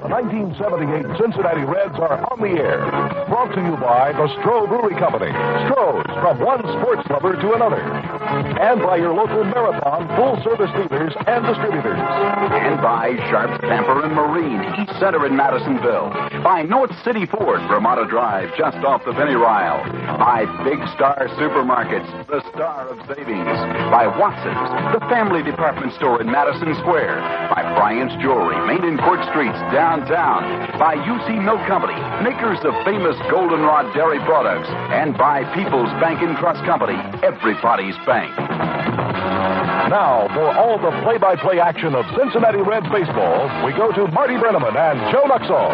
The 1978 Cincinnati Reds are on the air. Brought to you by the Stroh Brewery Company. Stroh's, from one sports lover to another. And by your local Marathon full-service dealers and distributors. And by Sharps Camper and Marine, East Center in Madisonville. By North City Ford, Ramada Drive, just off the Penny Ryle. By Big Star Supermarkets, the star of savings. By Watson's, the family department store in Madison Square. By Bryant's Jewelry, Main and Court Streets, downtown. By UC Milk Company, makers of famous Goldenrod dairy products. And by People's Bank and Trust Company, everybody's bank. Now, for all the play-by-play action of Cincinnati Reds baseball, we go to Marty Brenneman and Joe Nuxall.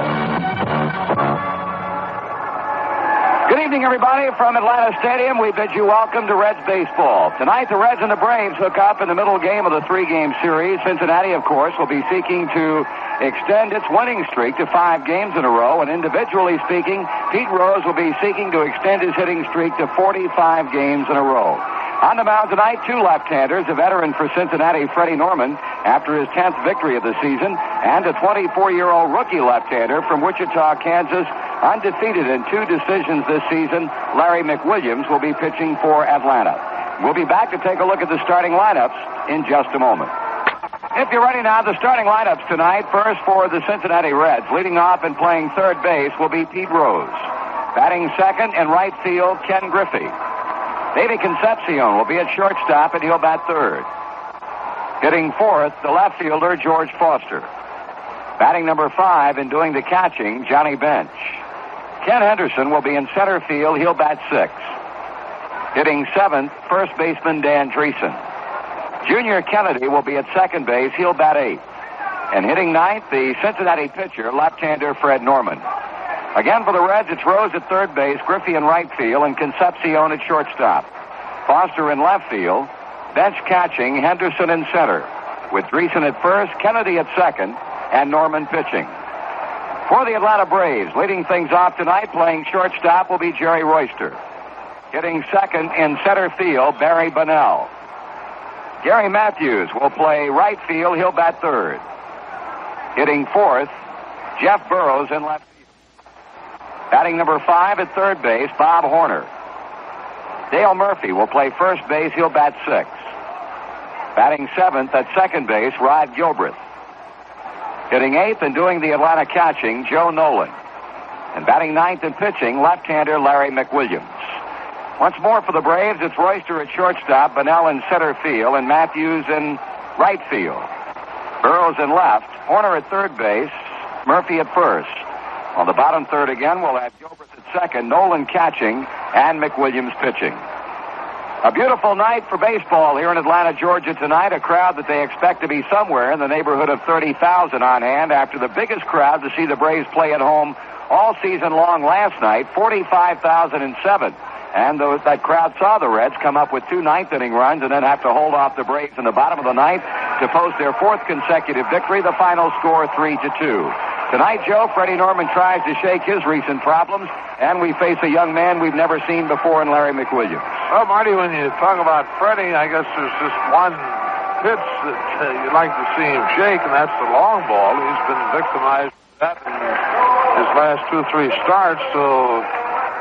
Good evening, everybody. From Atlanta Stadium, we bid you welcome to Reds baseball. Tonight, the Reds and the Braves hook up in the middle game of the three-game series. Cincinnati, of course, will be seeking to extend its winning streak to 5 games in a row. And individually speaking, Pete Rose will be seeking to extend his hitting streak to 45 games in a row. On the mound tonight, 2 left-handers, a veteran for Cincinnati, Freddie Norman, after his 10th victory of the season, and a 24-year-old rookie left-hander from Wichita, Kansas, undefeated in 2 decisions this season. Larry McWilliams will be pitching for Atlanta. We'll be back to take a look at the starting lineups in just a moment. If you're ready now, the starting lineups tonight. First for the Cincinnati Reds, leading off and playing third base will be Pete Rose. Batting second in right field, Ken Griffey. Davey Concepcion will be at shortstop, and he'll bat third. Hitting fourth, the left fielder, George Foster. Batting number 5 and doing the catching, Johnny Bench. Ken Henderson will be in center field. He'll bat 6th. Hitting 7th, first baseman Dan Dreesen. Junior Kennedy will be at second base. He'll bat 8th. And hitting 9th, the Cincinnati pitcher, left-hander Fred Norman. Again for the Reds, it's Rose at third base, Griffey in right field, and Concepcion at shortstop. Foster in left field, Bench catching, Henderson in center. With Dreesen at first, Kennedy at second, and Norman pitching. For the Atlanta Braves, leading things off tonight, playing shortstop will be Jerry Royster. Hitting second in center field, Barry Bonnell. Gary Matthews will play right field. He'll bat third. Hitting fourth, Jeff Burrows in left field. Batting number 5 at third base, Bob Horner. Dale Murphy will play first base. He'll bat 6th. Batting 7th at second base, Rod Gilbreth. Hitting 8th and doing the Atlanta catching, Joe Nolan. And batting 9th and pitching, left-hander Larry McWilliams. Once more for the Braves, it's Royster at shortstop, Bonnell in center field, and Matthews in right field. Burrows in left, Horner at third base, Murphy at first. On the bottom third again, we'll have Gilbreth at second, Nolan catching, and McWilliams pitching. A beautiful night for baseball here in Atlanta, Georgia tonight. A crowd that they expect to be somewhere in the neighborhood of 30,000 on hand after the biggest crowd to see the Braves play at home all season long last night, 45,007. And that crowd saw the Reds come up with 2 ninth-inning runs and then have to hold off the Braves in the bottom of the ninth to post their 4th consecutive victory. The final score 3-2. Tonight, Joe, Freddie Norman tries to shake his recent problems, and we face a young man we've never seen before in Larry McWilliams. Well, Marty, when you talk about Freddie, I guess there's just one pitch that you'd like to see him shake, and that's the long ball. He's been victimized with that in his last 2-3 starts, so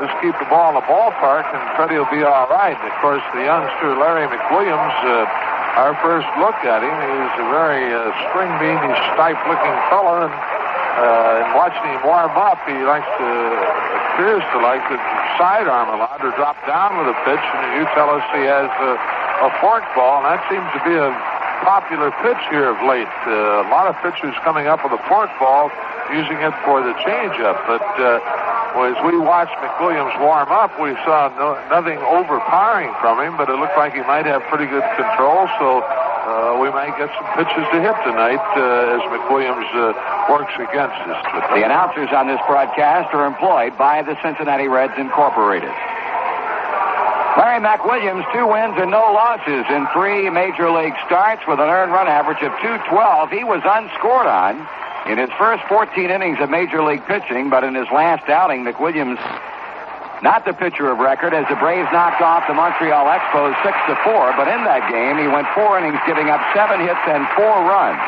just keep the ball in the ballpark, and Freddie will be all right. Of course, the youngster, Larry McWilliams, our first look at him, he's a very spring-beany, stiff-looking fellow, and watching him warm up, he appears to like to sidearm a lot or drop down with a pitch, and you tell us he has a fork ball, and that seems to be a popular pitch here of late. A lot of pitchers coming up with a fork ball, using it for the changeup, but as we watched McWilliams warm up, we saw nothing overpowering from him, but it looked like he might have pretty good control, so we might get some pitches to hit tonight as McWilliams works against us. The announcers on this broadcast are employed by the Cincinnati Reds Incorporated. Larry McWilliams, 2 wins and no losses in 3 major league starts with an earned run average of .212. He was unscored on in his first 14 innings of major league pitching, but in his last outing, McWilliams not the pitcher of record as the Braves knocked off the Montreal Expos 6-4, but in that game he went 4 innings, giving up 7 hits and 4 runs.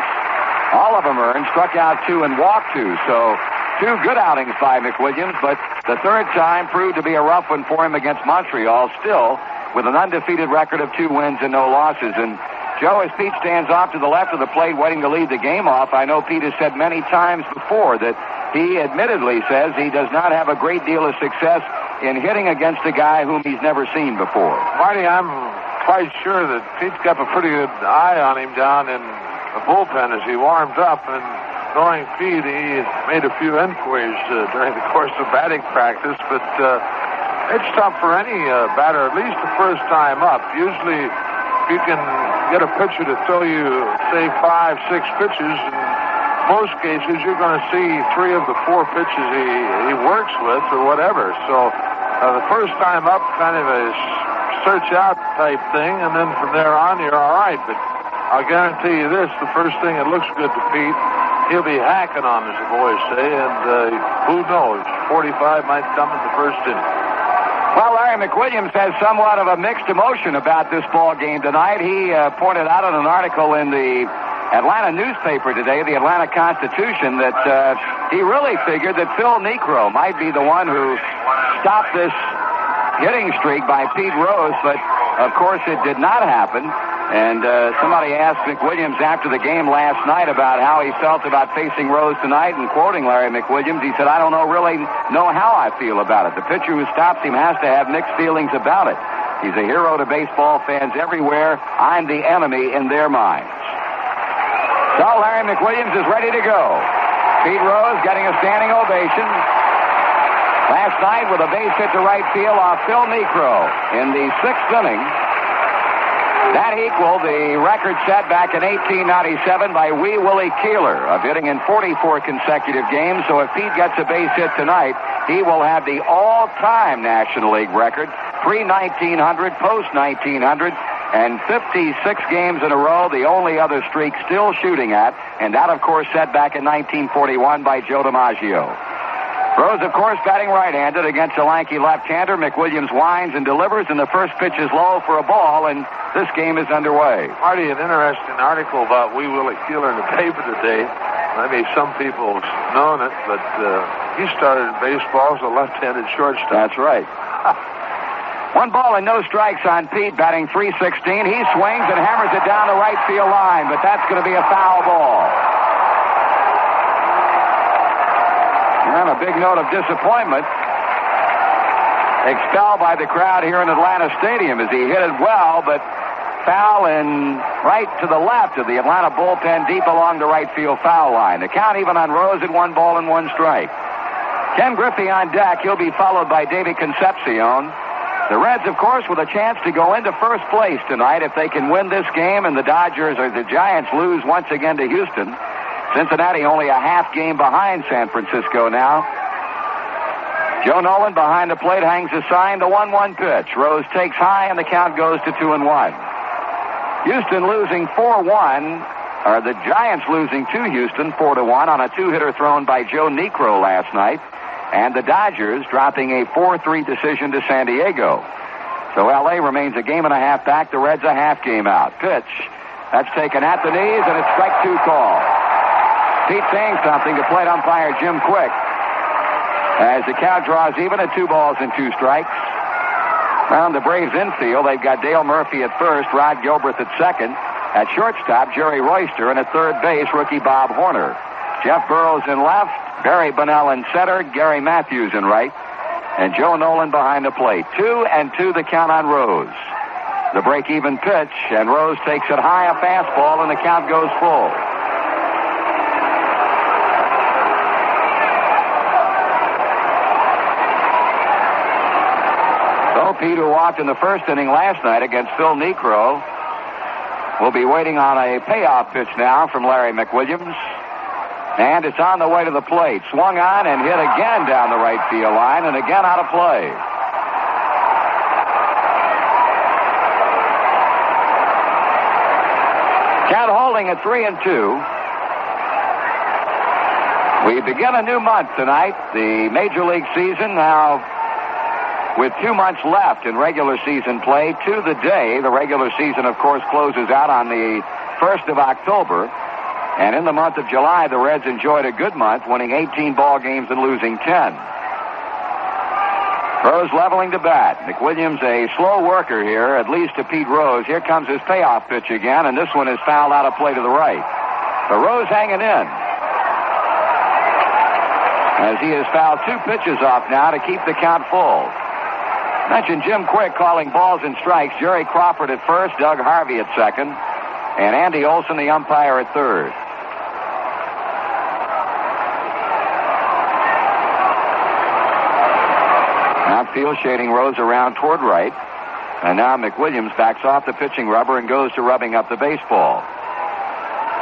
All of them earned, struck out 2 and walked 2. So 2 good outings by McWilliams, but the third time proved to be a rough one for him against Montreal, still with an undefeated record of 2 wins and no losses. And Joe, as Pete stands off to the left of the plate waiting to lead the game off, I know Pete has said many times before that he admittedly says he does not have a great deal of success in hitting against a guy whom he's never seen before. Marty, I'm quite sure that Pete's got a pretty good eye on him down in the bullpen as he warmed up, and knowing Pete, he made a few inquiries during the course of batting practice, but it's tough for any batter, at least the first time up. Usually, if you can get a pitcher to throw you, say, 5-6 pitches, in most cases, you're going to see 3 of the 4 pitches he works with or whatever. So the first time up, kind of a search out type thing, and then from there on, you're all right. But I'll guarantee you this, the first thing that looks good to Pete, he'll be hacking on, as the boys say, and who knows, 45 might come in the first inning. Well, Larry McWilliams has somewhat of a mixed emotion about this ball game tonight. He pointed out in an article in the Atlanta newspaper today, the Atlanta Constitution, that he really figured that Phil Niekro might be the one who stopped this hitting streak by Pete Rose, but of course it did not happen. And somebody asked McWilliams after the game last night about how he felt about facing Rose tonight, and quoting Larry McWilliams, he said, "I don't really know how I feel about it. The pitcher who stops him has to have mixed feelings about it. He's a hero to baseball fans everywhere. I'm the enemy in their minds." So Larry McWilliams is ready to go. Pete Rose getting a standing ovation last night with a base hit to right field off Phil Niekro in the 6th inning. That equaled the record set back in 1897 by Wee Willie Keeler of hitting in 44 consecutive games. So if Pete gets a base hit tonight, he will have the all-time National League record, pre-1900, post-1900, and 56 games in a row, the only other streak still shooting at, and that, of course, set back in 1941 by Joe DiMaggio. Rose, of course, batting right-handed against a lanky left-hander. McWilliams winds and delivers, and the first pitch is low for a ball, and this game is underway. Marty, an interesting article about Wee Willie Keeler in the paper today. Maybe some people have known it, but he started baseball as a left-handed shortstop. That's right. 1 ball and no strikes on Pete, batting .316. He swings and hammers it down the right field line, but that's going to be a foul ball. And a big note of disappointment. Expelled by the crowd here in Atlanta Stadium as he hit it well, but foul and right to the left of the Atlanta bullpen, deep along the right field foul line. The count even on Rose at 1 ball and 1 strike. Ken Griffey on deck. He'll be followed by Davey Concepcion. The Reds, of course, with a chance to go into first place tonight if they can win this game and the Dodgers or the Giants lose once again to Houston. Cincinnati only a half game behind San Francisco now. Joe Nolan behind the plate hangs a sign, the 1-1 pitch. Rose takes high, and the count goes to 2-1. Houston losing 4-1, or the Giants losing to Houston 4-1 on a 2-hitter thrown by Joe Niekro last night, and the Dodgers dropping a 4-3 decision to San Diego. So L.A. remains a game and a half back. The Reds a half game out. Pitch. That's taken at the knees, and it's strike 2 call. Pete saying something to plate umpire Jim Quick as the count draws even at 2 balls and 2 strikes. Around the Braves infield, they've got Dale Murphy at first, Rod Gilbreth at second. At shortstop, Jerry Royster, and at third base, rookie Bob Horner. Jeff Burrows in left, Barry Bonnell in center, Gary Matthews in right, and Joe Nolan behind the plate. 2-2 the count on Rose. The break-even pitch, and Rose takes it high, a fastball, and the count goes full. Pete, who walked in the first inning last night against Phil Niekro, will be waiting on a payoff pitch now from Larry McWilliams. And it's on the way to the plate. Swung on and hit again down the right field line, and again out of play. Count holding at 3-2. We begin a new month tonight, the Major League season now with 2 months left in regular season play to the day. The regular season, of course, closes out on the 1st of October. And in the month of July, the Reds enjoyed a good month, winning 18 ball games and losing 10. Rose leveling to bat. McWilliams a slow worker here, at least to Pete Rose. Here comes his payoff pitch again, and this one is fouled out of play to the right. But Rose hanging in, as he has fouled 2 pitches off now to keep the count full. Mentioned Jim Quick calling balls and strikes. Jerry Crawford at first, Doug Harvey at second, and Andy Olson, the umpire, at third. Outfield shading Rose around toward right. And now McWilliams backs off the pitching rubber and goes to rubbing up the baseball.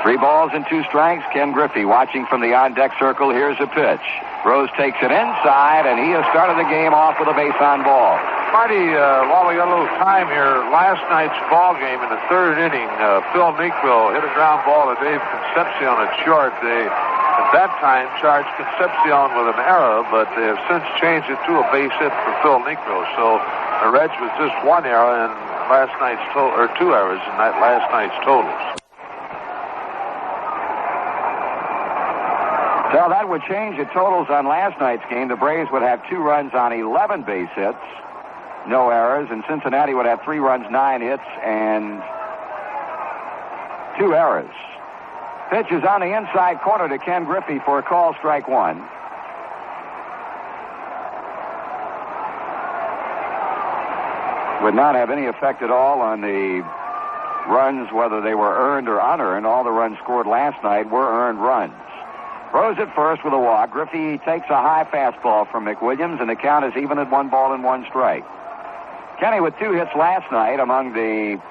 3 balls and 2 strikes. Ken Griffey watching from the on-deck circle. Here's a pitch. Rose takes it inside, and he has started the game off with a base on ball. Marty, while we got a little time here, last night's ball game in the 3rd inning, Phil Negro hit a ground ball to Dave Concepcion at short. They, at that time, charged Concepcion with an error, but they have since changed it to a base hit for Phil Negro. So the Reds was just 1 error in last night's or 2 errors in that last night's totals. So that would change the totals on last night's game. The Braves would have 2 runs on 11 base hits, no errors, and Cincinnati would have 3 runs, 9 hits, and 2 errors. Pitch is on the inside corner to Ken Griffey for a call, strike 1. Would not have any effect at all on the runs, whether they were earned or unearned. All the runs scored last night were earned runs. Rose at first with a walk. Griffey takes a high fastball from McWilliams, and the count is even at 1 ball and 1 strike. Kenny with 2 hits last night among the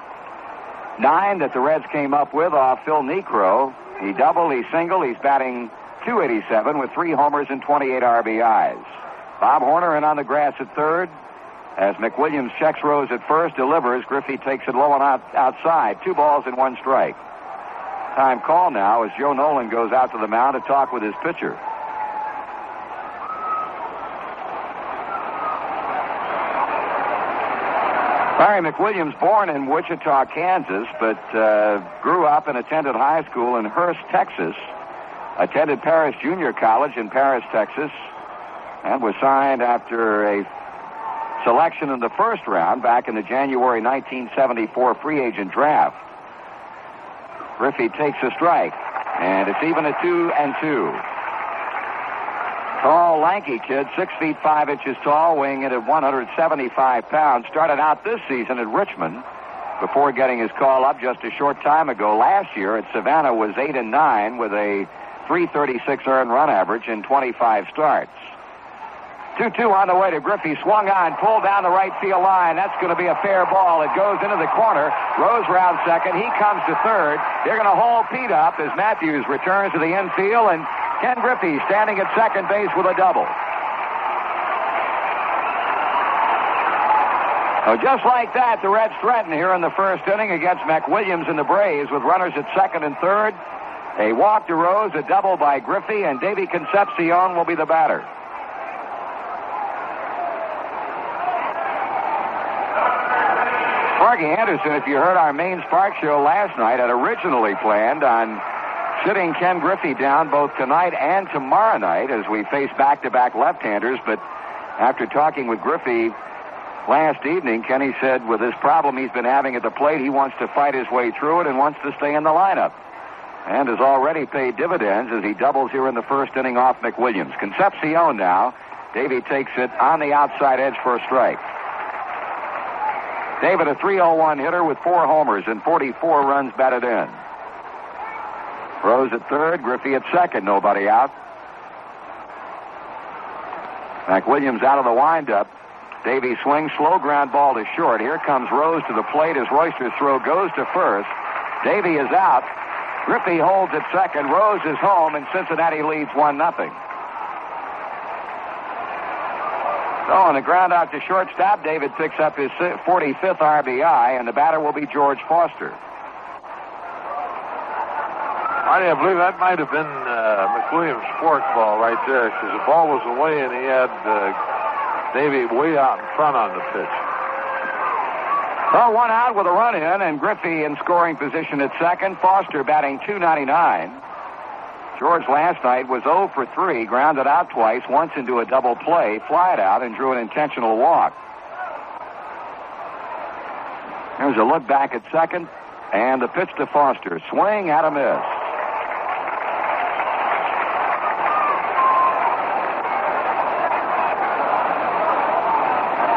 9 that the Reds came up with off Phil Niekro. He doubled, he singled, he's batting .287 with 3 homers and 28 RBIs. Bob Horner in on the grass at third. As McWilliams checks Rose at first, delivers. Griffey takes it low and outside. 2 balls and 1 strike. Time call now as Joe Nolan goes out to the mound to talk with his pitcher. Barry McWilliams, born in Wichita, Kansas, but grew up and attended high school in Hearst, Texas. Attended Paris Junior College in Paris, Texas, and was signed after a selection in the first round back in the January 1974 free agent draft. Griffey takes a strike, and it's even at 2-2. Tall, lanky kid, 6 feet 5 inches tall, weighing in at 175 pounds. Started out this season at Richmond before getting his call up just a short time ago. Last year at Savannah was 8-9 with a .336 earned run average in 25 starts. 2-2 on the way to Griffey. Swung on, pulled down the right field line. That's going to be a fair ball. It goes into the corner. Rose round second. He comes to third. They're going to hold Pete up as Matthews returns to the infield, and Ken Griffey standing at second base with a double. So just like that, the Reds threaten here in the first inning against McWilliams and the Braves with runners at second and third. A walk to Rose, a double by Griffey, and Davey Concepcion will be the batter. Sparky Anderson, if you heard our main Spark show last night, had originally planned on sitting Ken Griffey down both tonight and tomorrow night as we face back-to-back left-handers, but after talking with Griffey last evening, Kenny said with this problem he's been having at the plate, he wants to fight his way through it and wants to stay in the lineup, and has already paid dividends as he doubles here in the first inning off McWilliams. Concepcion now. Davey takes it on the outside edge for a strike. David, a .301 hitter with 4 homers and 44 runs batted in. Rose at third, Griffey at second, nobody out. McWilliams out of the windup. Davey swings, slow ground ball to short. Here comes Rose to the plate as Royster's throw goes to first. Davey is out. Griffey holds at second. Rose is home, and Cincinnati leads 1-0. So on the ground out to shortstop, David picks up his 45th RBI, and the batter will be George Foster. I believe that might have been McWilliams' forkball right there, because the ball was away and he had Davey way out in front on the pitch. So 1 out with a run in, and Griffey in scoring position at second. Foster batting .299. George last night was 0 for 3, grounded out twice, once into a double play, flied out, and drew an intentional walk. There's a look back at second, and the pitch to Foster. Swing and a miss.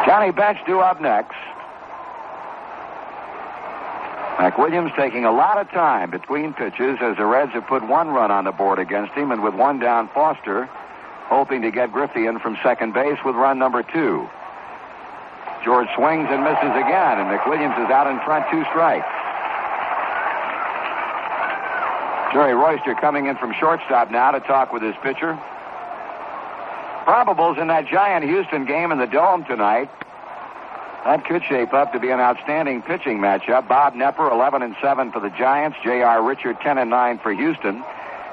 Johnny Bench due up next. McWilliams taking a lot of time between pitches as the Reds have put 1 run on the board against him, and with 1 down, Foster hoping to get Griffey in from second base with run number 2. George swings and misses again, and McWilliams is out in front, 2 strikes. Jerry Royster coming in from shortstop now to talk with his pitcher. Probables in that giant Houston game in the Dome tonight. That could shape up to be an outstanding pitching matchup. Bob Nepper, 11-7 for the Giants. J.R. Richard, 10-9 for Houston.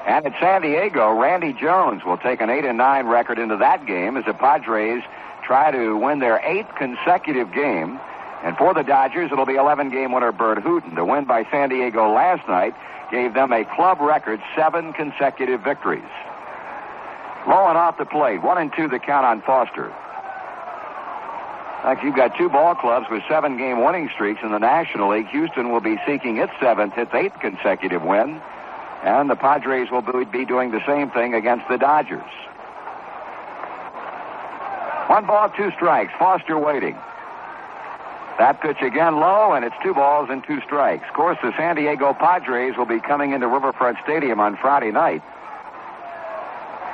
And at San Diego, Randy Jones will take an 8-9 record into that game as the Padres try to win their 8th consecutive game. And for the Dodgers, it'll be 11-game winner Bert Hooton. The win by San Diego last night gave them a club record 7 consecutive victories. Low and off the plate, 1-2 the count on Foster. In fact, you've got 2 ball clubs with 7-game winning streaks in the National League. Houston will be seeking its 8th consecutive win, and the Padres will be doing the same thing against the Dodgers. 1 ball, 2 strikes. Foster waiting. That pitch again low, and it's 2 balls and 2 strikes. Of course, the San Diego Padres will be coming into Riverfront Stadium on Friday night.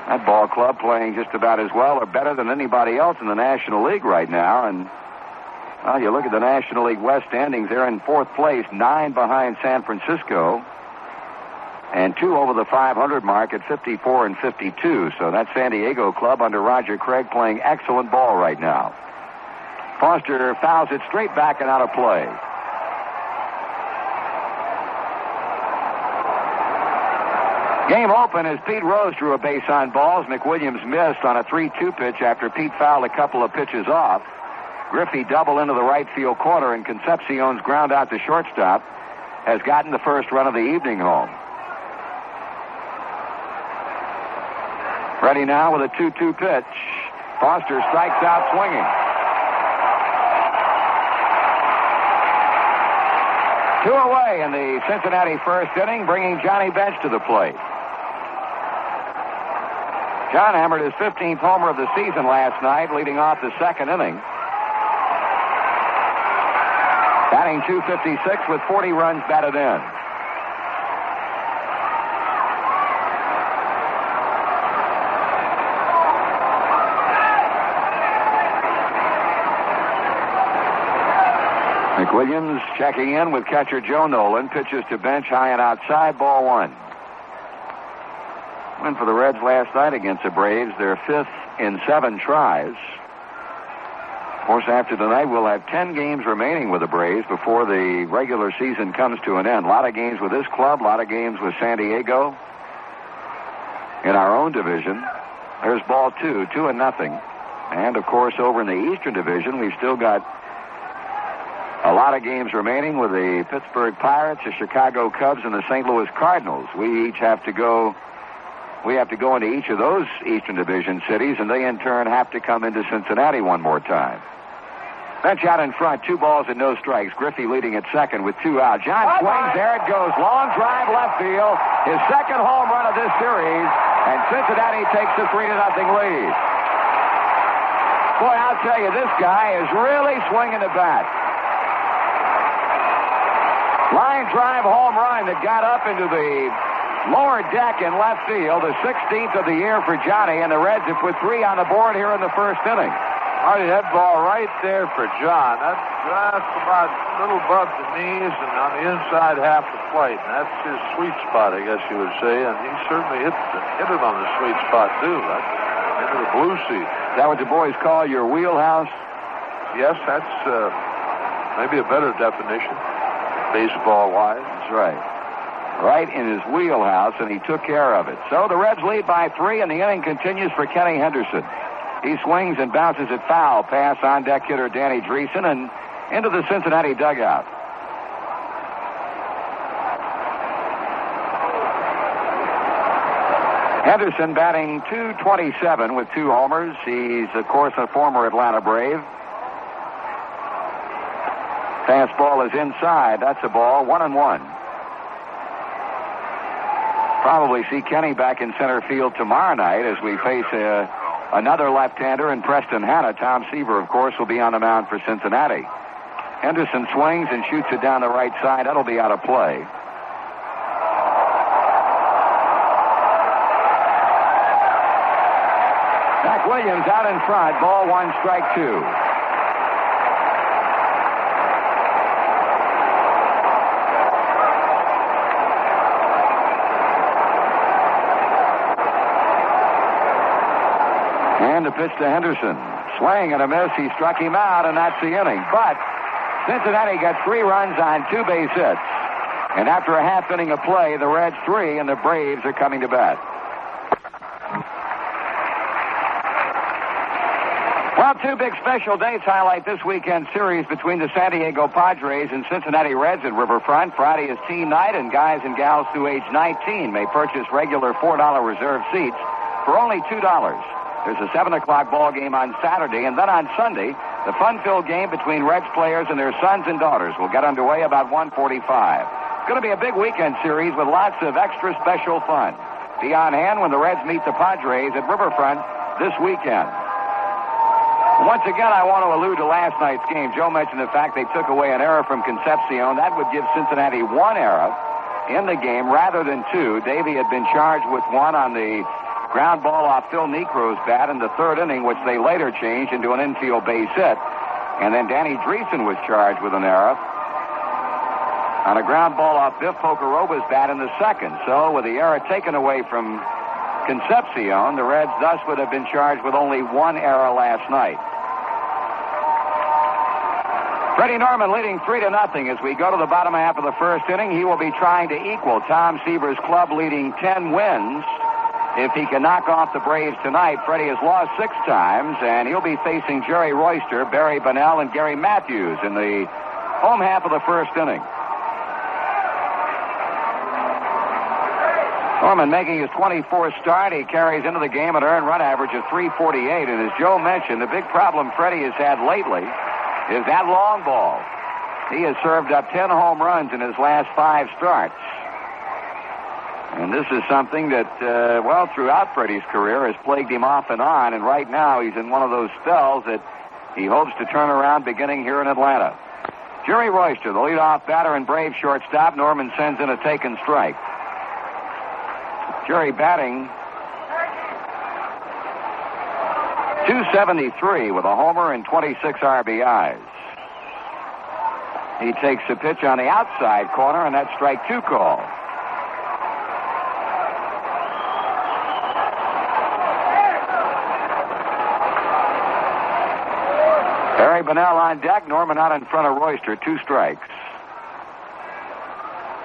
That ball club playing just about as well or better than anybody else in the National League right now. And, well, you look at the National League West standings, they're in 4th place, 9 behind San Francisco, and 2 over the 500 mark at 54 and 52. So that San Diego club under Roger Craig playing excellent ball right now. Foster fouls it straight back and out of play. Game open as Pete Rose drew a base on balls. McWilliams missed on a 3-2 pitch after Pete fouled a couple of pitches off. Griffey doubled into the right field corner, and Concepcion's ground out to shortstop has gotten the first run of the evening home. Ready now with a 2-2 pitch. Foster strikes out swinging. 2 away in the Cincinnati first inning, bringing Johnny Bench to the plate. John hammered his 15th homer of the season last night, leading off the second inning. Batting .256 with 40 runs batted in. McWilliams checking in with catcher Joe Nolan. Pitches to Bench, high and outside, ball 1. Win for the Reds last night against the Braves. Their 5th in 7 tries. Of course, after tonight, we'll have 10 games remaining with the Braves before the regular season comes to an end. A lot of games with this club, a lot of games with San Diego. In our own division, there's ball 2, 2-0. And, of course, over in the Eastern Division, we've still got a lot of games remaining with the Pittsburgh Pirates, the Chicago Cubs, and the St. Louis Cardinals. We have to go into each of those Eastern Division cities, and they in turn have to come into Cincinnati one more time. Bench out in front, 2 balls and no strikes. Griffey leading at second with 2 out. John swings, there it goes. Long drive left field. His second home run of this series, and Cincinnati takes a 3-0 lead. Boy, I'll tell you, this guy is really swinging the bat. Line drive home run that got up into the lower deck in left field, the 16th of the year for Johnny, and the Reds have put 3 on the board here in the first inning. Marty, that ball right there for John. That's just about a little above the knees and on the inside half the plate. And that's his sweet spot, I guess you would say. And he certainly hit it on the sweet spot, too. That's into the blue seat. Is that what the boys call your wheelhouse? Yes, that's maybe a better definition, baseball-wise. That's right. Right in his wheelhouse, and he took care of it. So the Reds lead by 3, and the inning continues for Kenny Henderson. He swings and bounces it foul. Pass on deck hitter Danny Dreesen and into the Cincinnati dugout. Henderson batting .227 with 2 homers. He's, of course, a former Atlanta Brave. Fastball is inside. That's a ball. 1-1. Probably see Kenny back in center field tomorrow night as we face another left-hander in Preston Hanna. Tom Seaver, of course, will be on the mound for Cincinnati. Henderson swings and shoots it down the right side. That'll be out of play. Zach Williams out in front. Ball 1, strike 2. And the pitch to Henderson. Swing and a miss. He struck him out, and that's the inning. But Cincinnati got 3 runs on 2 base hits. And after a half inning of play, the Reds 3 and the Braves are coming to bat. Well, 2 big special dates highlight this weekend series between the San Diego Padres and Cincinnati Reds at Riverfront. Friday is team night, and guys and gals through age 19 may purchase regular $4 reserve seats for only $2. There's a 7 o'clock ball game on Saturday, and then on Sunday, the fun-filled game between Reds players and their sons and daughters will get underway about 1:45. It's going to be a big weekend series with lots of extra special fun. Be on hand when the Reds meet the Padres at Riverfront this weekend. Once again, I want to allude to last night's game. Joe mentioned the fact they took away an error from Concepcion. That would give Cincinnati 1 error in the game rather than 2. Davey had been charged with 1 on the ground ball off Phil Necro's bat in the 3rd inning, which they later changed into an infield base hit. And then Danny Dreesen was charged with an error on a ground ball off Biff Pocoroba's bat in the 2nd. So with the error taken away from Concepcion, the Reds thus would have been charged with only 1 error last night. Freddie Norman leading 3-0 as we go to the bottom half of the 1st inning. He will be trying to equal Tom Seaver's club leading 10 wins. If he can knock off the Braves tonight, Freddie has lost 6 times, and he'll be facing Jerry Royster, Barry Bonnell, and Gary Matthews in the home half of the 1st inning. Norman making his 24th start. He carries into the game an earned run average of .348, and as Joe mentioned, the big problem Freddie has had lately is that long ball. He has served up 10 home runs in his last 5 starts. And this is something that, throughout Freddie's career has plagued him off and on. And right now he's in one of those spells that he hopes to turn around beginning here in Atlanta. Jerry Royster, the leadoff batter and Brave shortstop. Norman sends in a taken strike. Jerry batting .273 with a homer and 26 RBIs. He takes a pitch on the outside corner, and that's strike 2 call. Barry Bonnell on deck. Norman out in front of Royster. 2 strikes.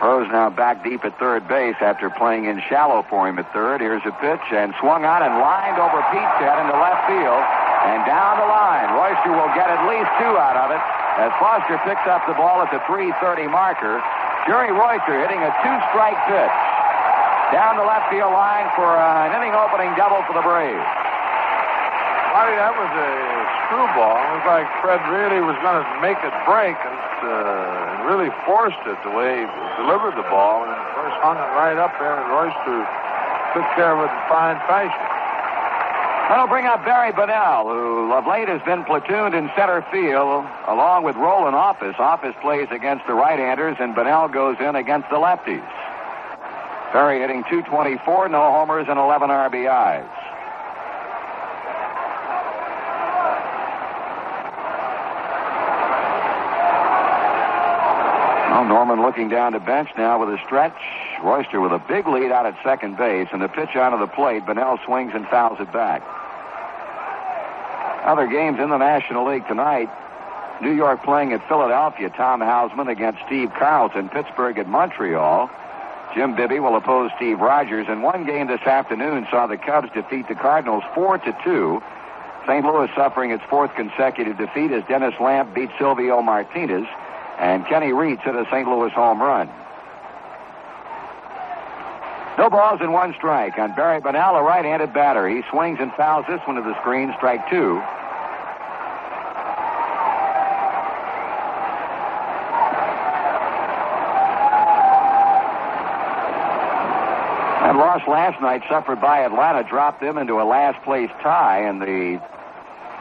Rose now back deep at third base after playing in shallow for him at third. Here's a pitch and swung on and lined over Pete's head into left field and down the line. Royster will get at least 2 out of it as Foster picks up the ball at the .330 marker. Jerry Royster hitting a 2-strike pitch down the left field line for an inning-opening double for the Braves. Marty, that was a screwball. It was like Fred really was going to make it break and really forced it the way he delivered the ball. And first hung it right up there, and Royster took care of it in fine fashion. That'll bring up Barry Bonnell, who of late has been platooned in center field along with Roland Office. Office plays against the right-handers, and Bonnell goes in against the lefties. Barry hitting .224, no homers, and 11 RBIs. Norman looking down the bench now with a stretch. Royster with a big lead out at second base, and the pitch onto the plate. Bonnell swings and fouls it back. Other games in the National League tonight. New York playing at Philadelphia. Tom Hausman against Steve Carlton. Pittsburgh at Montreal. Jim Bibby will oppose Steve Rogers. And one game this afternoon saw the Cubs defeat the Cardinals 4-2. St. Louis suffering its 4th consecutive defeat as Dennis Lamp beat Silvio Martinez. And Kenny Reitz hit a St. Louis home run. No balls and one strike on Barry Bunnell, a right-handed batter. He swings and fouls this one to the screen, strike 2. That loss last night suffered by Atlanta dropped them into a last-place tie in the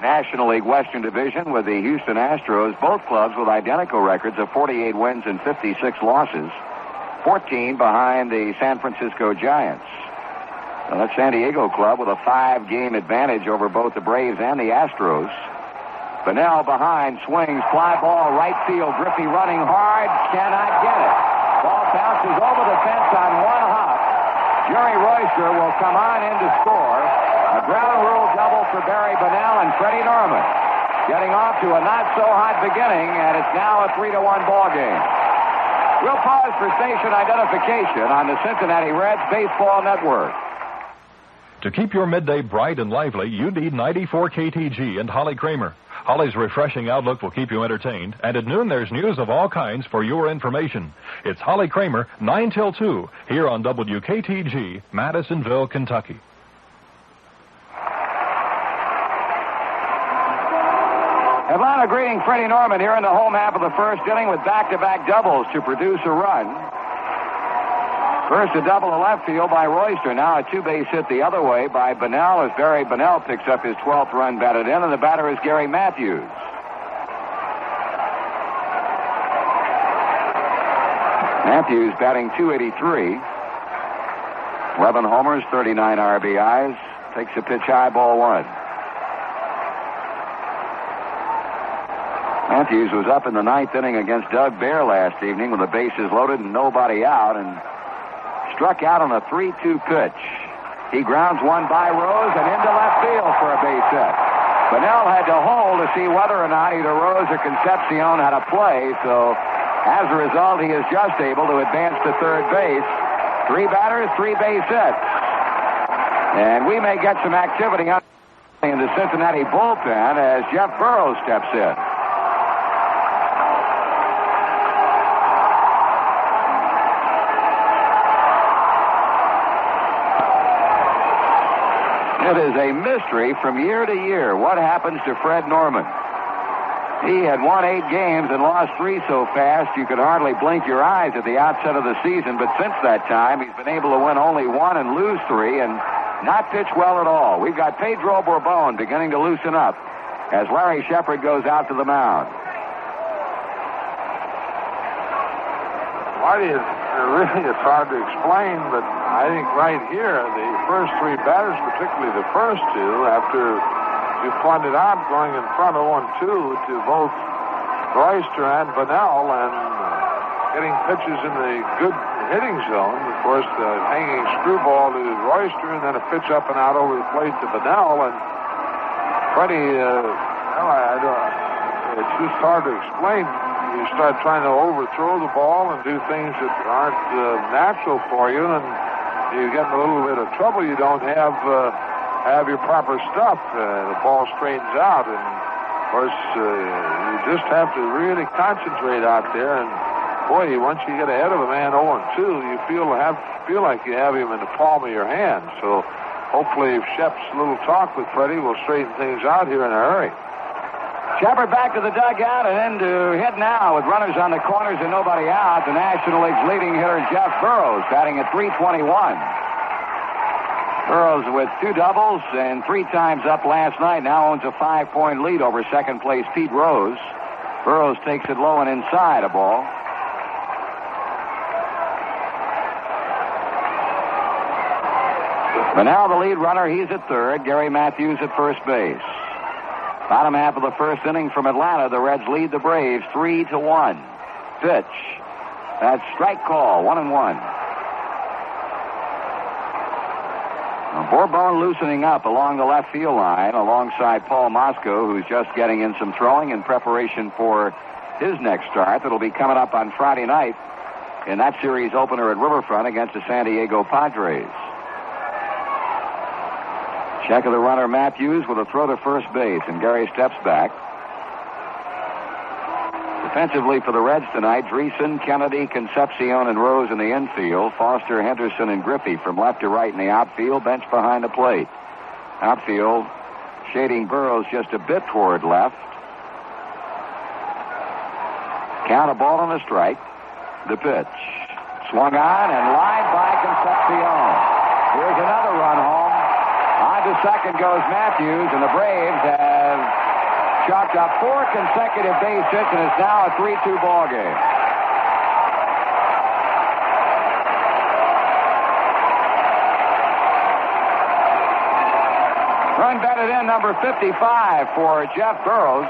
National League Western Division with the Houston Astros, both clubs with identical records of 48 wins and 56 losses. 14 behind the San Francisco Giants. Now, that San Diego club with a 5-game advantage over both the Braves and the Astros. Bunnell behind, swings, fly ball, right field. Griffey running hard, cannot get it. Ball bounces over the fence on one hop. Jerry Royster will come on in to score. A ground rule double for Barry Bunnell and Freddie Norman. Getting off to a not-so-hot beginning, and it's now a 3-1 ball game. We'll pause for station identification on the Cincinnati Reds Baseball Network. To keep your midday bright and lively, you need 94 KTG and Holly Kramer. Holly's refreshing outlook will keep you entertained, and at noon there's news of all kinds for your information. It's Holly Kramer, 9 till 2, here on WKTG, Madisonville, Kentucky. Atlanta greeting Freddie Norman here in the home half of the first inning with back-to-back doubles to produce a run. First a double to left field by Royster. Now a two-base hit the other way by Bunnell as Barry Bunnell picks up his 12th run batted in, and the batter is Gary Matthews. Matthews batting .283. 11 homers, 39 RBIs. Takes a pitch high, ball 1. Matthews was up in the 9th inning against Doug Bear last evening with the bases loaded and nobody out, and struck out on a 3-2 pitch. He grounds one by Rose and into left field for a base hit. Bunnell had to hold to see whether or not either Rose or Concepcion had a play, so as a result, he is just able to advance to third base. 3 batters, 3 base hits. And we may get some activity in the Cincinnati bullpen as Jeff Burrows steps in. It is a mystery from year to year what happens to Fred Norman. He had won 8 games and lost 3 so fast you could hardly blink your eyes at the outset of the season, but since that time he's been able to win only 1 and lose 3 and not pitch well at all. We've got Pedro Bourbon beginning to loosen up as Larry Shepard goes out to the mound. Marty, it's hard to explain, but I think right here, the first 3 batters, particularly the first 2, after you pointed out going in front 0-2 to both Royster and Bunnell and getting pitches in the good hitting zone. Of course, the hanging screwball to Royster and then a pitch up and out over the plate to Bunnell. And Freddie, it's just hard to explain. You start trying to overthrow the ball and do things that aren't natural for you, and you get in a little bit of trouble. You don't have your proper stuff. The ball straightens out, and of course you just have to really concentrate out there. And boy, once you get ahead of a man 0-2, you feel like you have him in the palm of your hand. So hopefully, if Shep's little talk with Freddie will straighten things out here in a hurry. Shepard back to the dugout and into hit now with runners on the corners and nobody out. The National League's leading hitter, Jeff Burrows, batting at .321. Burrows with 2 doubles and 3 times up last night. Now owns a 5-point lead over second place Pete Rose. Burrows takes it low and inside a ball. But now the lead runner, he's at third. Gary Matthews at first base. Bottom half of the first inning from Atlanta, the Reds lead the Braves 3-1. Pitch. That's strike call, 1-1. Now, Bourbon loosening up along the left field line alongside Paul Mosco, who's just getting in some throwing in preparation for his next start that'll be coming up on Friday night in that series opener at Riverfront against the San Diego Padres. Check of the runner, Matthews, with a throw to first base, and Gary steps back. The Defensively for the Reds tonight, Dreesen, Kennedy, Concepcion, and Rose in the infield. Foster, Henderson, and Griffey from left to right in the outfield, bench behind the plate. Outfield, shading Burroughs just a bit toward left. Count, a ball and a strike. The pitch. Swung on and lined by Concepcion. Here's another run home. On to second goes Matthews, and the Braves have chalked up 4 consecutive base hits, and it's now a 3-2 ball game. Run batted in, number 55 for Jeff Burroughs.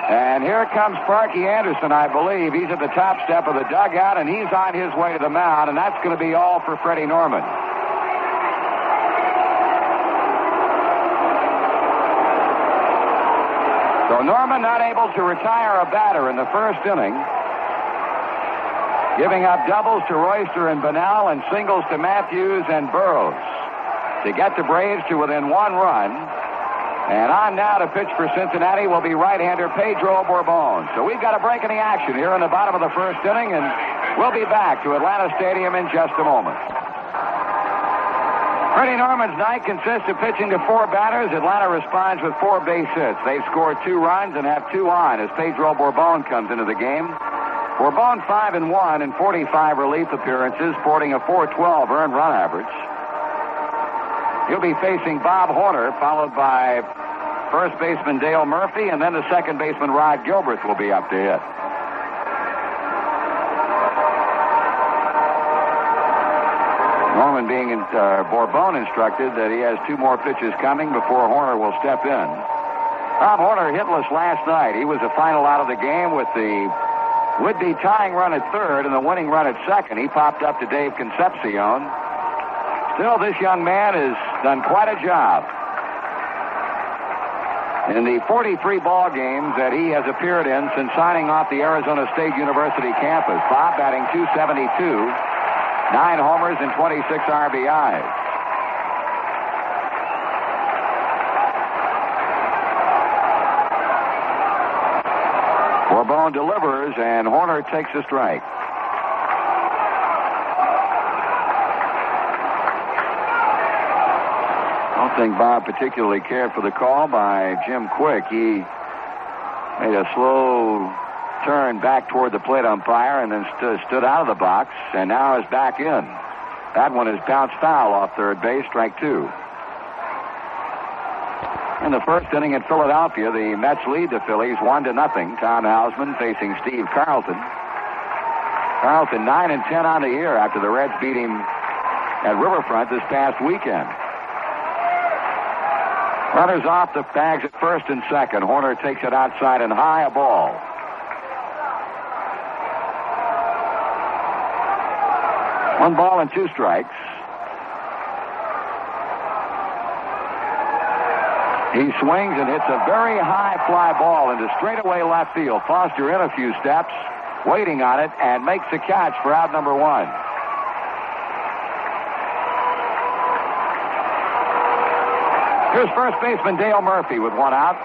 And here comes Sparky Anderson, I believe. He's at the top step of the dugout, and he's on his way to the mound, and that's going to be all for Freddie Norman. So Norman not able to retire a batter in the first inning, giving up doubles to Royster and Bunnell and singles to Matthews and Burroughs to get the Braves to within 1 run. And on now to pitch for Cincinnati will be right-hander Pedro Bourbon. So we've got a break in the action here in the bottom of the first inning, and we'll be back to Atlanta Stadium in just a moment. Freddie Norman's night consists of pitching to 4 batters. Atlanta responds with 4 base hits. They've scored 2 runs and have 2 on as Pedro Bourbon comes into the game. Bourbon 5-1 in 45 relief appearances, sporting a .412 earned run average. He'll be facing Bob Horner, followed by first baseman Dale Murphy, and then the second baseman Rod Gilbert will be up to hit. Norman Bourbon instructed that he has 2 more pitches coming before Horner will step in. Bob Horner hitless last night. He was the final out of the game with the would-be tying run at third and the winning run at second. He popped up to Dave Concepcion. Still, this young man has done quite a job. In the 43 ball games that he has appeared in since signing off the Arizona State University campus, Bob batting .272, 9 homers and 26 RBIs. Bourbon delivers, and Horner takes a strike. I don't think Bob particularly cared for the call by Jim Quick. He made a slow turn back toward the plate umpire and then stood out of the box and now is back in. That one is bounced foul off third base, strike 2. In the first inning in Philadelphia, the Mets lead the Phillies 1-0. Tom Hausman facing Steve Carlton. Carlton 9-10 on the year after the Reds beat him at Riverfront this past weekend. Runners off, the bags at first and second. Horner takes it outside and high, a ball. One ball and 2 strikes. He swings and hits a very high fly ball into straightaway left field. Foster in a few steps, waiting on it, and makes the catch for out number 1. Here's first baseman Dale Murphy with 1 out.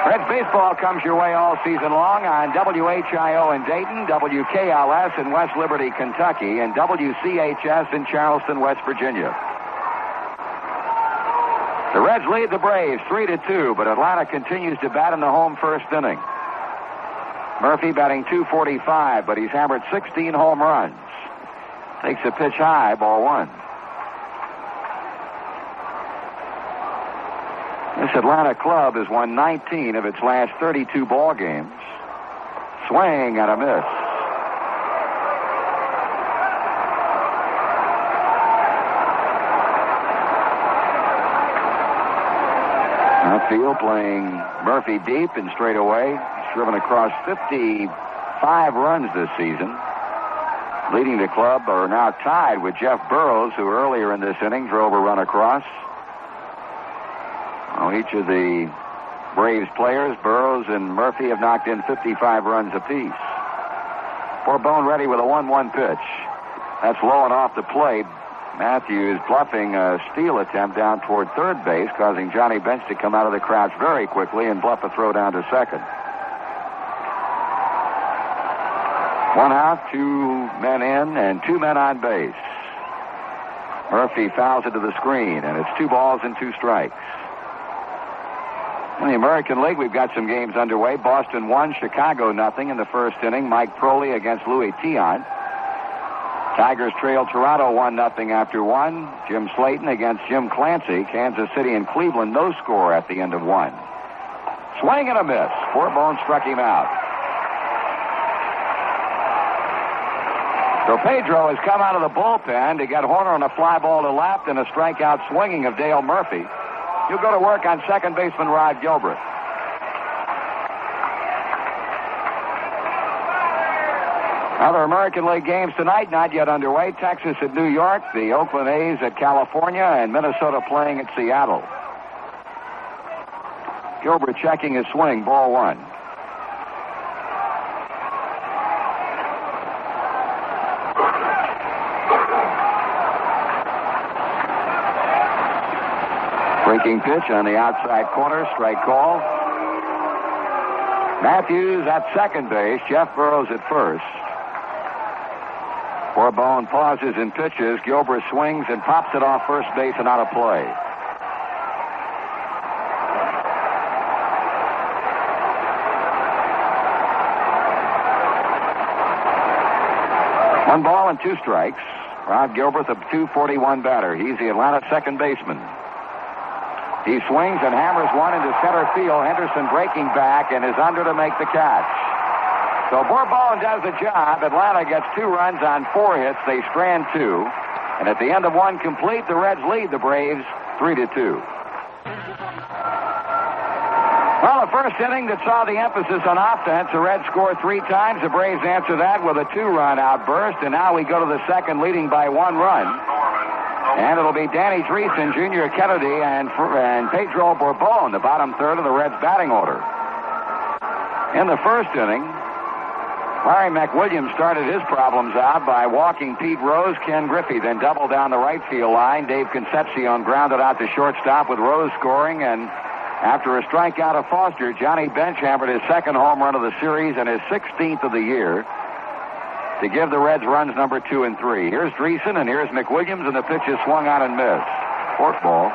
Reds baseball comes your way all season long on WHIO in Dayton, WKLS in West Liberty, Kentucky, and WCHS in Charleston, West Virginia. The Reds lead the Braves 3-2, but Atlanta continues to bat in the home first inning. Murphy batting .245, but he's hammered 16 home runs. Takes a pitch high, ball 1. This Atlanta club has won 19 of its last 32 ball games. Swing and a miss. Outfield playing Murphy deep and straight away. He's driven across 55 runs this season. Leading the club are now tied with Jeff Burroughs, who earlier in this inning drove a run across. Each of the Braves players, Burroughs and Murphy, have knocked in 55 runs apiece. Bourbon ready with a 1-1 pitch. That's low and off the plate. Matthews bluffing a steal attempt down toward third base, causing Johnny Bench to come out of the crouch very quickly and bluff a throw down to second. One out, 2 men in, and 2 men on base. Murphy fouls it to the screen, and it's 2 balls and 2 strikes. In the American League, we've got some games underway. Boston 1, Chicago 0 in the first inning. Mike Proley against Louis Tiant. Tigers trail Toronto 1-0 after 1. Jim Slayton against Jim Clancy. Kansas City and Cleveland, no score at the end of 1. Swing and a miss. Bourbon struck him out. So Pedro has come out of the bullpen to get Horner on a fly ball to left and a strikeout swinging of Dale Murphy. He'll go to work on second baseman Rod Gilbert. Other American League games tonight, not yet underway. Texas at New York, the Oakland A's at California, and Minnesota playing at Seattle. Gilbert checking his swing, ball 1. Breaking pitch on the outside corner, strike call. Matthews at second base, Jeff Burrows at first. Bourbon pauses and pitches. Gilbert swings and pops it off first base and out of play. One ball and 2 strikes. Rod Gilbert, the .241 batter. He's the Atlanta second baseman. He swings and hammers one into center field. Henderson breaking back and is under to make the catch. So Bourbon does the job. Atlanta gets 2 runs on 4 hits. They strand 2. And at the end of 1 complete, the Reds lead the Braves 3-2. Well, the first inning that saw the emphasis on offense, the Reds score 3 times. The Braves answer that with a 2-run outburst. And now we go to the second, leading by 1 run. And it'll be Danny Dreesen, Junior Kennedy, and Pedro Bourbon, the bottom third of the Reds' batting order. In the first inning, Larry McWilliams started his problems out by walking Pete Rose. Ken Griffey then doubled down the right field line. Dave Concepcion grounded out to shortstop with Rose scoring. And after a strikeout of Foster, Johnny Bench hammered his second home run of the series and his 16th of the year to give the Reds runs number 2 and 3. Here's Dreesen, and here's McWilliams, and the pitch is swung out and missed. Fork ball.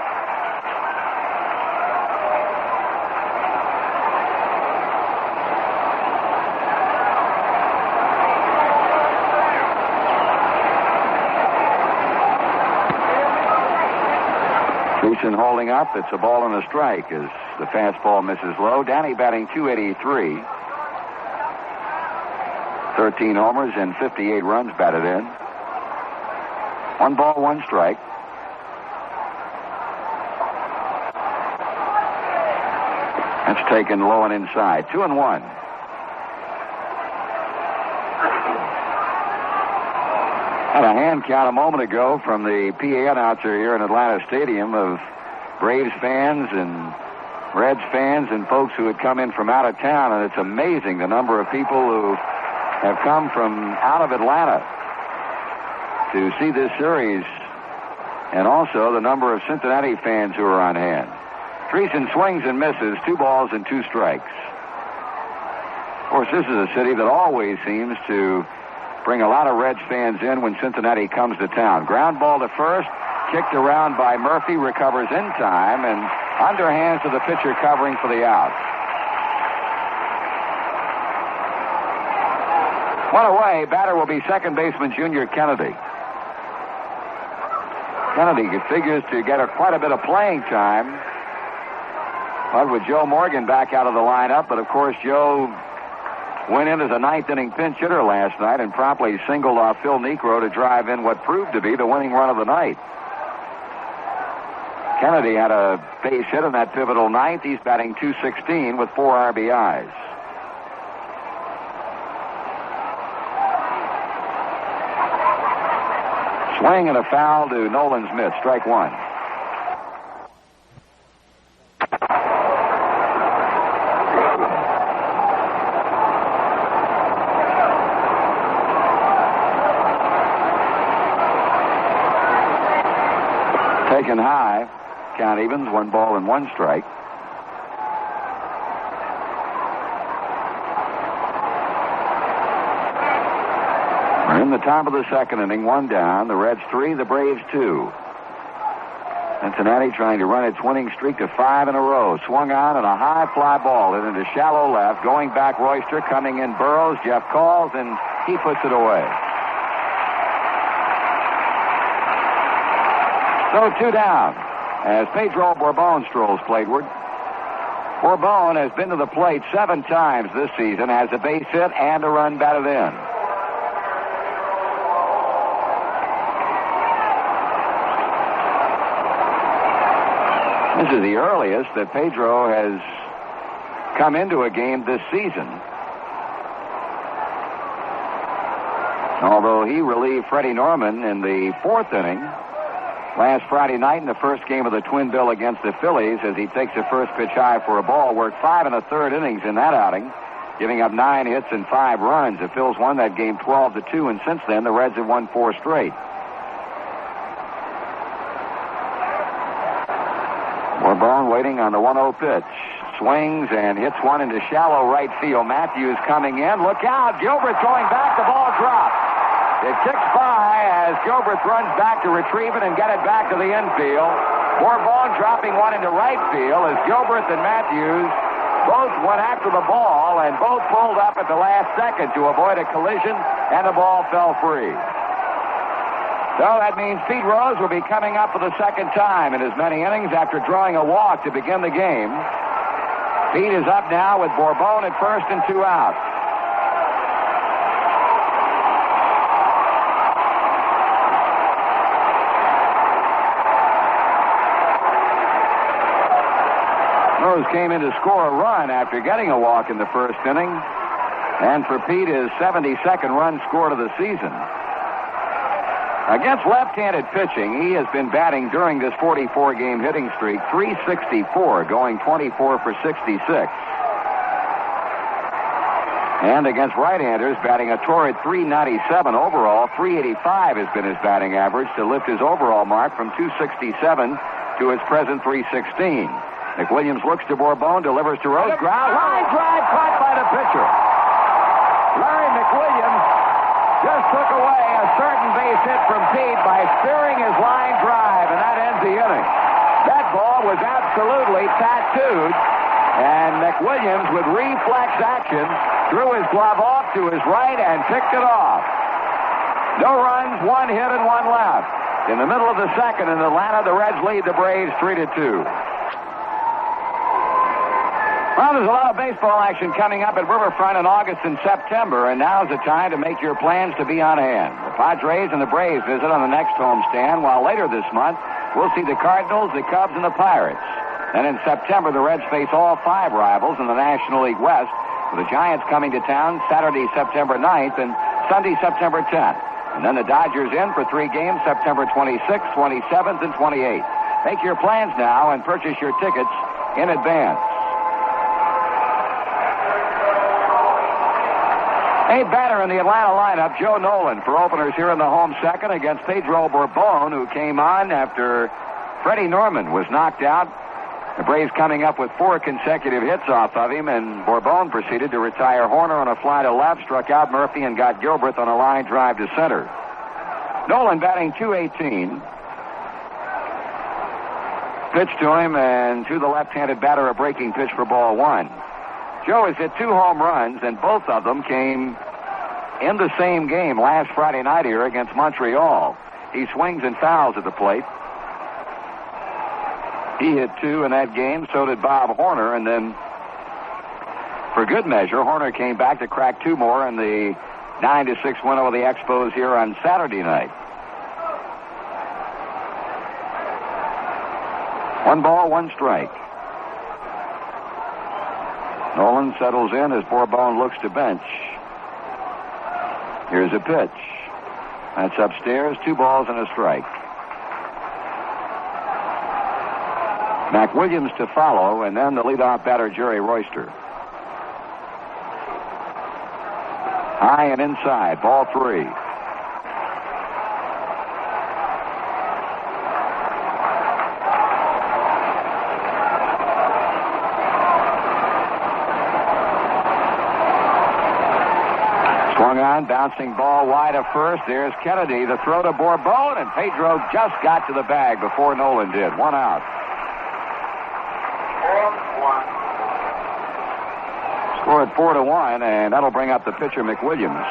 Dreesen holding up. It's a ball and a strike as the fastball misses low. Danny batting .283. 13 homers and 58 runs batted in. 1 ball, 1 strike. That's taken low and inside. 2-1. Had a hand count a moment ago from the PA announcer here in Atlanta Stadium of Braves fans and Reds fans and folks who had come in from out of town, and it's amazing the number of people who have come from out of Atlanta to see this series, and also the number of Cincinnati fans who are on hand. Dreesen swings and misses, 2 balls and 2 strikes. Of course, this is a city that always seems to bring a lot of Reds fans in when Cincinnati comes to town. Ground ball to first, kicked around by Murphy, recovers in time, and underhands to the pitcher covering for the out. One away, batter will be second baseman Junior Kennedy. Kennedy figures to get quite a bit of playing time, but with Joe Morgan back out of the lineup. But of course, Joe went in as a 9th inning pinch hitter last night and promptly singled off Phil Niekro to drive in what proved to be the winning run of the night. Kennedy had a base hit in that pivotal 9th. He's batting .216 with 4 RBIs. Swing and a foul to Nolan Smith, strike 1. Taken high, count evens, 1 ball and 1 strike. We're in the top of the second inning, 1 down. The Reds 3, the Braves 2. Cincinnati trying to run its winning streak to 5 in a row. Swung on and a high fly ball hit into shallow left. Going back, Royster. Coming in, Burrows. Jeff calls, and he puts it away. So 2 down as Pedro Bourbon strolls plateward. Bourbon has been to the plate 7 times this season, has a base hit and a run batted in. This is the earliest that Pedro has come into a game this season. Although he relieved Freddie Norman in the 4th inning last Friday night in the first game of the Twin Bill against the Phillies, as he takes the first pitch high for a ball, worked 5 1/3 innings in that outing, giving up 9 hits and 5 runs. The Phils won that game 12-2, and since then the Reds have won 4 straight. Bourbon waiting on the 1-0 pitch. Swings and hits one into shallow right field. Matthews coming in. Look out. Gilbert throwing back. The ball dropped. It ticks by as Gilbert runs back to retrieve it and get it back to the infield. Bourbon dropping one into right field as Gilbert and Matthews both went after the ball and both pulled up at the last second to avoid a collision, and the ball fell free. So that means Pete Rose will be coming up for the second time in as many innings after drawing a walk to begin the game. Pete is up now with Bourbon at first and 2 outs. Rose came in to score a run after getting a walk in the first inning. And for Pete, his 72nd run scored of the season. Against left-handed pitching, he has been batting during this 44-game hitting streak, .364, going 24 for 66. And against right-handers, batting a torrid .397 overall, .385 has been his batting average to lift his overall mark from .267 to his present .316. McWilliams looks to Bourbon, delivers to Rose. Ground line drive caught by the pitcher. Larry McWilliams just took away a certain base hit from Pete by spearing his line drive, and that ends the inning. That ball was absolutely tattooed, and McWilliams, with reflex action, threw his glove off to his right and picked it off. No runs, 1 hit, and 1 left. In the middle of the second in Atlanta, the Reds lead the Braves 3-2. Well, there's a lot of baseball action coming up at Riverfront in August and September, and now's the time to make your plans to be on hand. The Padres and the Braves visit on the next homestand, while later this month, we'll see the Cardinals, the Cubs, and the Pirates. Then in September, the Reds face all 5 rivals in the National League West, with the Giants coming to town Saturday, September 9th, and Sunday, September 10th. And then the Dodgers in for 3 games, September 26th, 27th, and 28th. Make your plans now and purchase your tickets in advance. A batter in the Atlanta lineup, Joe Nolan, for openers here in the home second against Pedro Bourbon, who came on after Freddie Norman was knocked out. The Braves coming up with 4 consecutive hits off of him, and Bourbon proceeded to retire Horner on a fly to left, struck out Murphy, and got Gilbert on a line drive to center. Nolan batting .218. Pitch to him, and to the left-handed batter, a breaking pitch for ball 1. Joe has hit 2 home runs, and both of them came in the same game last Friday night here against Montreal. He swings and fouls at the plate. He hit 2 in that game, so did Bob Horner, and then for good measure, Horner came back to crack 2 more in the 9-6 win over the Expos here on Saturday night. 1 ball, 1 strike. Nolan settles in as Bourbon looks to bench. Here's a pitch. That's upstairs, 2 balls and a strike. McWilliams to follow, and then the leadoff batter, Jerry Royster. High and inside, ball 3. Swung on 1, bouncing ball wide of first. There's Kennedy. The throw to Bourbon, and Pedro just got to the bag before Nolan did. 1 out. 4-1. Score at 4-1, and that'll bring up the pitcher, McWilliams.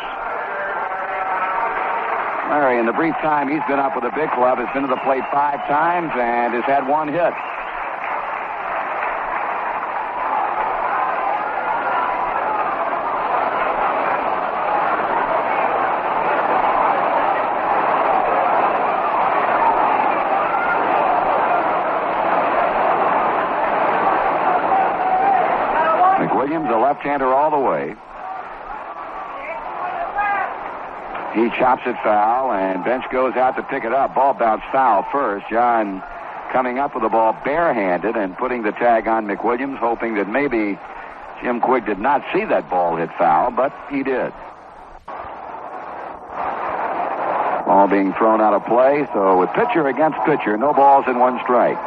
Larry, in the brief time he's been up with the big club, has been to the plate 5 times and has had 1 hit. McWilliams, a left-hander all the way. He chops it foul, and Bench goes out to pick it up. Ball bounced foul first. John coming up with the ball barehanded and putting the tag on McWilliams, hoping that maybe Jim Quigg did not see that ball hit foul, but he did. Ball being thrown out of play, so with pitcher against pitcher, no balls and 1 strike.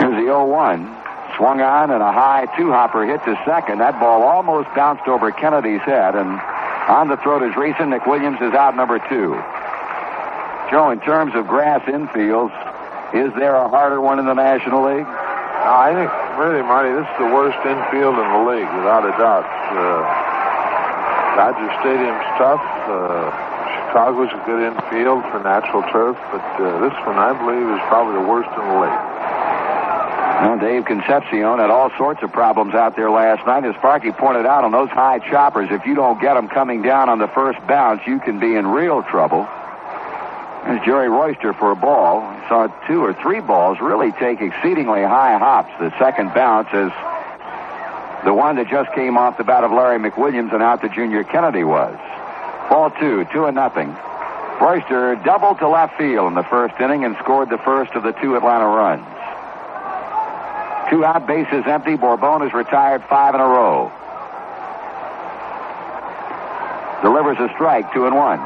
Here's the 0-1. Swung on and a high 2-hopper hit to second. That ball almost bounced over Kennedy's head, and on the throw to Dreesen, McWilliams is out number 2. Joe, in terms of grass infields, is there a harder one in the National League? I think, really, Marty, this is the worst infield in the league, without a doubt. Dodger Stadium's tough. Chicago's a good infield for natural turf, but this one, I believe, is probably the worst in the league. Well, Dave Concepcion had all sorts of problems out there last night. As Sparky pointed out, on those high choppers, if you don't get them coming down on the first bounce, you can be in real trouble. There's Jerry Royster for a ball. I saw 2 or 3 balls really take exceedingly high hops. The second bounce is the one that just came off the bat of Larry McWilliams and out to Junior Kennedy was. Ball 2, 2-0. Royster doubled to left field in the first inning and scored the first of the 2 Atlanta runs. 2 out, bases empty. Bourbon has retired 5 in a row. Delivers a strike, 2-1.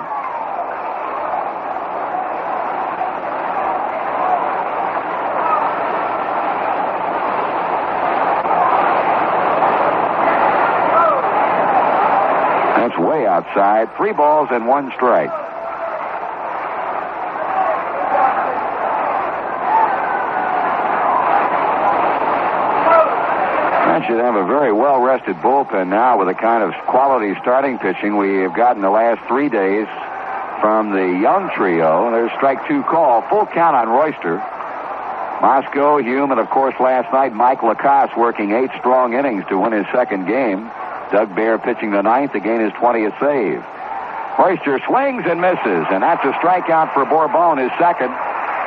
That's way outside. 3 balls and 1 strike. Should have a very well-rested bullpen now with the kind of quality starting pitching we have gotten the last 3 days from the young trio. There's strike 2 call. Full count on Royster. Moscow, Hume, and of course last night Mike Lacasse working 8 strong innings to win his second game. Doug Bear pitching the 9th to gain his 20th save. Royster swings and misses, and that's a strikeout for Bourbon, his second.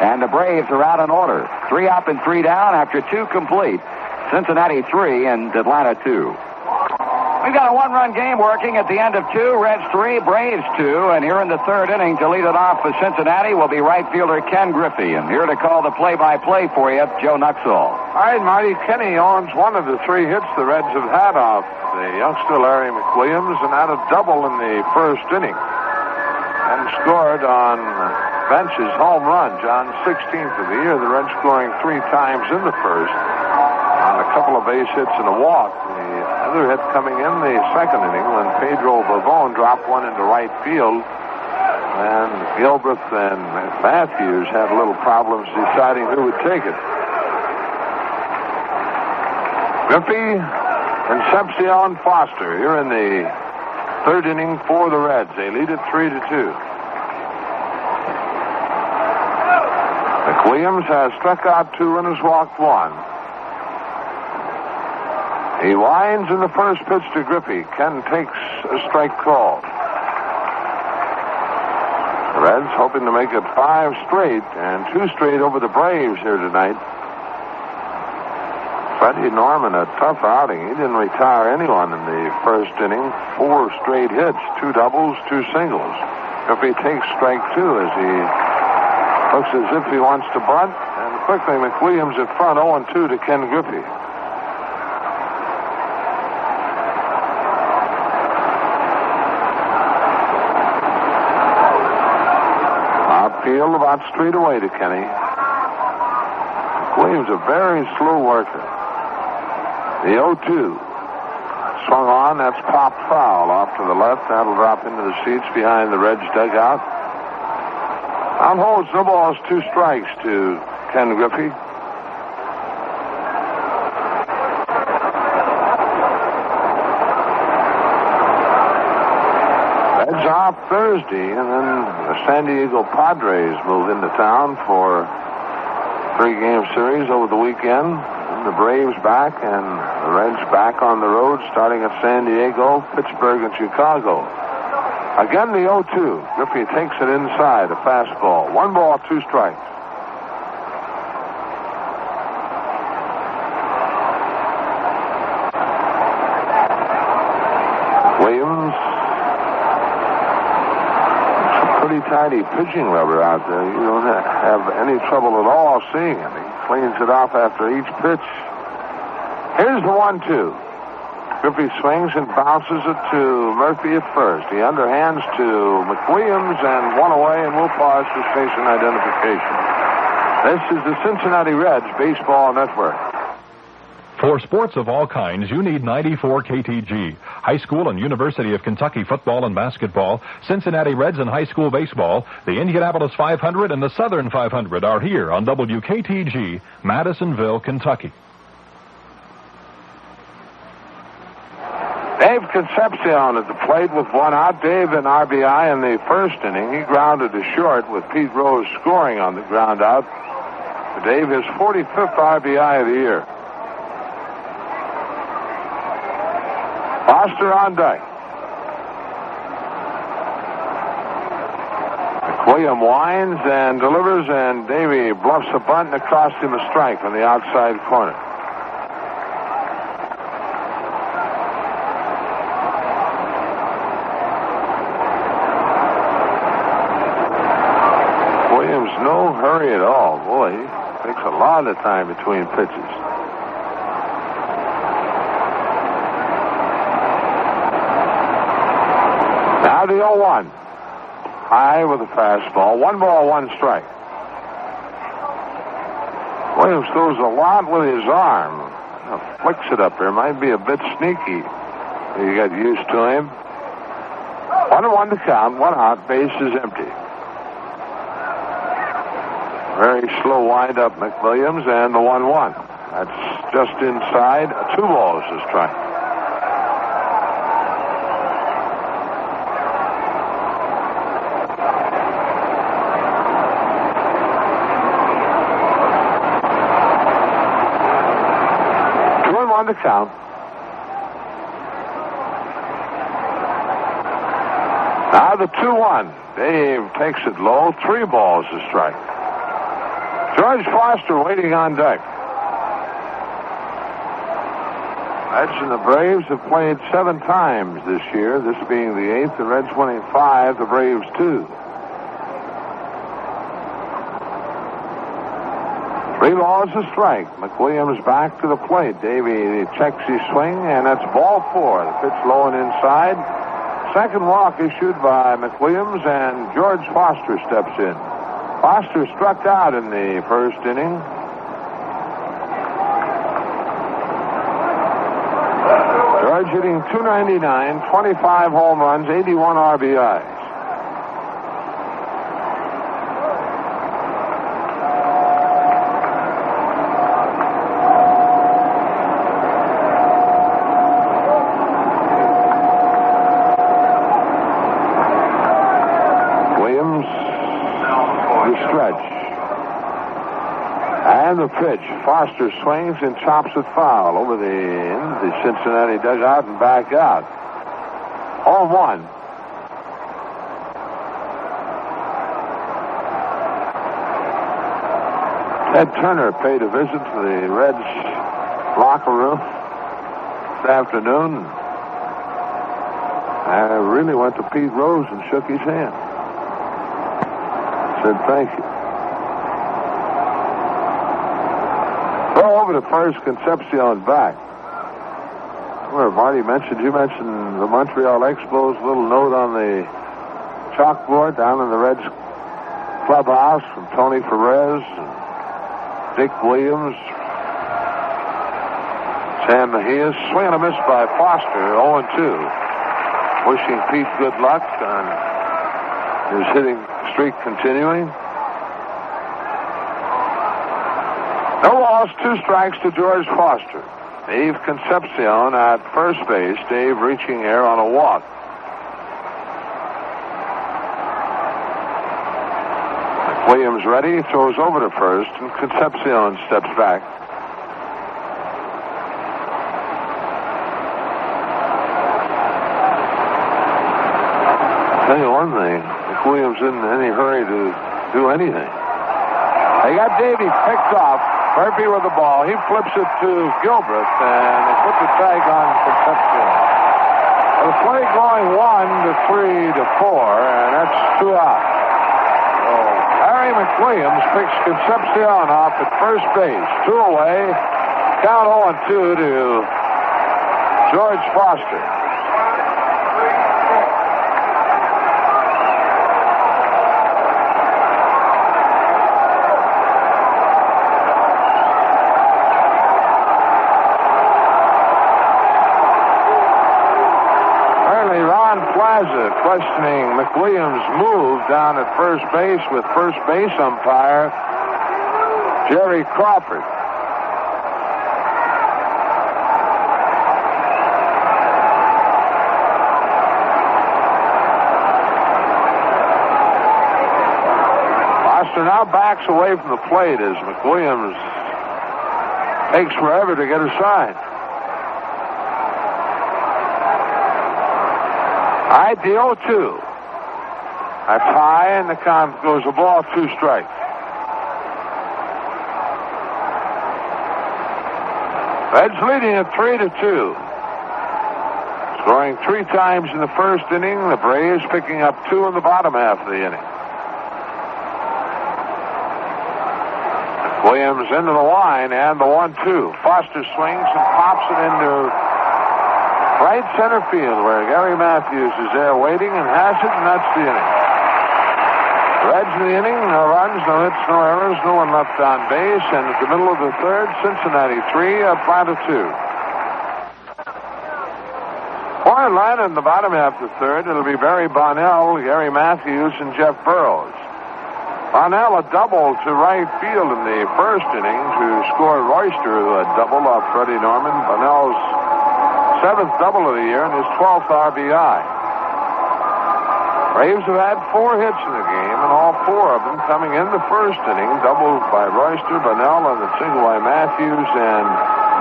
And the Braves are out in order. 3 up and 3 down after 2 complete. Cincinnati 3 and Atlanta 2. We've got a 1-run game working at the end of 2. Reds 3, Braves 2. And here in the 3rd inning to lead it off for Cincinnati will be right fielder Ken Griffey. And here to call the play-by-play for you, Joe Nuxall. All right, Marty. Kenny owns one of the 3 hits the Reds have had off the youngster Larry McWilliams, and had a double in the first inning. And scored on Bench's home run, John's 16th of the year. The Reds scoring 3 times in the first. On a couple of base hits and a walk. The other hit coming in the second inning when Pedro Bourbon dropped one into right field. And Gilbreth and Matthews had little problems deciding who would take it. Griffey, Concepcion, Foster here in the 3rd inning for the Reds. They lead it 3-2. McWilliams has struck out 2 and has walked 1. He winds in the first pitch to Griffey. Ken takes a strike call. The Reds hoping to make it 5 straight and 2 straight over the Braves here tonight. Freddie Norman, a tough outing. He didn't retire anyone in the first inning. 4 straight hits, 2 doubles, 2 singles. Griffey takes strike 2 as he looks as if he wants to bunt. And quickly McWilliams at front 0-2 to Ken Griffey. Field about straight away to Kenny. McWilliams, a very slow worker. The 0-2. Swung on. That's popped foul off to the left. That'll drop into the seats behind the Reds dugout. On holds, no balls, 2 strikes to Ken Griffey. Reds off Thursday, and then the San Diego Padres move into town for a 3-game series over the weekend. And the Braves back, and the Reds back on the road, starting at San Diego, Pittsburgh, and Chicago. Again, the 0-2. Griffey takes it inside, a fastball. 1 ball, 2 strikes. Williams. It's a pretty tidy pitching rubber out there. You don't have any trouble at all seeing it. He cleans it off after each pitch. Here's the 1-2. Griffey swings and bounces it to Murphy at first. He underhands to McWilliams and 1 away, and we'll pause for station identification. This is the Cincinnati Reds Baseball Network. For sports of all kinds, you need 94 KTG. High school and University of Kentucky football and basketball, Cincinnati Reds and high school baseball, the Indianapolis 500 and the Southern 500 are here on WKTG, Madisonville, Kentucky. Dave Concepcion at the plate with 1 out. Dave an RBI in the first inning. He grounded to short with Pete Rose scoring on the ground out. Dave, his 45th RBI of the year. Foster on deck. McWilliams winds and delivers, and Davey bluffs a bunt, and it cost him a strike on the outside corner. Williams, no hurry at all. Boy, he takes a lot of time between pitches. Now the 0-1. High with a fastball. 1 ball, 1 strike. Williams throws a lot with his arm. Flicks it up there. Might be a bit sneaky. You got used to him. 1-1 to count. 1 out. Base is empty. Very slow wind-up McWilliams, and the 1-1. That's just inside. 2 balls to strike. To count. Now the 2-1. Dave takes it low. 3 balls to strike. George Foster waiting on deck. Reds and the Braves have played 7 times this year, this being the 8th. The Reds winning 5, the Braves 2. 3 balls to strike. McWilliams back to the plate. Davey checks his swing, and that's ball 4. The pitch low and inside. Second walk issued by McWilliams, and George Foster steps in. Foster struck out in the first inning. George hitting .299, 25 home runs, 81 RBIs. And the pitch. Foster swings and chops it foul over the Cincinnati dugout and back out. 0-1. Ted Turner paid a visit to the Reds locker room this afternoon. I really went to Pete Rose and shook his hand. Said thank you. Throw over to first. Concepcion back. Where Marty mentioned, you mentioned the Montreal Expos little note on the chalkboard down in the Reds clubhouse from Tony Perez and Dick Williams. Sam Mejia, swing and a miss by Foster, 0-2. Wishing Pete good luck on his hitting streak continuing. No balls, 2 strikes to George Foster. Dave Concepcion at first base. Dave reaching here on a walk. Williams ready, throws over to first, and Concepcion steps back. I'll tell you one thing, Williams isn't in any hurry to do anything. They got Davey picked off. Murphy with the ball. He flips it to Gilbreth, and they put the tag on Concepcion. The play going 1-3-4, and that's 2 out. So Harry McWilliams picks Concepcion off at first base. 2 away. Count 0-2 to George Foster. Plaza questioning McWilliams' move down at first base with first base umpire Jerry Crawford. Foster now backs away from the plate as McWilliams takes forever to get a sign. The 0-2. That's high, and the count goes a ball, 2 strikes. Reds leading at 3-2. Scoring 3 times in the first inning. The Braves picking up 2 in the bottom half of the inning. Williams into the line and the 1-2. Foster swings and pops it into right center field, where Gary Matthews is there waiting and has it, and that's the inning. Reds in the inning, no runs, no hits, no errors, no one left on base, and at the middle of the third, Cincinnati 3, Atlanta 2. Point line in the bottom half of the third, it'll be Barry Bonnell, Gary Matthews, and Jeff Burroughs. Bonnell a double to right field in the first inning to score Royster a double off Freddie Norman. Bonnell's 7th double of the year and his 12th RBI. Braves have had 4 hits in the game, and all 4 of them coming in the first inning. Doubles by Royster, Bonnell, and a single by Matthews and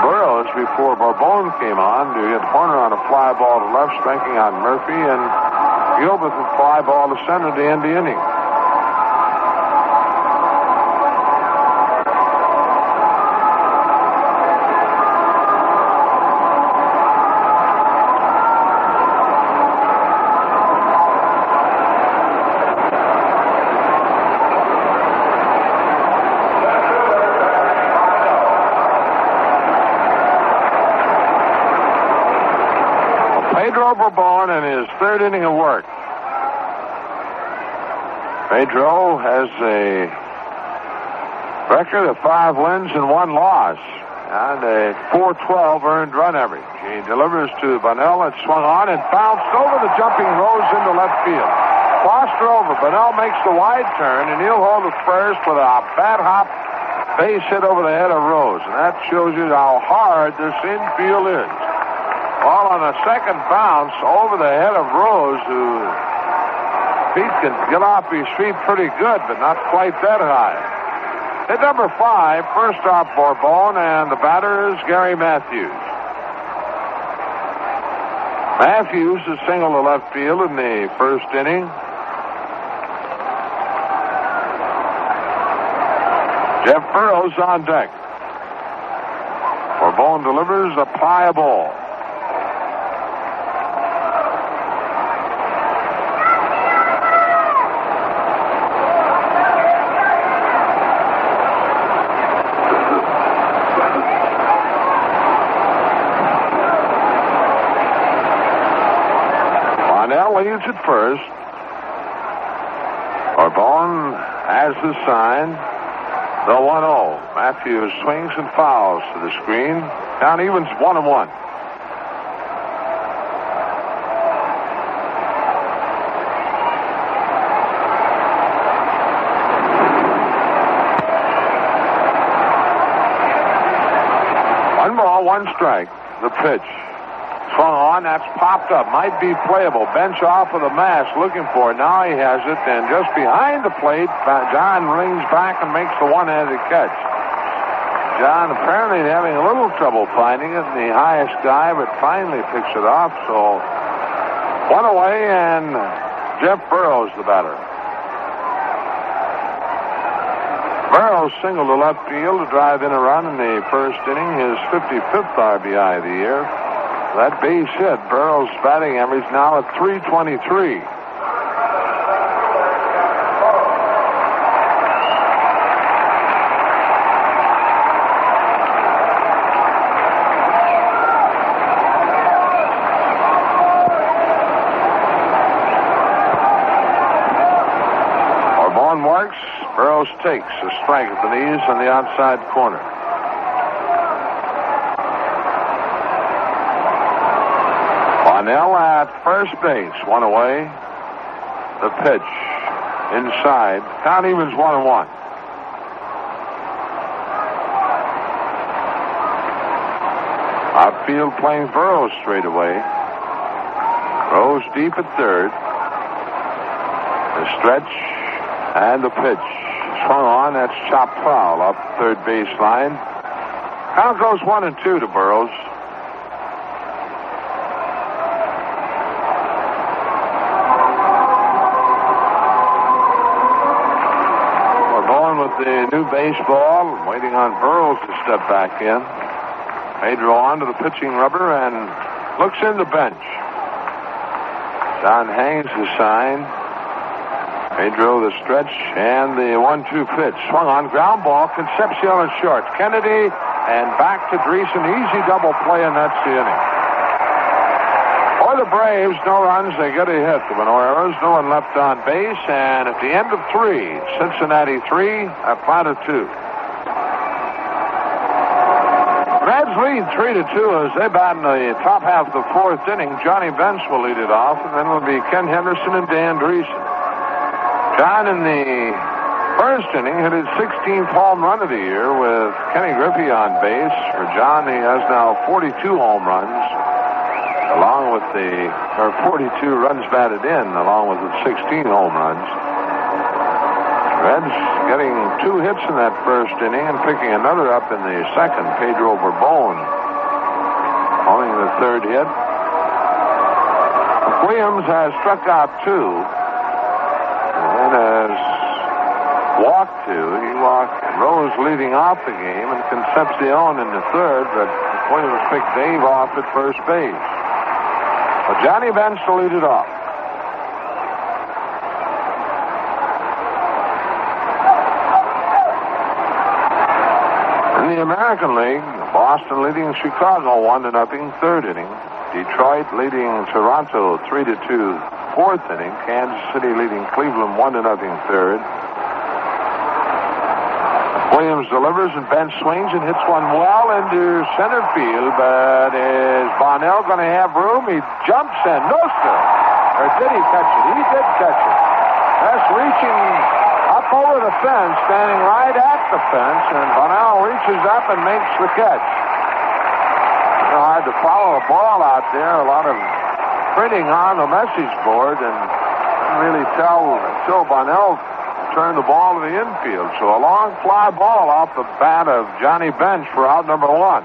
Burroughs before Bourbon came on to hit Horner on a fly ball to left, striking out Murphy, and Gilbert with a fly ball to center to end the inning. Bourbon in his 3rd inning of work. Pedro has a record of 5 wins and 1 loss and a .412 earned run average. He delivers to Bonnell. It's swung on and bounced over the jumping Rose into left field. Foster over. Bonnell makes the wide turn, and he'll hold it first with a bat hop base hit over the head of Rose. And that shows you how hard this infield is. Ball on a second bounce over the head of Rose, who Pete can get off his feet pretty good, but not quite that high. Hit number 5, first off Bourbon, and the batter is Gary Matthews. Matthews is single to left field in the first inning. Jeff Burroughs on deck. Bourbon delivers a fly ball. Leads at first. Bourbon has the sign. The 1-0. Matthews swings and fouls to the screen. Count evens 1-1. One ball, one strike. The pitch. Swung on, that's popped up. Might be playable. Bench off of the mask, looking for it. Now he has it, and just behind the plate, John rings back and makes the one-handed catch. John apparently having a little trouble finding it in the highest guy, but finally picks it off. So one away, and Jeff Burroughs the batter. Burroughs singled to left field to drive in a run in the first inning, his 55th RBI of the year. That base hit, Burroughs' batting average now at .323. Orban works. Burroughs takes a strike at the knees on the outside corner. Bonnell at first base, one away. The pitch inside. Count evens 1-1. Outfield playing Burroughs straight away. Rose deep at third. The stretch and the pitch. Swung on, that's chopped foul off the third baseline. Count goes 1-2 to Burroughs. The new baseball, waiting on Burroughs to step back in. Pedro onto the pitching rubber and looks in the bench. John hangs the sign. Pedro the stretch and the 1-2 pitch. Swung on, ground ball. Concepcion is short. Kennedy and back to Dreesen. Easy double play, and that's the inning. For the Braves, no runs, they get a hit. The Manoeras, no one left on base, and at the end of 3, Cincinnati 3, Atlanta 2. Reds lead 3-2 as they bat in the top half of the fourth inning. Johnny Bench will lead it off, and then it'll be Ken Henderson and Dan Dreesen. John in the first inning hit his 16th home run of the year with Kenny Griffey on base. For John, he has now 42 home runs. Along with 42 runs batted in, along with the 16 home runs. Reds getting 2 hits in that first inning and picking another up in the second. Pedro Borbon owning the third hit. Williams has struck out 2 and has walked 2. He walked Rose leading off the game and Concepcion in the third, but Williams picked Dave off at first base. But Johnny Bench to lead it off. In the American League, Boston leading Chicago 1-0 third inning. Detroit leading Toronto 3-2 fourth inning. Kansas City leading Cleveland 1-0 third. Williams delivers and Bench swings and hits one well into center field, but is Bonnell going to have room? He jumps in. No, sir. Or did he catch it? He did catch it. That's reaching up over the fence, standing right at the fence, and Bonnell reaches up and makes the catch. It's hard to follow the ball out there. A lot of printing on the message board, and couldn't really tell until Bonnell turn the ball to the infield. So a long fly ball off the bat of Johnny Bench for out number 1.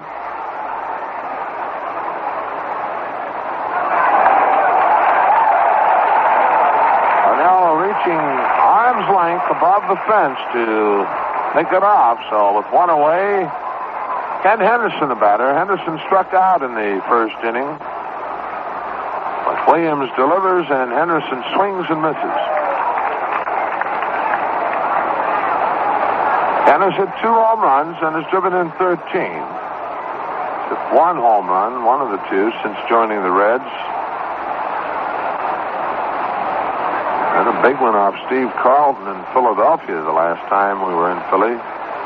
Bonnell reaching arm's length above the fence to pick it off. So with 1 away, Ken Henderson the batter. Henderson struck out in the first inning. But Williams delivers and Henderson swings and misses. Henderson hit 2 home runs and has driven in 13. Hit 1 home run, one of the 2 since joining the Reds. And a big one off Steve Carlton in Philadelphia the last time we were in Philly.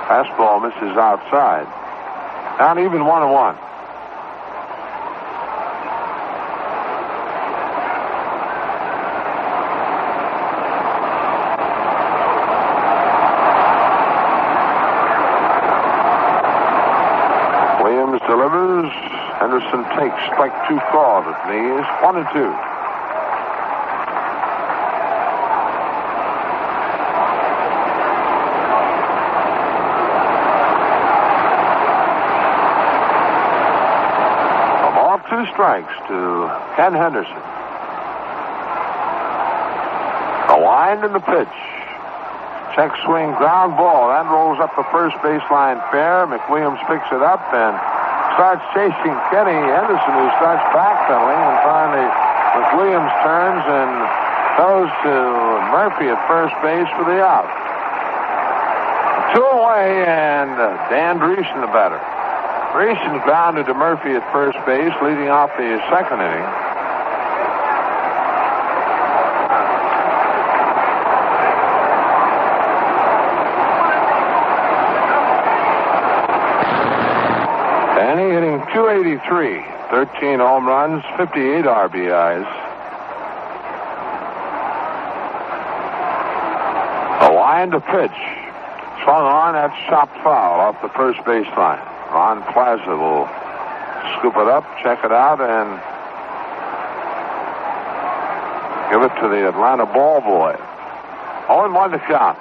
Fastball misses outside. Down even 1-1. Williams delivers. Henderson takes strike 2 called at knees. 1-2. Strikes to Ken Henderson. A wind in the pitch. Check swing, ground ball. That rolls up the first baseline fair. McWilliams picks it up and starts chasing Kenny Henderson, who starts backpedaling. And finally, McWilliams turns and goes to Murphy at first base for the out. 2 away, and Dan Dreesen the batter. Dreesen grounded to Murphy at first base, leading off the second inning. And he hitting .283, 13 home runs, 58 RBIs. A wind to pitch. Swung on, that's chopped foul off the first baseline. Ron Plaza will scoop it up, check it out, and give it to the Atlanta ball boy. 0-1 to count.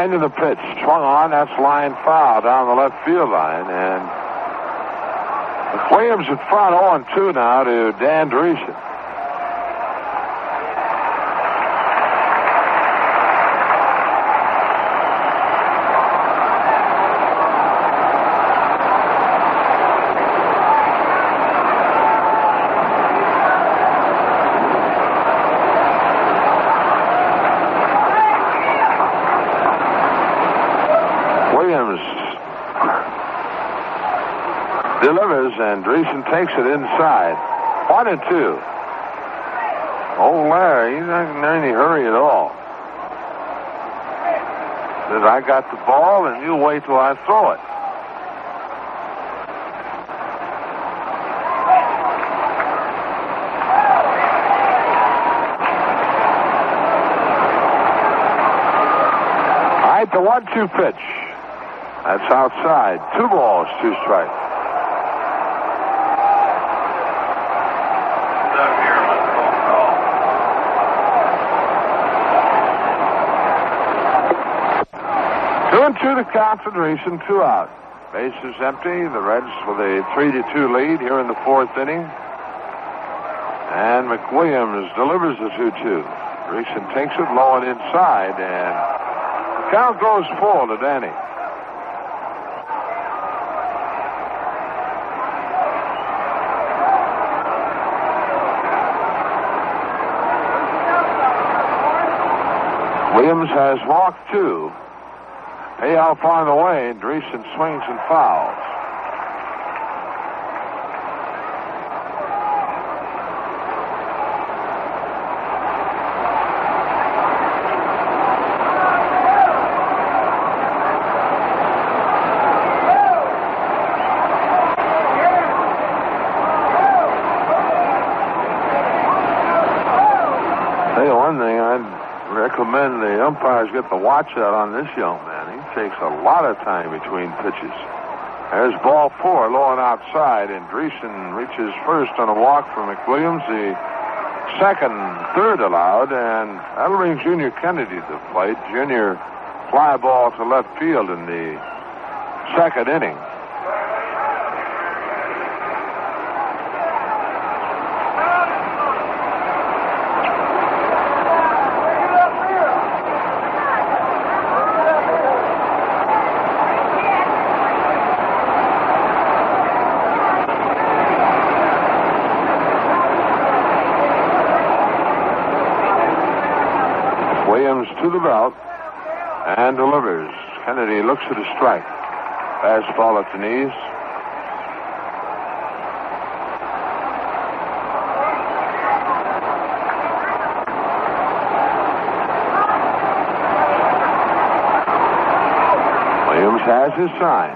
Into the pitch, swung on, that's line foul down the left field line, and Williams at front 0-2 now to Dan Dreesen. Delivers, and Dreesen takes it inside. 1-2. Oh, Larry, he's not in any hurry at all. Says, I got the ball, and you wait till I throw it. All right, the 1-2 pitch. That's outside. 2 balls, 2 strikes. To the count for Dreesen, 2 out. Base is empty. The Reds with a 3-2 lead here in the 4th inning. And McWilliams delivers the 2-2. Dreesen takes it low and inside, and the count goes full to Danny. Williams has walked 2. Payoff on the way. Dreesen swings and fouls. Tell you one thing, I'd recommend the umpires get the watch out on this young man. Takes a lot of time between pitches. There's ball 4, low and outside, and Dreesen reaches first on a walk for McWilliams. The second, third allowed, and that'll bring Junior Kennedy to the plate. Junior fly ball to left field in the second inning. To the belt and delivers. Kennedy looks at a strike. Fastball at the knees. Williams has his sign.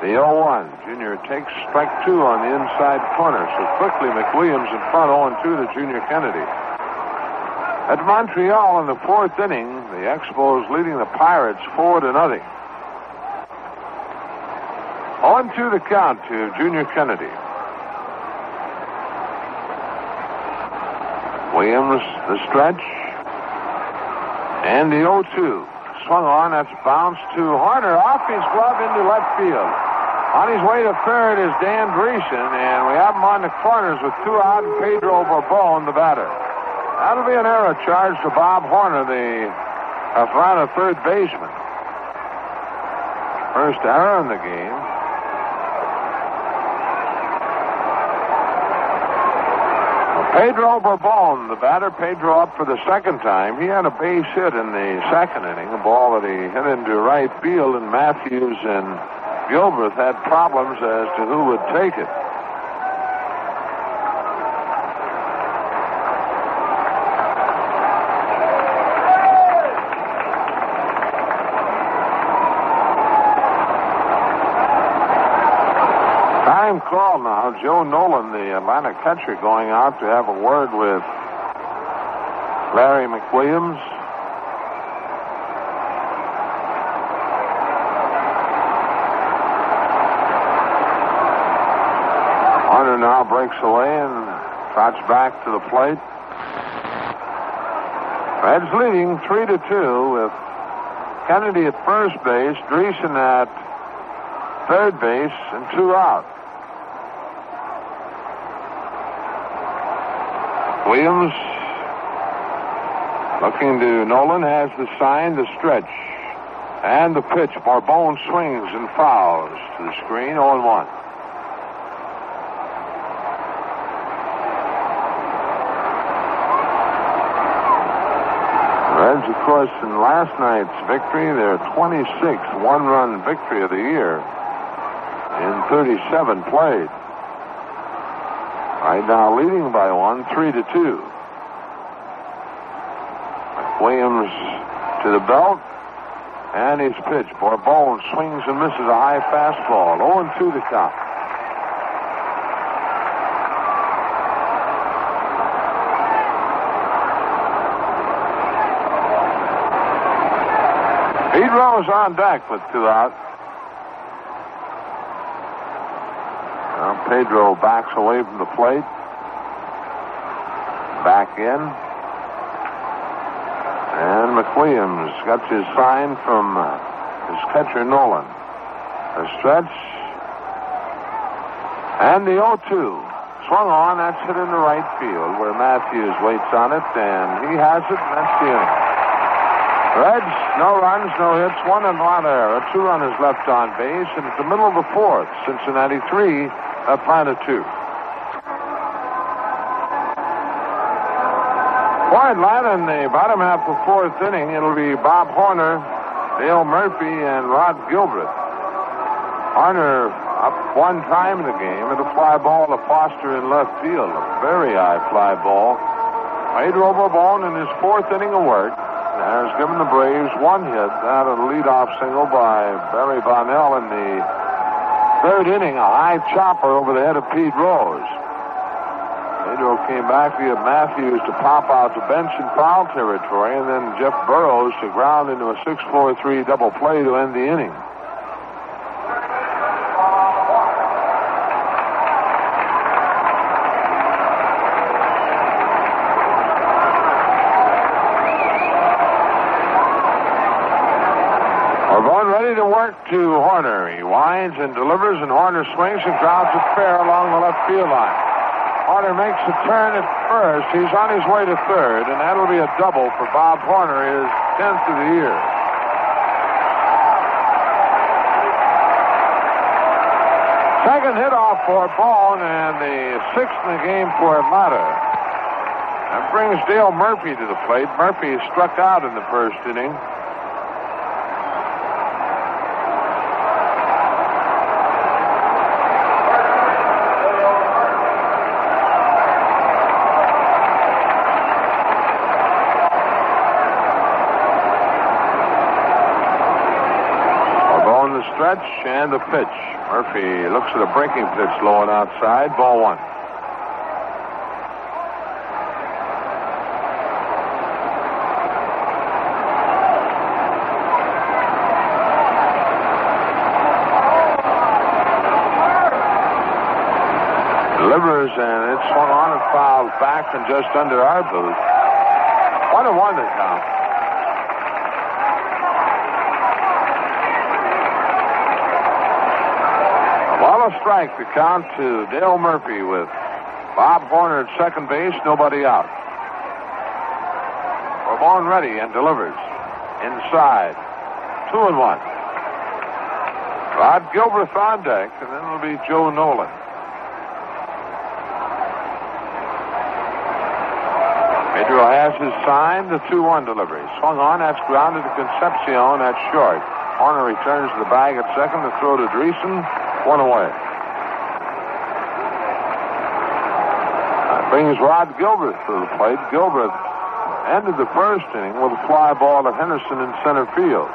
The 0-1. Junior takes strike 2 on the inside corner. So quickly McWilliams in front 0-2 to Junior Kennedy. At Montreal in the 4th inning, the Expos leading the Pirates 4-0. 0-2 the count to Junior Kennedy. Williams, the stretch. And the 0-2. Swung on, that's bounced to Horner. Off his glove into left field. On his way to third is Dan Dreesen, and we have him on the corners with 2 out and Pedro Bourbon, the batter. That'll be an error charge to Bob Horner, the Atlanta third baseman. First error in the game. Pedro Bourbon, the batter. Pedro up for the second time. He had a base hit in the second inning, a ball that he hit into right field, and Matthews and Gilbreth had problems as to who would take it. Time call now. Joe Nolan, the Atlanta catcher, going out to have a word with Larry McWilliams. Horner now breaks away and trots back to the plate. Reds leading 3-2 with Kennedy at first base, Dreesen at third base, and 2 out. Williams looking to Nolan, has the sign, the stretch, and the pitch. Bourbon swings and fouls to the screen, 0-1. Reds, of course, in last night's victory, their 26th one-run victory of the year in 37 played. Right now leading by 1, 3-2. McWilliams to the belt, and his pitch. Bourbon swings and misses a high fastball. 0-2 the count. Pedro's on deck with 2 out. Now Pedro backs away from the plate. Back in. And McWilliams got his sign from his catcher Nolan. A stretch. And the 0-2. Swung on. That's hit in the right field where Matthews waits on it. And he has it. And that's the inning. Reds, no runs, no hits, 1 Atlanta error, 2 runners left on base, and at the middle of the 4th, Cincinnati 3, Atlanta 2. For Atlanta in the bottom half of the 4th inning, it'll be Bob Horner, Dale Murphy, and Rod Gilbreth. Horner up 1 time in the game with a fly ball to Foster in left field, a very high fly ball. Pedro Bourbon in his 4th inning of work has given the Braves 1 hit out of the leadoff single by Barry Bonnell in the 3rd inning, a high chopper over the head of Pete Rose. Pedro came back via Matthews to pop out the bench in foul territory, and then Jeff Burrows to ground into a 6-4-3 double play to end the inning. Ready to work to Horner. He winds and delivers, and Horner swings and grounds it fair along the left field line. Horner makes a turn at first. He's on his way to third, and that'll be a double for Bob Horner, his 10th of the year. Second hit off for Bone, and the 6th in the game for Atlanta. That brings Dale Murphy to the plate. Murphy struck out in the 1st inning. stretch and the pitch. Murphy looks at a breaking pitch low and outside. Ball one. Delivers, and it's swung on and fouled back and just under our booth. 1-1 to count. A ball of strike to count to Dale Murphy with Bob Horner at second base, nobody out. Ball ready and delivers. Inside. 2-1. Rod Gilbert on deck, and then it'll be Joe Nolan. Pedro has his sign, the 2-1 delivery. Swung on, that's grounded to Concepcion, that's short. Horner returns to the bag at second, the throw to Dreesen, one away. That brings Rod Gilbert to the plate. Gilbert ended the first inning with a fly ball to Henderson in center field.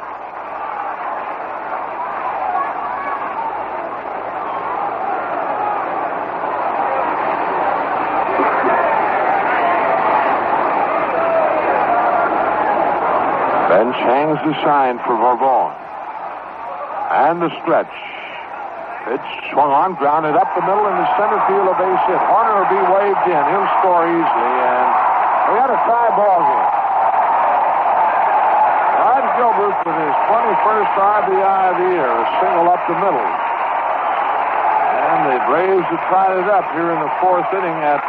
Bench hangs the sign for Bourbon. And the stretch. Pitch swung on, grounded up the middle in the center field, a base hit. Horner will be waved in. He'll score easily, and we got a tie ball game. Rod Gilbert with his 21st RBI of the year, a single up the middle. And the Braves have tied it up here in the fourth inning at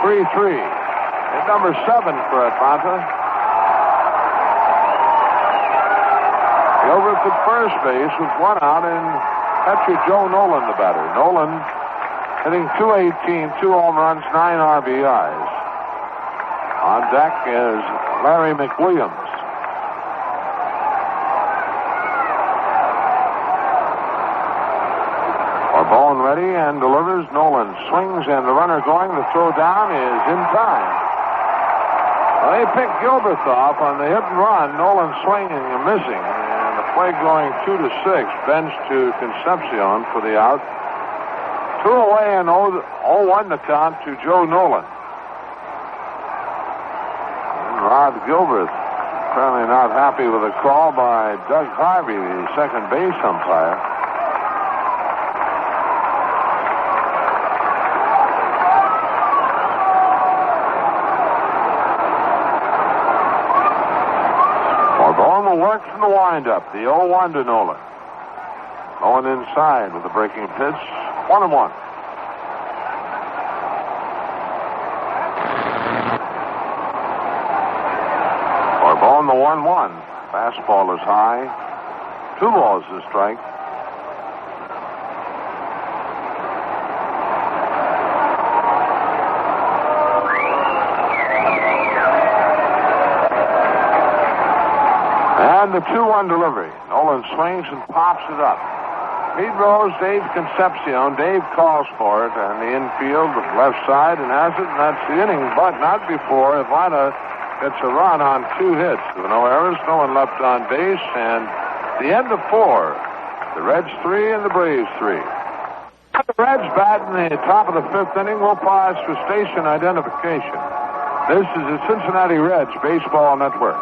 3-3. At number 7 for Atlanta. Gilbert at first base with one out, and catcher Joe Nolan the batter. Nolan hitting .218, 2 home runs, 9 RBIs. On deck is Larry McWilliams. Ball ready and delivers. Nolan swings, and the runner going. The throw down is in time. Well, they picked Gilbert off on the hit and run. Nolan swinging and missing. Play going 2-6, bench to Concepcion for the out. 2 away and 0-1 to count to Joe Nolan. And Rod Gilbert apparently not happy with a call by Doug Harvey, the second base umpire. Works from the windup. The 0-1 to Nolan. Nolan inside with a breaking pitch. 1-1. Bourbon the 1-1. Fastball is high. 2 balls to strike. And the 2-1 delivery. Nolan swings and pops it up. Pedro's Dave Concepcion. Dave calls for it, and the infield with left side and has it, and that's the inning. But not before Atlanta gets a run on 2 hits. There were no errors, no one left on base, and the end of 4. The Reds 3 and the Braves 3. The Reds bat in the top of the 5th inning. We'll pause for station identification. This is the Cincinnati Reds Baseball Network.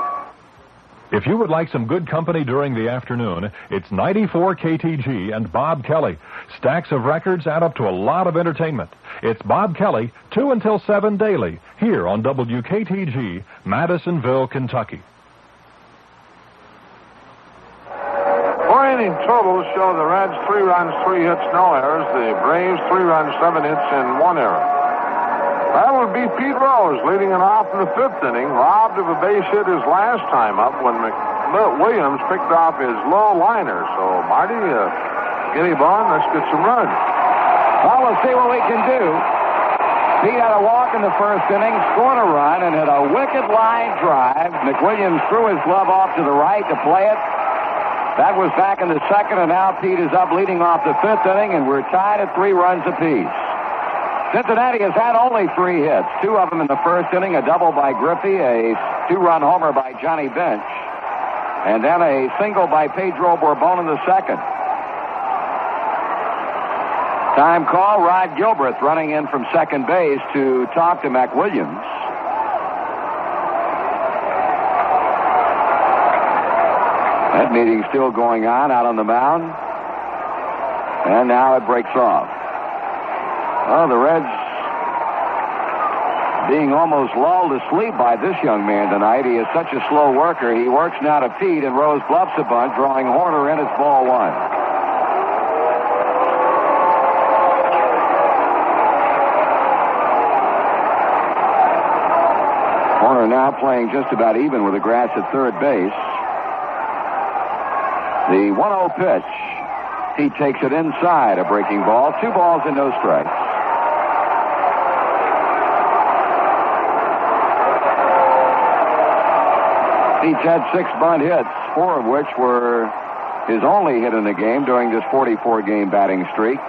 If you would like some good company during the afternoon, it's 94 KTG and Bob Kelly. Stacks of records add up to a lot of entertainment. It's Bob Kelly, 2 until 7 daily, here on WKTG, Madisonville, Kentucky. 4 inning totals show the Reds 3 runs, 3 hits, no errors. The Braves 3 runs, 7 hits, and 1 error. That would be Pete Rose leading it off in the 5th inning, robbed of a base hit his last time up when Williams picked off his low liner. So, Marty, get him on. Let's get some runs. Well, let's see what we can do. Pete had a walk in the 1st inning, scored a run, and hit a wicked line drive. McWilliams threw his glove off to the right to play it. That was back in the 2nd, and now Pete is up leading off the 5th inning, and we're tied at 3 runs apiece. Cincinnati has had only 3 hits, 2 of them in the 1st inning, a double by Griffey, a 2-run homer by Johnny Bench, and then a single by Pedro Bourbon in the 2nd. Time call, Rod Gilbreth running in from second base to talk to McWilliams. That meeting's still going on out on the mound. And now it breaks off. Well, the Reds being almost lulled to sleep by this young man tonight. He is such a slow worker. He works now to Pete, and Rose bluffs a bunt, drawing Horner in. It's ball one. Horner now playing just about even with the grass at third base. The 1-0 pitch. He takes it inside, a breaking ball. 2 balls and no strikes. Pete's had 6 bunt hits, 4 of which were his only hit in the game during this 44-game batting streak.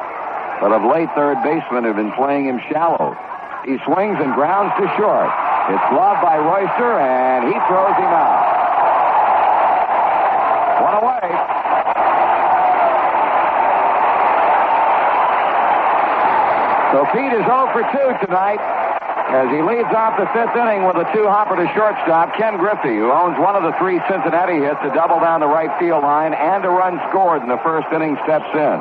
But of late, third basemen have been playing him shallow. He swings and grounds to short. It's gloved by Royster, and he throws him out. 1 away. So Pete is 0 for 2 tonight as he leads off the 5th inning with a 2-hopper to shortstop. Ken Griffey, who owns one of the 3 Cincinnati hits, a double down the right field line, and a run scored in the first inning, steps in.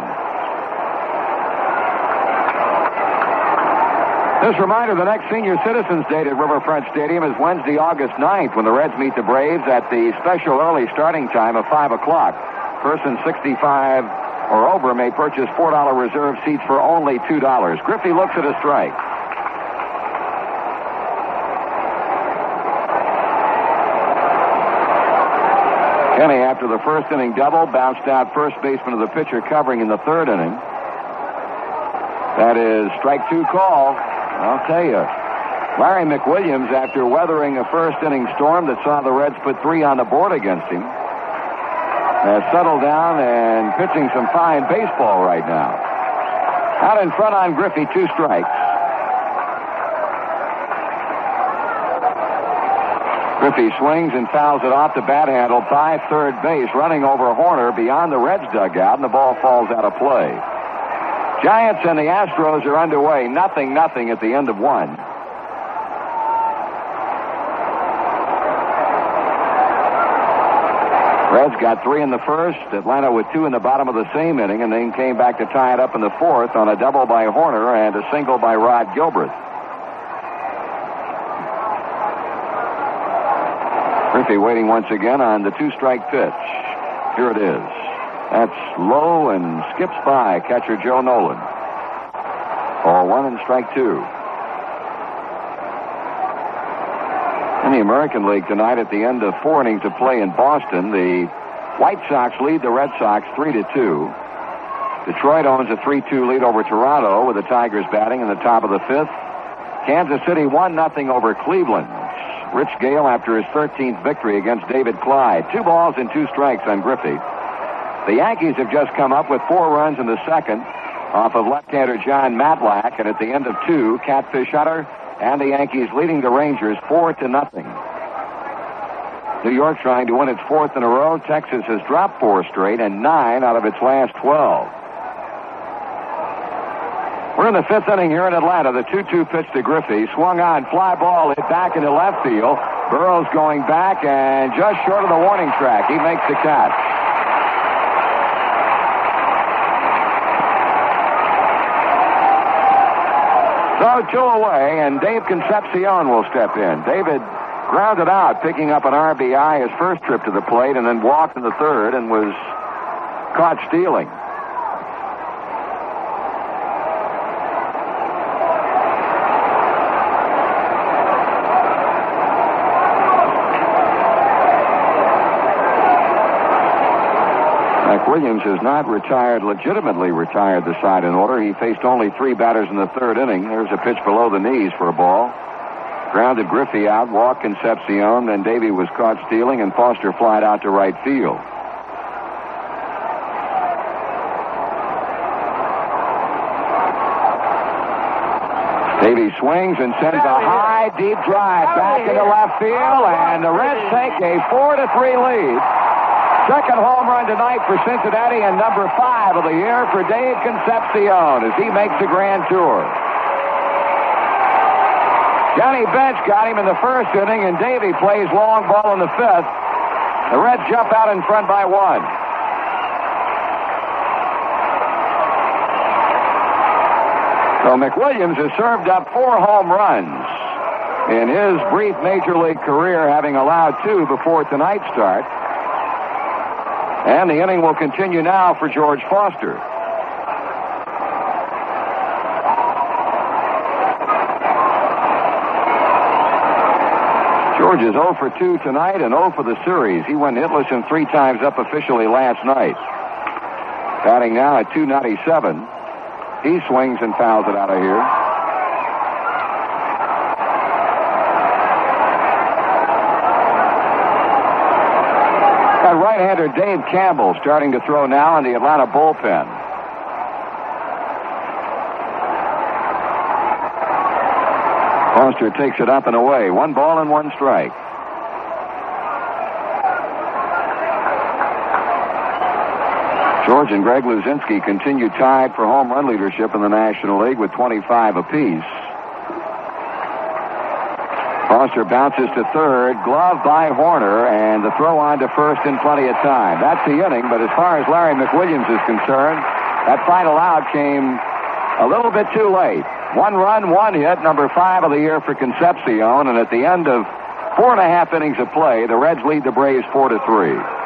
This reminder, the next Senior Citizens Day at Riverfront Stadium is Wednesday, August 9th, when the Reds meet the Braves at the special early starting time of 5 o'clock. Person 65 or over may purchase $4 reserve seats for only $2. Griffey looks at a strike. Kenny, after the first inning double, bounced out first baseman of the pitcher covering in the 3rd inning. That is strike 2 call. I'll tell you, Larry McWilliams, after weathering a first inning storm that saw the Reds put 3 on the board against him, has settled down and pitching some fine baseball right now. Out in front on Griffey, 2 strikes. Griffey swings and fouls it off the bat handle by third base, running over Horner beyond the Reds dugout, and the ball falls out of play. Giants and the Astros are underway, 0-0 at the end of 1. Reds got 3 in the first, Atlanta with 2 in the bottom of the same inning, and then came back to tie it up in the 4th on a double by Horner and a single by Rod Gilbreth. Griffey waiting once again on the 2-strike pitch. Here it is. That's low and skips by catcher Joe Nolan. 0-1 and strike 2. In the American League tonight, at the end of 4 innings of play in Boston, the White Sox lead the Red Sox 3-2. Detroit owns a 3-2 lead over Toronto with the Tigers batting in the top of the 5th. Kansas City 1-0 over Cleveland. Rich Gale after his 13th victory against David Clyde. 2 balls and 2 strikes on Griffey. The Yankees have just come up with 4 runs in the 2nd off of left-hander John Matlack, and at the end of 2, Catfish Hunter and the Yankees leading the Rangers 4-0. New York trying to win its 4th in a row. Texas has dropped 4 straight and 9 out of its last 12. We're in the 5th inning here in Atlanta. The 2-2 pitch to Griffey. Swung on, fly ball hit back into left field. Burrows going back and just short of the warning track. He makes the catch. So 2 away, and Dave Concepcion will step in. David grounded out, picking up an RBI his first trip to the plate, and then walked in the 3rd and was caught stealing. Williams has not legitimately retired the side in order. He faced only 3 batters in the 3rd inning. There's a pitch below the knees for a ball. Grounded Griffey out, walked Concepcion, then Davey was caught stealing, and Foster flied out to right field. Davey swings and sends a high, deep drive back into left field, and the Reds take a 4-3 lead. Second home run tonight for Cincinnati, and number 5 of the year for Dave Concepcion as he makes the grand tour. Johnny Bench got him in the first inning, and Davey plays long ball in the 5th. The Reds jump out in front by 1. So McWilliams has served up 4 home runs in his brief Major League career, having allowed 2 before tonight's start. And the inning will continue now for George Foster. George is 0 for 2 tonight and 0 for the series. He went hitless and 3 times up officially last night. Batting now at .297. He swings and fouls it out of here. Got right-hander Dave Campbell starting to throw now in the Atlanta bullpen. Foster takes it up and away. 1 ball and 1 strike. George and Greg Luzinski continue tied for home run leadership in the National League with 25 apiece. Foster bounces to third, gloved by Horner, and the throw on to first in plenty of time. That's the inning, but as far as Larry McWilliams is concerned, that final out came a little bit too late. 1 run, 1 hit, number 5 of the year for Concepcion, and at the end of 4.5 innings of play, the Reds lead the Braves 4-3.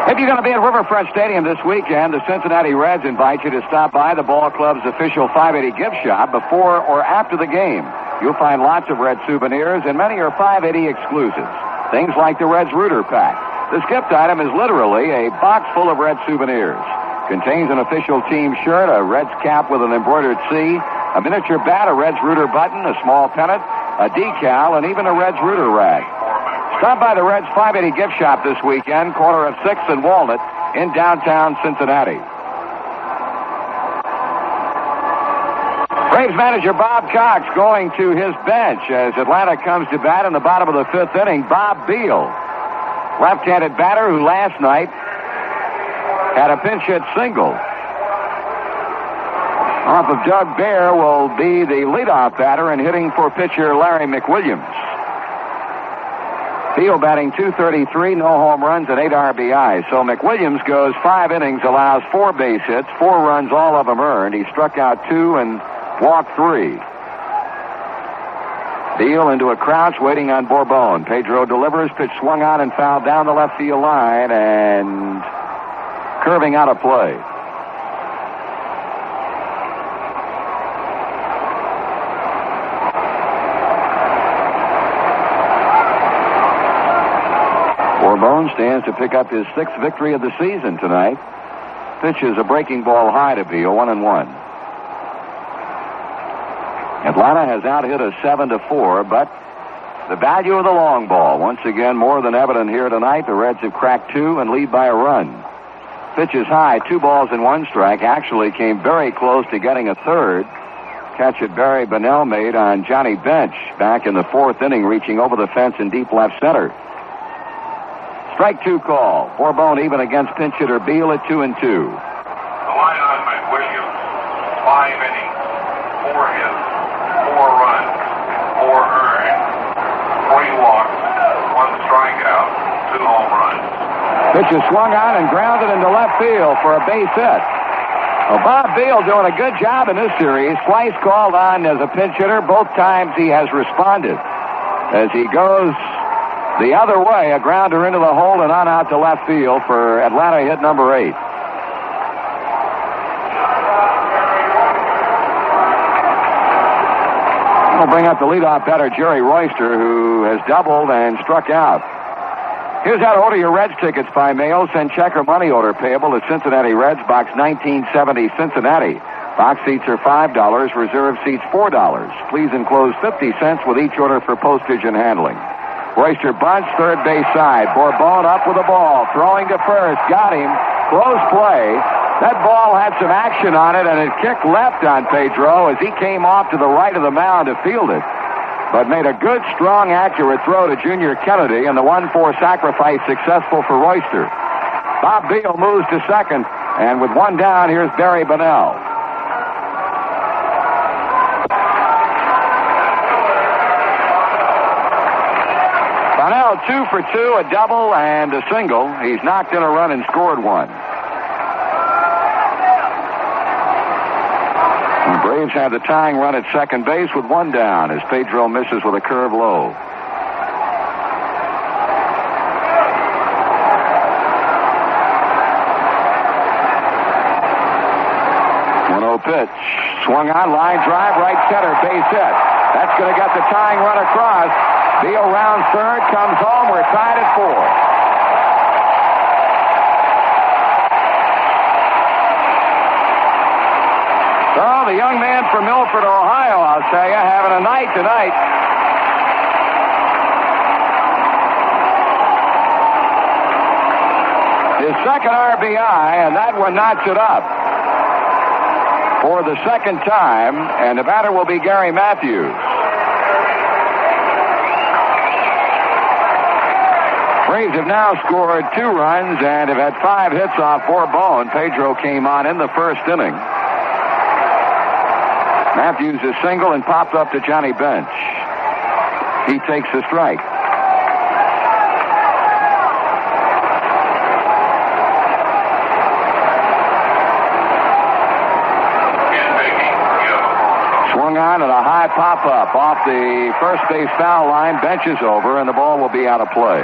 If you're going to be at Riverfront Stadium this weekend, the Cincinnati Reds invite you to stop by the ball club's official 580 gift shop before or after the game. You'll find lots of Reds souvenirs, and many are 580 exclusives. Things like the Reds Rooter Pack. This gift item is literally a box full of Reds souvenirs. Contains an official team shirt, a Reds cap with an embroidered C, a miniature bat, a Reds Rooter button, a small pennant, a decal, and even a Reds Rooter rag. Stop by the Reds 580 gift shop this weekend, corner of 6th and Walnut in downtown Cincinnati. Braves manager Bob Cox going to his bench as Atlanta comes to bat in the bottom of the 5th inning. Bob Beal, left-handed batter who last night had a pinch hit single. Off of Doug Baer will be the leadoff batter and hitting for pitcher Larry McWilliams. Beal batting .233, no home runs and 8 RBIs. So McWilliams goes 5 innings, allows 4 base hits, 4 runs, all of them earned. He struck out 2 and walked 3. Beal into a crouch, waiting on Bourbon. Pedro delivers, pitch swung on and fouled down the left field line and curving out of play. Bourbon stands to pick up his 6th victory of the season tonight. Pitches a breaking ball high to Beal, 1-1. Atlanta has out-hit us 7-4, but the value of the long ball, once again, more than evident here tonight. The Reds have cracked 2 and lead by a run. Pitches high, 2 balls and 1 strike. Actually came very close to getting a third. Catch that Barry Bonnell made on Johnny Bench back in the 4th inning, reaching over the fence in deep left center. Strike 2 call. Bourbon even against pinch hitter Beal at 2-2. The line on McWilliams, 5 innings, 4 hits, 4 runs, 4 earned, 3 walks, 1 strikeout, 2 home runs. Pitch is swung on and grounded into left field for a base hit. Well, Bob Beal doing a good job in this series. Twice called on as a pinch hitter. Both times he has responded. As he goes the other way, a grounder into the hole and on out to left field for Atlanta hit number 8. We'll bring up the leadoff batter, Jerry Royster, who has doubled and struck out. Here's how to order your Reds tickets by mail. Send check or money order payable to Cincinnati Reds, Box 1970, Cincinnati. Box seats are $5, reserve seats $4. Please enclose 50 cents with each order for postage and handling. Royster bunts, third base side. Bourbon up with the ball, throwing to first. Got him. Close play. That ball had some action on it, and it kicked left on Pedro as he came off to the right of the mound to field it. but made a good, strong, accurate throw to Junior Kennedy, and the 1-4 sacrifice successful for Royster. Bob Beal moves to second, and with one down, here's Barry Bonnell. Bonnell 2 for 2, a double and a single. He's knocked in a run and scored one. The Braves have the tying run at second base with one down as Pedro misses with a curve low. Pitch. Swung on, line drive, right center, base hit. That's going to get the tying run across. Beal round third, comes home. We're tied at 4. So the young man from Milford, Ohio, I'll tell you, having a night tonight. His second RBI, and that one knocks it up for the second time, and the batter will be Gary Matthews. Braves have now scored 2 runs and have had 5 hits off Bourbon. Pedro came on in the first inning. Matthews is single and popped up to Johnny Bench. He takes the strike. On at a high pop-up off the first base foul line. Bench is over, and the ball will be out of play.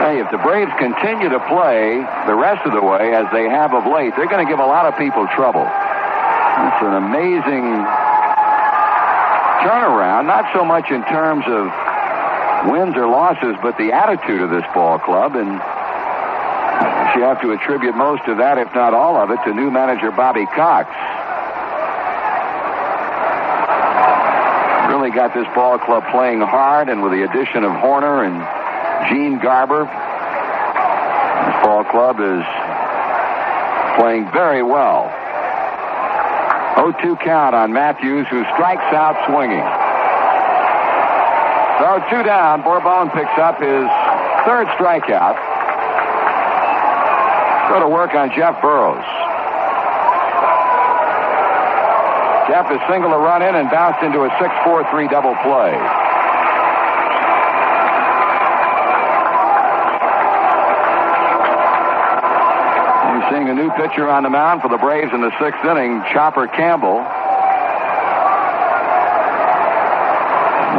Hey, if the Braves continue to play the rest of the way as they have of late, they're going to give a lot of people trouble. It's an amazing turnaround, not so much in terms of wins or losses, but the attitude of this ball club, and you have to attribute most of that, if not all of it, to new manager Bobby Cox. Really got this ball club playing hard, and with the addition of Horner and Gene Garber, this ball club is playing very well. 0-2 count on Matthews, who strikes out swinging. So 2 down. Bourbon picks up his 3rd strikeout. Go to work on Jeff Burrows. Jeff is single to run in and bounced into a 6-4-3 double play. You're seeing a new pitcher on the mound for the Braves in the 6th inning, Chopper Campbell.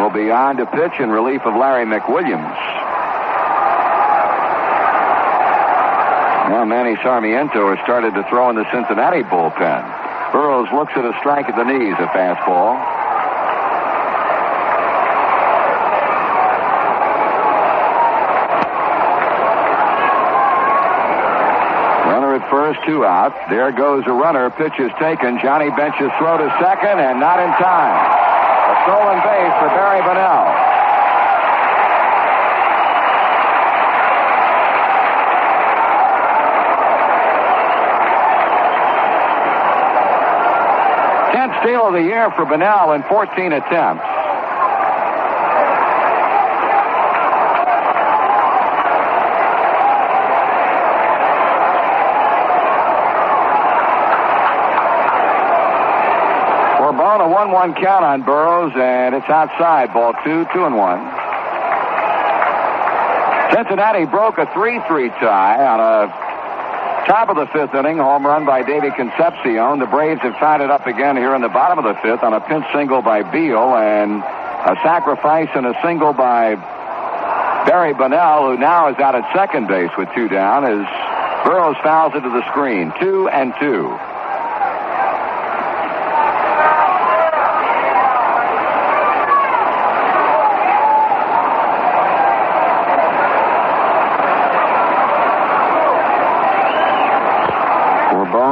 Will be on to pitch in relief of Larry McWilliams. Now Manny Sarmiento has started to throw in the Cincinnati bullpen. Burrows looks at a strike at the knees, a fastball. Runner at first, 2 out. There goes a runner. Pitch is taken. Johnny Bench's throw to second, and not in time. A stolen base for Barry Bonnell. Steal of the year for Bonnell in 14 attempts. Bourbon, a 1-1 count on Burrows, and it's outside. Ball 2, 2-1. Cincinnati broke a 3-3 tie on a top of the 5th inning home run by Davey Concepcion. The Braves have tied it up again here in the bottom of the 5th on a pinch single by Beal, and a sacrifice and a single by Barry Bonnell, who now is out at second base with 2 down, as Burrows fouls it to the screen. 2-2.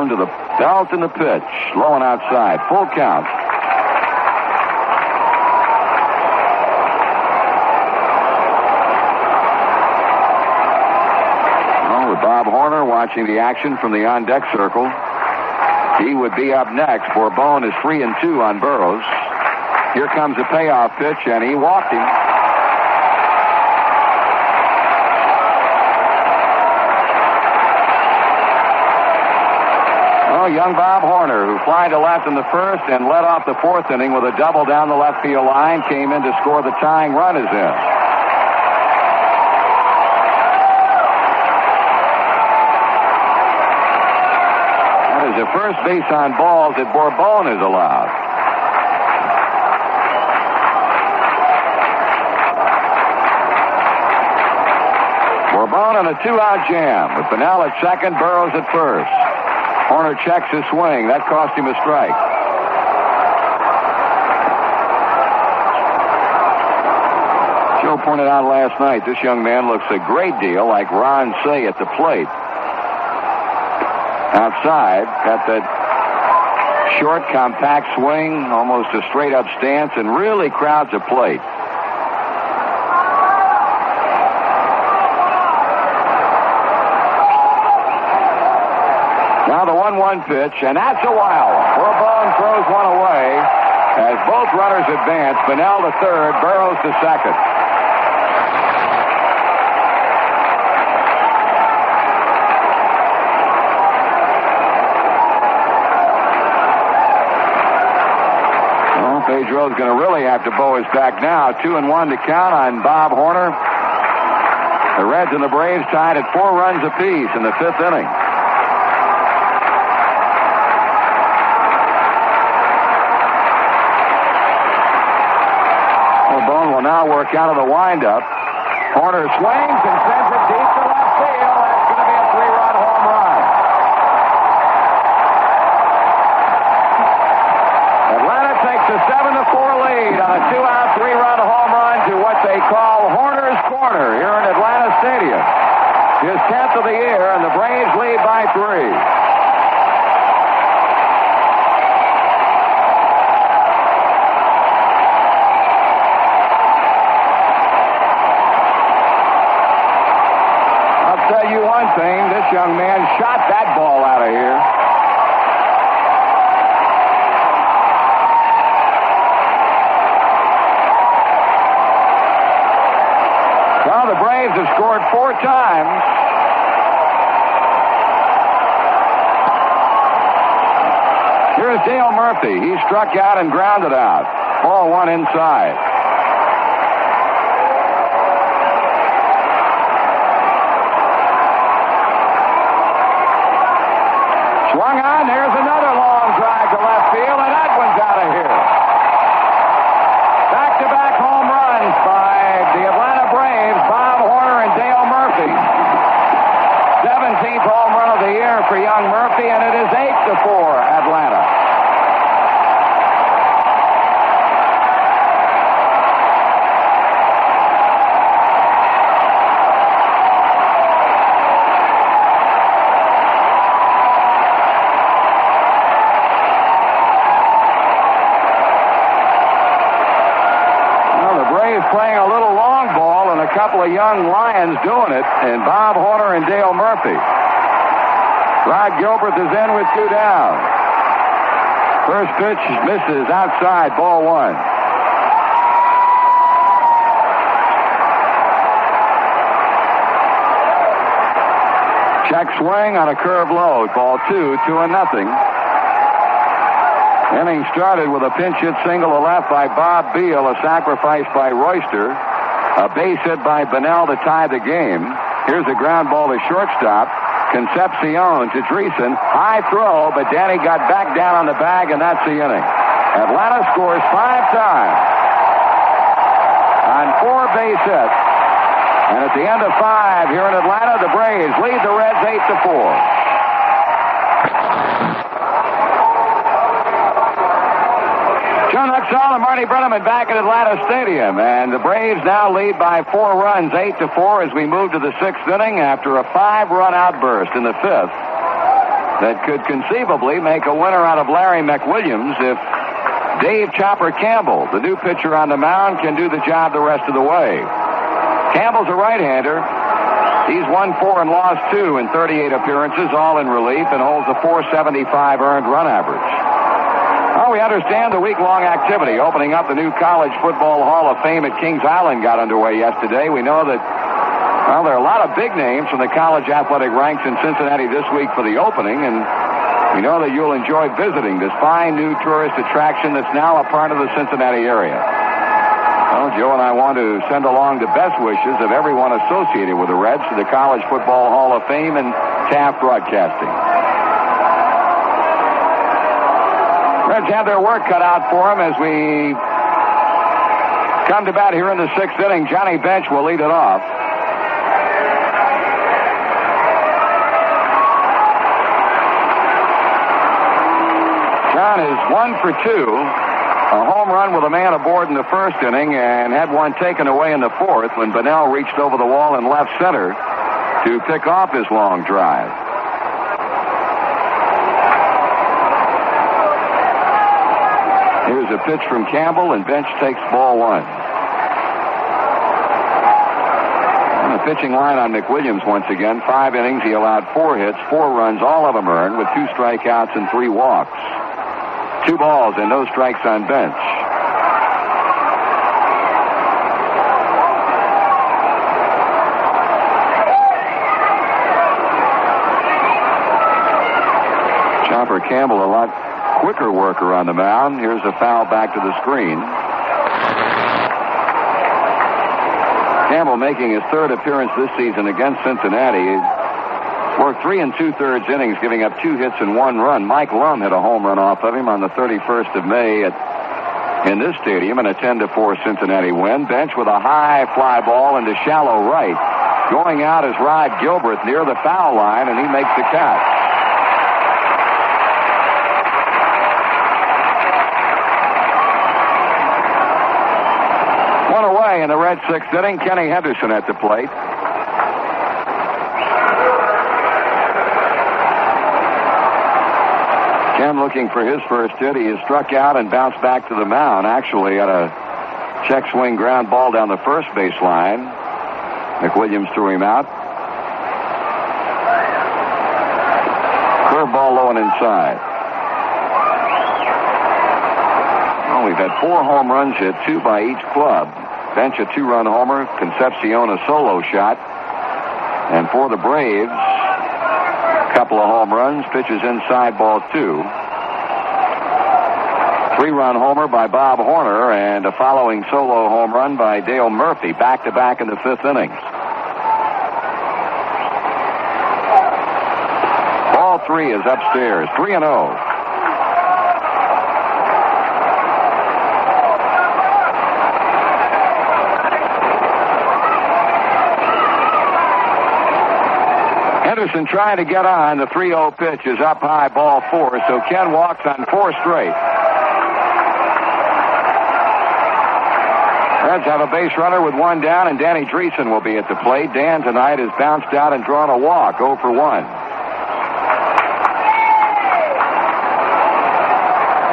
To the belt and the pitch. Low and outside. Full count. With Bob Horner watching the action from the on-deck circle. He would be up next. Bourbon is 3-2 on Burroughs. Here comes a payoff pitch, and he walked him. Oh, young Bob Horner, who flied to left in the first and led off the fourth inning with a double down the left field line, came in to score the tying run is in. The first base on balls that Bourbon is allowed. Bourbon on a 2-out jam with Bunnell at second, Burroughs at first. Horner checks his swing. That cost him a strike. Joe pointed out last night, this young man looks a great deal like Ron Cey at the plate. Outside, got that short, compact swing, almost a straight-up stance, and really crowds a plate. Now the 1-1 pitch, and that's a wild one. Bourbon throws one away as both runners advance. Bunnell to third, Burroughs to second. Pedro's going to really have to bow his back now. 2-1 to count on Bob Horner. The Reds and the Braves tied at 4 runs apiece in the 5th inning. Bourbon will now work out of the windup. Horner swings and sends it deep to left field. That's going to be a 3-run home run. Atlanta takes a 7-4 lead on a 2-out, 3-run home run to what they call Horner's Corner here in Atlanta Stadium. His 10th of the year, and the Braves lead by 3. Tell you one thing, this young man shot that ball out of here. Well, the Braves have scored 4 times. Here's Dale Murphy. He struck out and grounded out. Ball 1 inside. Swung on, there's another long drive to left field, and that one's out of here. Back-to-back home runs by the Atlanta Braves, Bob Horner and Dale Murphy. 17th home run of the year for young Murphy, and it is 8-4 Atlanta. Playing a little long ball, and a couple of young Lions doing it, and Bob Horner and Dale Murphy. Rod Gilbert is in with 2 down. First pitch misses outside, ball 1. Check swing on a curve low, ball 2, 2-0. Inning started with a pinch hit single to left by Bob Beal, a sacrifice by Royster, a base hit by Bunnell to tie the game. Here's a ground ball to shortstop. Concepcion to Dreesen. High throw, but Danny got back down on the bag, and that's the inning. Atlanta scores 5 times on 4 base hits. And at the end of 5 here in Atlanta, the Braves lead the Reds 8-4. Joe Nuxall and Marty Brenneman back at Atlanta Stadium, and the Braves now lead by 4 runs, 8-4, as we move to the 6th inning after a 5-run outburst in the 5th that could conceivably make a winner out of Larry McWilliams if Dave Chopper Campbell, the new pitcher on the mound, can do the job the rest of the way. Campbell's a right-hander. He's won 4 and lost 2 in 38 appearances, all in relief, and holds a .475 earned run average. Well, we understand the week-long activity opening up the new College Football Hall of Fame at Kings Island got underway yesterday. We know that, well, there are a lot of big names from the college athletic ranks in Cincinnati this week for the opening, and we know that you'll enjoy visiting this fine new tourist attraction that's now a part of the Cincinnati area. Well, Joe and I want to send along the best wishes of everyone associated with the Reds to the College Football Hall of Fame and Taft Broadcasting. Reds have their work cut out for them as we come to bat here in the 6th inning. Johnny Bench will lead it off. John is 1 for 2. A home run with a man aboard in the 1st inning and had one taken away in the 4th when Bunnell reached over the wall in left center to pick off his long drive. Here's a pitch from Campbell, and Bench takes ball 1. And the pitching line on McWilliams once again. 5 innings. He allowed 4 hits, 4 runs, all of them earned, with 2 strikeouts and 3 walks. 2 balls and no strikes on Bench. Chopper Campbell, a lot quicker worker on the mound. Here's a foul back to the screen. Campbell making his 3rd appearance this season against Cincinnati. Worked 3 2/3 innings, giving up 2 hits and 1 run. Mike Lum hit a home run off of him on the 31st of May in this stadium in a 10-4 Cincinnati win. Bench with a high fly ball into shallow right. Going out is Rod Gilbert near the foul line, and he makes the catch. One away in the Red 6th inning. Kenny Henderson at the plate. Ken looking for his first hit. He is struck out and bounced back to the mound. Actually, at a check swing ground ball down the first baseline. McWilliams threw him out. Curveball low and inside. Well, we've had 4 home runs hit, 2 by each club. Bench a 2-run homer. Concepcion a solo shot. And for the Braves, couple of home runs, pitches inside, ball 2. 3-run homer by Bob Horner and a following solo home run by Dale Murphy, back-to-back in the 5th inning. Ball 3 is upstairs, 3-0. Henderson trying to get on. The 3-0 pitch is up high, ball 4, so Ken walks on 4 straight. Reds have a base runner with 1 down, and Danny Dreesen will be at the plate. Dan tonight has bounced out and drawn a walk, 0 for 1.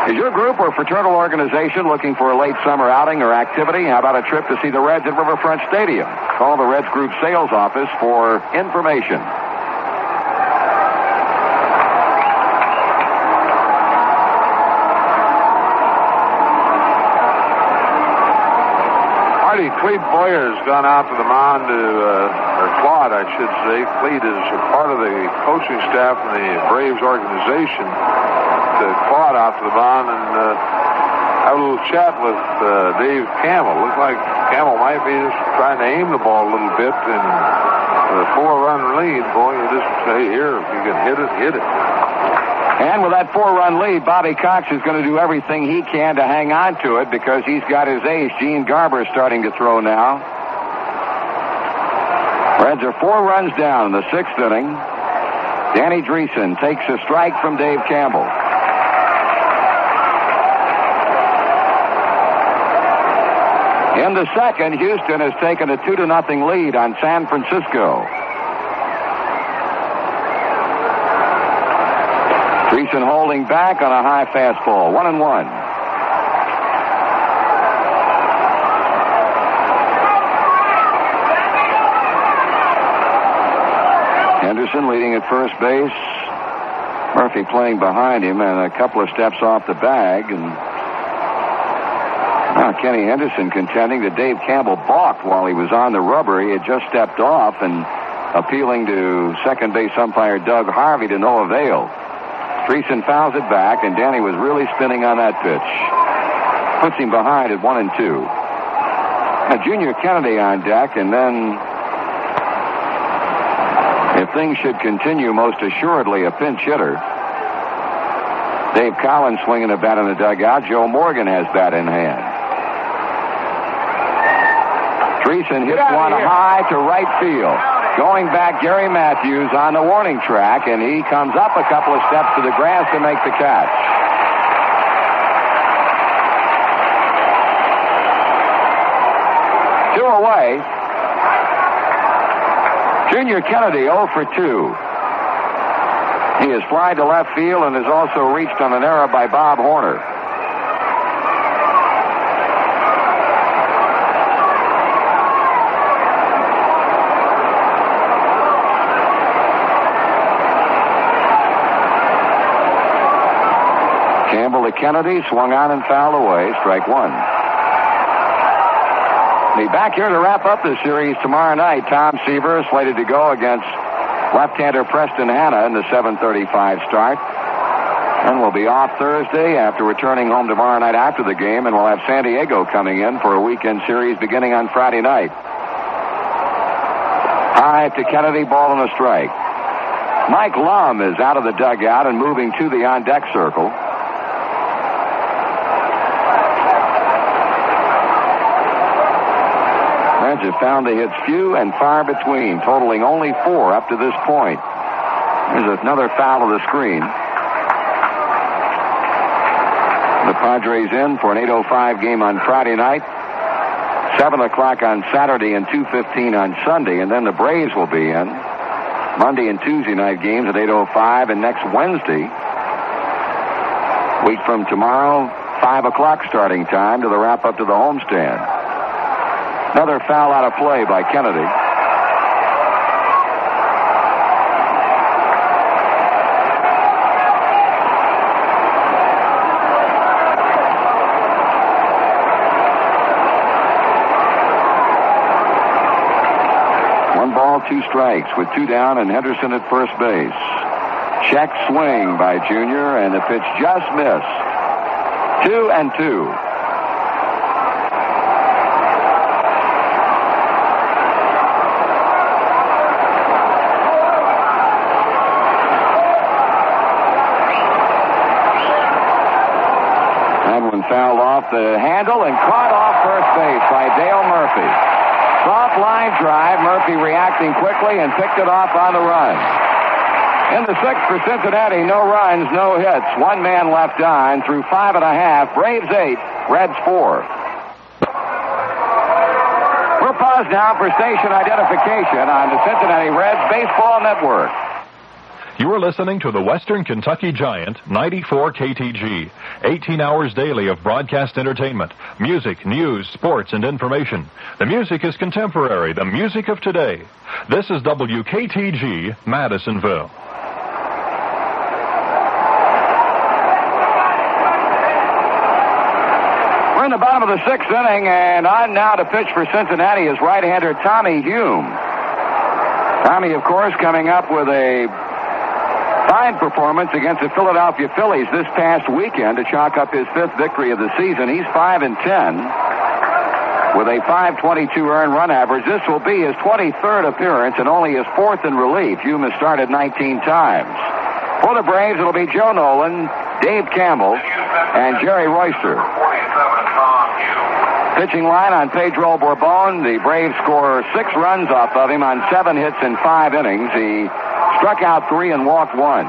Is your group or fraternal organization looking for a late summer outing or activity? How about a trip to see the Reds at Riverfront Stadium? Call the Reds Group sales office for information. Clete Boyer's gone out to the mound or Claude, I should say. Clete is a part of the coaching staff in the Braves organization. Claude out to the mound and have a little chat with Dave Campbell. Looks like Campbell might be just trying to aim the ball a little bit. And with a 4-run lead, boy, you just say, here, if you can hit it, hit it. And with that 4-run lead, Bobby Cox is going to do everything he can to hang on to it because he's got his ace, Gene Garber, starting to throw now. Reds are 4 runs down in the 6th inning. Danny Dreesen takes a strike from Dave Campbell. In the 2nd, Houston has taken a 2-0 lead on San Francisco. Dreesen holding back on a high fastball. 1-1. Henderson leading at first base. Murphy playing behind him and a couple of steps off the bag. And now Kenny Henderson contending that Dave Campbell balked while he was on the rubber. He had just stepped off and appealing to second base umpire Doug Harvey to no avail. Treason fouls it back, and Danny was really spinning on that pitch. Puts him behind at 1-2. Now Junior Kennedy on deck, and then if things should continue, most assuredly a pinch hitter. Dave Collins swinging a bat in the dugout. Joe Morgan has bat in hand. Treason hits one high to right field. Going back, Gary Matthews on the warning track, and he comes up a couple of steps to the grass to make the catch. Two away. Junior Kennedy 0 for 2. He has flied to left field and has also reached on an error by Bob Horner. Campbell to Kennedy, swung on and fouled away, strike one. Be back here to wrap up the series tomorrow night. Tom Seaver slated to go against left-hander Preston Hanna in the 7:35 start. And we'll be off Thursday after returning home tomorrow night after the game, and we'll have San Diego coming in for a weekend series beginning on Friday night. High to Kennedy, ball and a strike. Mike Lum is out of the dugout and moving to the on-deck circle. Reds have found the hits few and far between, totaling only 4 up to this point. There's another foul of the screen. The Padres in for an 8:05 game on Friday night, 7 o'clock on Saturday and 2:15 on Sunday, and then the Braves will be in Monday and Tuesday night games at 8:05, and next Wednesday, week from tomorrow, 5 o'clock starting time to the wrap-up to the homestand. Another foul out of play by Kennedy. One ball, 2 strikes with 2 down and Henderson at first base. Check swing by Junior, and the pitch just missed. 2-2. Fouled off the handle and caught off first base by Dale Murphy. Soft line drive. Murphy reacting quickly and picked it off on the run. In the 6th for Cincinnati, no runs, no hits. 1 man left on through 5 1/2. Braves 8, Reds 4. We're paused now for station identification on the Cincinnati Reds Baseball Network. You are listening to the Western Kentucky Giant, 94 KTG. 18 hours daily of broadcast entertainment, music, news, sports, and information. The music is contemporary, the music of today. This is WKTG, Madisonville. We're in the bottom of the 6th inning, and on now to pitch for Cincinnati is right-hander Tommy Hume. Tommy, of course, coming up with a fine performance against the Philadelphia Phillies this past weekend to chalk up his 5th victory of the season. He's 5-10 with a .522 earned run average. This will be his 23rd appearance and only his 4th in relief. Hume has started 19 times. For the Braves, it'll be Joe Nolan, Dave Campbell, and Jerry Royster. Pitching line on Pedro Bourbon. The Braves score 6 runs off of him on 7 hits in 5 innings. He struck out 3 and walked 1.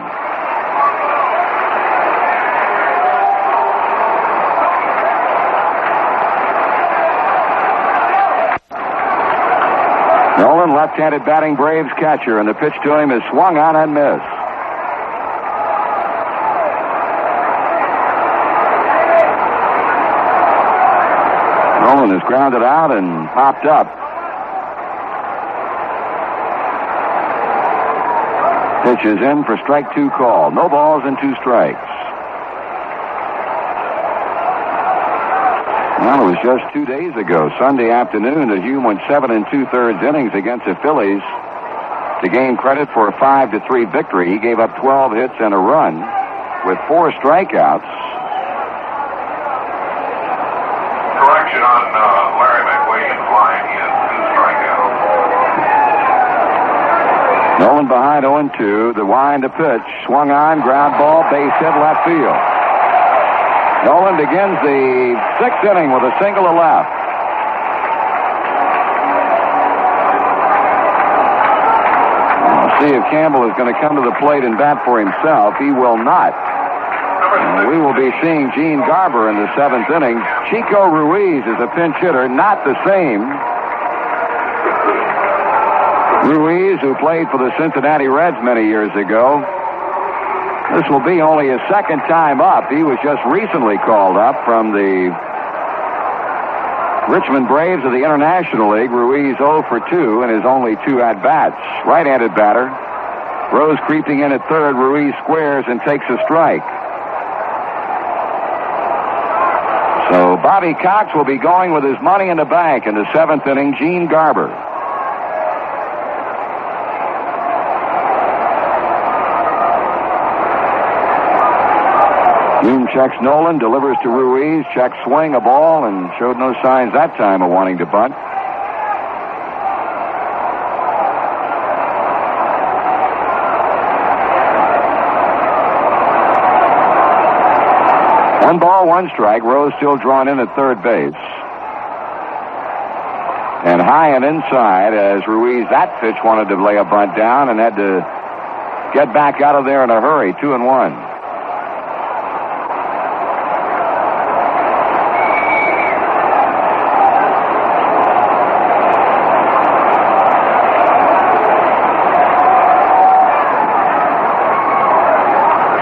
Nolan, left-handed batting Braves catcher, and the pitch to him is swung on and missed. Nolan is grounded out and popped up. Pitch is in for strike 2 call. No balls and 2 strikes. Well, it was just 2 days ago, Sunday afternoon, that Hume went 7 2/3 innings against the Phillies to gain credit for a 5-3 victory. He gave up 12 hits and a run with 4 strikeouts. Correction on Larry McWilliams' line. He has 2 strikeouts. Nolan behind 0-2. The wind to pitch. Swung on. Ground ball. Base hit left field. Nolan begins the 6th inning with a single to left. We'll see if Campbell is going to come to the plate and bat for himself. He will not. We will be seeing Gene Garber in the 7th inning. Chico Ruiz is a pinch hitter, not the same. Ruiz, who played for the Cincinnati Reds many years ago. This will be only his 2nd time up. He was just recently called up from the Richmond Braves of the International League. Ruiz 0 for 2 in his only 2 at-bats. Right-handed batter. Rose creeping in at third. Ruiz squares and takes a strike. So Bobby Cox will be going with his money in the bank in the 7th inning. Gene Garber. Hume checks Nolan, delivers to Ruiz, checks swing, a ball, and showed no signs that time of wanting to bunt. One ball, 1 strike. Rose still drawn in at third base. And high and inside as Ruiz, that pitch, wanted to lay a bunt down and had to get back out of there in a hurry. 2-1.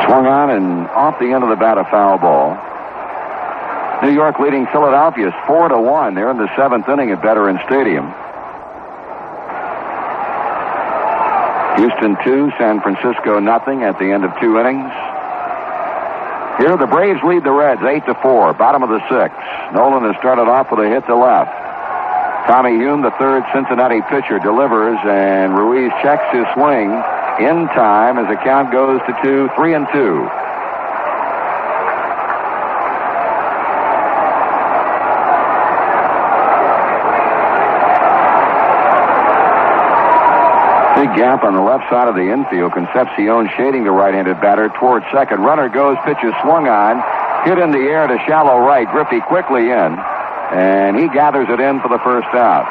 Swung on and off the end of the bat, a foul ball. New York leading Philadelphia 4-1. They're in the 7th inning at Veterans Stadium. Houston 2, San Francisco nothing at the end of 2 innings. Here the Braves lead the Reds 8-4, bottom of the 6th. Nolan has started off with a hit to left. Tommy Hume, the 3rd Cincinnati pitcher, delivers, and Ruiz checks his swing in time as the count goes to 3-2. Big gap on the left side of the infield. Concepcion shading the right-handed batter toward second. Runner goes, pitch is swung on, hit in the air to shallow right. Griffey quickly in, and he gathers it in for the first out.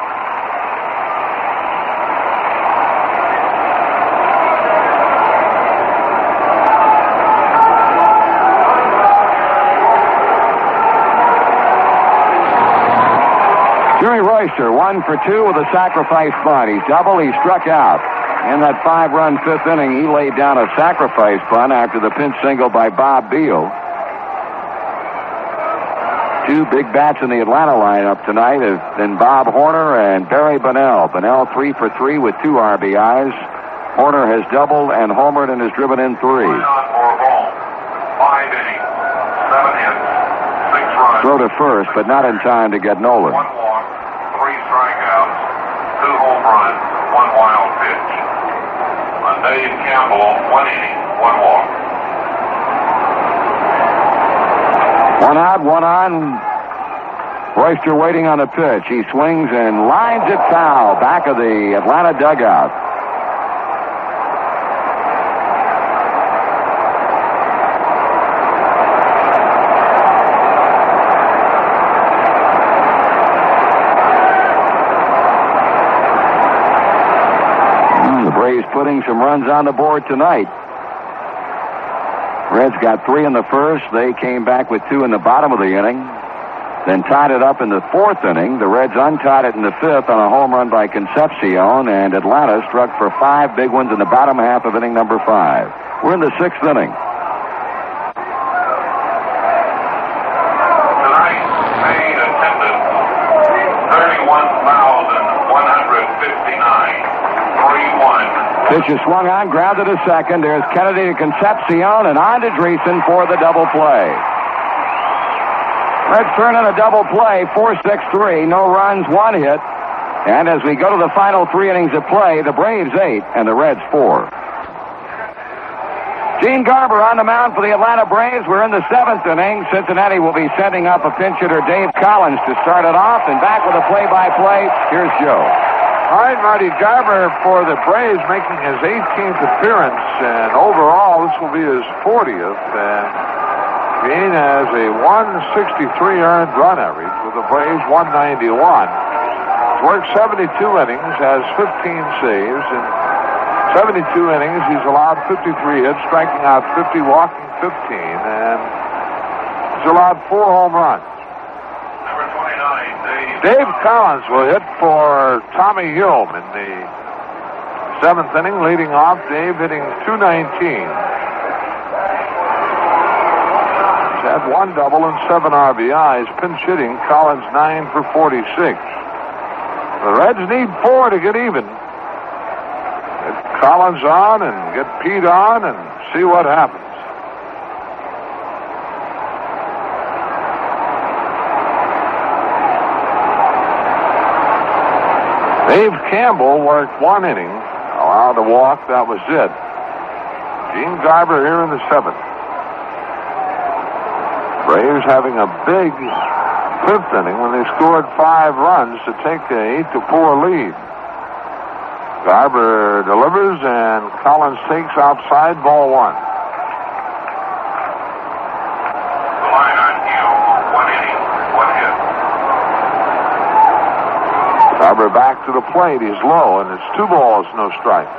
Jerry Royster, 1 for 2 with a sacrifice bunt. He's doubled, he struck out. In that 5-run 5th inning, he laid down a sacrifice bunt after the pinch single by Bob Beal. 2 big bats in the Atlanta lineup tonight have been Bob Horner and Barry Bonnell. Bonnell 3 for 3 with 2 RBIs. Horner has doubled and homered and has driven in 3. 5 innings, 7 hits, 6 runs. Throw to first, but not in time to get Nolan. 1 walk, 3 strikeouts, 2 home runs, 1 wild pitch. On Dave Campbell, 1 inning, 1 walk. 1 out, 1 on. Royster waiting on the pitch. He swings and lines it foul back of the Atlanta dugout. Braves putting some runs on the board tonight. Reds got 3 in the first. They came back with 2 in the bottom of the inning. Then tied it up in the 4th inning. The Reds untied it in the 5th on a home run by Concepcion. And Atlanta struck for 5 big ones in the bottom half of inning number 5. We're in the 6th inning. Tonight, paid attendance, 31,159. 3-1. Pitch is swung on, grounded to second. There's Kennedy to Concepcion, and on to Dreesen for the double play. Reds turn in a double play, 4-6-3, no runs, 1 hit. And as we go to the final 3 innings of play, the Braves 8 and the Reds 4. Gene Garber on the mound for the Atlanta Braves. We're in the 7th inning. Cincinnati will be sending up a pinch hitter, Dave Collins, to start it off. And back with a play-by-play, here's Joe. All right, Marty, Garber for the Braves making his 18th appearance, and overall this will be his 40th. And Gene has a 163 earned run average with the Braves 191. He's worked 72 innings, has 15 saves, and 72 innings, he's allowed 53 hits, striking out 50, walking 15, and he's allowed 4 home runs. Number 29, Dave Collins will hit for Tommy Hume in the 7th inning, leading off. Dave hitting .219. He's had 1 double and 7 RBIs. Pinch hitting, Collins 9 for 46. The Reds need 4 to get even. Get Collins on and get Pete on and see what happens. Dave Campbell worked 1 inning, allowed a walk, that was it. Gene Garber here in the 7th. Braves having a big 5th inning when they scored 5 runs to take an 8-4 lead. Garber delivers, and Collins takes outside, ball 1. the line on Hume, 1 inning, 1 hit. Garber back to the plate. He's low, and it's 2 balls, no strikes.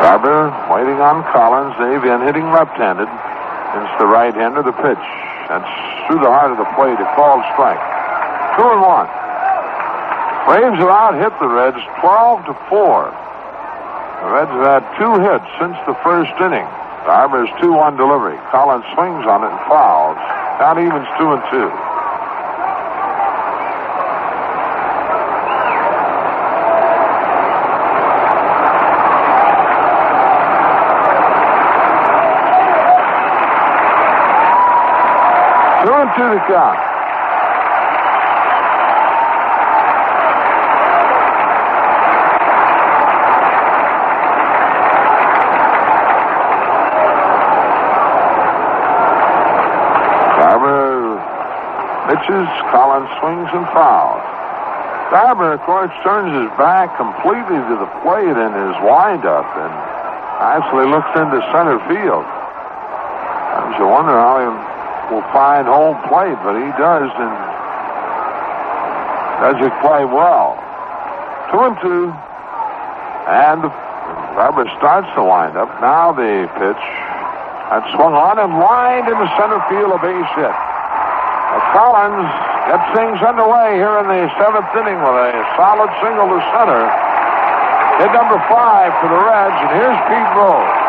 Garber waiting on Collins. They've been hitting left-handed. It's the right-hander, the pitch. That's through the heart of the plate, a called strike. 2-1. Braves have out-hit the Reds 12-4. The Reds have had 2 hits since the first inning. Garber's 2-1 delivery. Collins swings on it and fouls. Count evens 2-2. To the count. Garber pitches, Collins swings and fouls. Garber, of course, turns his back completely to the plate in his windup and actually looks into center field. I should wonder how he will find home plate, but he does, and does it quite well. 2-2, and Garber starts the windup. Now the pitch. That's swung on and lined into center field, a base hit. Collins gets things underway here in the 7th inning with a solid single to center. Hit number 5 for the Reds, and here's Pete Rose.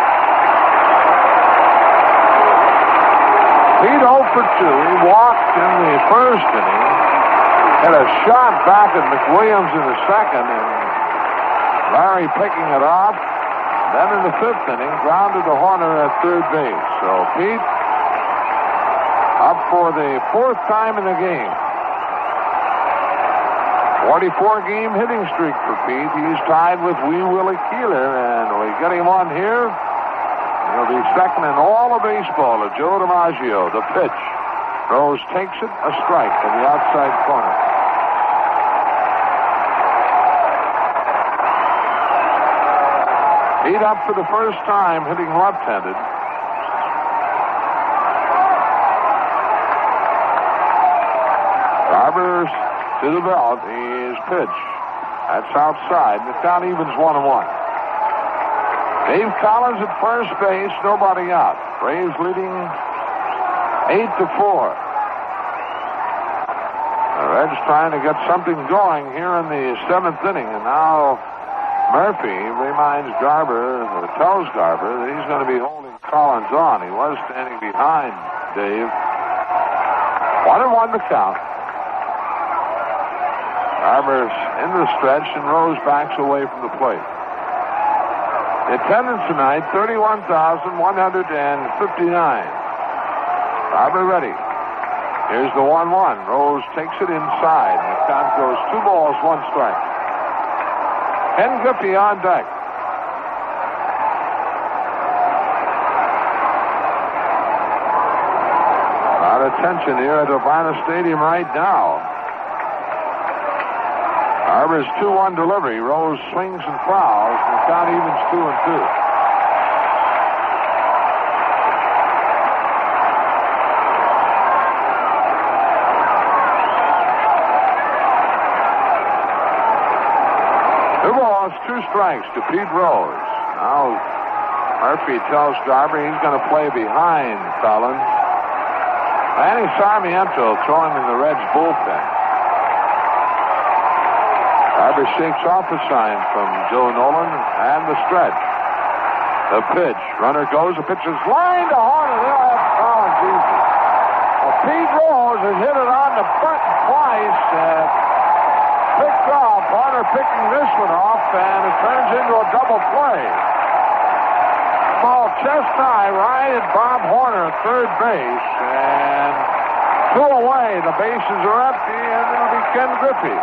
Pete 0 for 2. He walked in the 1st inning. Had a shot back at McWilliams in the 2nd, and Larry picking it off. Then in the 5th inning, grounded to Horner at 3rd base. So Pete up for the 4th time in the game. 44-game hitting streak for Pete. He's tied with Wee Willie Keeler, and we get him on here. He'll be second in all of baseball to Joe DiMaggio. The pitch. Rose takes it, a strike in the outside corner. Pete up for the first time, hitting left-handed. Garber to the belt. His pitch. That's outside. The count evens 1-1. Dave Collins at first base, nobody out. Braves leading 8-4. The Reds trying to get something going here in the 7th inning, and now Murphy reminds Garber, or tells Garber, that he's going to be holding Collins on. He was standing behind Dave. 1-1 the count. Garber's in the stretch, and Rose backs away from the plate. The attendance tonight, 31,159. Garber ready. Here's the 1-1. Rose takes it inside. The count goes 2 balls, 1 strike. Ken Griffey on deck. A lot of tension here at Atlanta Stadium right now. Garber's 2-1 delivery. Rose swings and fouls. And the count evens 2-2. Two strikes to Pete Rose. Now Murphy tells Garber he's going to play behind Collins. Manny Sarmiento throwing in the Reds bullpen. Garber shakes off the sign from Joe Nolan and the stretch. The pitch. Runner goes. The pitch is lined to Horner. They'll have Collins easy. Well, Pete Rose has hit it on the button twice. Picked off. Horner picking this one off, and it turns into a double play. Ball chest high right at Bob Horner at third base, and 2 away. The bases are empty, and it'll be Ken Griffey.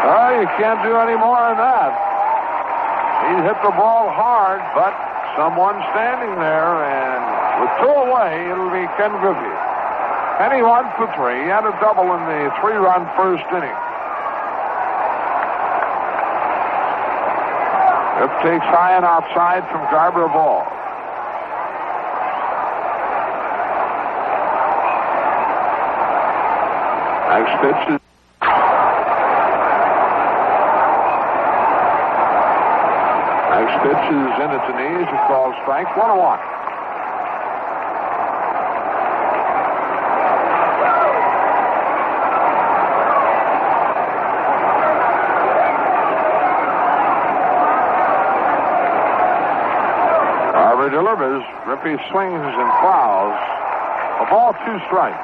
Well, you can't do any more than that. He hit the ball hard, but someone standing there, and with 2 away, it'll be Ken Griffey. And he 1 for 3. He had a double in the 3-run first inning. Rip takes high and outside from Garber ball. Next pitch is... Next pitch is in at the knees. It's called strike. 1-1. Delivers. Griffey swings and fouls. A ball, 2 strikes.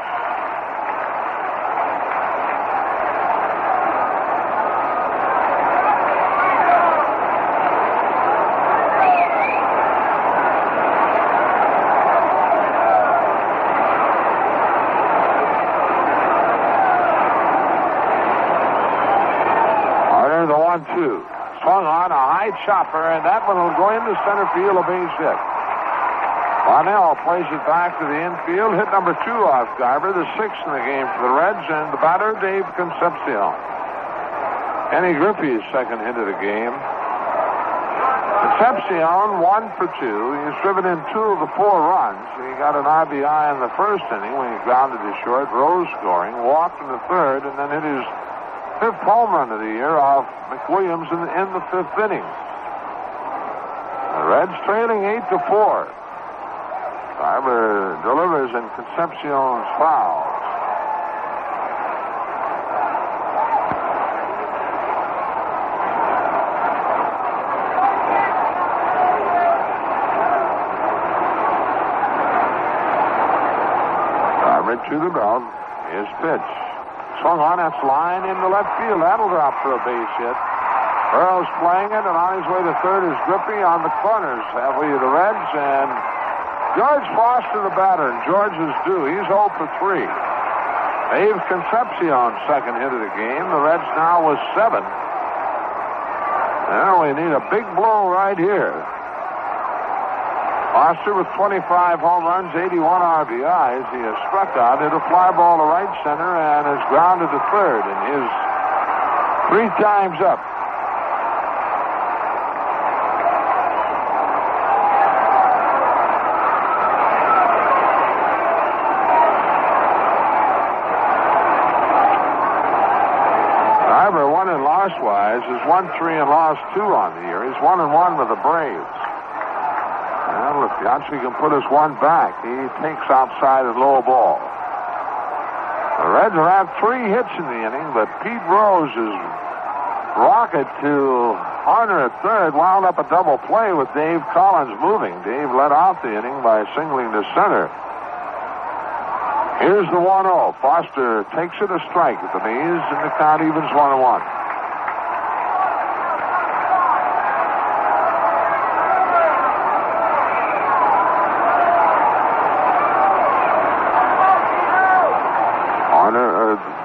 Harder, the 1-2. Swung on a high chopper, and that one will go into center field, a base hit. Barnell plays it back to the infield. Hit number 2 off Garber, the 6th in the game for the Reds, and the batter, Dave Concepcion. Kenny Griffey's second hit of the game. Concepcion 1 for 2. He's driven in 2 of the 4 runs. He got an RBI in the first inning when he grounded his short. Rose scoring, walked in the 3rd, and then hit his 5th home run of the year off McWilliams in the 5th inning. The Reds trailing 8-4. Garber delivers and Concepcion's fouls. Garber to the belt. His pitch. Swung on, that's line into left field. That'll drop for a base hit. Burrow's playing it, and on his way to third is Griffey on the corners. Halfway to the Reds, and George Foster, the batter, and George is due. He's 0 for 3. Dave Concepcion, second hit of the game. The Reds now with 7. Now we need a big blow right here. Foster with 25 home runs, 81 RBIs. He has struck out, hit a fly ball to right center, and has grounded to third in his 3 times up. Loss-wise is 1-3 and lost 2 on the year. He's 1-1 with the Braves. Well, if Yahtzee can put us 1 back, he takes outside at low ball. The Reds will have 3 hits in the inning, but Pete Rose's rocket to Horner at third wound up a double play with Dave Collins moving. Dave led off the inning by singling to center. Here's the 1-0. Foster takes it a strike at the knees, and the count evens 1-1.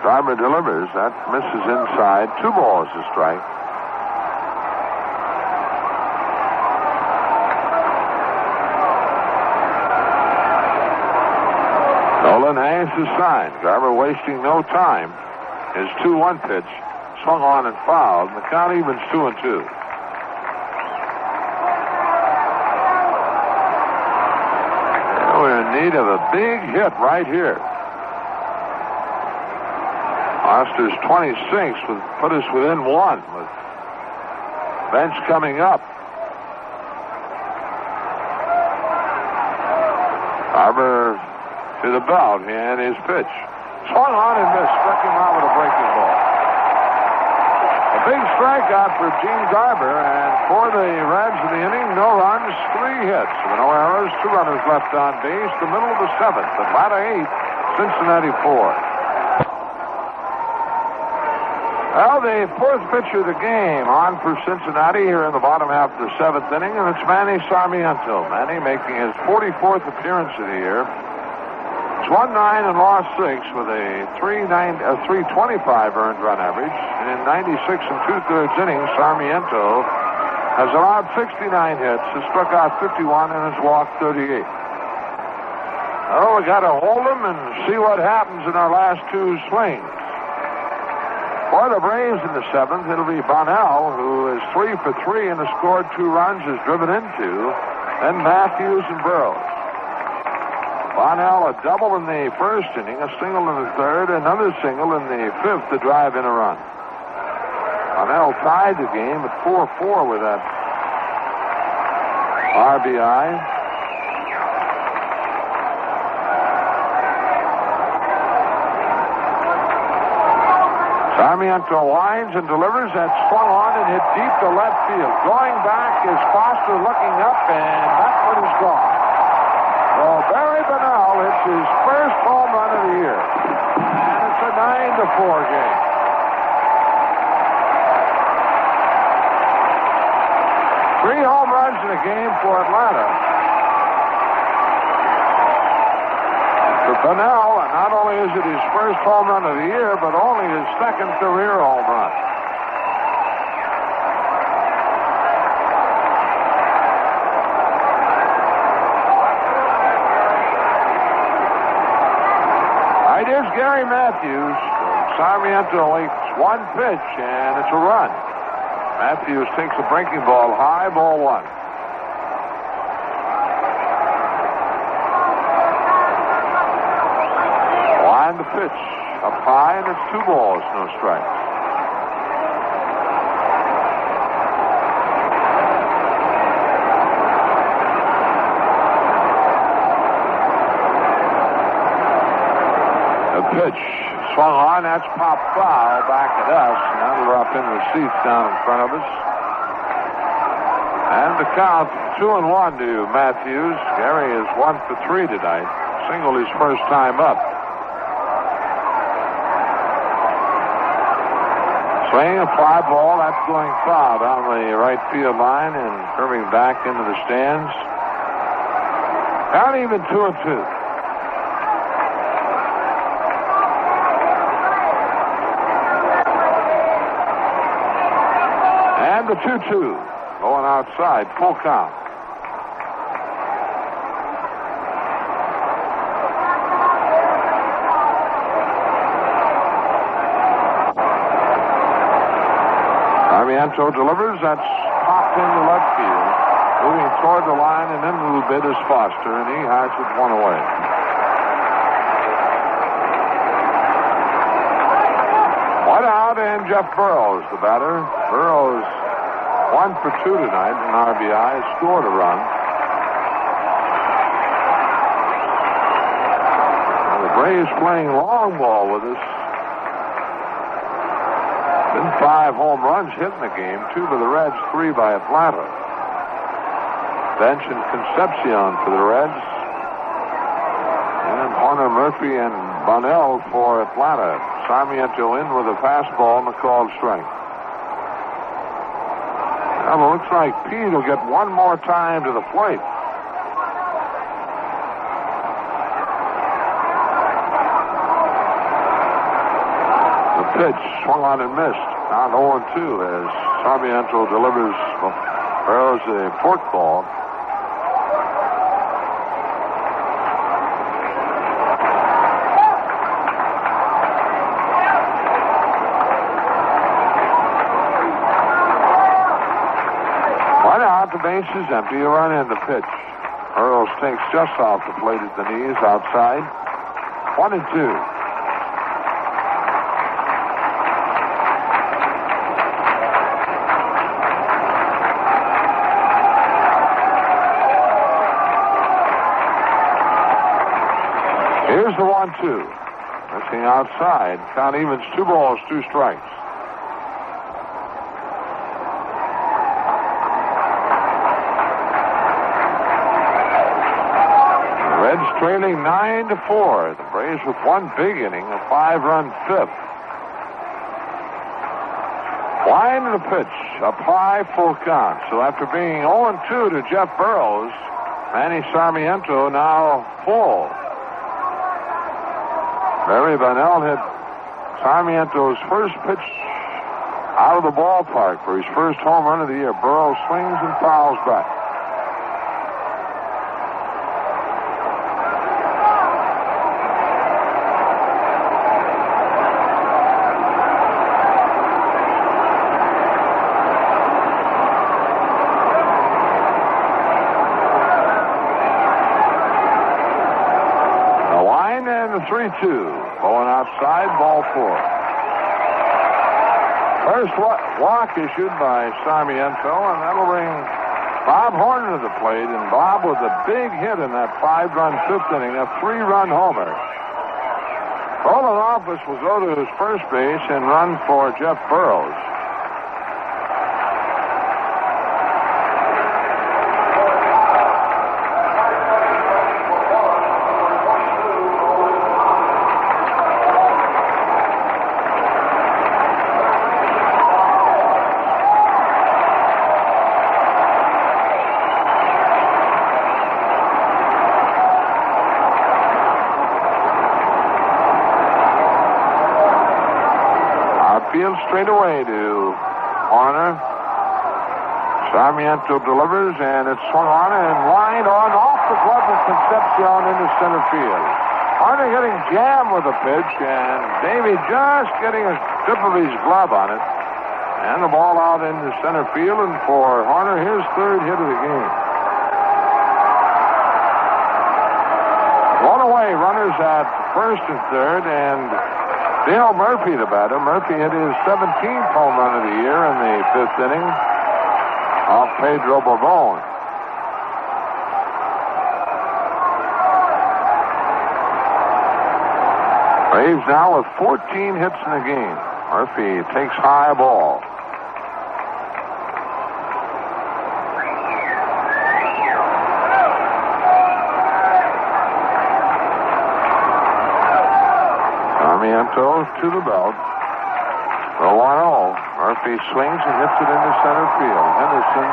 Driver delivers. That misses inside. 2 balls to strike. Nolan hangs his sign. Garver wasting no time. His 2-1 pitch swung on and fouled. And the count evens 2-2. We're in need of a big hit right here. Foster's 26 would put us within 1 with bench coming up. Garver to the belt and his pitch. Swung on and missed. Struck him out with a breaking ball. A big strikeout for Gene Garver, and for the Reds in the inning, no runs, 3 hits. No errors, 2 runners left on base. The middle of the 7th. Atlanta 8, Cincinnati 4. Well, the 4th pitcher of the game on for Cincinnati here in the bottom half of the 7th inning, and it's Manny Sarmiento. Manny making his 44th appearance of the year. It's won 9 and lost 6 with a 325 earned run average. And in 96 and 2/3 innings, Sarmiento has allowed 69 hits, has struck out 51, and has walked 38. Oh, we got to hold him and see what happens in our last 2 swings. For the Braves in the 7th, it'll be Bonnell, who is 3 for 3 and has scored 2 runs, is driven into, then Matthews and Burrows. Bonnell a double in the 1st inning, a single in the 3rd, another single in the 5th to drive in a run. Bonnell tied the game at 4-4 with that RBI. Sarmiento winds and delivers. That swung on and hit deep to left field. Going back is Foster looking up, and that one is gone. So Barry Bonnell hits his first home run of the year. And it's a 9-4 game. Three home runs in a game for Atlanta. For Bonnell, and not only is it his first home run of the year, but only his 2nd career home run. Right, here's Gary Matthews. Sarmiento waits 1 pitch, and it's a run. Matthews takes a breaking ball high, ball 1. The pitch up high, and it's 2 balls, no strikes. The pitch swung on, that's pop foul back at us, and that'll drop into the seats down in front of us. And the count 2-1 to Matthews. Gary is 1 for 3 tonight. Singled his first time up. Swing a fly ball, that's going foul down the right field line and curving back into the stands. Count even 2-2. And the 2-2 going outside, full count. Sarmiento delivers. That's popped into left field. Moving toward the line and in a little bit is Foster, and he has it 1 away. One out, and Jeff Burrows, the batter. Burrows 1 for 2 tonight in RBI. Scored a run. Well, the Braves playing long ball with us. Been 5 home runs hit in the game, 2 by the Reds, 3 by Atlanta. Bench and Concepcion for the Reds. And Horner, Murphy, and Bunnell for Atlanta. Sarmiento in with a fastball and a called strike. Well, it looks like Pete will get one more time to the plate. The pitch swung on and missed. Now 0-2 as Sarmiento delivers Burrows a forkball. The base is empty. A run in the pitch. Earls takes just off the plate at the knees outside. 1-2. Here's the 1-2. Missing outside. Count evens 2 balls, 2 strikes. Trailing 9-4. The Braves with one big inning, a 5-run fifth. Line to the pitch, up high, full count. So after being 0-2 to Jeff Burrows, Manny Sarmiento now full. Barry Bunnell hit Sarmiento's first pitch out of the ballpark for his first home run of the year. Burrows swings and fouls back. The 3-2. Going outside, ball 4. First walk issued by Sarmiento, and that'll bring Bob Horner to the plate. And Bob with a big hit in that 5-run fifth inning, a 3-run homer. Roland Office will go to his first base and run for Jeff Burrows. Straight away to Horner. Sarmiento delivers, and it's swung on and lined on off the glove of Concepcion into center field. Horner getting jammed with the pitch, and Davey just getting a tip of his glove on it. And the ball out into center field, and for Horner, his third hit of the game. One away, runners at first and third, and Dale Murphy, the batter. Murphy hit his 17th home run of the year in the 5th inning off Pedro Bourbon. Braves now with 14 hits in the game. Murphy takes high ball. Sarmiento to the belt. The 1-0. Murphy swings and hits it into center field. Henderson,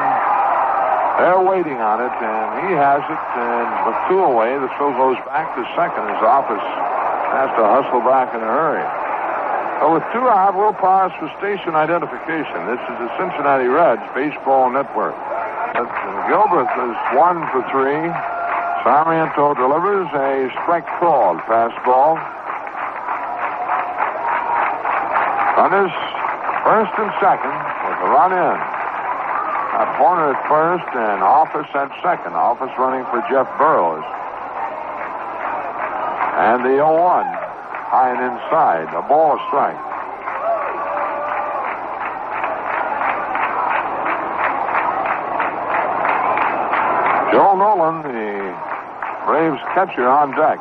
they're waiting on it, and he has it. And with 2 away, the throw goes back to second. His office has to hustle back in a hurry. So with 2 out, we'll pause for station identification. This is the Cincinnati Reds Baseball Network. Gilbert is 1 for 3. Sarmiento delivers a strike called fastball. Runners first and second with a run in. Horner at first and Office at second. Office running for Jeff Burrows. And the 0-1 high and inside. A ball, a strike. Joe Nolan, the Braves catcher, on deck.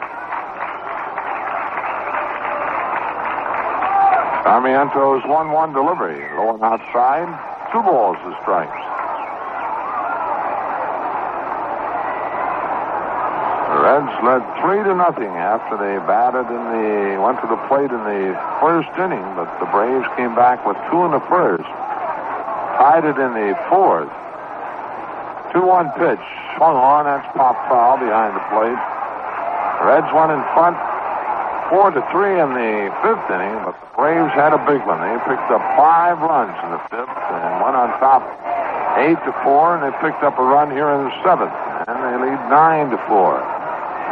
Sarmiento's 1-1 delivery. Low and outside. 2 balls to strikes. The Reds led 3-0 after they went to the plate in the first inning, but the Braves came back with 2 in the first. Tied it in the fourth. 2-1 pitch. Swung on. That's pop foul behind the plate. The Reds went in front 4-3 in the fifth inning, but the Braves had a big one. They picked up 5 runs in the fifth and went on top 8-4, and they picked up a run here in the seventh, and they lead 9-4.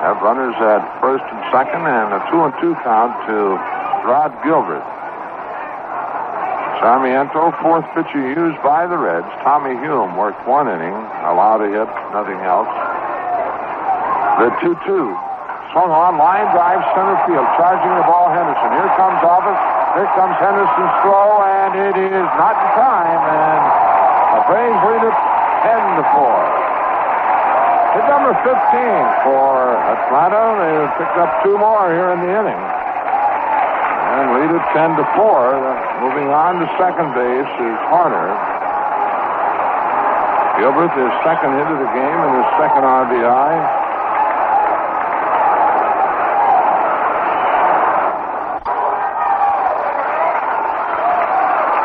Have runners at first and second, and a 2-2 count to Rod Gilbert. Sarmiento, fourth pitcher used by the Reds. Tommy Hume worked 1 inning, allowed a hit, nothing else. The 2-2. Swung on, line drive, center field, charging the ball, Henderson. Here comes Office. Here comes Henderson's throw, and it is not in time, and the Braves lead it 10-4. Hit number 15 for Atlanta. They picked up 2 more here in the inning. And lead it 10-4. Moving on to second base is Horner. Gilbert, his second hit of the game and his second RBI.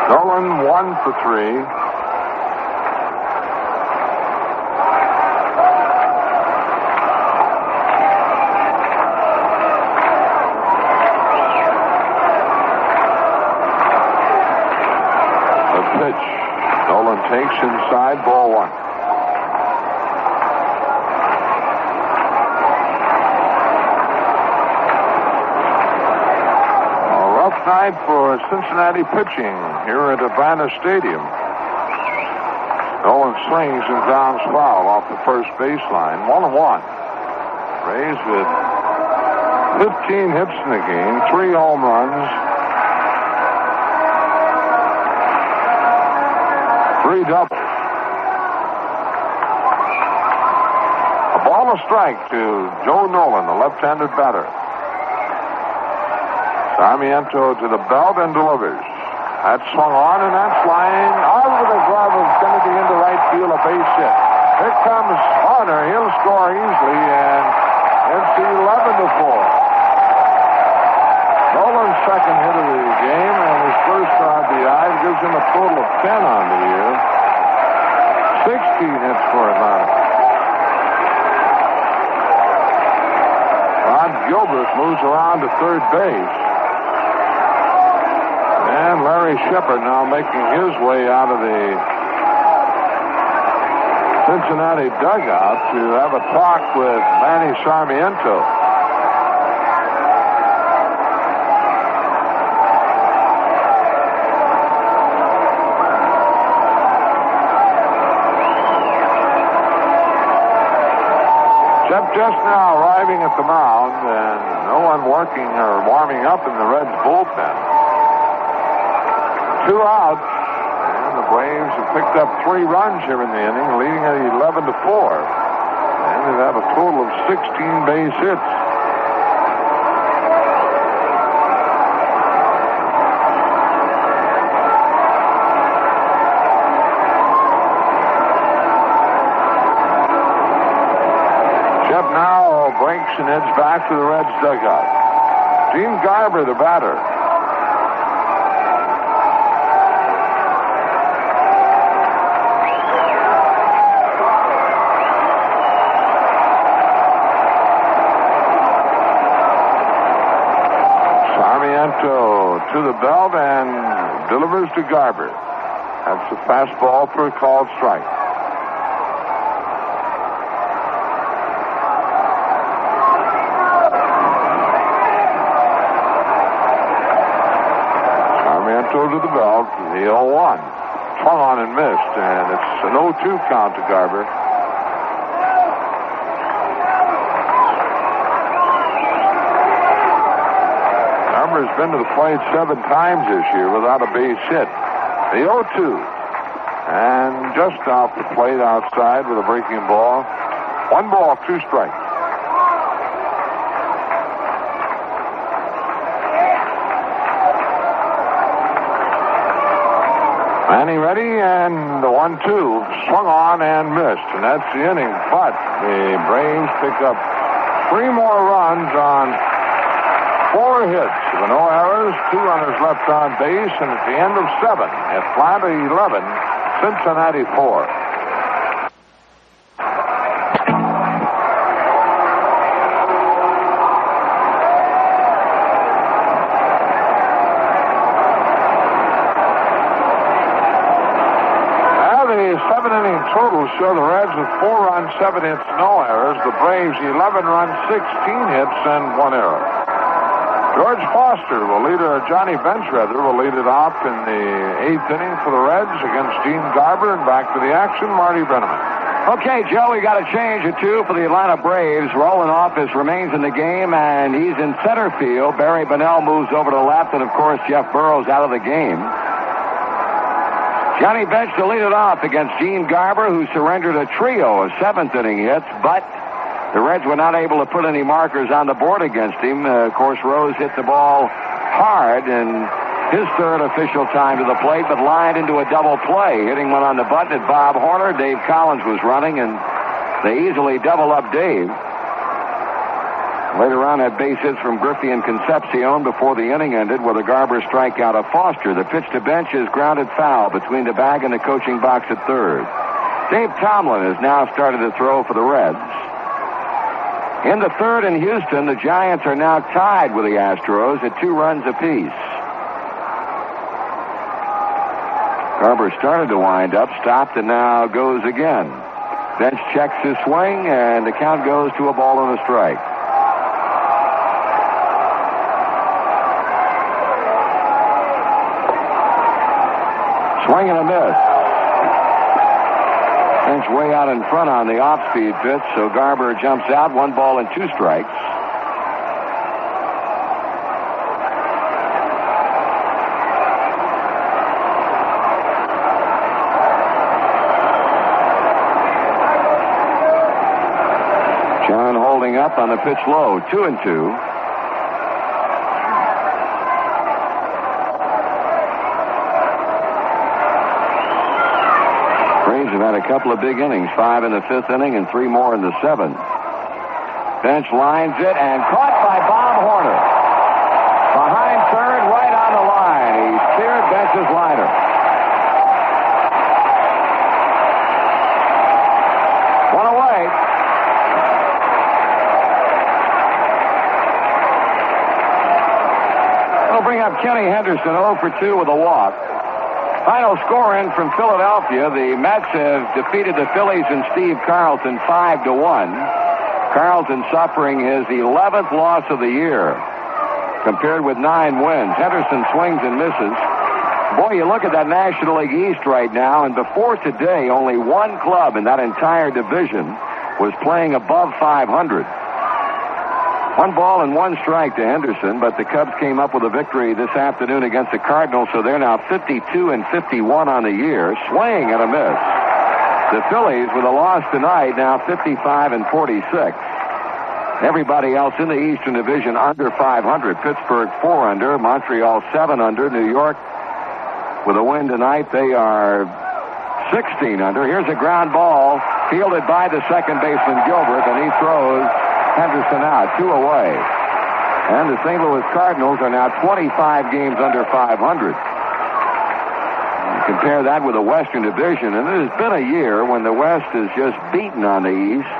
Nolan 1 for 3. Nolan takes inside, ball 1. A rough night for Cincinnati pitching here at Atlanta Stadium. Nolan swings and grounds foul off the first baseline. 1-1. Rays with 15 hits in the game, 3 home runs, 3 doubles. A ball of strike to Joe Nolan, the left-handed batter. Sarmiento to the belt and delivers. That's swung on, and that's flying out of the glove of Kennedy into right field, a base hit. Here comes Horner. He'll score easily, and it's 11-4. Nolan's second hit of the game and his first RBI gives him a total of 10 on the year. 16 hits for Atlanta. Rod Gilbert moves around to third base. And Larry Shepard now making his way out of the Cincinnati dugout to have a talk with Manny Sarmiento. Shep just now arriving at the mound, and no one working or warming up in the Reds bullpen. 2 outs, and the Braves have picked up 3 runs here in the inning, leading at 11-4. And they have a total of 16 base hits. Shep now breaks and heads back to the Reds dugout. Gene Garber, the batter. To the belt and delivers to Garber. That's a fastball for a called strike. Sarmiento to the belt, the 0-1. Swung on and missed, and it's an 0-2 count to Garber. Has been to the plate 7 times this year without a base hit. The 0-2. And just off the plate outside with a breaking ball. 1 ball, 2 strikes. Manny ready, and the 1-2 swung on and missed, and that's the inning. But the Braves pick up 3 more runs on 4 hits. There were no errors, 2 runners left on base, and at the end of 7, Atlanta 11, Cincinnati 4. Seven-inning total show the Reds with 4 runs, 7 hits, no errors. The Braves 11 runs, 16 hits, and 1 error. George Foster Johnny Bench will lead it off in the 8th inning for the Reds against Gene Garber. And back to the action, Marty Brenneman. Okay, Joe, we got a change or 2 for the Atlanta Braves. Roland Office remains in the game, and he's in center field. Barry Bonnell moves over to left, and of course, Jeff Burrows out of the game. Johnny Bench to lead it off against Gene Garber, who surrendered a trio of 7th-inning hits, but the Reds were not able to put any markers on the board against him. Of course, Rose hit the ball hard in his 3rd official time to the plate, but lined into a double play, hitting one on the button at Bob Horner. Dave Collins was running, and they easily double up Dave. Later on, had base hits from Griffey and Concepcion before the inning ended with a Garber strikeout of Foster. The pitch to Bench is grounded foul between the bag and the coaching box at 3rd. Dave Tomlin has now started to throw for the Reds. In the 3rd in Houston, the Giants are now tied with the Astros at 2 runs apiece. Garber started to wind up, stopped, and now goes again. Bench checks his swing, and the count goes to a ball and a strike. Swing and a miss. Bench way out in front on the off-speed pitch, so Garber jumps out, 1 ball and 2 strikes. John holding up on the pitch low, 2-2. Have had a couple of big innings, 5 in the 5th inning and 3 more in the 7th. Bench lines it and caught by Bob Horner. Behind 3rd, right on the line. He steered Bench's liner. One away. We'll bring up Kenny Henderson, 0 for 2 with a walk. Final score in from Philadelphia. The Mets have defeated the Phillies and Steve Carlton 5-1. Carlton suffering his 11th loss of the year, compared with 9 wins. Henderson swings and misses. Boy, you look at that National League East right now, and before today, only 1 club in that entire division was playing above 500. 1 ball and 1 strike to Henderson, but the Cubs came up with a victory this afternoon against the Cardinals, so they're now 52 and 51 on the year. Swing and a miss. The Phillies, with a loss tonight, now 55 and 46. Everybody else in the Eastern Division under 500. Pittsburgh 4 under, Montreal 7 under, New York with a win tonight, they are 16 under. Here's a ground ball fielded by the second baseman Gilbert, and he throws Henderson out, 2 away. And the St. Louis Cardinals are now 25 games under 500. You compare that with the Western Division, and it has been a year when the West is just beaten on the East.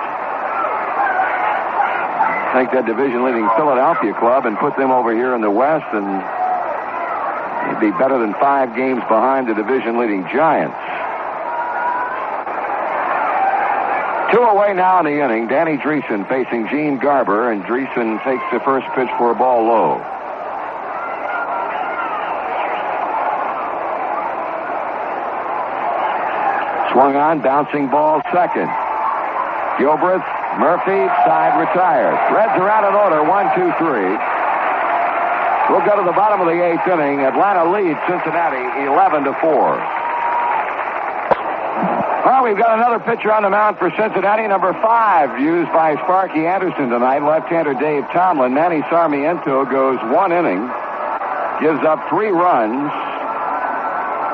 Take that division-leading Philadelphia club and put them over here in the West, and it'd be better than 5 games behind the division-leading Giants. 2 away now in the inning. Danny Dreesen facing Gene Garber, and Dreesen takes the first pitch for a ball low. Swung on, bouncing ball second. Gilbreth, Murphy, side retired. Reds are out of order, 1-2-3. We'll go to the bottom of the 8th inning. Atlanta leads Cincinnati 11-4. Well, we've got another pitcher on the mound for Cincinnati, number 5, used by Sparky Anderson tonight, left-hander Dave Tomlin. Manny Sarmiento goes 1 inning, gives up 3 runs,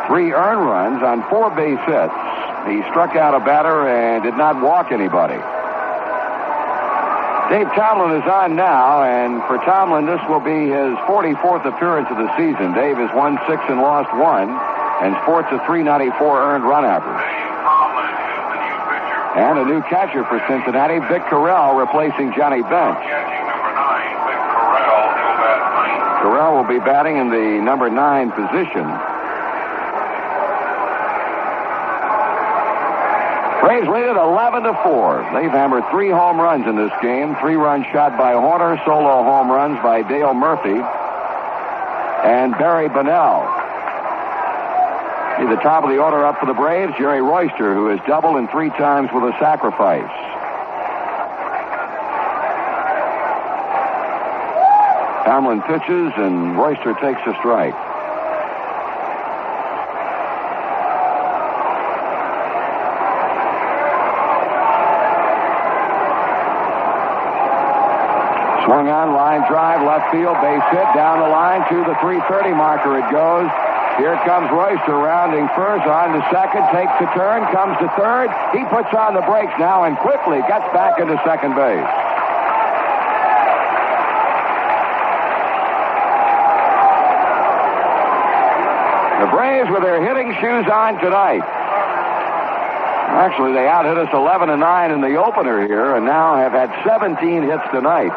3 earned runs on 4 base hits. He struck out a batter and did not walk anybody. Dave Tomlin is on now, and for Tomlin, this will be his 44th appearance of the season. Dave has won 6 and lost 1, and sports a 394 earned run average. And a new catcher for Cincinnati, Vic Carrell, replacing Johnny Bench. Catching number 9, Vic Carrell, he'll bat 9. Carrell will be batting in the number 9 position. Braves lead it 11-4. They've hammered 3 home runs in this game. 3 runs shot by Horner, solo home runs by Dale Murphy and Barry Bonnell. See the top of the order up for the Braves, Jerry Royster, who has doubled and 3 times with a sacrifice. Tomlin pitches and Royster takes a strike. Swung on, line drive, left field, base hit, down the line to the 330 marker it goes. Here comes Royster rounding first, on to second, takes a turn, comes to third. He puts on the brakes now and quickly gets back into second base. The Braves with their hitting shoes on tonight. Actually, they out-hit us 11-9 in the opener here and now have had 17 hits tonight.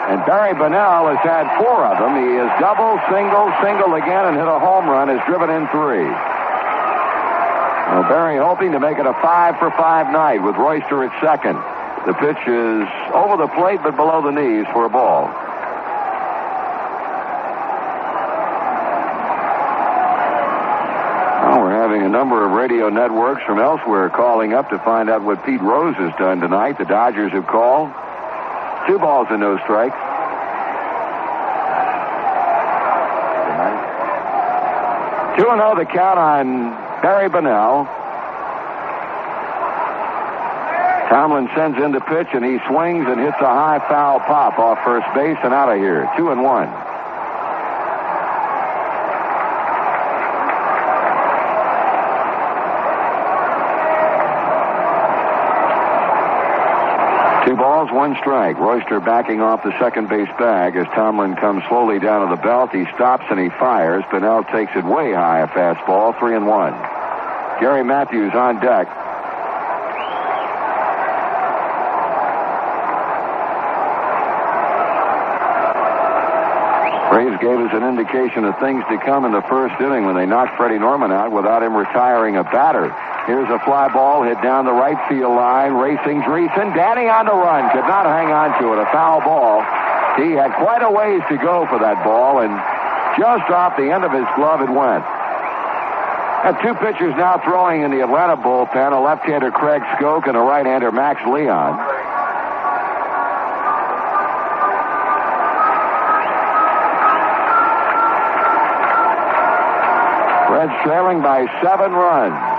And Barry Bonnell has had 4 of them. He has double, single again, and hit a home run, has driven in 3. Well, Barry hoping to make it a 5-for-5 night with Royster at second. The pitch is over the plate but below the knees for a ball. Well, we're having a number of radio networks from elsewhere calling up to find out what Pete Rose has done tonight. The Dodgers have called. 2 balls and no strikes. 2-0 the count on Barry Bonnell. Tomlin sends in the pitch, and he swings and hits a high foul pop off first base and out of here. 2-1. Two balls, 1 strike. Royster backing off the second base bag as Tomlin comes slowly down to the belt. He stops and he fires. Bonnell takes it way high, a fastball. 3-1. Gary Matthews on deck. Braves gave us an indication of things to come in the first inning when they knocked Freddie Norman out without him retiring a batter. Here's a fly ball hit down the right field line. Racing Dreesen. Danny on the run. Could not hang on to it. A foul ball. He had quite a ways to go for that ball, and just off the end of his glove it went. Have 2 pitchers now throwing in the Atlanta bullpen, a left-hander Craig Skoke and a right-hander Max Leon. Reds trailing by 7 runs.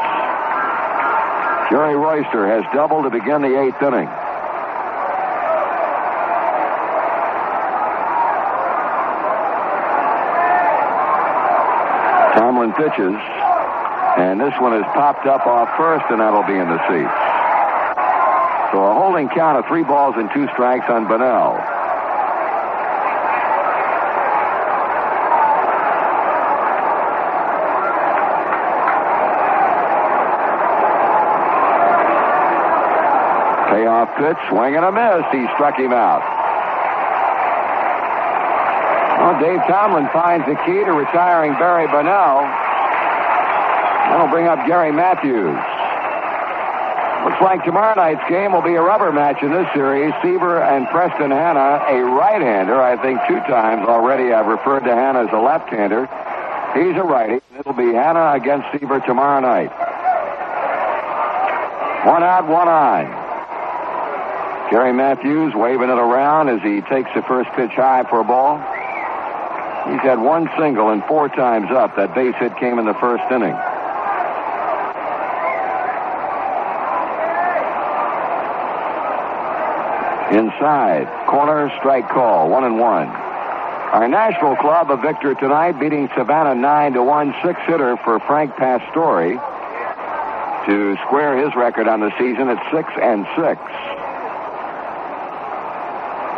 Jerry Royster has doubled to begin the 8th inning. Tomlin pitches, and this one is popped up off first, and that'll be in the seats. So a holding count of 3 balls and 2 strikes on Bonnell. Payoff pitch, swing and a miss. He struck him out. Well, Dave Tomlin finds the key to retiring Barry Bonnell. That'll bring up Gary Matthews. Looks like tomorrow night's game will be a rubber match in this series. Seaver and Preston Hanna, a right-hander. I think 2 times already I've referred to Hanna as a left-hander. He's a righty. It'll be Hanna against Seaver tomorrow night. 1 out, 1 on. Gary Matthews waving it around as he takes the first pitch high for a ball. He's had 1 single and 4 times up. That base hit came in the first inning. Inside, corner, strike call, 1-1. Our Nashville club a victor tonight, beating Savannah 9-1, 6-hitter for Frank Pastore to square his record on the season at 6-6.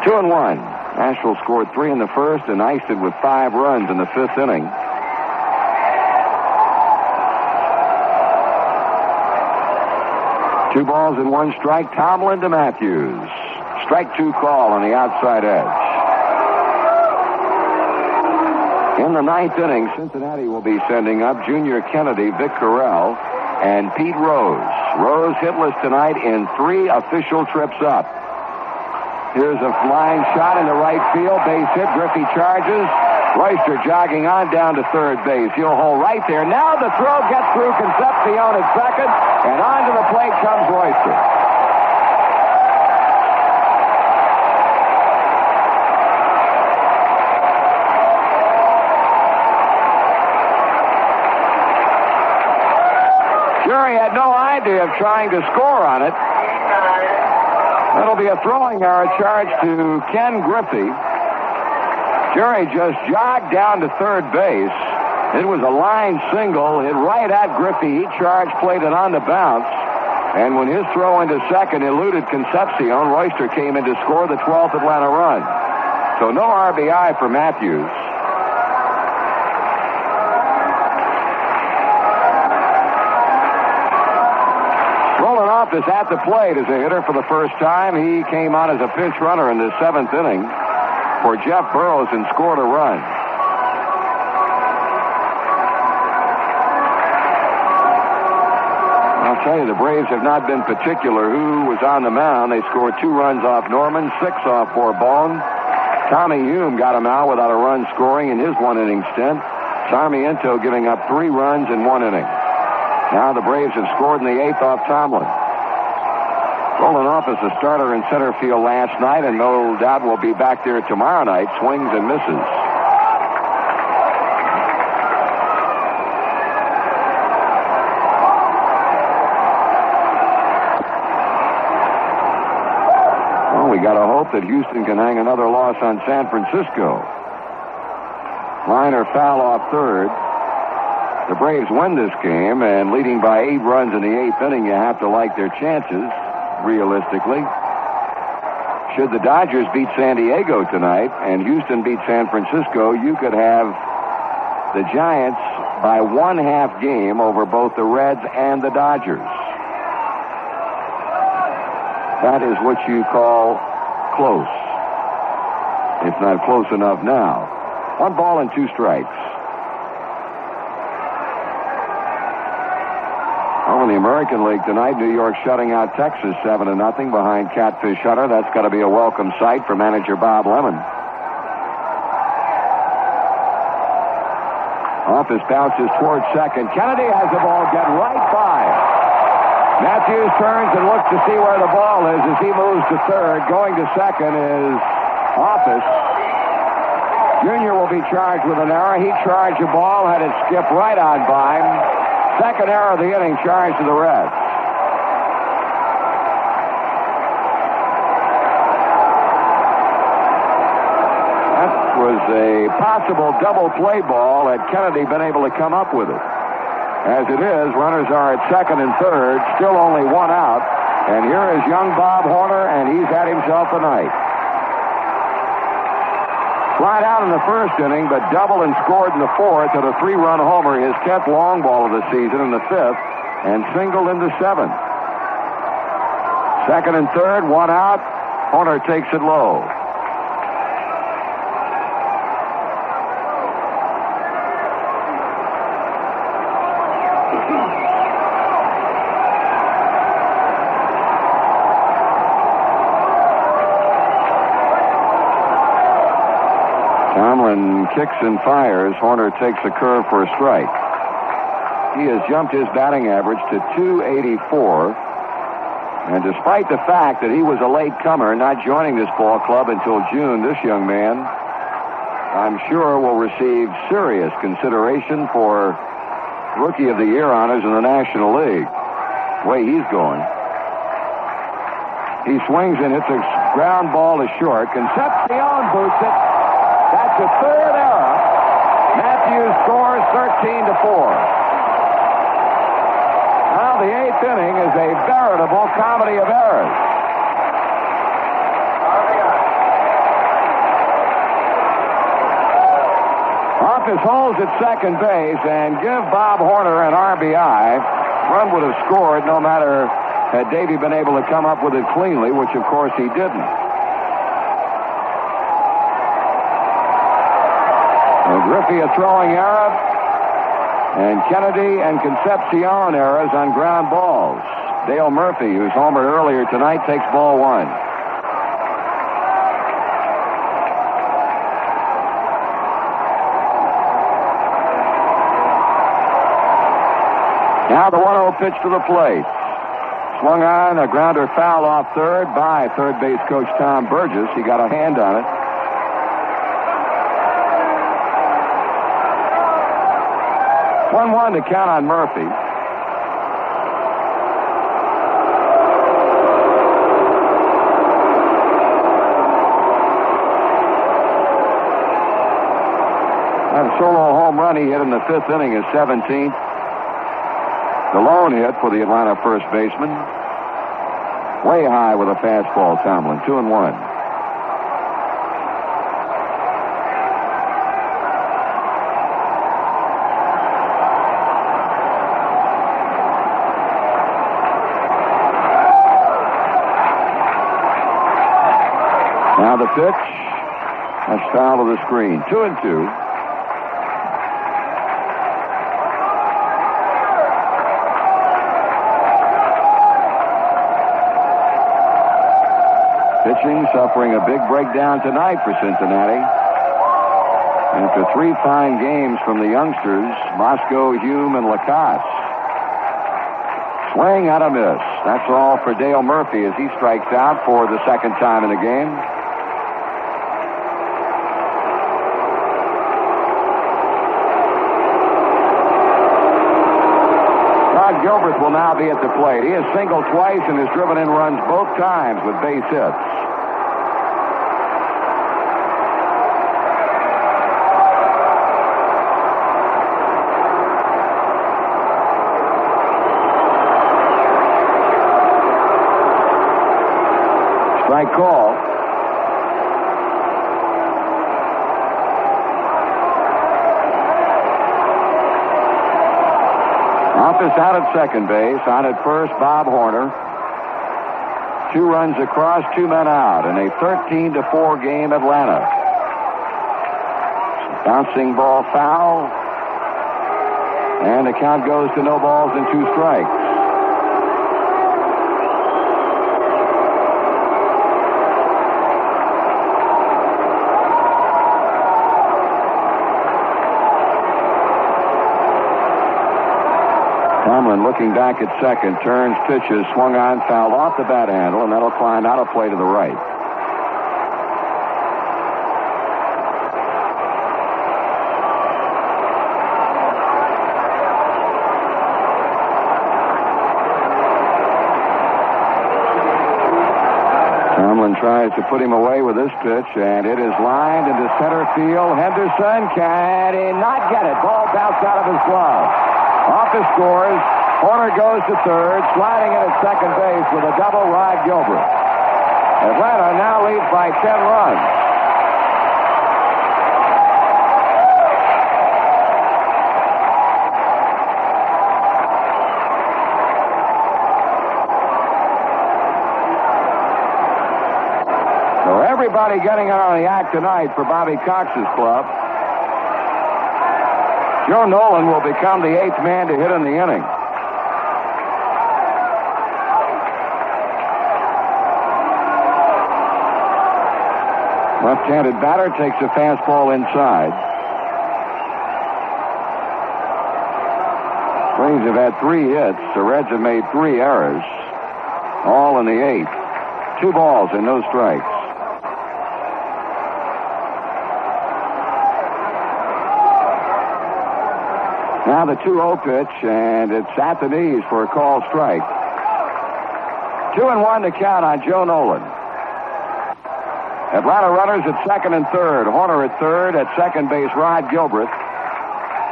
2-1. Nashville scored 3 in the first and iced it with 5 runs in the 5th inning. Two balls and 1 strike. Tomlin to Matthews. Strike 2 call on the outside edge. In the 9th inning, Cincinnati will be sending up Junior Kennedy, Vic Carell, and Pete Rose. Rose hitless tonight in 3 official trips up. Here's a flying shot in the right field. Base hit. Griffey charges. Royster jogging on down to third base. He'll hold right there. Now the throw gets through Concepcion at second, and onto the plate comes Royster. Jerry had no idea of trying to score on it. That'll be a throwing error charged to Ken Griffey. Jerry just jogged down to third base. It was a line single, hit right at Griffey. He charged, played it on the bounce. And when his throw into second eluded Concepcion, Royster came in to score the 12th Atlanta run. So no RBI for Matthews. Is at the plate as a hitter for the first time. He came on as a pinch runner in the 7th inning for Jeff Burroughs and scored a run. I'll tell you, the Braves have not been particular who was on the mound. They scored 2 runs off Norman, 6 off Bourbon. Tommy Hume got him out without a run scoring in his 1-inning stint. Sarmiento giving up 3 runs in 1 inning. Now the Braves have scored in the 8th off Tomlin. Rolonoff as a starter in center field last night, and no doubt will be back there tomorrow night. Swings and misses. Well, we got to hope that Houston can hang another loss on San Francisco. Liner foul off third. The Braves win this game, and leading by 8 runs in the 8th inning, you have to like their chances. Realistically, should the Dodgers beat San Diego tonight and Houston beat San Francisco, you could have the Giants by 1/2 game over both the Reds and the Dodgers. That is what you call close. It's not close enough now. 1 ball and 2 strikes. In the American League tonight, New York shutting out Texas 7-0 behind Catfish Hunter. That's got to be a welcome sight for manager Bob Lemon. Office bounces towards second. Kennedy has the ball get right by. Matthews turns and looks to see where the ball is as he moves to third. Going to second is Office. Junior will be charged with an error. He charged the ball, had it skip right on by him. Second error of the inning, charged to the Reds. That was a possible double play ball had Kennedy been able to come up with it. As it is, runners are at second and third, still only 1 out. And here is young Bob Horner, and he's had himself a night. Flied out in the first inning, but doubled and scored in the 4th at a 3-run homer, his 10th long ball of the season in the 5th, and singled in the 7th. Second and third, 1 out. Horner takes it low. Tomlin kicks and fires. Horner takes a curve for a strike. He has jumped his batting average to .284. And despite the fact that he was a late comer, not joining this ball club until June, this young man, I'm sure, will receive serious consideration for Rookie of the Year honors in the National League. The way he's going. He swings and hits a ground ball to short. Concepcion boots it. That's the 3rd error. Matthews scores 13-4. Now the 8th inning is a veritable comedy of errors. Harkness holds at second base and give Bob Horner an RBI. Run would have scored no matter had Davey been able to come up with it cleanly, which of course he didn't. And Griffey a throwing error, and Kennedy and Concepcion errors on ground balls. Dale Murphy, who's homered earlier tonight, takes ball one. Now the 1-0 pitch to the plate. Swung on, a grounder foul off third by third base coach Tom Burgess. He got a hand on it. One to count on Murphy. That solo home run he hit in the fifth inning is 17th. The lone hit for the Atlanta first baseman. Way high with a fastball, Tomlin. 2-1. Now the pitch. That's foul to the screen. 2-2. Pitching suffering a big breakdown tonight for Cincinnati. After 3 fine games from the youngsters, Moscow, Hume, and Lacasse. Swing out a miss. That's all for Dale Murphy as he strikes out for the second time in the game. Rod Gilbert will now be at the plate. He has singled twice and has driven in runs both times with base hits. Strike call. Office out at second base. On at first, Bob Horner. 2 runs across, 2 men out in a 13-4 game, Atlanta. Bouncing ball foul. And the count goes to no balls and 2 strikes. Tomlin looking back at second, turns, pitches, swung on, fouled off the bat handle, and that'll climb out of play to the right. Tomlin tries to put him away with this pitch, and it is lined into center field. Henderson can not get it. Ball bounced out of his glove. Office scores. Horner goes to third, sliding in at second base with a double, Rod Gilbert. Atlanta now leads by 10 runs. So everybody getting on the act tonight for Bobby Cox's club. Joe Nolan will become the 8th man to hit in the inning. Left-handed batter takes a fastball inside. Braves have had 3 hits. The Reds have made 3 errors, all in the 8th. 2 balls and no strikes. Now the 2-0 pitch, and it's at the knees for a called strike. 2-1 to count on Joe Nolan. Atlanta runners at second and third. Horner at third. At second base, Rod Gilbert.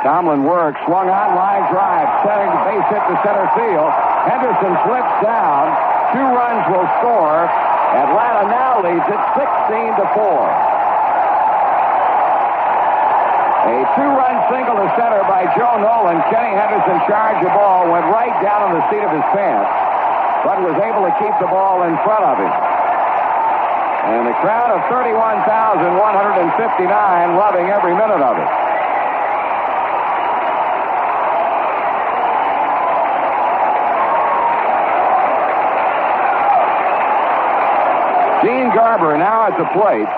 Tomlin works. Swung on, line drive. Setting the base hit to center field. Henderson slips down. 2 runs will score. Atlanta now leads it 16-4. A two-run single to center by Joe Nolan. Kenny Henderson charged the ball, went right down on the seat of his pants, but was able to keep the ball in front of him. And a crowd of 31,159 loving every minute of it. Gene Garber now at the plate.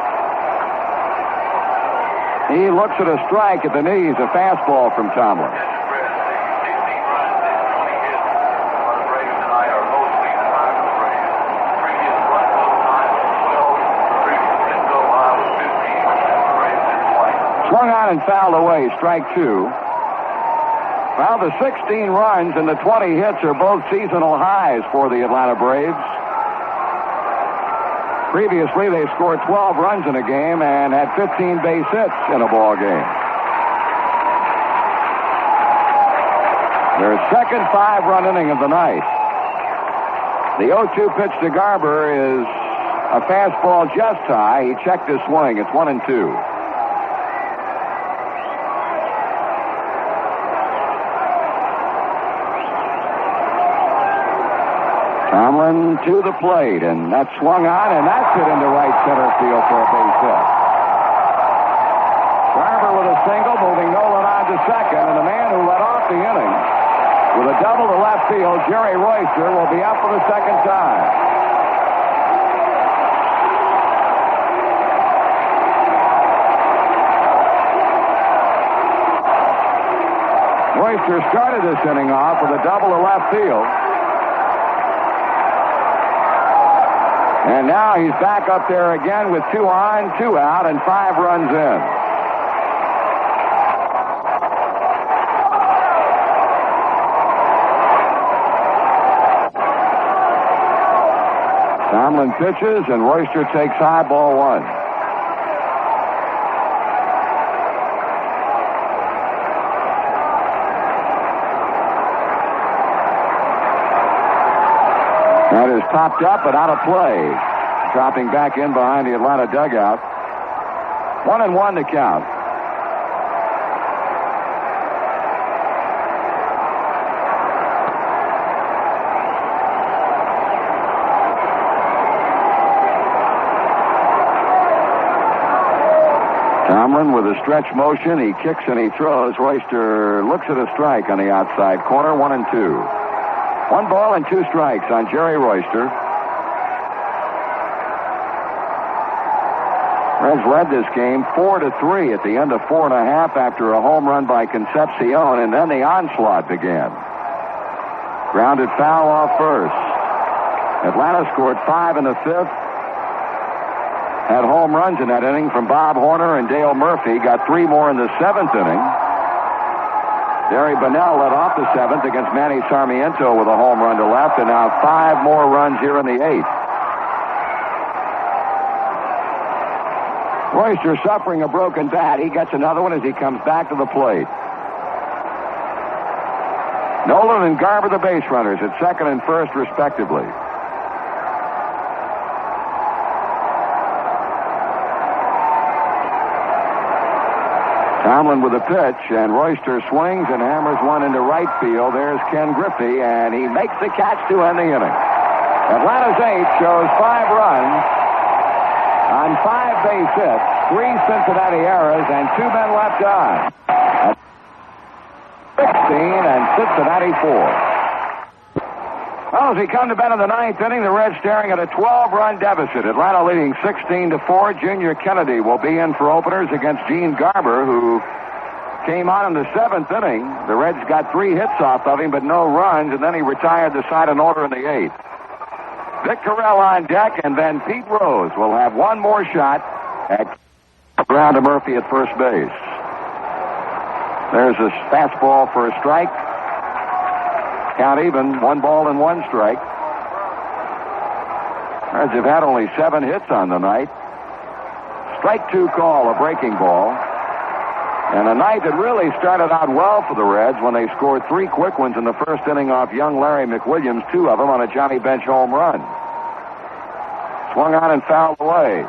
He looks at a strike at the knees, a fastball from Tomlin. Swung on and fouled away, strike two. Well, the 16 runs and the 20 hits are both seasonal highs for the Atlanta Braves. Previously, they scored 12 runs in a game and had 15 base hits in a ball game. Their second 5-run inning of the night. The 0-2 pitch to Garber is a fastball just high. He checked his swing. It's 1-2. Tomlin to the plate, and that swung on, and that's hit into right center field for a base hit. Garber with a single, moving Nolan on to second, and the man who led off the inning with a double to left field, Jerry Royster, will be up for the second time. Royster started this inning off with a double to left field. And now he's back up there again with 2 on, 2 out, and 5 runs in. Tomlin pitches, and Royster takes high, ball 1. That is popped up but out of play. Dropping back in behind the Atlanta dugout. 1-1 to count. Tomlin with a stretch motion. He kicks and he throws. Royster looks at a strike on the outside corner. 1-2. 1 ball and 2 strikes on Jerry Royster. Reds led this game 4-3 at the end of 4.5 after a home run by Concepcion, and then the onslaught began. Grounded foul off first. Atlanta scored 5 in the 5th. Had home runs in that inning from Bob Horner and Dale Murphy. Got 3 more in the 7th inning. Gary Bunnell led off the 7th against Manny Sarmiento with a home run to left, and now 5 more runs here in the 8th. Royster suffering a broken bat. He gets another one as he comes back to the plate. Nolan and Garber the base runners at second and first respectively. Tomlin with a pitch, and Royster swings and hammers one into right field. There's Ken Griffey, and he makes the catch to end the inning. Atlanta's 8 shows 5 runs on 5 base hits, 3 Cincinnati errors, and 2 men left on. 16 and Cincinnati 4. Well, as we come to bed in the 9th inning, the Reds staring at a 12-run deficit. Atlanta leading 16-4. Junior Kennedy will be in for openers against Gene Garber, who came on in the 7th inning. The Reds got 3 hits off of him, but no runs, and then he retired to side an order in the 8th. Vic Carell on deck, and then Pete Rose will have one more shot at ground to Murphy at first base. There's a fastball for a strike. Count even, 1 ball and 1 strike. Reds have had only 7 hits on the night. Strike 2 call, a breaking ball. And a night that really started out well for the Reds when they scored 3 quick ones in the first inning off young Larry McWilliams, 2 of them on a Johnny Bench home run. Swung on and fouled away.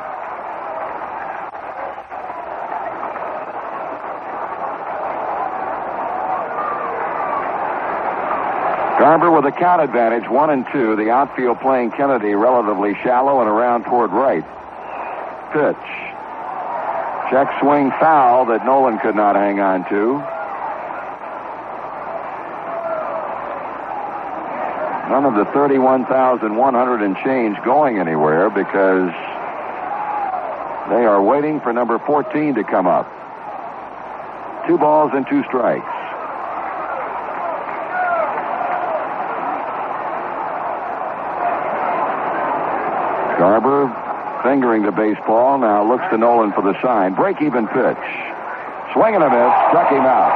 Garber with a count advantage, 1-2. The outfield playing Kennedy relatively shallow and around toward right. Pitch. Check swing foul that Nolan could not hang on to. None of the 31,100 and change going anywhere because they are waiting for number 14 to come up. 2 balls and 2 strikes. Garber fingering the baseball, now looks to Nolan for the sign. Break-even pitch. Swing and a miss, struck him out.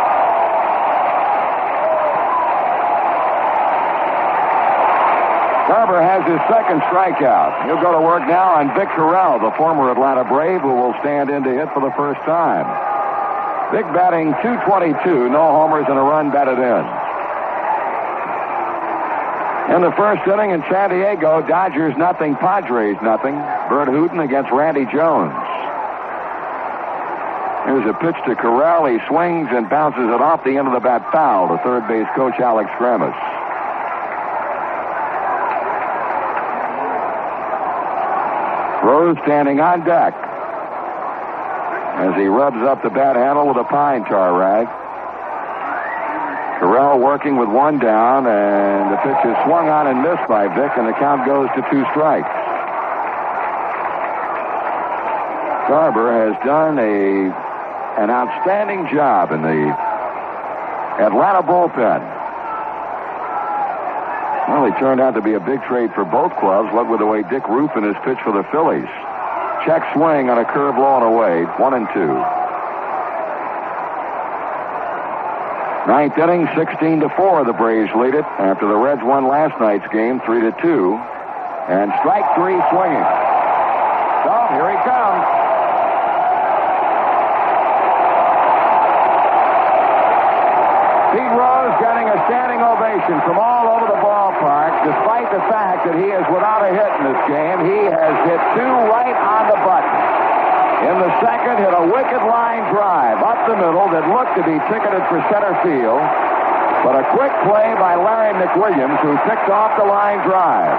Garber has his second strikeout. He'll go to work now on Vic Corral, the former Atlanta Brave, who will stand in to hit for the first time. Vic batting .222, no homers and a run batted in. In the first inning in San Diego, Dodgers nothing, Padres nothing. Bert Hooton against Randy Jones. Here's a pitch to Corral. He swings and bounces it off the end of the bat foul to third base coach Alex Gramis. Rose standing on deck as he rubs up the bat handle with a pine tar rag. Corral working with 1 down, and the pitch is swung on and missed by Vic, and the count goes to 2 strikes. Garber has done an outstanding job in the Atlanta bullpen. Well, he turned out to be a big trade for both clubs. What with the way Dick Ruffin has pitched for the Phillies. Check swing on a curve low and away, 1-2. Ninth inning, 16-4. The Braves lead it after the Reds won last night's game, 3-2. And strike 3 swinging. So here he comes. Pete Rose getting a standing ovation from all over the ballpark, despite the fact that he is without a hit in this game. He has hit 2 right on the button. In the second, hit a wicked line drive up the middle that looked to be ticketed for center field. But a quick play by Larry McWilliams, who picked off the line drive.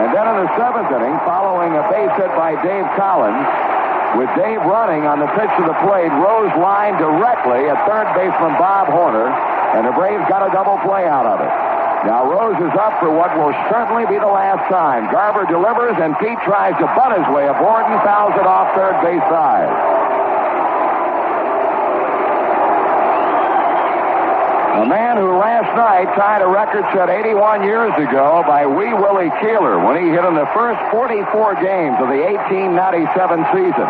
And then in the 7th inning, following a base hit by Dave Collins, with Dave running on the pitch to the plate, Rose lined directly at third baseman Bob Horner, and the Braves got a double play out of it. Now Rose is up for what will certainly be the last time. Garber delivers, and Pete tries to butt his way aboard and fouls it off third base side. A man who last night tied a record set 81 years ago by Wee Willie Keeler when he hit in the first 44 games of the 1897 season.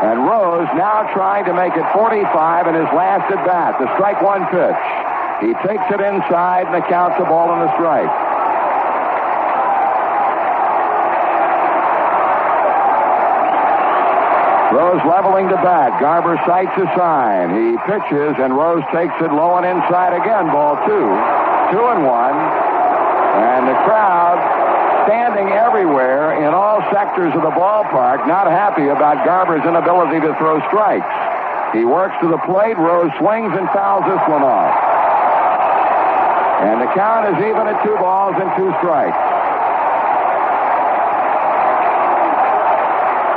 And Rose now trying to make it 45 in his last at bat. The strike 1 pitch. He takes it inside, and the count's a ball and a strike. Rose leveling the bat. Garber sights a sign. He pitches, and Rose takes it low and inside again. Ball 2. 2-1. And the crowd standing everywhere in all sectors of the ballpark, not happy about Garber's inability to throw strikes. He works to the plate. Rose swings and fouls this one off. And the count is even at 2 balls and 2 strikes.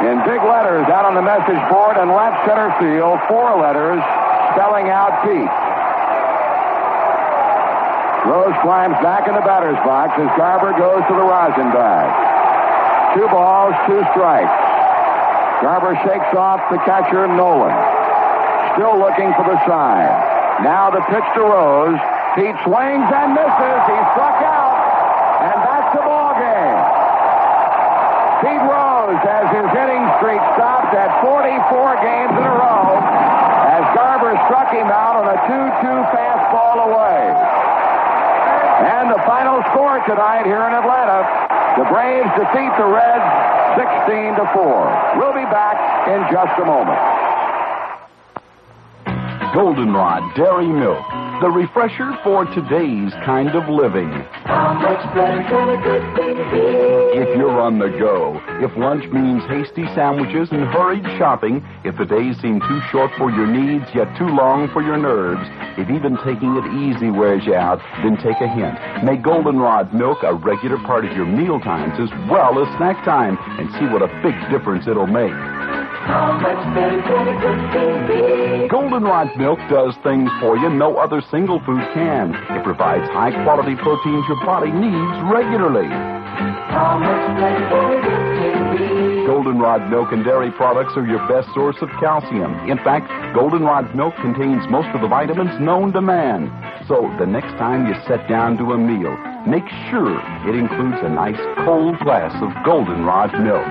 In big letters out on the message board in left center field, 4 letters spelling out Pete. Rose climbs back in the batter's box as Garber goes to the rosin bag. 2 balls, 2 strikes. Garber shakes off the catcher, Nolan. Still looking for the sign. Now the pitch to Rose. Pete swings and misses. He struck out. And that's the ball game. Pete Rose has his hitting streak stopped at 44 games in a row as Garber struck him out on a 2-2 fastball away. And the final score tonight here in Atlanta, the Braves defeat the Reds 16-4. We'll be back in just a moment. Goldenrod Dairy Milk, the refresher for today's kind of living. How much better can a good thing If you're on the go, if lunch means hasty sandwiches and hurried shopping, if the days seem too short for your needs yet too long for your nerves, if even taking it easy wears you out, then take a hint. Make Goldenrod milk a regular part of your meal times as well as snack time and see what a big difference it'll make. How much better can a good thing be? Goldenrod milk does things for you no other single food can. It provides high-quality proteins your body needs regularly. How much better can a good thing be? Goldenrod milk and dairy products are your best source of calcium. In fact, Goldenrod milk contains most of the vitamins known to man. So the next time you sit down to a meal, make sure it includes a nice cold glass of Goldenrod milk.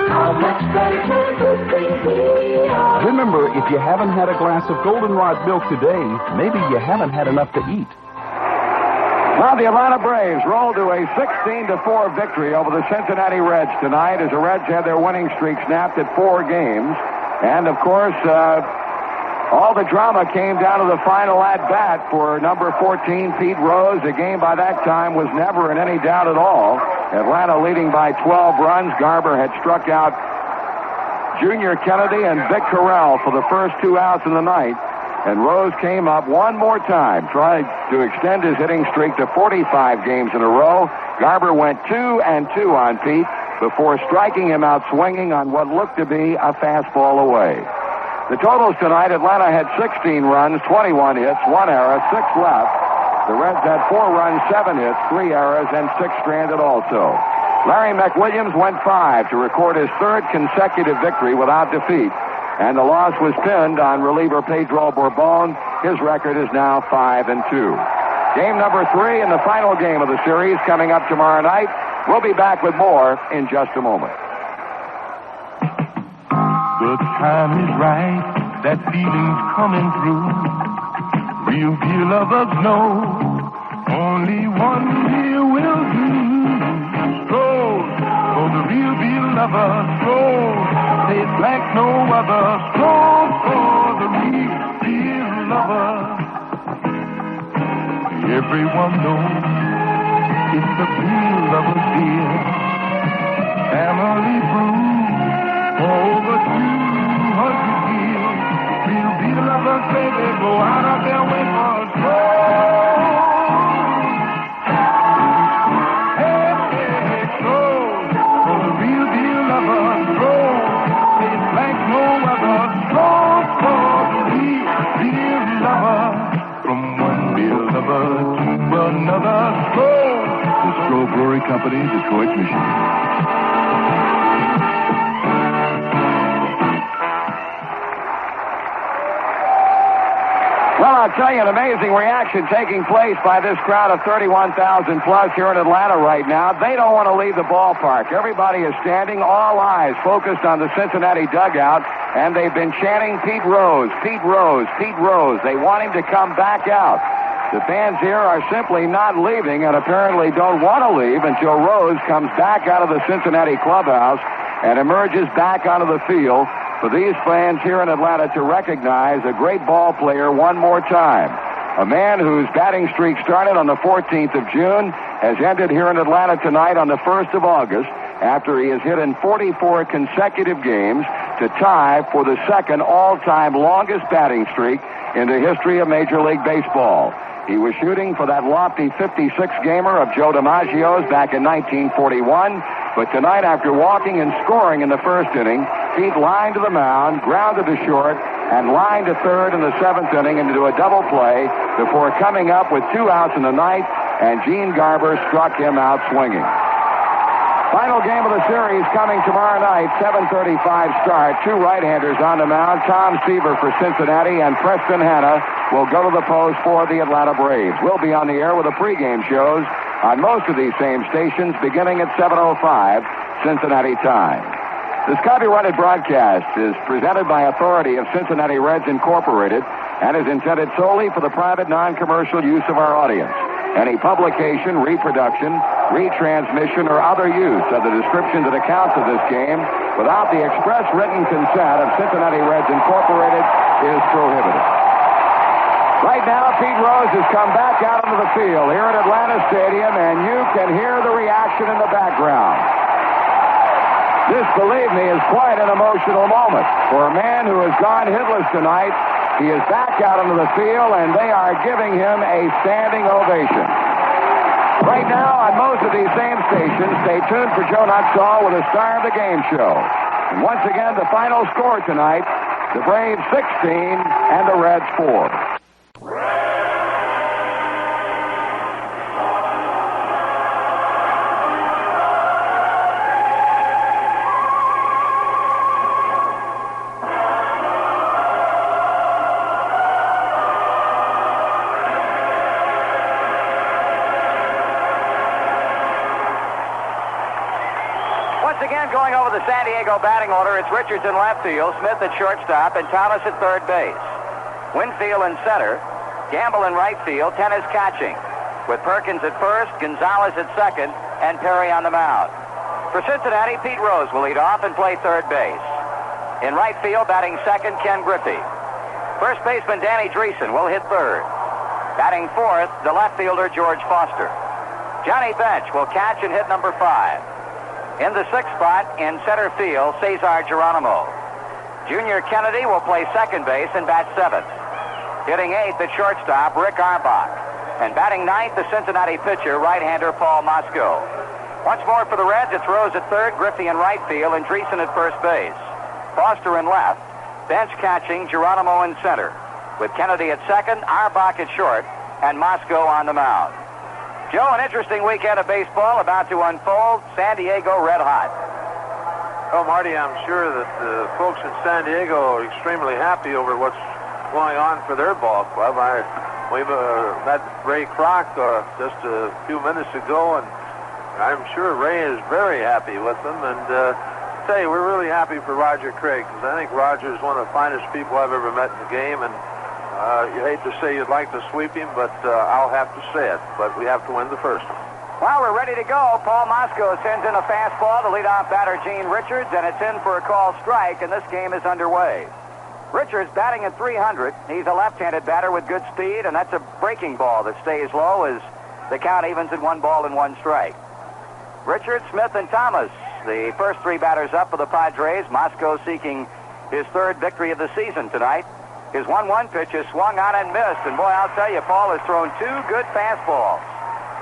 How much better can a good thing be? Remember, if you haven't had a glass of Goldenrod milk today, maybe you haven't had enough to eat. Well, the Atlanta Braves rolled to a 16-4 victory over the Cincinnati Reds tonight as the Reds had their winning streak snapped at 4 games. And, of course, all the drama came down to the final at-bat for number 14, Pete Rose. The game by that time was never in any doubt at all. Atlanta leading by 12 runs. Garber had struck out Junior Kennedy and Vic Corral for the first 2 outs in the night. And Rose came up one more time, tried to extend his hitting streak to 45 games in a row. Garber went 2-2 on Pete before striking him out swinging on what looked to be a fastball away. The totals tonight, Atlanta had 16 runs, 21 hits, 1 error, 6 left. The Reds had 4 runs, 7 hits, 3 errors, and 6 stranded also. Larry McWilliams went 5 to record his 3rd consecutive victory without defeat. And the loss was pinned on reliever Pedro Bourbon. His record is now 5-2. Game number 3 and the final game of the series coming up tomorrow night. We'll be back with more in just a moment. The time is right, that feeling's coming through. Real deal lovers know only one deal will do. Stroll for the real deal lover, stroll. Tastes like no other. Stroll for the real deal lover. Everyone knows it's the real lover's deal. Family brew over 200 years. Real deal lovers, baby, go out of their way for a stroll. Hey, hey, stroll for the real deal lover, stroll. Tastes like no other. Stroll for the real deal lover. From one real lover to another. Stroll. The Stroll Brewery Company, Detroit, Michigan. Well, I'll tell you, an amazing reaction taking place by this crowd of 31,000 plus here in Atlanta right now. They don't want to leave the ballpark. Everybody is standing, all eyes focused on the Cincinnati dugout, and they've been chanting Pete Rose, Pete Rose, Pete Rose. They want him to come back out. The fans here are simply not leaving and apparently don't want to leave until Rose comes back out of the Cincinnati clubhouse and emerges back onto the field for these fans here in Atlanta to recognize a great ball player one more time. A man whose batting streak started on the 14th of June has ended here in Atlanta tonight on the 1st of August after he has hit in 44 consecutive games to tie for the second all-time longest batting streak in the history of Major League Baseball. He was shooting for that lofty 56-gamer of Joe DiMaggio's back in 1941, but tonight, after walking and scoring in the first inning, Pete lined to the mound, grounded to short, and lined to third in the 7th inning into a double play before coming up with 2 outs in the ninth, and Gene Garber struck him out swinging. Final game of the series coming tomorrow night, 7:35 start. 2 right-handers on the mound. Tom Seaver for Cincinnati and Preston Hanna will go to the post for the Atlanta Braves. We'll be on the air with the pregame shows on most of these same stations beginning at 7:05 Cincinnati time. This copyrighted broadcast is presented by authority of Cincinnati Reds Incorporated and is intended solely for the private non-commercial use of our audience. Any publication, reproduction, retransmission, or other use of the descriptions and accounts of this game without the express written consent of Cincinnati Reds Incorporated is prohibited. Right now, Pete Rose has come back out into the field here at Atlanta Stadium, and you can hear the reaction in the background. This, believe me, is quite an emotional moment. For a man who has gone hitless tonight, he is back out into the field, and they are giving him a standing ovation. Right now, on most of these same stations, stay tuned for Joe Nuttall with a Star of the Game show. And once again, the final score tonight, the Braves 16 and the Reds 4. Going over the San Diego batting order, it's Richards in left field, Smith at shortstop, and Thomas at third base. Winfield in center, Gamble in right field, Tennis catching, with Perkins at first, Gonzalez at second, and Perry on the mound. For Cincinnati, Pete Rose will lead off and play third base. In right field, batting second, Ken Griffey. First baseman Danny Dreesen will hit third. Batting fourth, the left fielder George Foster. Johnny Bench will catch and hit number 5. In the sixth spot, in center field, Cesar Geronimo. Junior Kennedy will play second base and bat 7th. Hitting 8th at shortstop, Rick Auerbach. And batting 9th, the Cincinnati pitcher, right-hander Paul Mosco. Once more for the Reds, it's Rose at third, Griffey in right field, and Dreesen at first base. Foster in left, Bench catching, Geronimo in center. With Kennedy at second, Auerbach at short, and Mosco on the mound. Joe, an interesting weekend of baseball about to unfold. San Diego red hot. Well, Marty, I'm sure that the folks in San Diego are extremely happy over what's going on for their ball club. We met Ray Kroc just a few minutes ago, and I'm sure Ray is very happy with them. And tell you, we're really happy for Roger Craig, because I think Roger is one of the finest people I've ever met in the game, and you hate to say you'd like to sweep him, but I'll have to say it. But we have to win the first one. Well, we're ready to go. Paul Mosco sends in a fastball to leadoff batter Gene Richards, and it's in for a called strike, and this game is underway. Richards batting at 300. He's a left-handed batter with good speed, and that's a breaking ball that stays low as the count evens at 1 ball and 1 strike. Richards, Smith, and Thomas, the first 3 batters up for the Padres. Mosco seeking his 3rd victory of the season tonight. His 1-1 pitch is swung on and missed. And boy, I'll tell you, Paul has thrown 2 good fastballs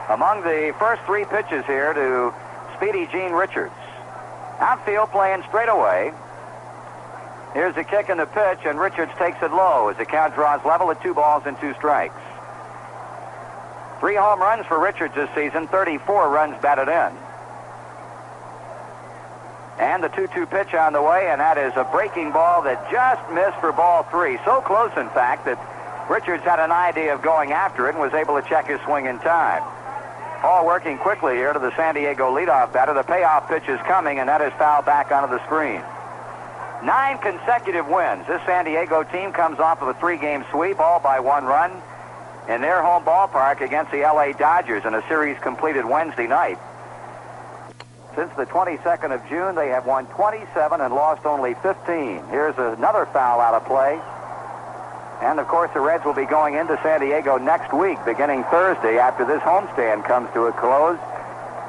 among the first 3 pitches here to speedy Gene Richards. Outfield playing straight away. Here's the kick and the pitch, and Richards takes it low as the count draws level at 2 balls and 2 strikes. 3 home runs for Richards this season, 34 runs batted in. And the 2-2 pitch on the way, and that is a breaking ball that just missed for ball 3. So close, in fact, that Richards had an idea of going after it and was able to check his swing in time. Paul working quickly here to the San Diego leadoff batter. The payoff pitch is coming, and that is fouled back onto the screen. 9 consecutive wins. This San Diego team comes off of a 3-game sweep, all by 1 run, in their home ballpark against the L.A. Dodgers in a series completed Wednesday night. Since the 22nd of June, they have won 27 and lost only 15. Here's another foul out of play. And, of course, the Reds will be going into San Diego next week, beginning Thursday after this homestand comes to a close.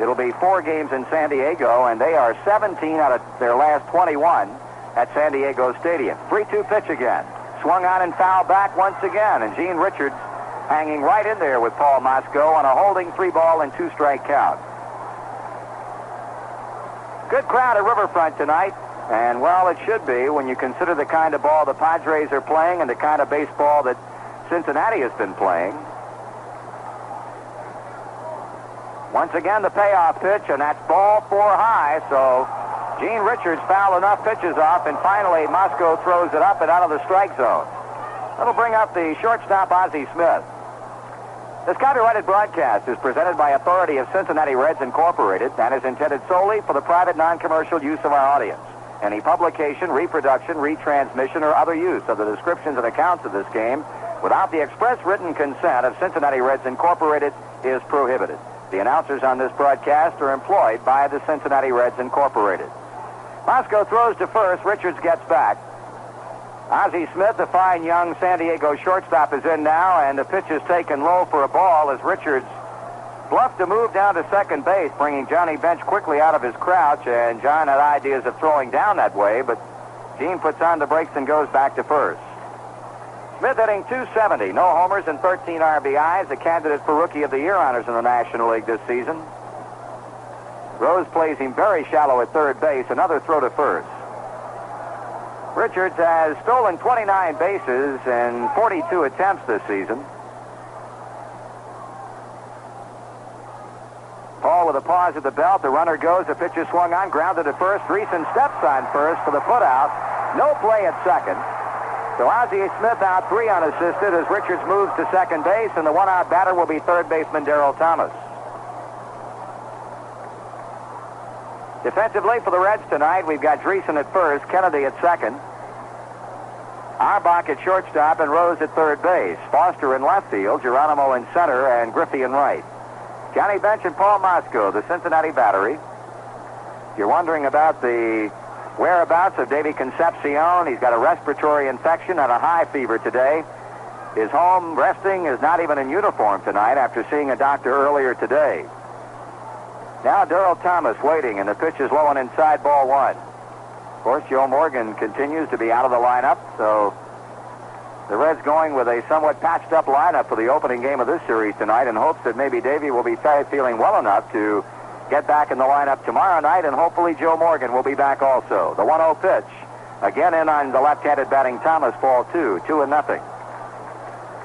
It'll be 4 games in San Diego, and they are 17 out of their last 21 at San Diego Stadium. 3-2 pitch again. Swung on and fouled back once again, and Gene Richards hanging right in there with Paul Mosco on a holding 3-ball and 2-strike count. Good crowd at Riverfront tonight, and, well, it should be when you consider the kind of ball the Padres are playing and the kind of baseball that Cincinnati has been playing. Once again, the payoff pitch, and that's ball 4 high, so Gene Richards fouled enough pitches off, and finally Mosco throws it up and out of the strike zone. That'll bring up the shortstop, Ozzie Smith. This copyrighted broadcast is presented by authority of Cincinnati Reds Incorporated and is intended solely for the private non-commercial use of our audience. Any publication, reproduction, retransmission, or other use of the descriptions and accounts of this game without the express written consent of Cincinnati Reds Incorporated is prohibited. The announcers on this broadcast are employed by the Cincinnati Reds Incorporated. Mosco throws to first. Richards gets back. Ozzie Smith, the fine young San Diego shortstop, is in now, and the pitch is taken low for a ball as Richards bluffed to move down to second base, bringing Johnny Bench quickly out of his crouch, and John had ideas of throwing down that way, but Gene puts on the brakes and goes back to first. Smith hitting .270, no homers and 13 RBIs, a candidate for Rookie of the Year honors in the National League this season. Rose plays him very shallow at third base, another throw to first. Richards has stolen 29 bases in 42 attempts this season. Paul with a pause at the belt. The runner goes. The pitch is swung on, grounded at first. Dreesen steps on first for the put out. No play at second. So Ozzie Smith out 3 unassisted as Richards moves to second base, and the one-out batter will be third baseman Darryl Thomas. Defensively for the Reds tonight, we've got Dreesen at first, Kennedy at second, Auerbach at shortstop, and Rose at third base. Foster in left field, Geronimo in center, and Griffey in right. Johnny Bench and Paul Mosco, the Cincinnati battery. If you're wondering about the whereabouts of Davey Concepcion, he's got a respiratory infection and a high fever today. Is home resting, is not even in uniform tonight after seeing a doctor earlier today. Now Darryl Thomas waiting, and the pitch is low and inside, ball 1. Of course, Joe Morgan continues to be out of the lineup, so the Reds going with a somewhat patched-up lineup for the opening game of this series tonight in hopes that maybe Davey will be feeling well enough to get back in the lineup tomorrow night, and hopefully Joe Morgan will be back also. The 1-0 pitch, again in on the left-handed batting Thomas, ball 2, 2-0.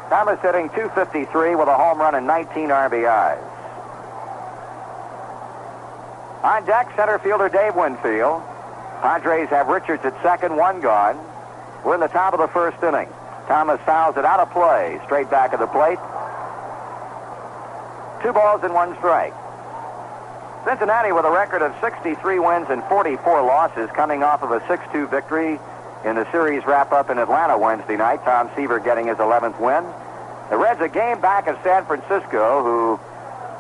Thomas hitting .253 with a home run and 19 RBIs. On deck, center fielder Dave Winfield. Padres have Richards at second, 1 gone. We're in the top of the first inning. Thomas fouls it out of play, straight back of the plate. 2 balls and 1 strike. Cincinnati with a record of 63 wins and 44 losses, coming off of a 6-2 victory in the series wrap-up in Atlanta Wednesday night. Tom Seaver getting his 11th win. The Reds a game back of San Francisco, who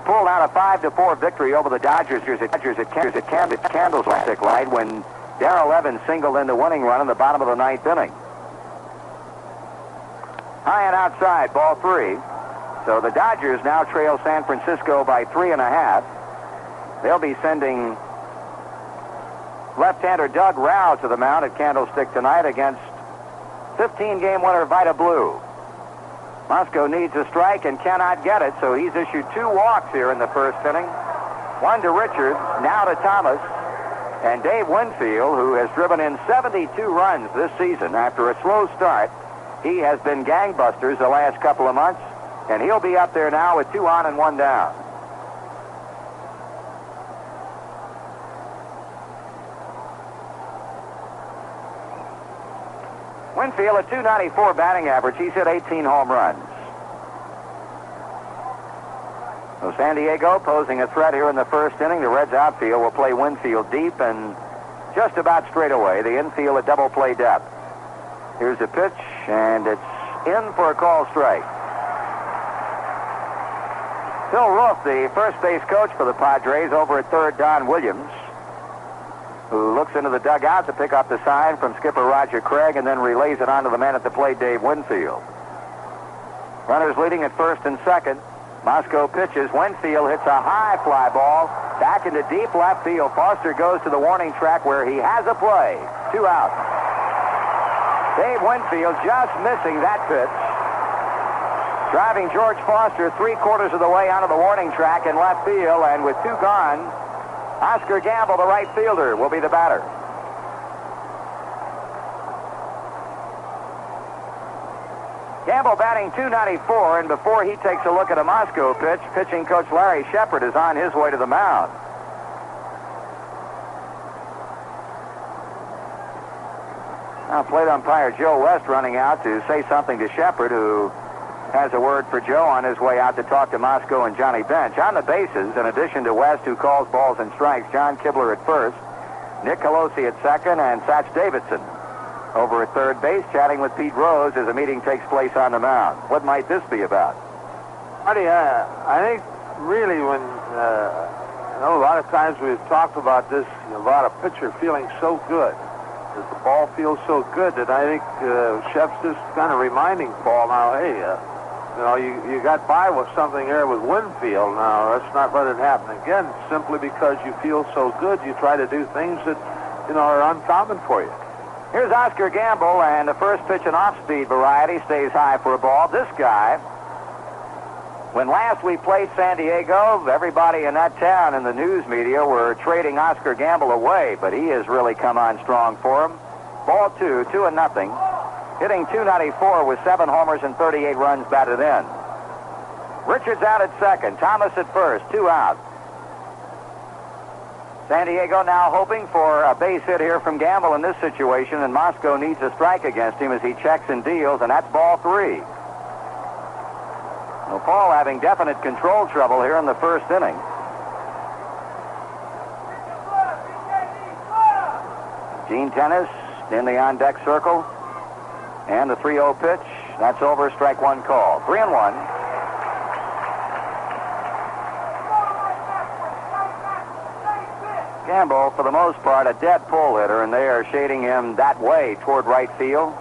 pulled out a 5-4 victory over the Dodgers at Candlestick Light when Darrell Evans singled in the winning run in the bottom of the 9th inning. High and outside, ball 3. So the Dodgers now trail San Francisco by 3.5. They'll be sending left-hander Doug Rao to the mound at Candlestick tonight against 15-game winner Vida Blue. Mosco needs a strike and cannot get it, so he's issued 2 walks here in the first inning. 1 to Richards, now to Thomas, and Dave Winfield, who has driven in 72 runs this season after a slow start. He has been gangbusters the last couple of months, and he'll be up there now with 2 on and 1 down. Winfield at .294 batting average. He's hit 18 home runs. So San Diego posing a threat here in the first inning. The Reds outfield will play Winfield deep and just about straight away. The infield at double play depth. Here's a pitch, and it's in for a call strike. Phil Roof, the first base coach for the Padres, over at third, Don Williams, who looks into the dugout to pick up the sign from skipper Roger Craig and then relays it on to the man at the plate, Dave Winfield. Runners leading at first and second. Mosco pitches. Winfield hits a high fly ball back into deep left field. Foster goes to the warning track where he has a play. 2 out. Dave Winfield just missing that pitch. Driving George Foster 3/4 of the way onto the warning track in left field, and with 2 gone, Oscar Gamble, the right fielder, will be the batter. Gamble batting .294, and before he takes a look at a Mosco pitch, pitching coach Larry Shepard is on his way to the mound. Now plate umpire Joe West running out to say something to Shepard, who has a word for Joe on his way out to talk to Mosco and Johnny Bench. On the bases, in addition to West, who calls balls and strikes, John Kibler at first, Nick Colosi at second, and Satch Davidson over at third base, chatting with Pete Rose as a meeting takes place on the mound. What might this be about? Marty, I think really when, a lot of times we've talked about this, about a pitcher feeling so good that the ball feels so good that I think Shep's just kind of reminding Paul now, hey, you got by with something there with Winfield. Now, let's not let it happen again. Simply because you feel so good, you try to do things that, are uncommon for you. Here's Oscar Gamble, and the first pitch, an off-speed variety, stays high for a ball. This guy, when last we played San Diego, everybody in that town and the news media were trading Oscar Gamble away, but he has really come on strong for him. Ball 2, 2-0. Hitting .294 with 7 homers and 38 runs batted in. Richards out at second. Thomas at first. 2 out. San Diego now hoping for a base hit here from Gamble in this situation, and Moscow needs a strike against him as he checks and deals, and that's ball 3. Well, Paul having definite control trouble here in the first inning. Gene Tennis in the on-deck circle. And the 3-0 pitch. That's over. Strike 1 call. 3-1. Gamble, for the most part, a dead pull hitter, and they are shading him that way toward right field.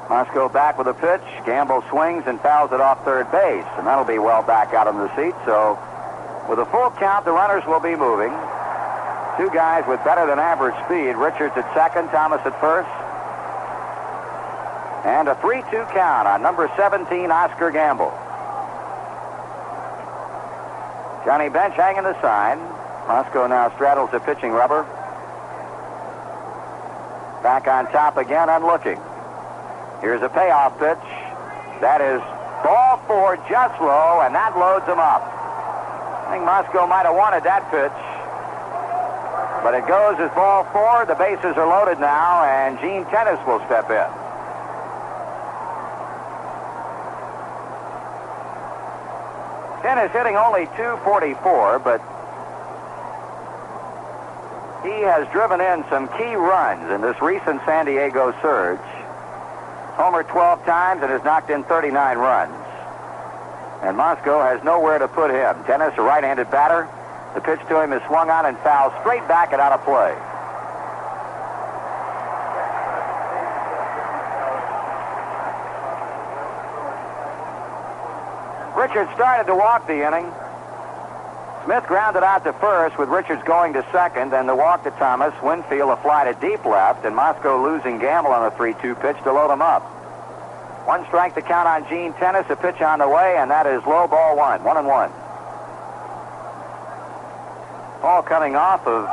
Moscow back with a pitch. Gamble swings and fouls it off third base, and that'll be well back out in the seat. So with a full count, the runners will be moving. 2 guys with better than average speed. Richards at second, Thomas at first. And a 3-2 count on number 17, Oscar Gamble. Johnny Bench hanging the sign. Moscow now straddles the pitching rubber. Back on top again and looking. Here's a payoff pitch. That is ball 4, just low, and that loads him up. I think Moscow might have wanted that pitch. But it goes as ball 4. The bases are loaded now, and Gene Tennis will step in. Tennis hitting only .244, but he has driven in some key runs in this recent San Diego surge. Homered 12 times and has knocked in 39 runs. And Moscow has nowhere to put him. Tennis, a right-handed batter. The pitch to him is swung on and fouled straight back and out of play. Richards started to walk the inning. Smith grounded out to first with Richards going to second, and the walk to Thomas. Winfield a fly to deep left, and Moscow losing Gamble on a 3-2 pitch to load him up. 1 strike to count on Gene Tennis, a pitch on the way, and that is low, ball 1, 1-1. Paul coming off of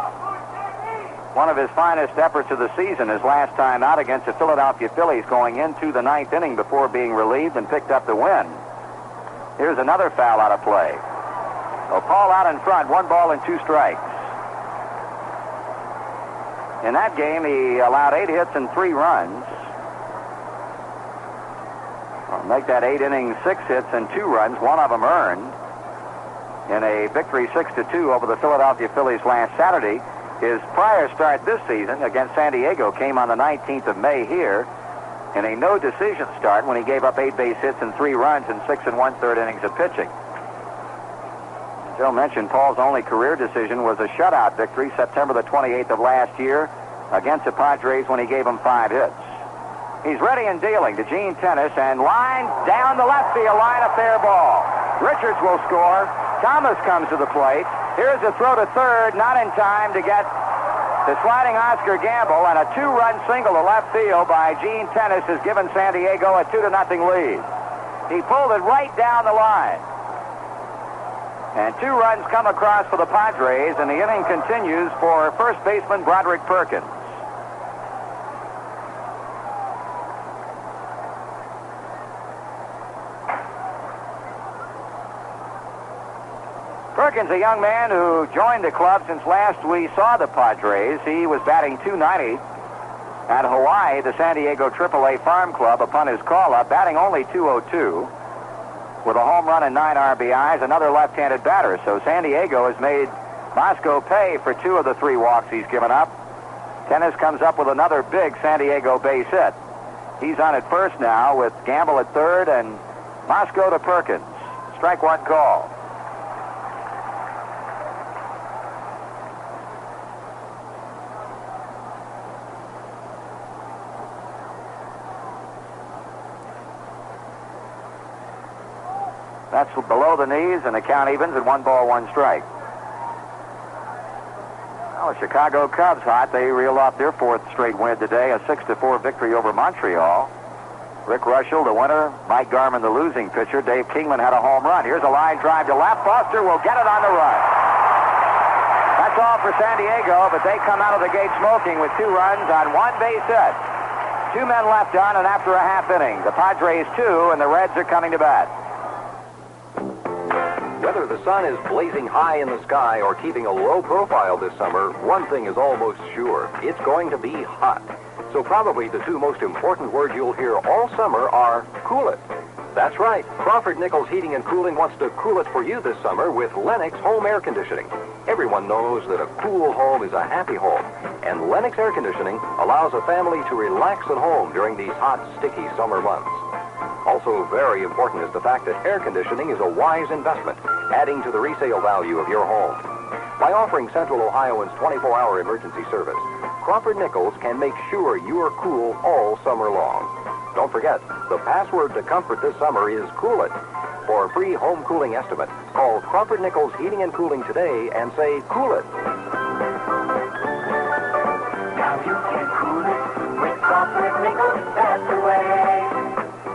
one of his finest efforts of the season, his last time out against the Philadelphia Phillies, going into the 9th inning before being relieved and picked up the win. Here's another foul out of play. So Paul out in front, 1 ball and 2 strikes. In that game, he allowed 8 hits and 3 runs. I'll make that 8 innings, 6 hits and 2 runs, 1 of them earned, in a victory 6-2 over the Philadelphia Phillies last Saturday. His prior start this season against San Diego came on the 19th of May here in a no-decision start when he gave up 8 base hits and 3 runs in 6 1/3 innings of pitching. Joe mentioned Paul's only career decision was a shutout victory September the 28th of last year against the Padres when he gave them 5 hits. He's ready and dealing to Gene Tennis, and line down the left field line, a fair ball. Richards will score. Thomas comes to the plate. Here's a throw to third, not in time to get the sliding Oscar Gamble, and a 2-run single to left field by Gene Tennis has given San Diego a 2-0 lead. He pulled it right down the line. And 2 runs come across for the Padres, and the inning continues for first baseman Broderick Perkins. Perkins, a young man who joined the club since last we saw the Padres. He was batting .290 at Hawaii, the San Diego AAA Farm Club, upon his call-up, batting only .202 with a home run and 9 RBIs, another left-handed batter. So San Diego has made Moscow pay for 2 of the 3 walks he's given up. Tennis comes up with another big San Diego base hit. He's on at first now with Gamble at third and Moscow to Perkins. Strike 1 call. That's below the knees, and the count evens at 1 ball, 1 strike. Well, the Chicago Cubs hot. They reeled off their 4th straight win today, a 6-4 victory over Montreal. Rick Rushell, the winner. Mike Garman, the losing pitcher. Dave Kingman had a home run. Here's a line drive to left. Foster will get it on the run. That's all for San Diego, but they come out of the gate smoking with 2 runs on 1 base hit. 2 men left on, and after a half inning, the Padres 2, and the Reds are coming to bat. Whether the sun is blazing high in the sky or keeping a low profile this summer, one thing is almost sure. It's going to be hot. So probably the 2 most important words you'll hear all summer are cool it. That's right. Crawford Nichols Heating and Cooling wants to cool it for you this summer with Lennox Home Air Conditioning. Everyone knows that a cool home is a happy home, and Lennox Air Conditioning allows a family to relax at home during these hot, sticky summer months. Also very important is the fact that air conditioning is a wise investment, adding to the resale value of your home. By offering Central Ohioans 24-hour emergency service, Crawford Nichols can make sure you are cool all summer long. Don't forget, the password to comfort this summer is Cool It. For a free home cooling estimate, call Crawford Nichols Heating and Cooling today and say Cool It. Now you can cool it with Crawford Nichols, that's the way.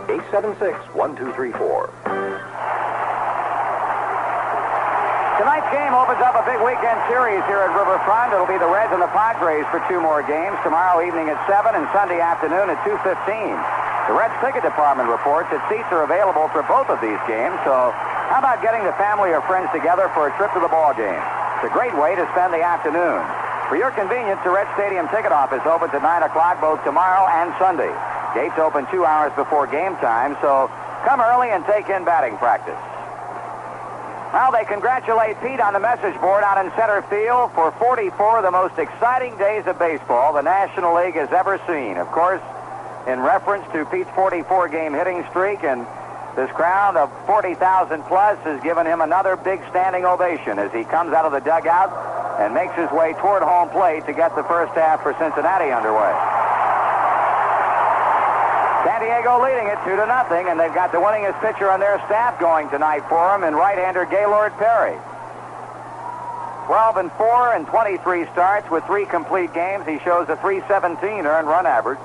876-1234. Tonight's game opens up a big weekend series here at Riverfront. It'll be the Reds and the Padres for 2 more games, tomorrow evening at 7 and Sunday afternoon at 2:15. The Reds ticket department reports that seats are available for both of these games, so how about getting the family or friends together for a trip to the ball game? It's a great way to spend the afternoon. For your convenience, the Red Stadium ticket office opens at 9 o'clock both tomorrow and Sunday. Gates open 2 hours before game time, so come early and take in batting practice. Well, they congratulate Pete on the message board out in center field for 44 of the most exciting days of baseball the National League has ever seen. Of course, in reference to Pete's 44-game hitting streak, and this crowd of 40,000 plus has given him another big standing ovation as he comes out of the dugout and makes his way toward home plate to get the first half for Cincinnati underway. San Diego leading it 2-0, and they've got the winningest pitcher on their staff going tonight for them in right-hander Gaylord Perry. 12-4 and 23 starts with 3 complete games. He shows a .317 earned run average.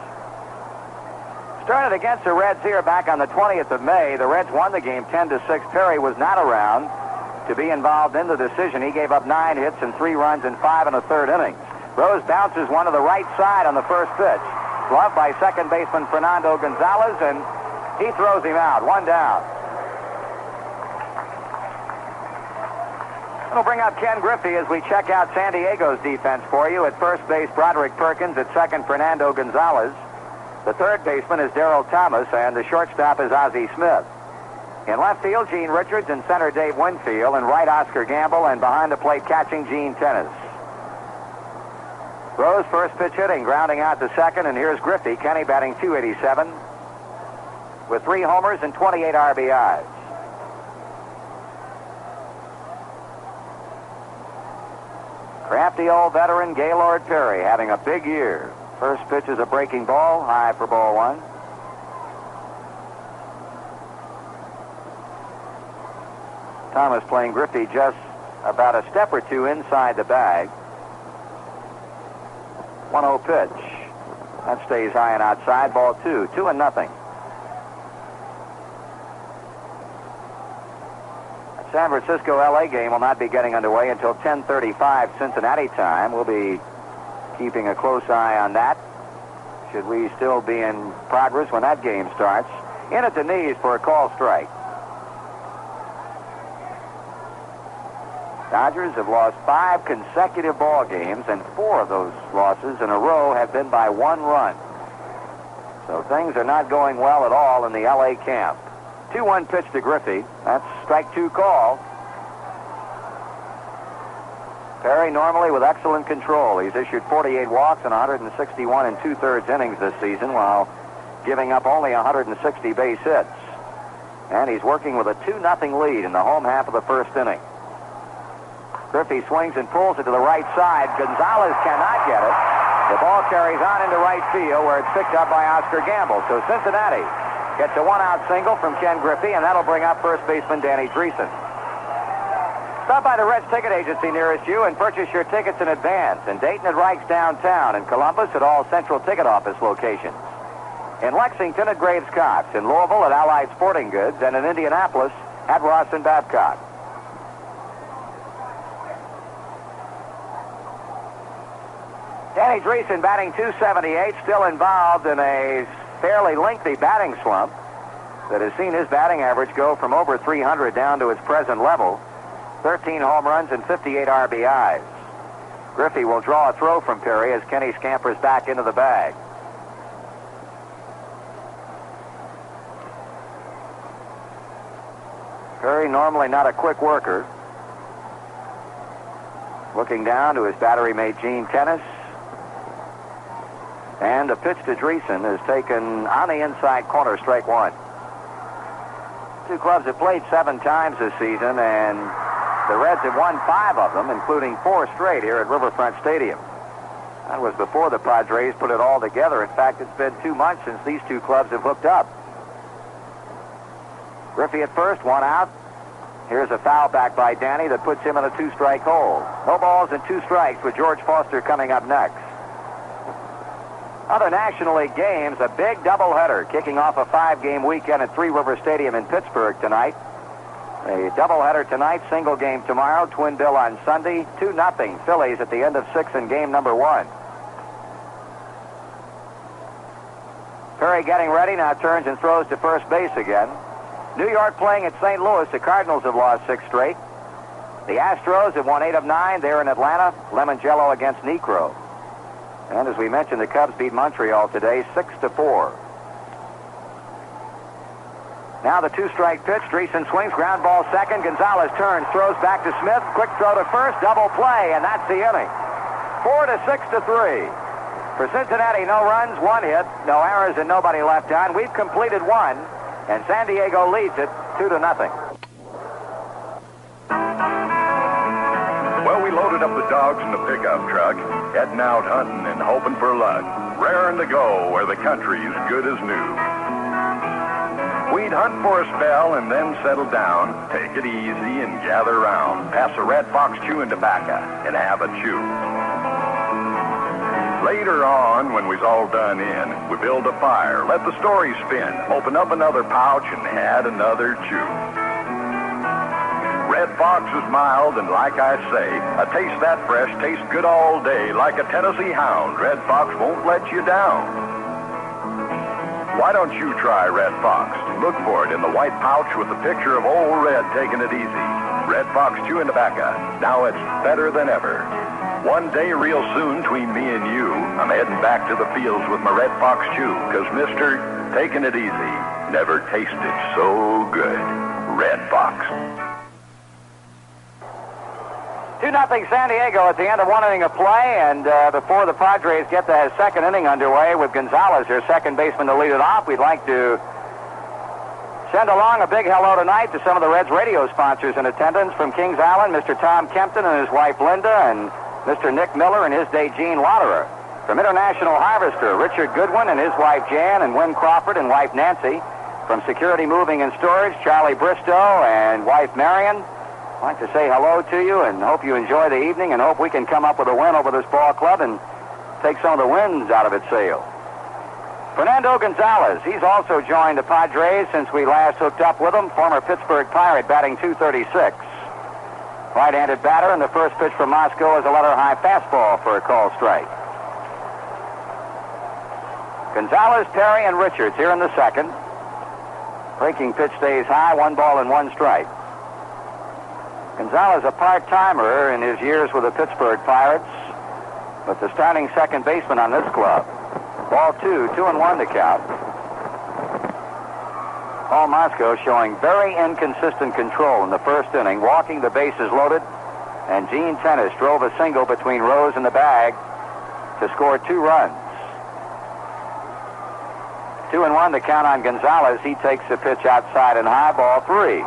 Started against the Reds here back on the 20th of May. The Reds won the game 10-6. Perry was not around to be involved in the decision. He gave up 9 hits and 3 runs in 5 1/3 innings. Rose bounces one to the right side on the first pitch. Gloved by second baseman Fernando Gonzalez, and he throws him out. 1 down. We'll bring up Ken Griffey as we check out San Diego's defense for you. At first base, Broderick Perkins. At second, Fernando Gonzalez. The third baseman is Darryl Thomas, and the shortstop is Ozzie Smith. In left field, Gene Richards. In center, Dave Winfield. In right, Oscar Gamble. And behind the plate, catching Gene Tennis. Rose first pitch hitting, grounding out to second, and here's Griffey. Kenny batting .287 with 3 homers and 28 RBIs. Crafty old veteran Gaylord Perry having a big year. First pitch is a breaking ball, high for ball 1. Thomas playing Griffey just about a step or 2 inside the bag. 1-0 pitch. That stays high and outside. Ball 2. 2-0. The San Francisco-LA game will not be getting underway until 10:35 Cincinnati time. We'll be keeping a close eye on that. Should we still be in progress when that game starts. In at the knees for a call strike. Dodgers have lost 5 consecutive ball games, and 4 of those losses in a row have been by 1 run. So things are not going well at all in the L.A. camp. 2-1 pitch to Griffey. That's strike 2 call. Perry normally with excellent control. He's issued 48 walks and 161 and 2/3 innings this season, while giving up only 160 base hits. And he's working with a 2-0 lead in the home half of the first inning. Griffey swings and pulls it to the right side. Gonzalez cannot get it. The ball carries on into right field, where it's picked up by Oscar Gamble. So Cincinnati Gets a one-out single from Ken Griffey, and that'll bring up first baseman Danny Dreesen. Stop by the Reds ticket agency nearest you and purchase your tickets in advance. In Dayton at Reich's downtown, in Columbus at all Central Ticket Office locations. In Lexington at Graves Cox, in Louisville at Allied Sporting Goods, and in Indianapolis at Ross and Babcock. Danny Dreesen batting .278, still involved in a fairly lengthy batting slump that has seen his batting average go from over 300 down to its present level. 13 home runs and 58 RBIs. Griffey will draw a throw from Perry as Kenny scampers back into the bag. Perry, normally not a quick worker. Looking down to his battery mate Gene Tennis. And a pitch to Dreesen is taken on the inside corner, strike one. Two clubs have played 7 times this season, and the Reds have won 5 of them, including 4 straight here at Riverfront Stadium. That was before the Padres put it all together. In fact, it's been 2 months since these two clubs have hooked up. Griffey at first, 1 out. Here's a foul back by Danny that puts him in a 2-strike hole. No balls and 2 strikes with George Foster coming up next. Other National League games, a big doubleheader kicking off a 5-game weekend at Three River Stadium in Pittsburgh tonight. A doubleheader tonight, single game tomorrow, twin bill on Sunday. 2-0 Phillies at the end of 6 in game number 1. Perry getting ready, now turns and throws to first base again. New York playing at St. Louis. The Cardinals have lost 6 straight. The Astros have won 8 of 9. They're in Atlanta. Lemon Jello against Necro. And as we mentioned, the Cubs beat Montreal today 6-4. Now the 2-strike pitch. Dreesen swings, ground ball second. Gonzalez turns, throws back to Smith. Quick throw to first, double play, and that's the inning. 4-6-3. For Cincinnati, no runs, 1 hit, no errors, and nobody left on. We've completed 1, and San Diego leads it 2-0. Well, we loaded up the dogs in the pickup truck, heading out hunting and hoping for luck. Raring to go where the country's good as new. We'd hunt for a spell and then settle down, take it easy and gather round, pass a Red Fox chewing tobacco and have a chew. Later on, when we's all done in, we build a fire, let the story spin, open up another pouch and had another chew. Red Fox is mild, and like I say, a taste that fresh tastes good all day. Like a Tennessee hound, Red Fox won't let you down. Why don't you try Red Fox? Look for it in the white pouch with the picture of Old Red taking it easy. Red Fox chewing tobacco. Now it's better than ever. One day real soon, between me and you, I'm heading back to the fields with my Red Fox chew, because, mister, taking it easy never tasted so good. Red Fox. 2-0 San Diego at the end of 1 inning of play, and before the Padres get the second inning underway with Gonzalez, their second baseman, to lead it off, we'd like to send along a big hello tonight to some of the Reds radio sponsors in attendance. From Kings Island, Mr. Tom Kempton and his wife Linda, and Mr. Nick Miller and his date Gene Lauderer. From International Harvester, Richard Goodwin and his wife Jan, and Wynn Crawford and wife Nancy. From Security Moving and Storage, Charlie Bristow and wife Marion. I'd like to say hello to you and hope you enjoy the evening and hope we can come up with a win over this ball club and take some of the winds out of its sail. Fernando Gonzalez, he's also joined the Padres since we last hooked up with him. Former Pittsburgh Pirate, batting .236. Right-handed batter, and the first pitch from Moscow is a letter-high fastball for a call strike. Gonzalez, Perry, and Richards here in the second. Breaking pitch stays high, 1 ball and 1 strike. Gonzalez, a part-timer in his years with the Pittsburgh Pirates, but the starting second baseman on this club. Ball 2, 2-1 to count. Paul Moscow showing very inconsistent control in the first inning, walking the bases loaded, and Gene Tennis drove a single between rows in the bag to score 2 runs. 2-1 to count on Gonzalez. He takes the pitch outside and high, ball 3.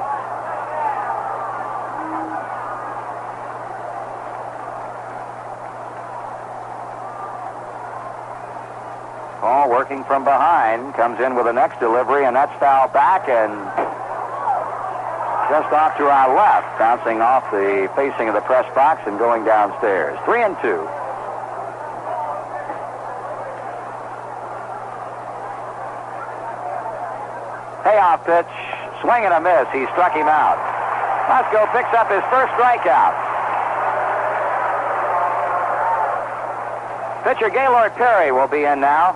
Paul working from behind, comes in with the next delivery, and that's fouled back and just off to our left, bouncing off the facing of the press box and going downstairs. 3-2. Payoff pitch, swing and a miss. He struck him out. Musco picks up his first strikeout. Pitcher Gaylord Perry will be in now.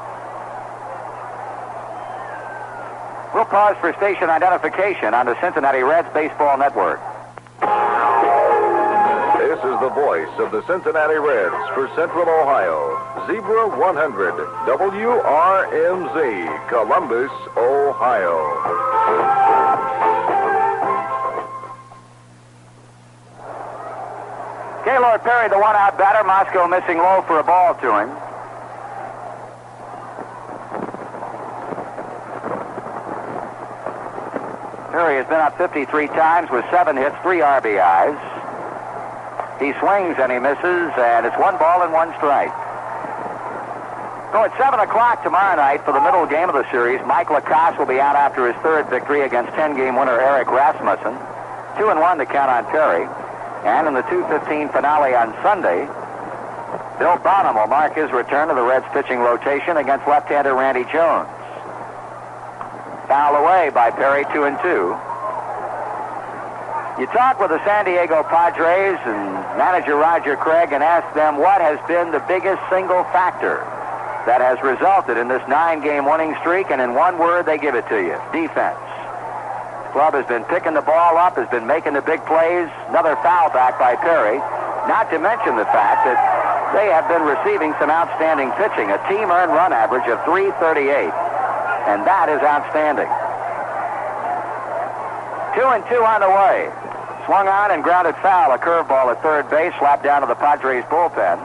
We'll pause for station identification on the Cincinnati Reds Baseball Network. This is the voice of the Cincinnati Reds for Central Ohio. Zebra 100, WRMZ, Columbus, Ohio. Gaylord Perry, the one-out batter. Musco missing low for a ball to him. Perry has been up 53 times with 7 hits, 3 RBIs. He swings and he misses, and it's 1 ball and 1 strike. So at 7 o'clock tomorrow night for the middle game of the series, Mike Lacoste will be out after his 3rd victory against 10-game winner Eric Rasmussen. 2-1 to count on Perry. And in the 2:15 finale on Sunday, Bill Bonham will mark his return to the Reds pitching rotation against left-hander Randy Jones. Foul away by Perry, 2-2. You talk with the San Diego Padres and manager Roger Craig and ask them what has been the biggest single factor that has resulted in this 9-game winning streak, and in one word, they give it to you: defense. The club has been picking the ball up, has been making the big plays. Another foul back by Perry. Not to mention the fact that they have been receiving some outstanding pitching, a team earned run average of 338. And that is outstanding. 2-2 on the way. Swung on and grounded foul. A curveball at third base, slapped down to the Padres bullpen.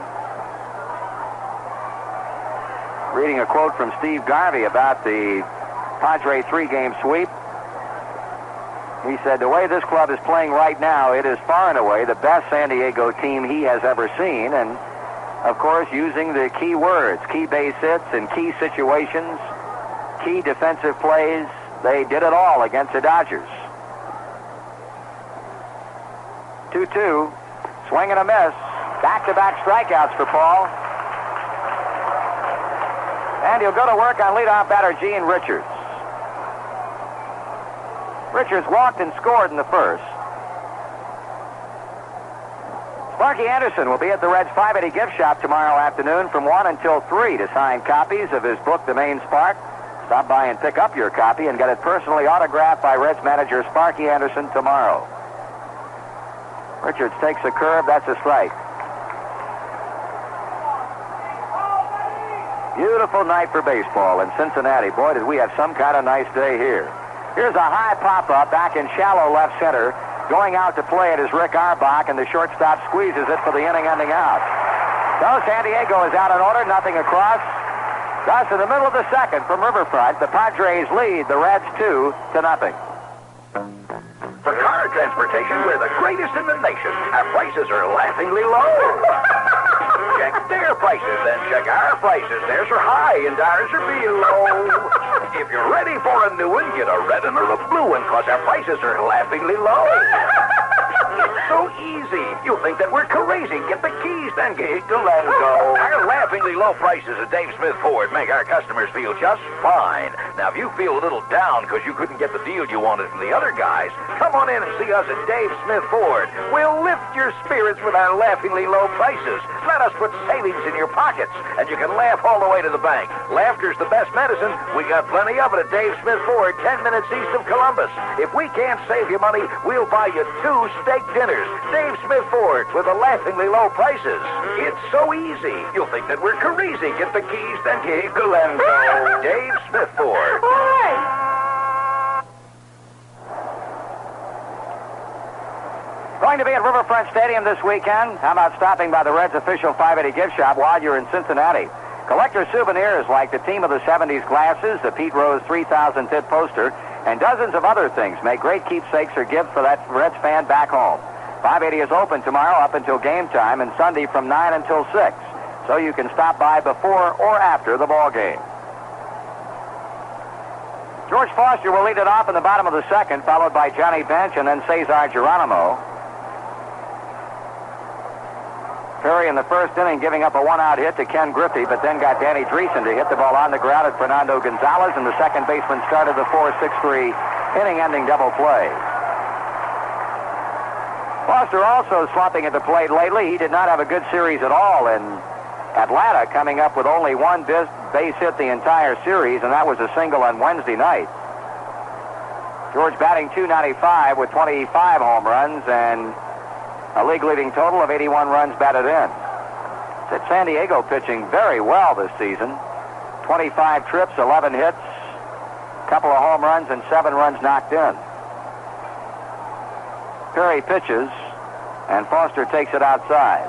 Reading a quote from Steve Garvey about the Padre 3-game sweep. He said, the way this club is playing right now, it is far and away the best San Diego team he has ever seen. And, of course, using the key words, key base hits and key situations, key defensive plays, they did it all against the Dodgers. 2-2, swing and a miss. Back-to-back strikeouts for Paul. And he'll go to work on leadoff batter Gene Richards. Richards walked and scored in the first. Sparky Anderson will be at the Reds 580 gift shop tomorrow afternoon from 1 until 3 to sign copies of his book, The Main Spark. Stop by and pick up your copy and get it personally autographed by Reds manager Sparky Anderson tomorrow. Richards takes a curve. That's a strike. Beautiful night for baseball in Cincinnati. Boy, did we have some kind of nice day here. Here's a high pop-up back in shallow left center. Going out to play it is Rick Auerbach, and the shortstop squeezes it for the inning-ending out. So San Diego is out in order, nothing across. Thus, in the middle of the second from Riverfront, the Padres lead the Reds 2-0. For car transportation, we're the greatest in the nation. Our prices are laughingly low. Check their prices, then check our prices. Theirs are high and ours are below. If you're ready for a new one, get a red one or a blue one, because our prices are laughingly low. It's so easy. You'll think that we're crazy. Get the keys, then giggle and go. Our laughingly low prices at Dave Smith Ford make our customers feel just fine. Now, if you feel a little down because you couldn't get the deal you wanted from the other guys, come on in and see us at Dave Smith Ford. We'll lift your spirits with our laughingly low prices. Let us put savings in your pockets, and you can laugh all the way to the bank. Laughter's the best medicine. We got plenty of it at Dave Smith Ford, 10 minutes east of Columbus. If we can't save you money, we'll buy you 2 steak dinners. Dave Smith Ford with the laughingly low prices. It's so easy. You'll think that we're crazy. Get the keys, then giggle and go. Dave Smith Ford. Going to be at Riverfront Stadium this weekend. How about stopping by the Reds official 580 gift shop while you're in Cincinnati? Collector souvenirs like the Team of the 70s glasses, the Pete Rose 3,000th hit poster, and dozens of other things make great keepsakes or gifts for that Reds fan back home. 580 is open tomorrow up until game time and Sunday from 9 until 6. So you can stop by before or after the ball game. George Foster will lead it off in the bottom of the second, followed by Johnny Bench and then Cesar Geronimo. Perry in the first inning giving up a one-out hit to Ken Griffey, but then got Danny Dreesen to hit the ball on the ground at Fernando Gonzalez, and the second baseman started the 4-6-3 inning-ending double play. Foster also slumping at the plate lately. He did not have a good series at all in Atlanta, coming up with only one base hit the entire series, and that was a single on Wednesday night. George batting .295 with 25 home runs and a league-leading total of 81 runs batted in. At San Diego pitching very well this season. 25 trips, 11 hits, a couple of home runs, and 7 runs knocked in. Perry pitches, and Foster takes it outside.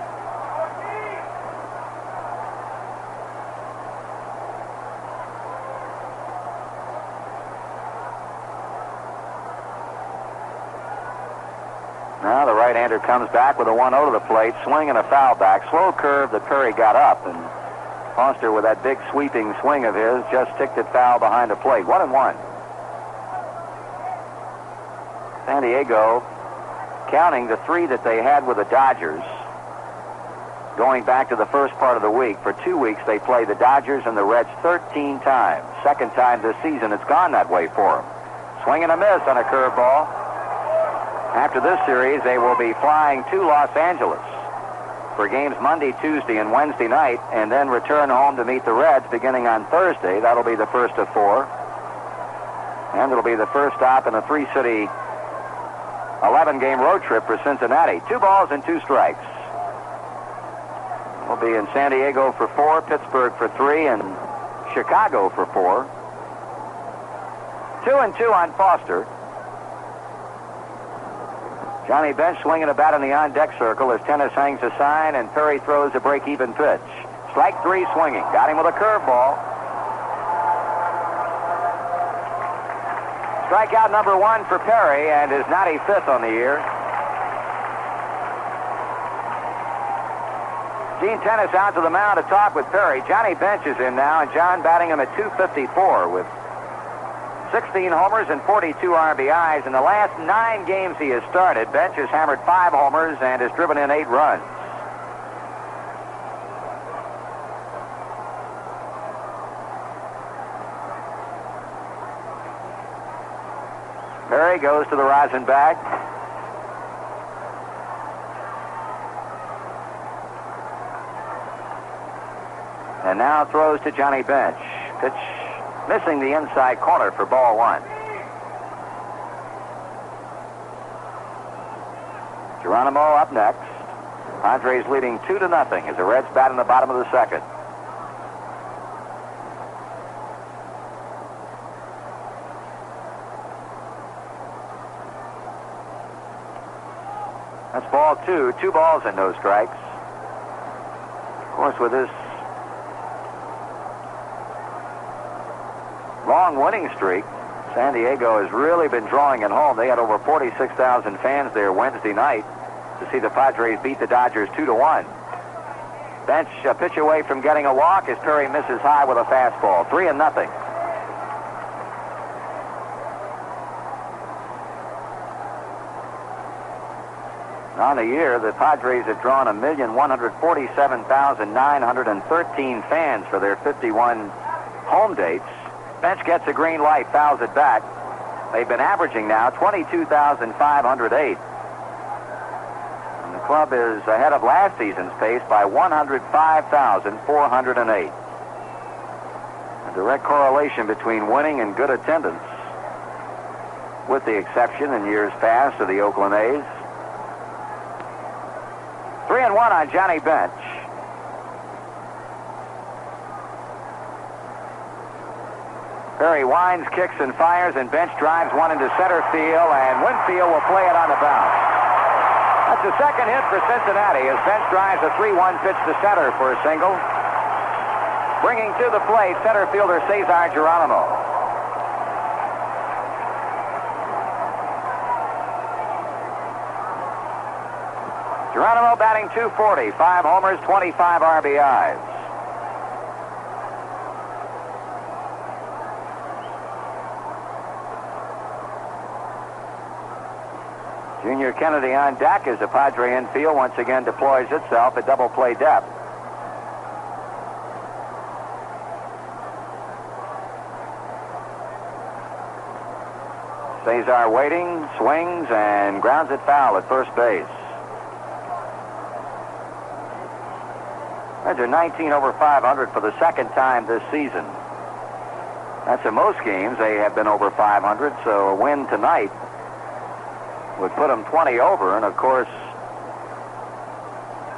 Now the right-hander comes back with a 1-0 to the plate, swing and a foul back. Slow curve that Perry got up, and Foster with that big sweeping swing of his just ticked it foul behind the plate. 1-1. San Diego, counting the 3 that they had with the Dodgers, going back to the first part of the week. For 2 weeks, they played the Dodgers and the Reds 13 times. Second time this season it's gone that way for them. Swing and a miss on a curveball. After this series, they will be flying to Los Angeles for games Monday, Tuesday, and Wednesday night, and then return home to meet the Reds beginning on Thursday. That'll be the first of 4. And it'll be the first stop in a 3-city 11-game road trip for Cincinnati. 2 balls and 2 strikes. We'll be in San Diego for 4, Pittsburgh for 3, and Chicago for 4. 2-2 on Foster. Johnny Bench swinging a bat in the on-deck circle as Tennis hangs a sign and Perry throws a break-even pitch. Strike 3 swinging. Got him with a curveball. Strikeout number 1 for Perry, and his 95th on the year. Gene Tennis out to the mound to talk with Perry. Johnny Bench is in now, and John batting him at .254 with 16 homers and 42 RBIs. In the last 9 games he has started, Bench has hammered 5 homers and has driven in 8 runs. Perry goes to the rosin bag. And now throws to Johnny Bench. Pitch missing the inside corner for ball 1. Geronimo up next. Padres leading 2-0 as the Reds bat in the bottom of the second. That's ball 2. 2 balls and no strikes. Of course, with this long winning streak, San Diego has really been drawing it home. They had over 46,000 fans there Wednesday night to see the Padres beat the Dodgers 2-1. Bench a pitch away from getting a walk as Perry misses high with a fastball. 3-0. On the year, the Padres have drawn 1,147,913 fans for their 51 home dates. Bench gets a green light, fouls it back. They've been averaging now 22,508. And the club is ahead of last season's pace by 105,408. A direct correlation between winning and good attendance, with the exception in years past of the Oakland A's. 3-1 on Johnny Bench. Perry winds, kicks, and fires, and Bench drives one into center field, and Winfield will play it on the bounce. That's the second hit for Cincinnati as Bench drives a 3-1 pitch to center for a single. Bringing to the plate center fielder Cesar Geronimo. Geronimo batting .240, 5 homers, 25 RBIs. Junior Kennedy on deck as the Padre infield once again deploys itself at double play depth. Cesar waiting, swings, and grounds it foul at first base. Reds are 19 over 500 for the second time this season. That's in most games they have been over 500, so a win tonight would put them 20 over. And of course,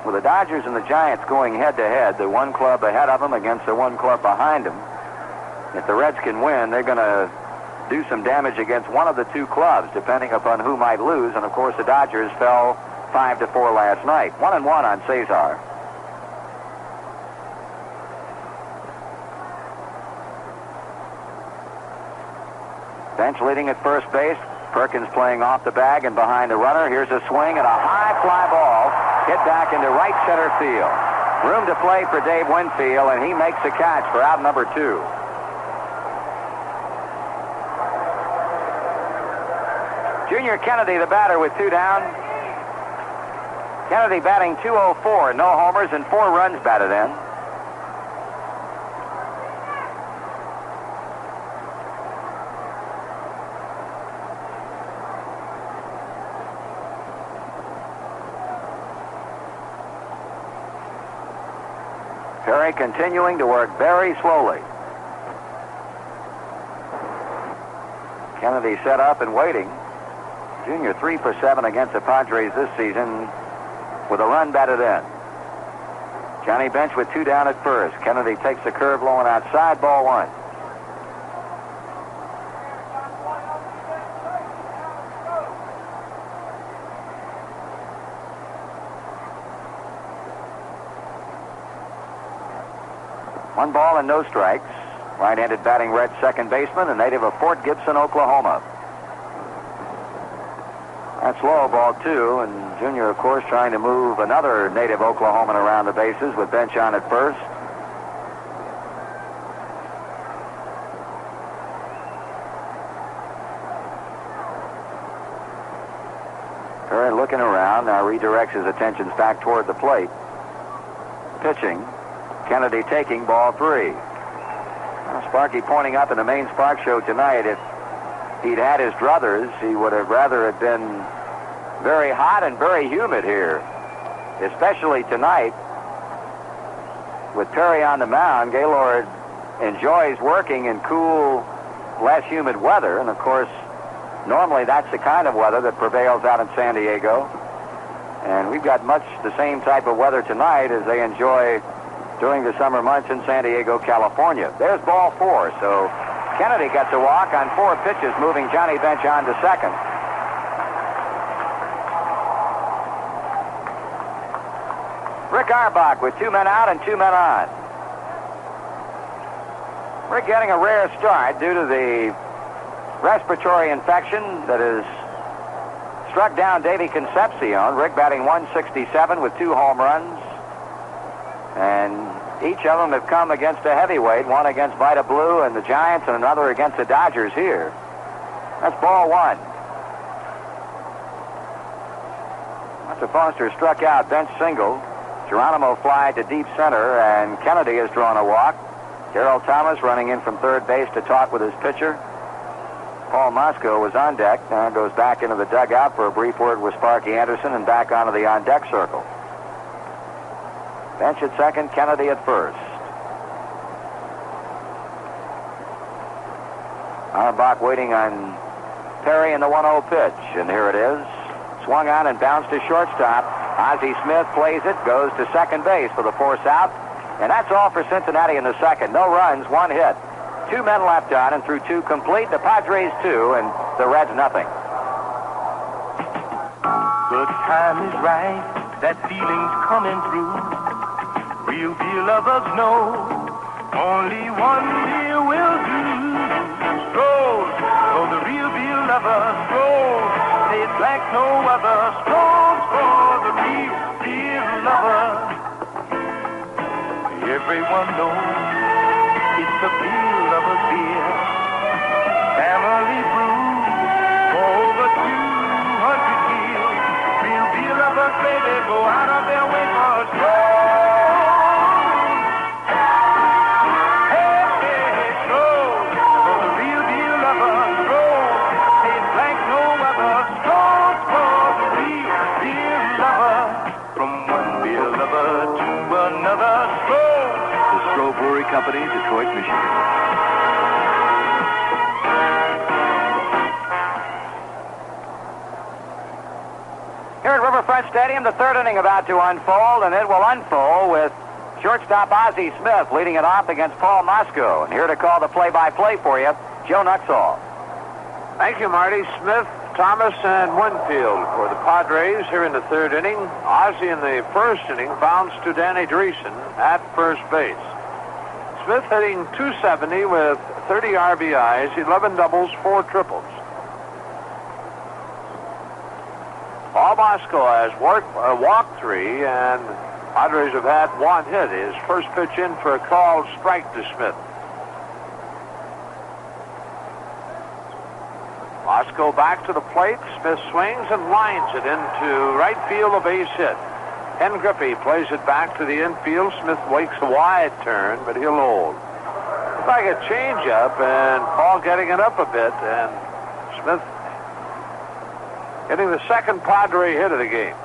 with the Dodgers and the Giants going head-to-head, the one club ahead of them against the one club behind them, if the Reds can win, they're going to do some damage against one of the two clubs, depending upon who might lose. And of course, the Dodgers fell 5-4 last night. 1-1 on Cesar. Bench leading at first base. Perkins playing off the bag and behind the runner. Here's a swing and a high fly ball hit back into right center field. Room to play for Dave Winfield, and he makes a catch for out number 2. Junior Kennedy, the batter, with 2 down. Kennedy batting .204, no homers and 4 runs batted in. Perry continuing to work very slowly. Kennedy set up and waiting. Junior 3 for 7 against the Padres this season with a run batted in. Johnny Bench with 2 down at first. Kennedy takes the curve low and outside, ball 1. One ball and no strikes. Right-handed batting Red second baseman, a native of Fort Gibson, Oklahoma. That's low, ball 2, and Junior, of course, trying to move another native Oklahoman around the bases with Bench on at first. Perry looking around, now redirects his attentions back toward the plate. Pitching. Kennedy taking ball 3. Well, Sparky pointing up in the main Spark show tonight, if he'd had his druthers, he would have rather have been very hot and very humid here, especially tonight. With Perry on the mound, Gaylord enjoys working in cool, less humid weather, and of course, normally that's the kind of weather that prevails out in San Diego. And we've got much the same type of weather tonight as they enjoy during the summer months in San Diego, California. There's ball 4, so Kennedy gets a walk on 4 pitches, moving Johnny Bench on to second. Rick Auerbach with 2 men out and 2 men on. Rick getting a rare start due to the respiratory infection that has struck down Davey Concepcion. Rick batting .167 with 2 home runs. And each of them have come against a heavyweight, one against Vita Blue and the Giants and another against the Dodgers here. That's ball 1. After Foster struck out, Bench single. Geronimo fly to deep center, and Kennedy has drawn a walk. Darrell Thomas running in from third base to talk with his pitcher. Paul Moscow was on deck, now goes back into the dugout for a brief word with Sparky Anderson and back onto the on-deck circle. Bench at second, Kennedy at first. Auerbach waiting on Perry in the 1-0 pitch, and here it is. Swung on and bounced to shortstop. Ozzie Smith plays it, goes to second base for the force out, and that's all for Cincinnati in the second. No runs, 1 hit. 2 men left on, and through 2 complete. The Padres 2, and the Reds nothing. The time is right, that feeling's coming through. Real beer lovers know only one beer will do. Stroll, for the real beer lovers, stroll. Tastes like no other. Stroll for the real beer lover. Everyone knows it's the beer lover's beer. Family brew for over 200 years. Brewery Company, Detroit, Michigan. Here at Riverfront Stadium, the third inning about to unfold, and it will unfold with shortstop Ozzie Smith leading it off against Paul Moscow. And here to call the play-by-play for you, Joe Nuxall. Thank you, Marty. Smith, Thomas, and Winfield for the Padres here in the third inning. Ozzie in the first inning bounced to Danny Dreesen at first base. Smith hitting .270 with 30 RBIs, 11 doubles, 4 triples. Paul Moscow has walked 3, and Padres have had 1 hit. His first pitch in for a called strike to Smith. Moscow back to the plate. Smith swings and lines it into right field, a base hit. Ken Griffey plays it back to the infield. Smith wakes a wide turn, but he'll hold. It's like a changeup, and Paul getting it up a bit, and Smith getting the second Padre hit of the game.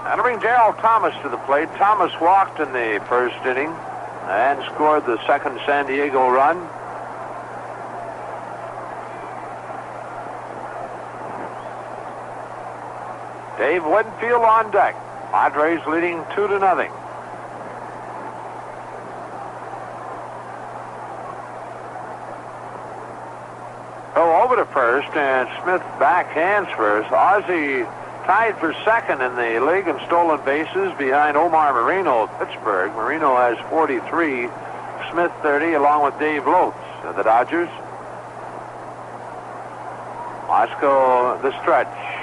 Now to bring Darrell Thomas to the plate. Thomas walked in the first inning and scored the second San Diego run. Dave Winfield on deck. Padres leading 2-0. Go over to first, and Smith backhands first. Ozzie tied for second in the league in stolen bases behind Omar Marino of Pittsburgh. Marino has 43, Smith 30, along with Dave Lotz of the Dodgers. Moscow the stretch.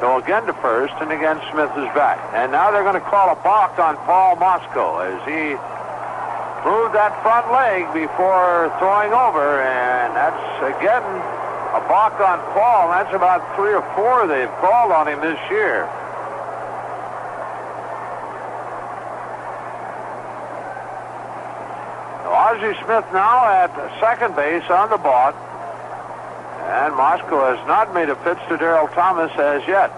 Go again to first, and again Smith is back. And now they're going to call a balk on Paul Moscow as he moved that front leg before throwing over, and that's again a balk on Paul. That's about 3 or 4 they've called on him this year. Ozzie Smith now at second base on the balk. And Moscow has not made a pitch to Darrell Thomas as yet.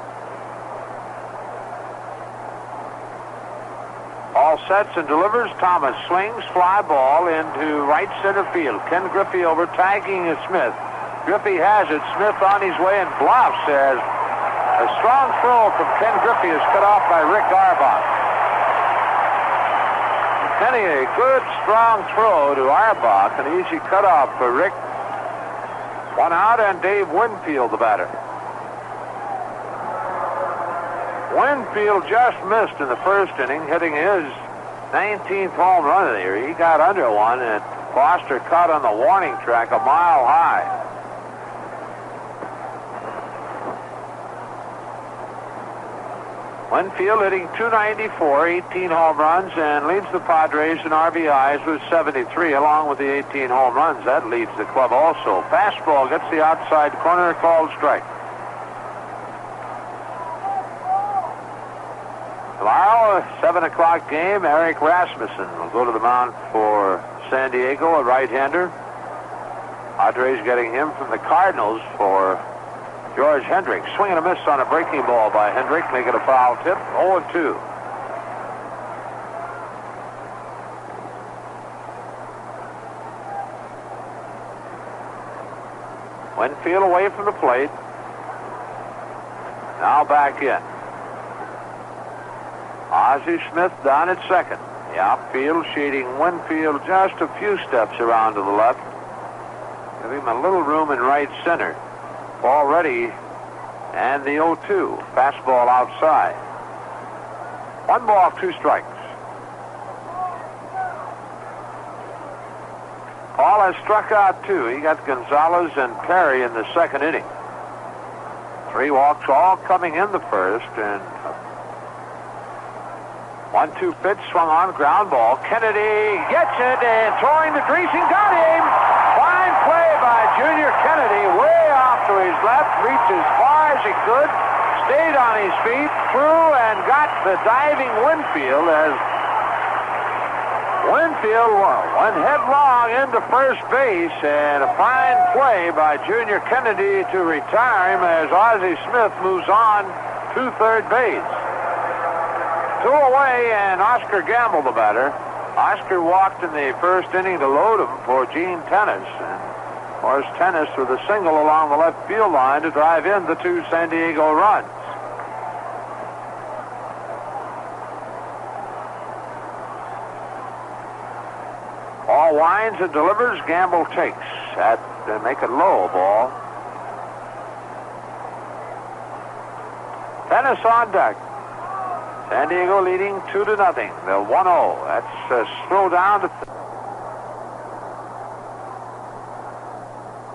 Paul sets and delivers. Thomas swings, fly ball into right center field. Ken Griffey over, tagging is Smith. Griffey has it. Smith on his way and bluffs as a strong throw from Ken Griffey is cut off by Rick Auerbach. Kenny, a good strong throw to Auerbach, an easy cutoff for Rick. 1 out, and Dave Winfield, the batter. Winfield just missed in the first inning, hitting his 19th home run of the year. He got under one, and Foster caught on the warning track a mile high. Winfield hitting .294, 18 home runs, and leads the Padres in RBIs with 73, along with the 18 home runs. That leads the club also. Fastball gets the outside corner, called strike. Tomorrow, a 7 o'clock game. Eric Rasmussen will go to the mound for San Diego, a right-hander. Padres getting him from the Cardinals for George Hendrick. Swing and a miss on a breaking ball by Hendrick, making a foul tip. 0-2. Winfield away from the plate. Now back in. Ozzie Smith down at second. The outfield shading Winfield just a few steps around to the left. Give him a little room in right center. Ball ready, and the 0-2. Fastball outside. 1 ball, 2 strikes. Paul has struck out 2. He got Gonzalez and Perry in the second inning. 3 walks, all coming in the first, and 1-2 pitch swung on, ground ball. Kennedy gets it, and throwing to Dreesen, got him. Fine play by Junior Kennedy, way off to his left, reached as far as he could, stayed on his feet, threw, and got the diving Winfield as Winfield went headlong into first base, and a fine play by Junior Kennedy to retire him as Ozzie Smith moves on to third base. 2 away, and Oscar Gamble, the batter. Oscar walked in the first inning to load him for Gene Tennis. And of course, Tennis with a single along the left field line to drive in the 2 San Diego runs. Ball winds and delivers. Gamble takes at make it low ball. Tennis on deck. San Diego leading 2-0. The 1-0. That's a slow down to.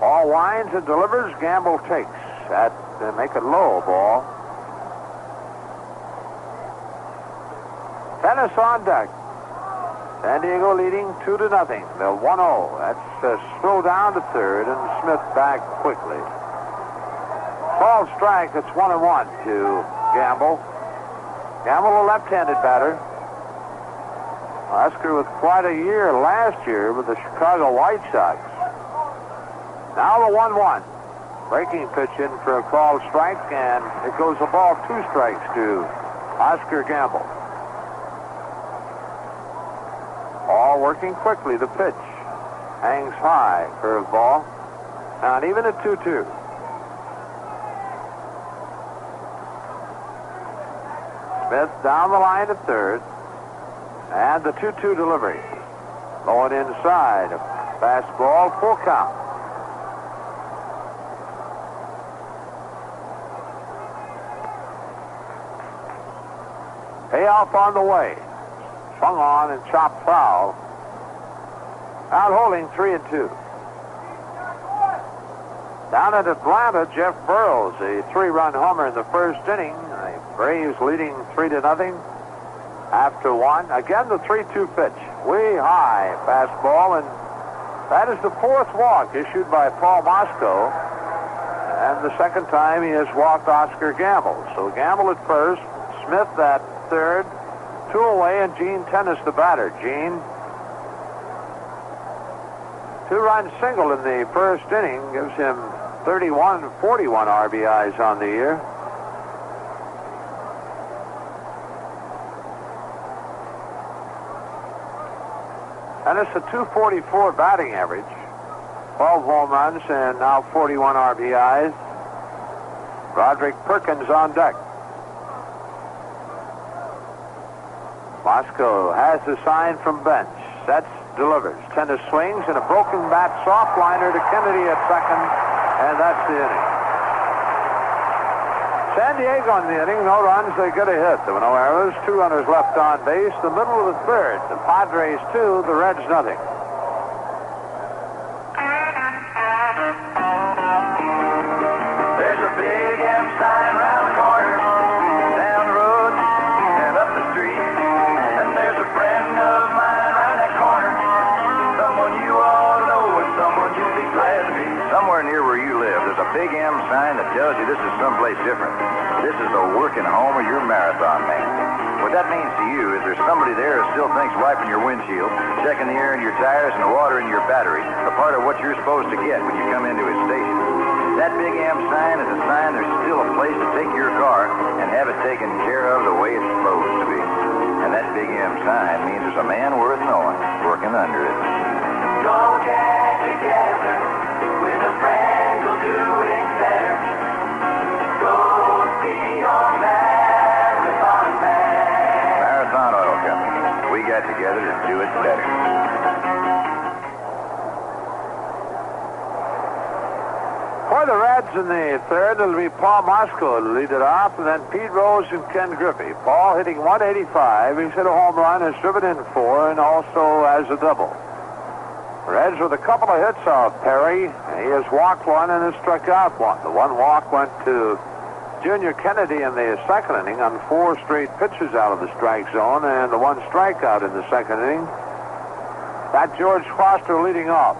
Ball winds and delivers. Gamble takes at make it low ball. Tennis on deck. San Diego leading 2-0. The 1-0. That's a slow down to third, and Smith back quickly. Ball strike. It's 1-1 to Gamble. Gamble, a left-handed batter. Oscar with quite a year last year with the Chicago White Sox. Now the 1-1. Breaking pitch in for a called strike, and it goes a ball, 2 strikes to Oscar Gamble. All working quickly. The pitch hangs high. Curveball. And even at 2-2. Smith down the line to third. And the 2-2 delivery. Going inside. Fastball, full count. Payoff on the way. Swung on and chopped foul. Out holding 3-2. Down at Atlanta, Jeff Burrows, a 3-run homer in the first inning. The Braves leading 3-0 after 1. Again, the 3-2 pitch. Way high fastball, and that is the 4th walk issued by Paul Mosco. And the second time he has walked Oscar Gamble. So Gamble at first, Smith at third, 2 away, and Gene Tennis the batter. Gene, 2-run single in the first inning gives him 41 RBIs on the year. Tennis a .244 batting average, 12 home runs, and now 41 RBIs. Roderick Perkins on deck. Mosco has the sign from bench. Sets, delivers. Tennis swings, and a broken bat soft liner to Kennedy at second, and that's the inning. San Diego in the inning, no runs, they get a hit. There were no errors, 2 runners left on base. The middle of the third, the Padres 2, the Reds nothing. There's a big M sign around the corner, down the road and up the street. And there's a friend of mine around that corner, someone you all know and someone you'll be glad to meet. Somewhere near where you live, there's a big M sign that tells you this is someplace different. This is the working home of your marathon man. What that means to you is there's somebody there who still thinks wiping your windshield, checking the air in your tires, and the water in your battery are part of what you're supposed to get when you come into his station. That big M sign is a sign there's still a place to take your car and have it taken care of the way it's supposed to be. And that big M sign means there's a man worth knowing working under it. Go get together with a friend who'll do it better. Go see your marathon man. Marathon Auto Company. We got together to do it better. For the Reds in the third, it'll be Paul Mosco to lead it off, and then Pete Rose and Ken Griffey. Paul hitting 185. He's hit a home run, has driven in 4, and also has a double. Reds with a couple of hits off Perry. He has walked 1 and has struck out 1. The 1 walk went to Junior Kennedy in the second inning on 4 straight pitches out of the strike zone, and the 1 strikeout in the second inning. Got George Foster leading off.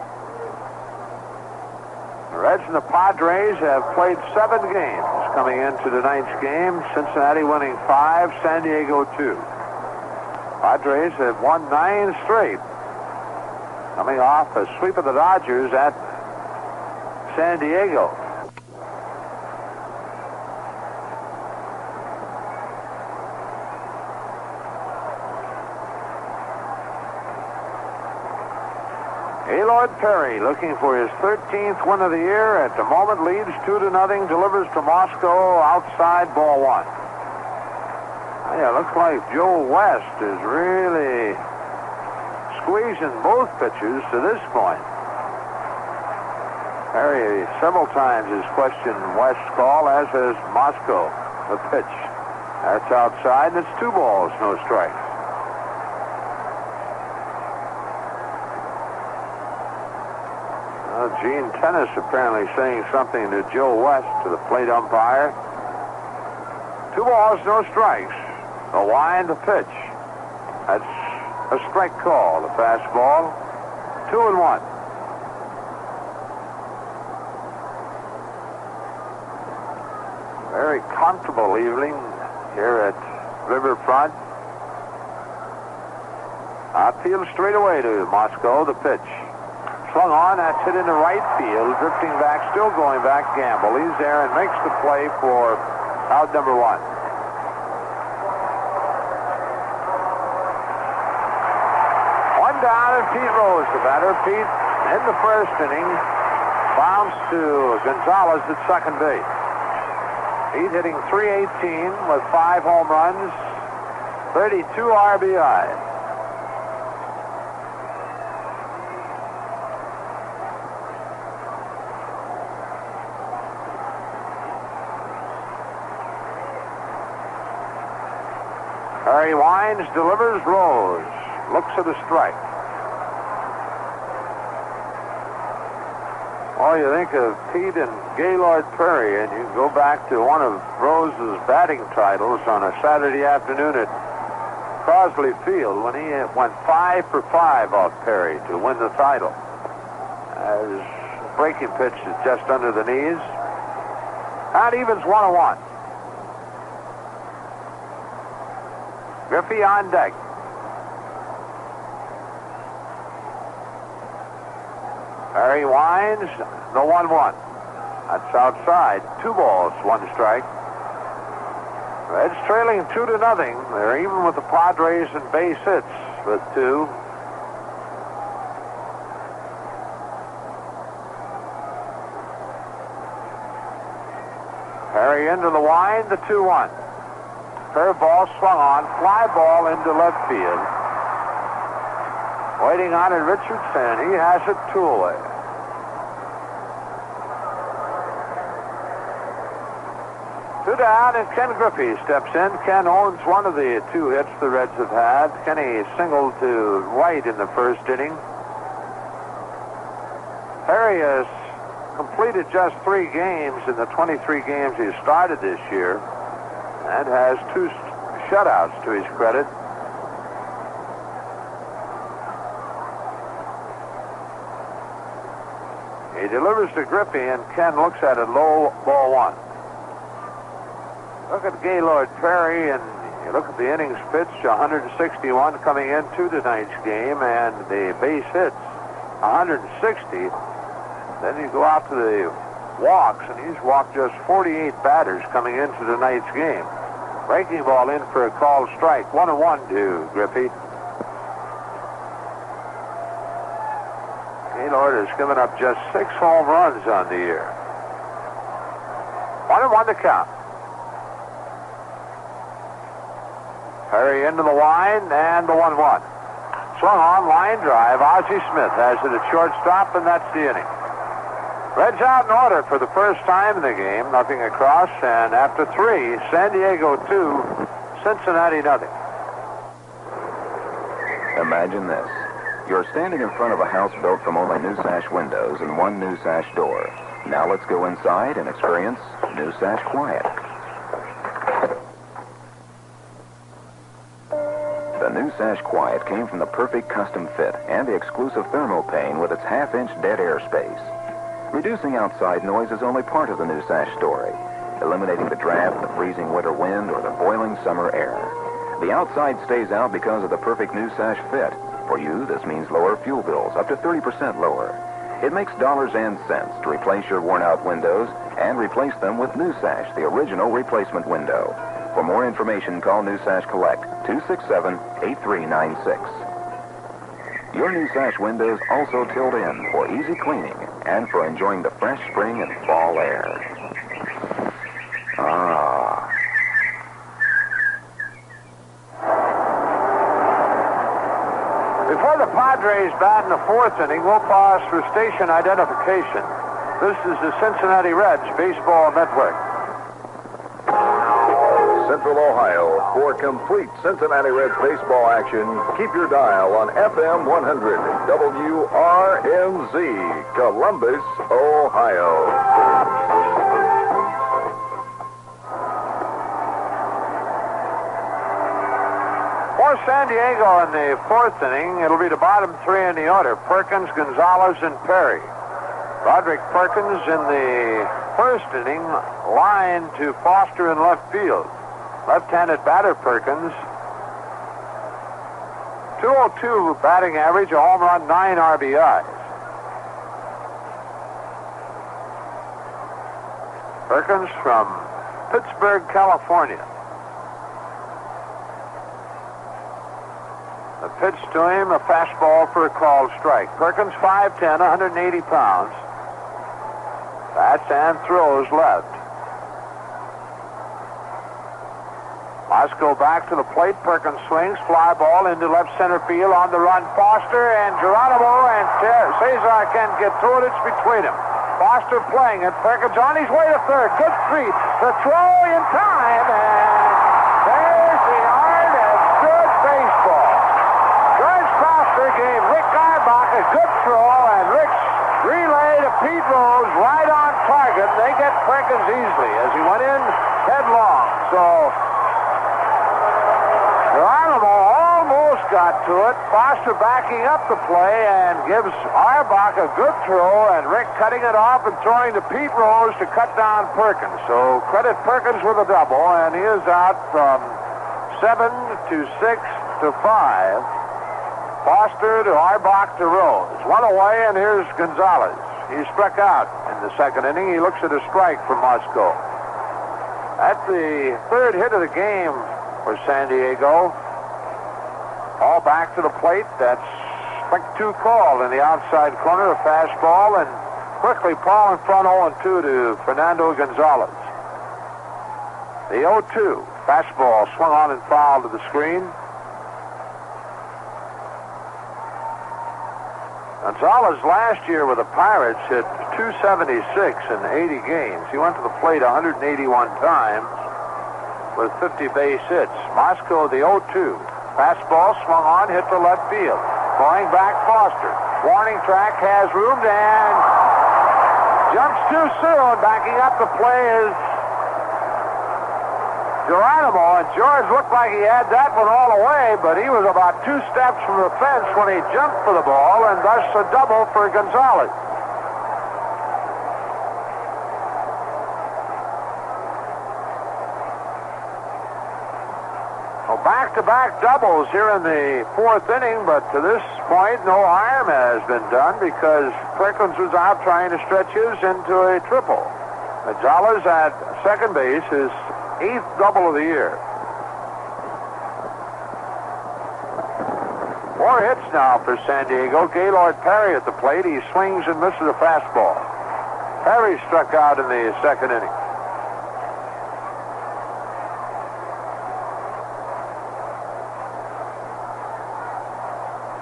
The Reds and the Padres have played 7 games coming into tonight's game. Cincinnati winning 5, San Diego 2. Padres have won 9 straight, coming off a sweep of the Dodgers at San Diego. Gaylord Perry looking for his 13th win of the year. At the moment leads 2-0. Delivers to Moscow outside ball one. Yeah, looks like Joe West is really squeezing both pitches to this point. Perry several times has questioned West's call, as has Moscow, the pitch. That's outside, and it's 2 balls, no strikes. Gene Tennis apparently saying something to Joe West, to the plate umpire. 2 balls, no strikes. The wind, the pitch. That's a strike call, the fastball. 2-1. Very comfortable evening here at Riverfront. Outfield straight away to Moscow, the pitch. Swung on, that's hit into right field. Drifting back, still going back, Gamble. He's there and makes the play for out number 1. One down, and Pete Rose, the batter. Pete, in the first inning, bounced to Gonzalez at second base. Pete hitting .318 with 5 home runs, 32 RBI. Perry winds, delivers, Rose. Looks at a strike. Oh, you think of Pete and Gaylord Perry, and you go back to one of Rose's batting titles on a Saturday afternoon at Crosley Field when he went 5 for 5 off Perry to win the title. His breaking pitch is just under the knees. That evens 1-1. Griffey on deck. Perry winds, the 1-1. That's outside. 2 balls, 1 strike. Reds trailing 2-0. They're even with the Padres in base hits with 2. Perry into the wind, the 2-1. Curveball swung on, fly ball into left field. Waiting on it, Richardson. He has it 2 away. Two down, and Ken Griffey steps in. Ken owns one of the 2 hits the Reds have had. Kenny singled to right in the first inning. Perry has completed just 3 games in the 23 games he started this year, and has 2 shutouts to his credit. He delivers to Griffey, and Ken looks at it low, ball 1. Look at Gaylord Perry, and you look at the innings pitched, 161 coming into tonight's game, and the base hits, 160. Then you go out to the walks, and he's walked just 48 batters coming into tonight's game. Breaking ball in for a called strike. 1-1 to Griffey. Gaylord has given up just 6 home runs on the year. 1-1 to count. Perry into the wind, and the 1-1. Swung on, line drive. Ozzie Smith has it at shortstop, and that's the inning. Reds out in order for the first time in the game, nothing across, and after 3, San Diego 2, Cincinnati nothing. Imagine this. You're standing in front of a house built from only new sash windows and 1 new sash door. Now let's go inside and experience new sash quiet. The new sash quiet came from the perfect custom fit and the exclusive thermal pane with its half-inch dead air space. Reducing outside noise is only part of the new sash story, eliminating the draft, the freezing winter wind, or the boiling summer air. The outside stays out because of the perfect new sash fit. For you, this means lower fuel bills, up to 30% lower. It makes dollars and cents to replace your worn-out windows and replace them with new sash, the original replacement window. For more information, call New Sash Collect, 267-8396. Your new sash windows also tilt in for easy cleaning and for enjoying the fresh spring and fall air. Ah. Before the Padres bat in the fourth inning, we'll pause for station identification. This is the Cincinnati Reds Baseball Network. Central Ohio, for complete Cincinnati Reds baseball action, keep your dial on FM 100 WRNZ, Columbus, Ohio. For San Diego in the fourth inning, it'll be the bottom three in the order: Perkins, Gonzalez, and Perry. Roderick Perkins in the first inning lined to Foster in left field. Left-handed batter Perkins. 202 batting average, a home run, 9 RBIs. Perkins from Pittsburgh, California. The pitch to him, a fastball for a called strike. Perkins, 5'10", 180 pounds. Bats and throws left. Moscow back to the plate. Perkins swings. Fly ball into left center field. On the run, Foster and Geronimo and Cesar can't get through it. It's between them. Foster playing it. Perkins on his way to third. Good feet. The throw in time. And there's the art of good baseball. George Foster gave Rick Arbach a good throw, and Rick's relay to Pete Rose right on target. They get Perkins easily as he went in headlong. So Geronimo almost got to it. Foster backing up the play and gives Arbach a good throw, and Rick cutting it off and throwing to Pete Rose to cut down Perkins. So credit Perkins with a double, and he is out from 7 to 6 to 5. Foster to Arbach to Rose. One away, and here's Gonzalez. He struck out in the second inning. He looks at a strike from Moscow. That's the third hit of the game for San Diego. All back to the plate. That's strike 2 call in the outside corner, a fastball, and quickly Paul in front 0-2 to Fernando Gonzalez. The 0-2 fastball swung on and fouled to the screen. Gonzalez last year with the Pirates hit .276 in 80 games. He went to the plate 181 times with 50 base hits. Moscow, the 0-2. Fastball swung on, hit to left field. Going back, Foster. Warning track, has room, and jumps too soon. Backing up the play is Geronimo, and George looked like he had that one all the way, but he was about 2 steps from the fence when he jumped for the ball, and thus a double for Gonzalez. Well, back-to-back doubles here in the fourth inning, but to this point, no harm has been done because Perkins was out trying to stretch his into a triple. Gonzalez at second base is 8th double of the year. 4 hits now for San Diego. Gaylord Perry at the plate. He swings and misses a fastball. Perry struck out in the second inning.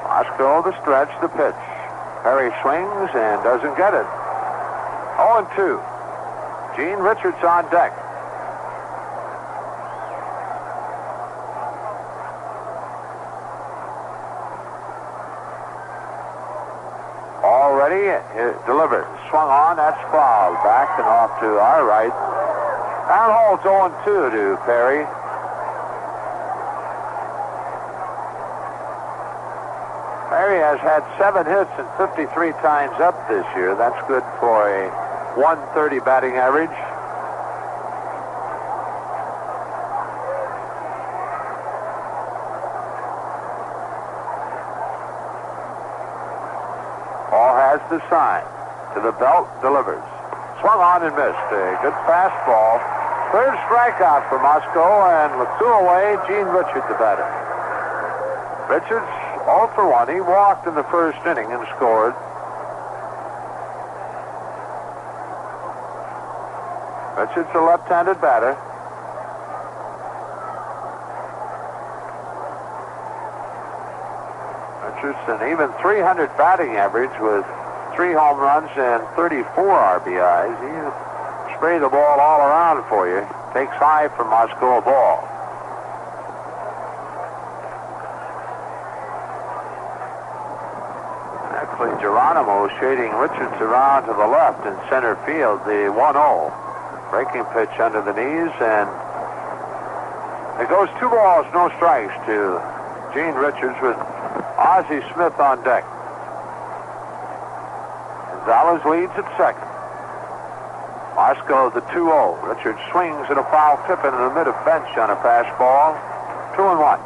Moscow, the stretch, the pitch. Perry swings and doesn't get it. 0-2. Gene Richards on deck. Already delivered. Swung on, that's fouled. Back and off to our right. Down holds 0-2 to Perry. Perry has had 7 hits and 53 times up this year. That's good for a 130 batting average. Paul has the sign. To the belt, delivers. Swung on and missed. A good fastball. Third strikeout for Moscow, and with 2 away, Gene Richards the batter. Richards 0 for 1. He walked in the first inning and scored. Richards, a left-handed batter. Richards, an even .300 batting average with 3 home runs and 34 RBIs. He sprayed the ball all around for you. Takes high from Moscow ball. Actually, Geronimo shading Richards around to the left in center field. The 1-0. Breaking pitch under the knees, and it goes 2 balls, no strikes to Gene Richards with Ozzie Smith on deck. Gonzalez leads at second. Moscow the 2-0. Richards swings at a foul tip into the mid of bench on a fastball. 2-1.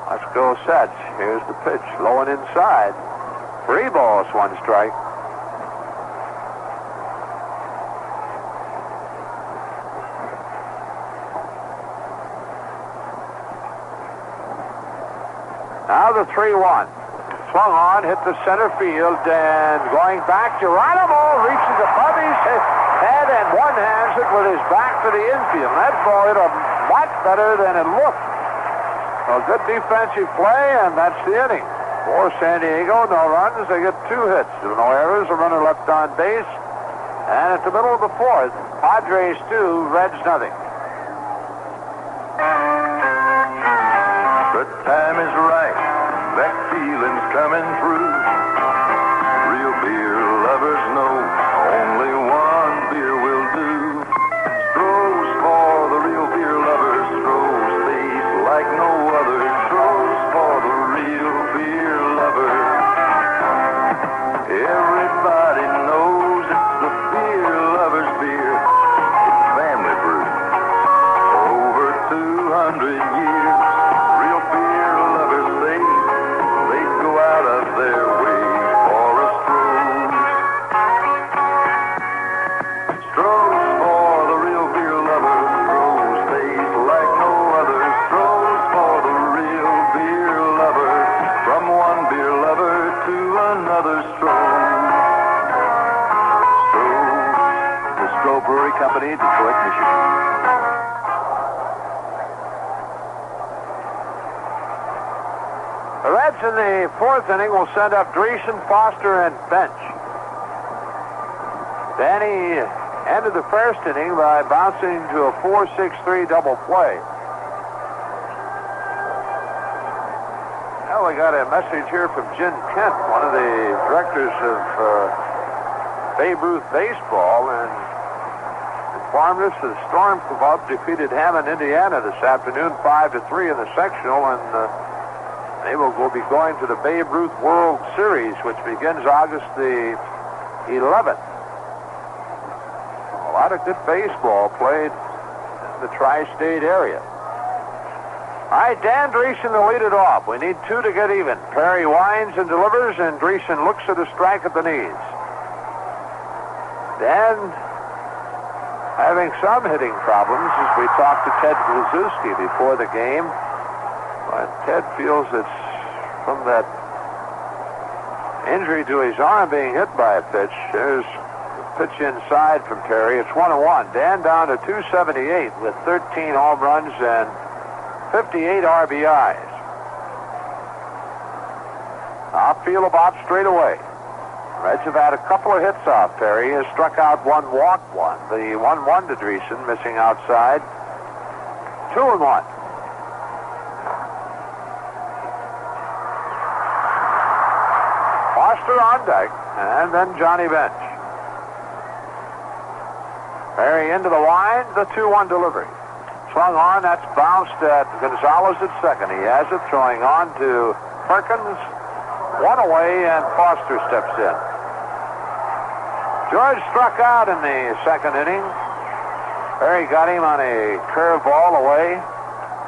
Moscow sets. Here's the pitch. Low and inside. 3 balls, 1 strike. Now the 3-1. Swung on, hit the center field, and going back, Geronimo reaches above his head and one-hands it with his back to the infield. That ball hit a lot better than it looked. A good defensive play, and that's the inning. For San Diego, no runs. They get 2 hits. No errors. A runner left on base. And at the middle of the 4th, Padres 2, Reds nothing. The time is right. That feeling's coming through. Real beer lovers know only one beer will do. Stroh's for the real beer lovers. Stroh's tastes like no other. Stroh's for the real beer lovers. Everybody knows it's the beer lovers' beer. It's family brew for over 200 years. Real beer lovers say they go out of their way for a Stroh's. Stroh's for the real beer lovers. Stroh's taste like no other. Stroh's for the real beer lover. From one beer lover to another Stroh's. Stroh's, the Stroh Brewery Company, Detroit, Michigan. The Reds in the 4th inning will send up Dreesen, Foster, and Bench. Danny ended the first inning by bouncing to a 4-6-3 double play. Now we got a message here from Jim Kent, one of the directors of Babe Ruth baseball, and informed us that the Storm Club defeated Hammond, Indiana this afternoon 5-3 in the sectional, and they will be going to the Babe Ruth World Series, which begins August the 11th. A lot of good baseball played in the tri-state area. All right, Dan Dreesen to lead it off. We need 2 to get even. Perry winds and delivers, and Dreesen looks at a strike at the knees. Dan having some hitting problems as we talked to Ted Blazewski before the game. But Ted feels it's from that injury to his arm being hit by a pitch. There's the pitch inside from Perry. It's 1-1. Dan down to 278 with 13 home runs and 58 RBIs. I'll feel about straight away. Reds have had a couple of hits off Perry. He has struck out 1, walked 1. The 1-1 to Dreesen, missing outside. 2-1. Foster on deck, and then Johnny Bench. Perry into the line, the 2-1 delivery. Swung on, that's bounced at Gonzalez at second. He has it, throwing on to Perkins. 1 away, and Foster steps in. George struck out in the 2nd inning. Perry got him on a curveball away.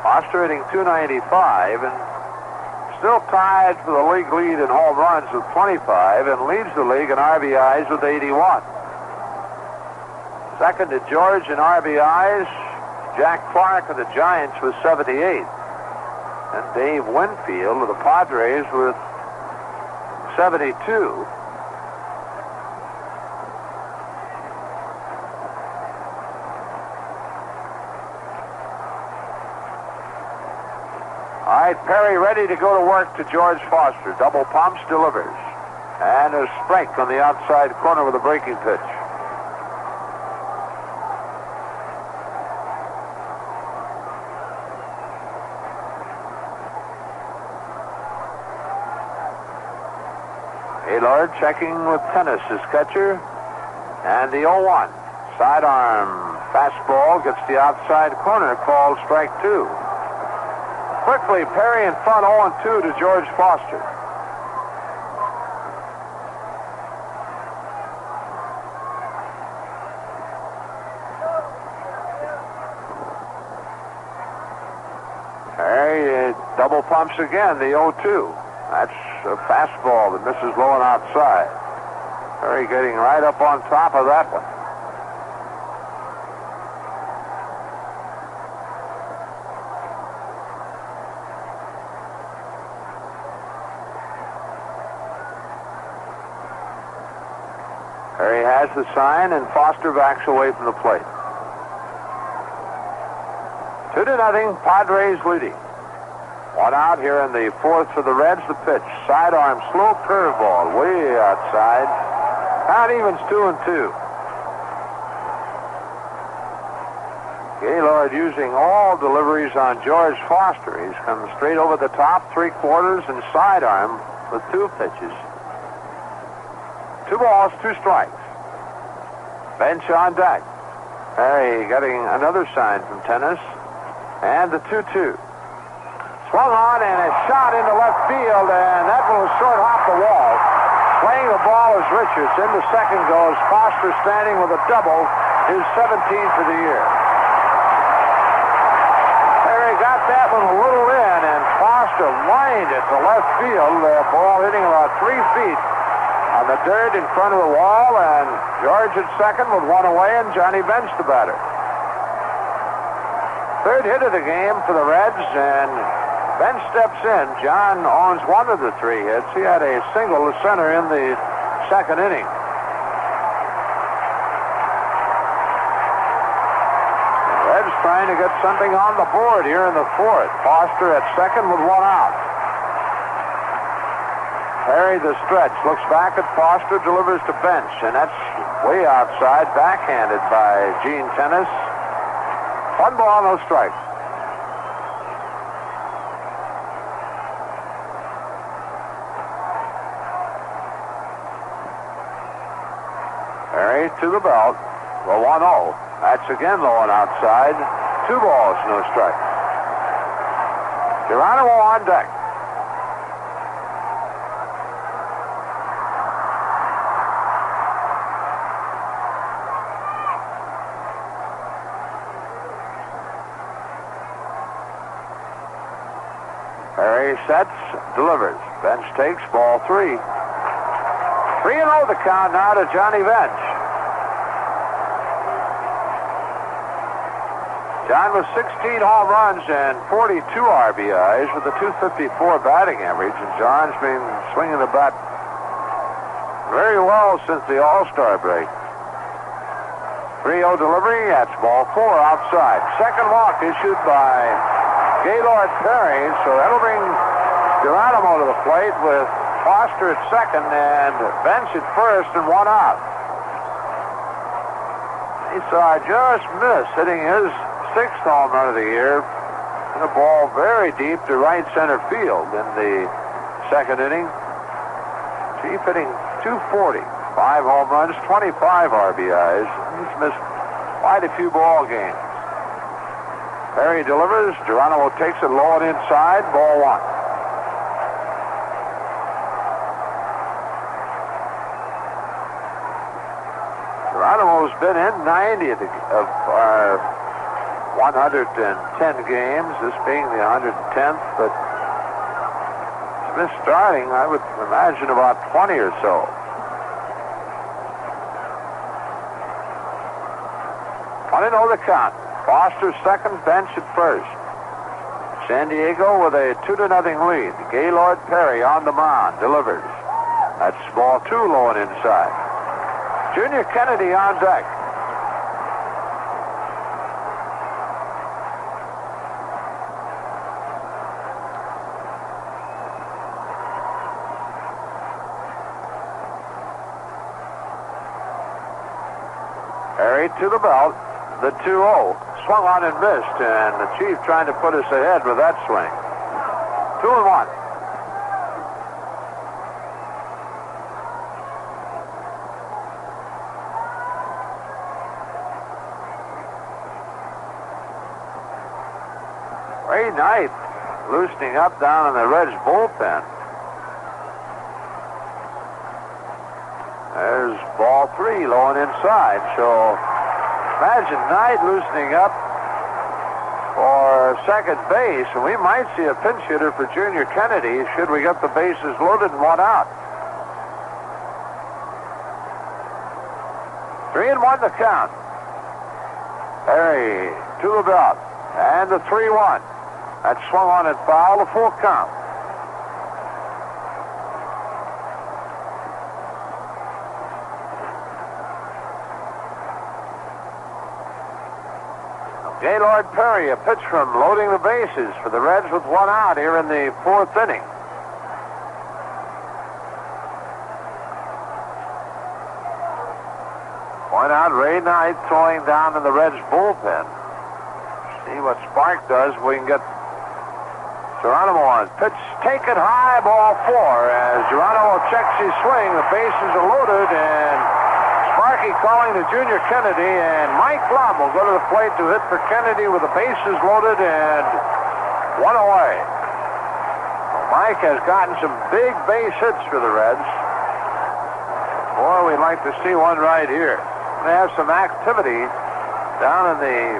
Foster hitting .295 and still tied for the league lead in home runs with 25 and leads the league in RBIs with 81. Second to George in RBIs. Jack Clark of the Giants with 78. And Dave Winfield of the Padres with 72. All right, Perry ready to go to work to George Foster. Double pumps, delivers. And a strike on the outside corner with a breaking pitch. Gaylord checking with Tennis, his catcher. And the 0-1. Sidearm fastball gets the outside corner, called strike 2. Quickly, Perry in front, 0-2 to George Foster. Perry double pumps again, the 0-2. That's a fastball that misses low and outside. Perry getting right up on top of that one. Perry has the sign, and Foster backs away from the plate. 2-0, Padres leading. One out here in the fourth for the Reds. The pitch, sidearm, slow curveball, way outside. Count evens 2-2. Gaylord using all deliveries on George Foster. He's come straight over the top, 3/4, and sidearm with 2 pitches. 2 balls, 2 strikes. Bench on deck. Perry getting another sign from Tennis. And the 2-2. Swung on and a shot into left field, and that one was short off the wall. Playing the ball is Richards. Into second goes Foster, standing with a double, his 17th of the year. Perry got that one a little in, and Foster lined it to left field. The ball hitting about 3 feet on the dirt in front of the wall, and George at second with 1 away, and Johnny Bench the batter. Third hit of the game for the Reds, and Bench steps in. John owns 1 of the 3 hits. He had a single to center in the second inning. The Reds trying to get something on the board here in the fourth. Foster at second with 1 out. Perry the stretch, looks back at Foster, delivers to Bench, and that's way outside, backhanded by Gene Tennis. 1 ball, no strikes. Perry to the belt, the 1-0. That's again low and outside. 2 balls, no strikes. Geronimo on deck. Perry sets, delivers. Bench takes, ball 3. 3-0 the count now to Johnny Bench. John with 16 home runs and 42 RBIs with a .254 batting average, and John's been swinging the bat very well since the All-Star break. 3-0 delivery, that's ball 4 outside. Second walk issued by Gaylord Perry, so that'll bring Geronimo to the plate with Foster at second and Bench at first and 1 out. He saw just miss, hitting his 6th home run of the year, and a ball very deep to right center field in the second inning. Chief hitting .240, 5 home runs, 25 RBIs. He's missed quite a few ball games. Perry delivers. Geronimo takes it low and inside. Ball 1. Geronimo's been in 90 of our 110 games, this being the 110th, but he's been starting, I would imagine, about 20 or so. 1-0 the count. Foster second, Bench at first. San Diego with a 2-0 lead. Gaylord Perry on the mound, delivers. That's ball 2, low and inside. Junior Kennedy on deck. Perry to the belt. The 2-0. Swung on and missed, and the Chief trying to put us ahead with that swing. 2-1. Ray Knight loosening up down in the Reds bullpen. There's ball 3, low and inside. So imagine Knight loosening up for second base, and we might see a pinch hitter for Junior Kennedy should we get the bases loaded and 1 out. 3-1 the count. Perry to the belt, and the 3-1. That swung on and foul, a full count. Gaylord Perry, a pitch from loading the bases for the Reds with 1 out here in the 4th inning. Point out Ray Knight throwing down in the Reds bullpen. See what Spark does. We can get Geronimo on. Pitch taken high, ball 4. As Geronimo checks his swing, the bases are loaded, and Sparky calling to Junior Kennedy, and Mike Blum will go to the plate to hit for Kennedy with the bases loaded and 1 away. Well, Mike has gotten some big base hits for the Reds. Boy, we'd like to see one right here. They have some activity down in the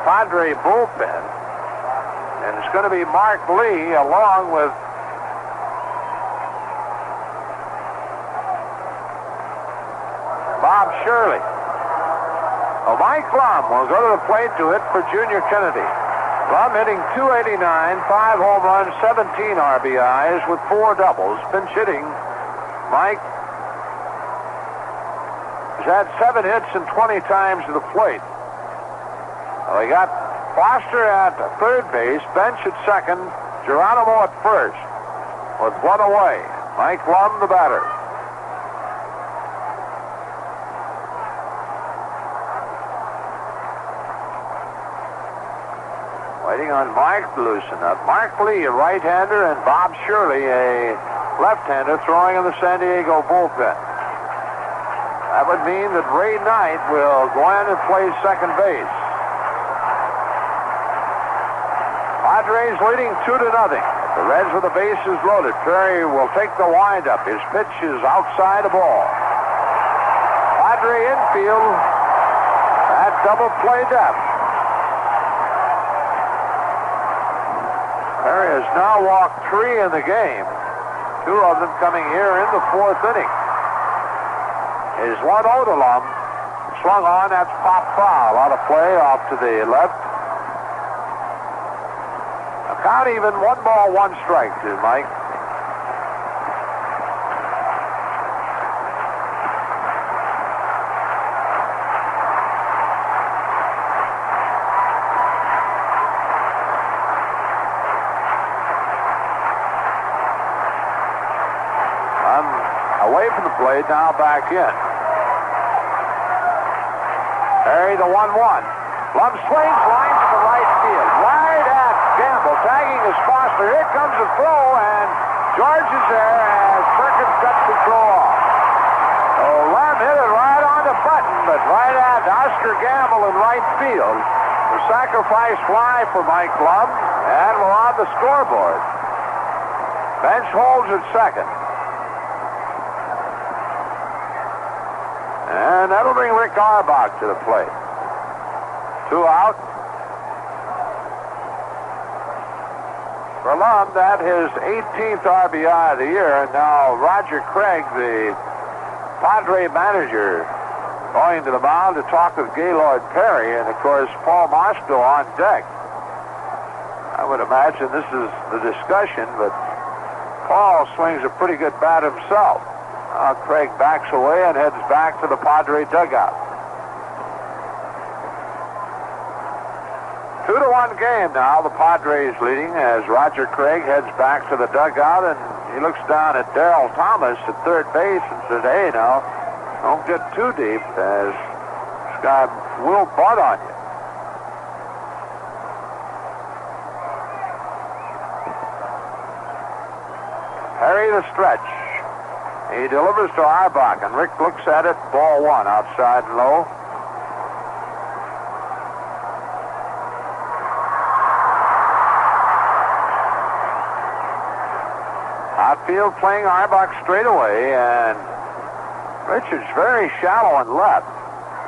Padre bullpen, and it's going to be Mark Lee along with Bob Shirley. Well, Mike Blum will go to the plate to hit for Junior Kennedy. Blum hitting .289, 5 home runs, 17 RBIs with 4 doubles. Pinch hitting. Mike has had 7 hits and 20 times to the plate. Well, we got Foster at third base, Bench at second, Geronimo at first with 1 away. Mike Blum, the batter. Waiting on Mike to loosen up. Mark Lee, a right-hander, and Bob Shirley, a left-hander, throwing in the San Diego bullpen. That would mean that Ray Knight will go in and play second base. Padres leading 2-0. The Reds with the bases loaded. Perry will take the windup. His pitch is outside the ball. Padre infield at double play depth. Perry has now walked 3 in the game. 2 of them coming here in the 4th inning. His 1-0 to Lum. Swung on, that's pop foul. Out of play off to the left. Count even, 1 ball, 1 strike to Mike. Away from the plate, now back in. Perry, the 1-1. Blum swings, line to the right field. Wide at Gamble, tagging his Foster. Here comes the throw, and George is there as Perkins cuts the throw off. So Lem hit it right on the button, but right at Oscar Gamble in right field. The sacrifice fly for Mike Blum, and we're on the scoreboard. Bench holds at second. And that'll bring Rick Auerbach to the plate. 2 out. For Lum, that his 18th RBI of the year. And now Roger Craig, the Padre manager, going to the mound to talk with Gaylord Perry, and of course Paul Mosko on deck. I would imagine this is the discussion, but Paul swings a pretty good bat himself. Craig backs away and heads back to the Padre dugout. 2-1 game now. The Padres leading as Roger Craig heads back to the dugout, and he looks down at Darrell Thomas at third base and says, "Hey, now, don't get too deep, as this guy will butt on you." Perry the stretch. He delivers to Arbach, and Rick looks at it. Ball one, outside and low. Outfield playing Arbach straight away, and Richards very shallow and left.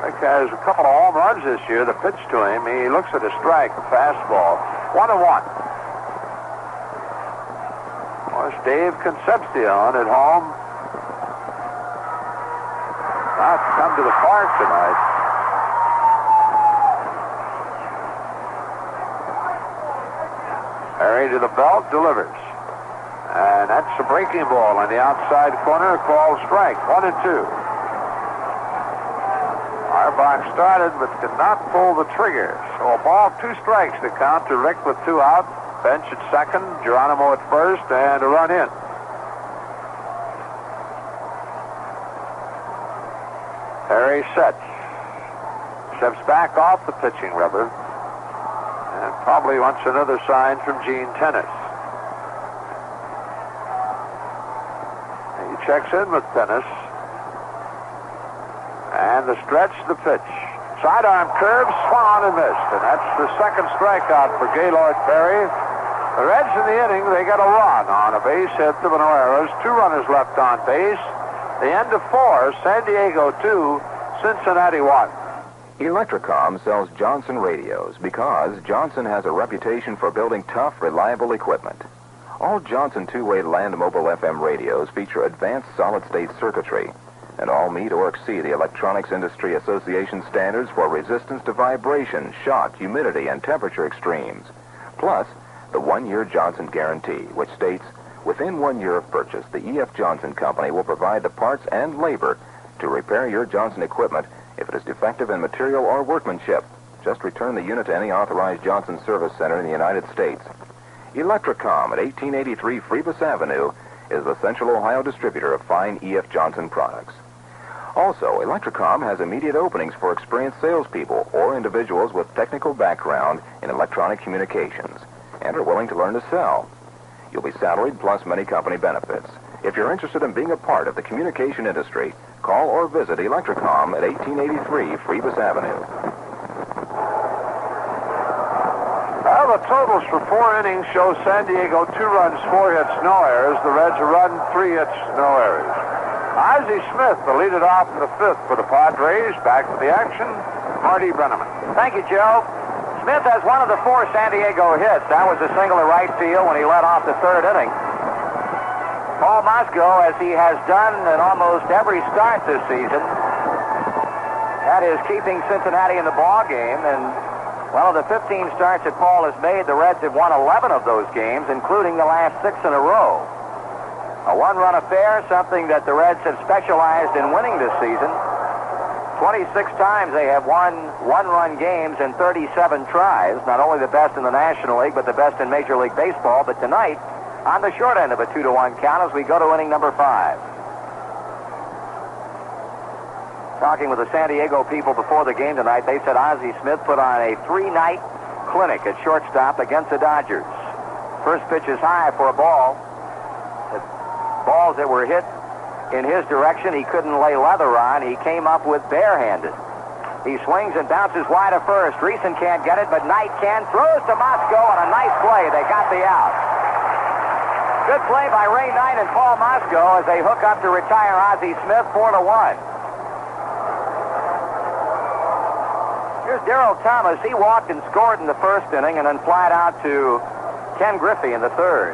Rick has a couple of home runs this year. The pitch to him, he looks at a strike, a fastball. 1-1. Of course, Dave Concepcion at home. Not come to the park tonight. Perry to the belt, delivers. And that's a breaking ball on the outside corner, called strike. 1-2. Arbach started but could not pull the trigger. So a ball, 2 strikes to count to Rick with 2 out. Bench at second, Geronimo at first, and a run in. Perry sets. Steps back off the pitching rubber. And probably wants another sign from Gene Tennis. He checks in with Tennis. And the stretch, the pitch. Sidearm curve, swung on and missed. And that's the second strikeout for Gaylord Perry. The Reds in the inning, they got a run on a base hit to Benavides. 2 runners left on base. The end of 4, San Diego 2, Cincinnati 1. Electrocom sells Johnson radios because Johnson has a reputation for building tough, reliable equipment. All Johnson two-way land mobile FM radios feature advanced solid-state circuitry, and all meet or exceed the Electronics Industry Association standards for resistance to vibration, shock, humidity, and temperature extremes. Plus, the 1-year Johnson guarantee, which states, within 1 year of purchase, the E.F. Johnson Company will provide the parts and labor to repair your Johnson equipment if it is defective in material or workmanship. Just return the unit to any authorized Johnson service center in the United States. Electrocom at 1883 Phoebus Avenue is the Central Ohio distributor of fine E.F. Johnson products. Also, Electrocom has immediate openings for experienced salespeople or individuals with technical background in electronic communications and are willing to learn to sell. You'll be salaried plus many company benefits. If you're interested in being a part of the communication industry, call or visit Electrocom at 1883 Phoebus Avenue. Well, the totals for 4 innings show San Diego 2 runs, 4 hits, no errors. The Reds a run, 3 hits, no errors. Ozzie Smith will lead it off in the 5th for the Padres. Back to the action, Marty Brenneman. Thank you, Joe. Smith has one of the 4 San Diego hits. That was a single to right field when he led off the 3rd inning. Paul Mosko, as he has done in almost every start this season, that is keeping Cincinnati in the ball game. And well, of the 15 starts that Paul has made, the Reds have won 11 of those games, including the last 6 in a row. A 1-run affair, something that the Reds have specialized in winning this season. 26 times they have won 1-run games in 37 tries. Not only the best in the National League, but the best in Major League Baseball. But tonight, on the short end of a 2-1 count as we go to inning number 5. Talking with the San Diego people before the game tonight, they said Ozzie Smith put on a 3-night clinic at shortstop against the Dodgers. First pitch is high for a ball. The balls that were hit in his direction, he couldn't lay leather on. He came up with barehanded. He swings and bounces wide of first. Reason can't get it, but Knight can. Throws to Mosko on a nice play. They got the out. Good play by Ray Knight and Paul Mosko as they hook up to retire Ozzie Smith 4-1. Here's Darrell Thomas. He walked and scored in the 1st inning and then flied out to Ken Griffey in the 3rd.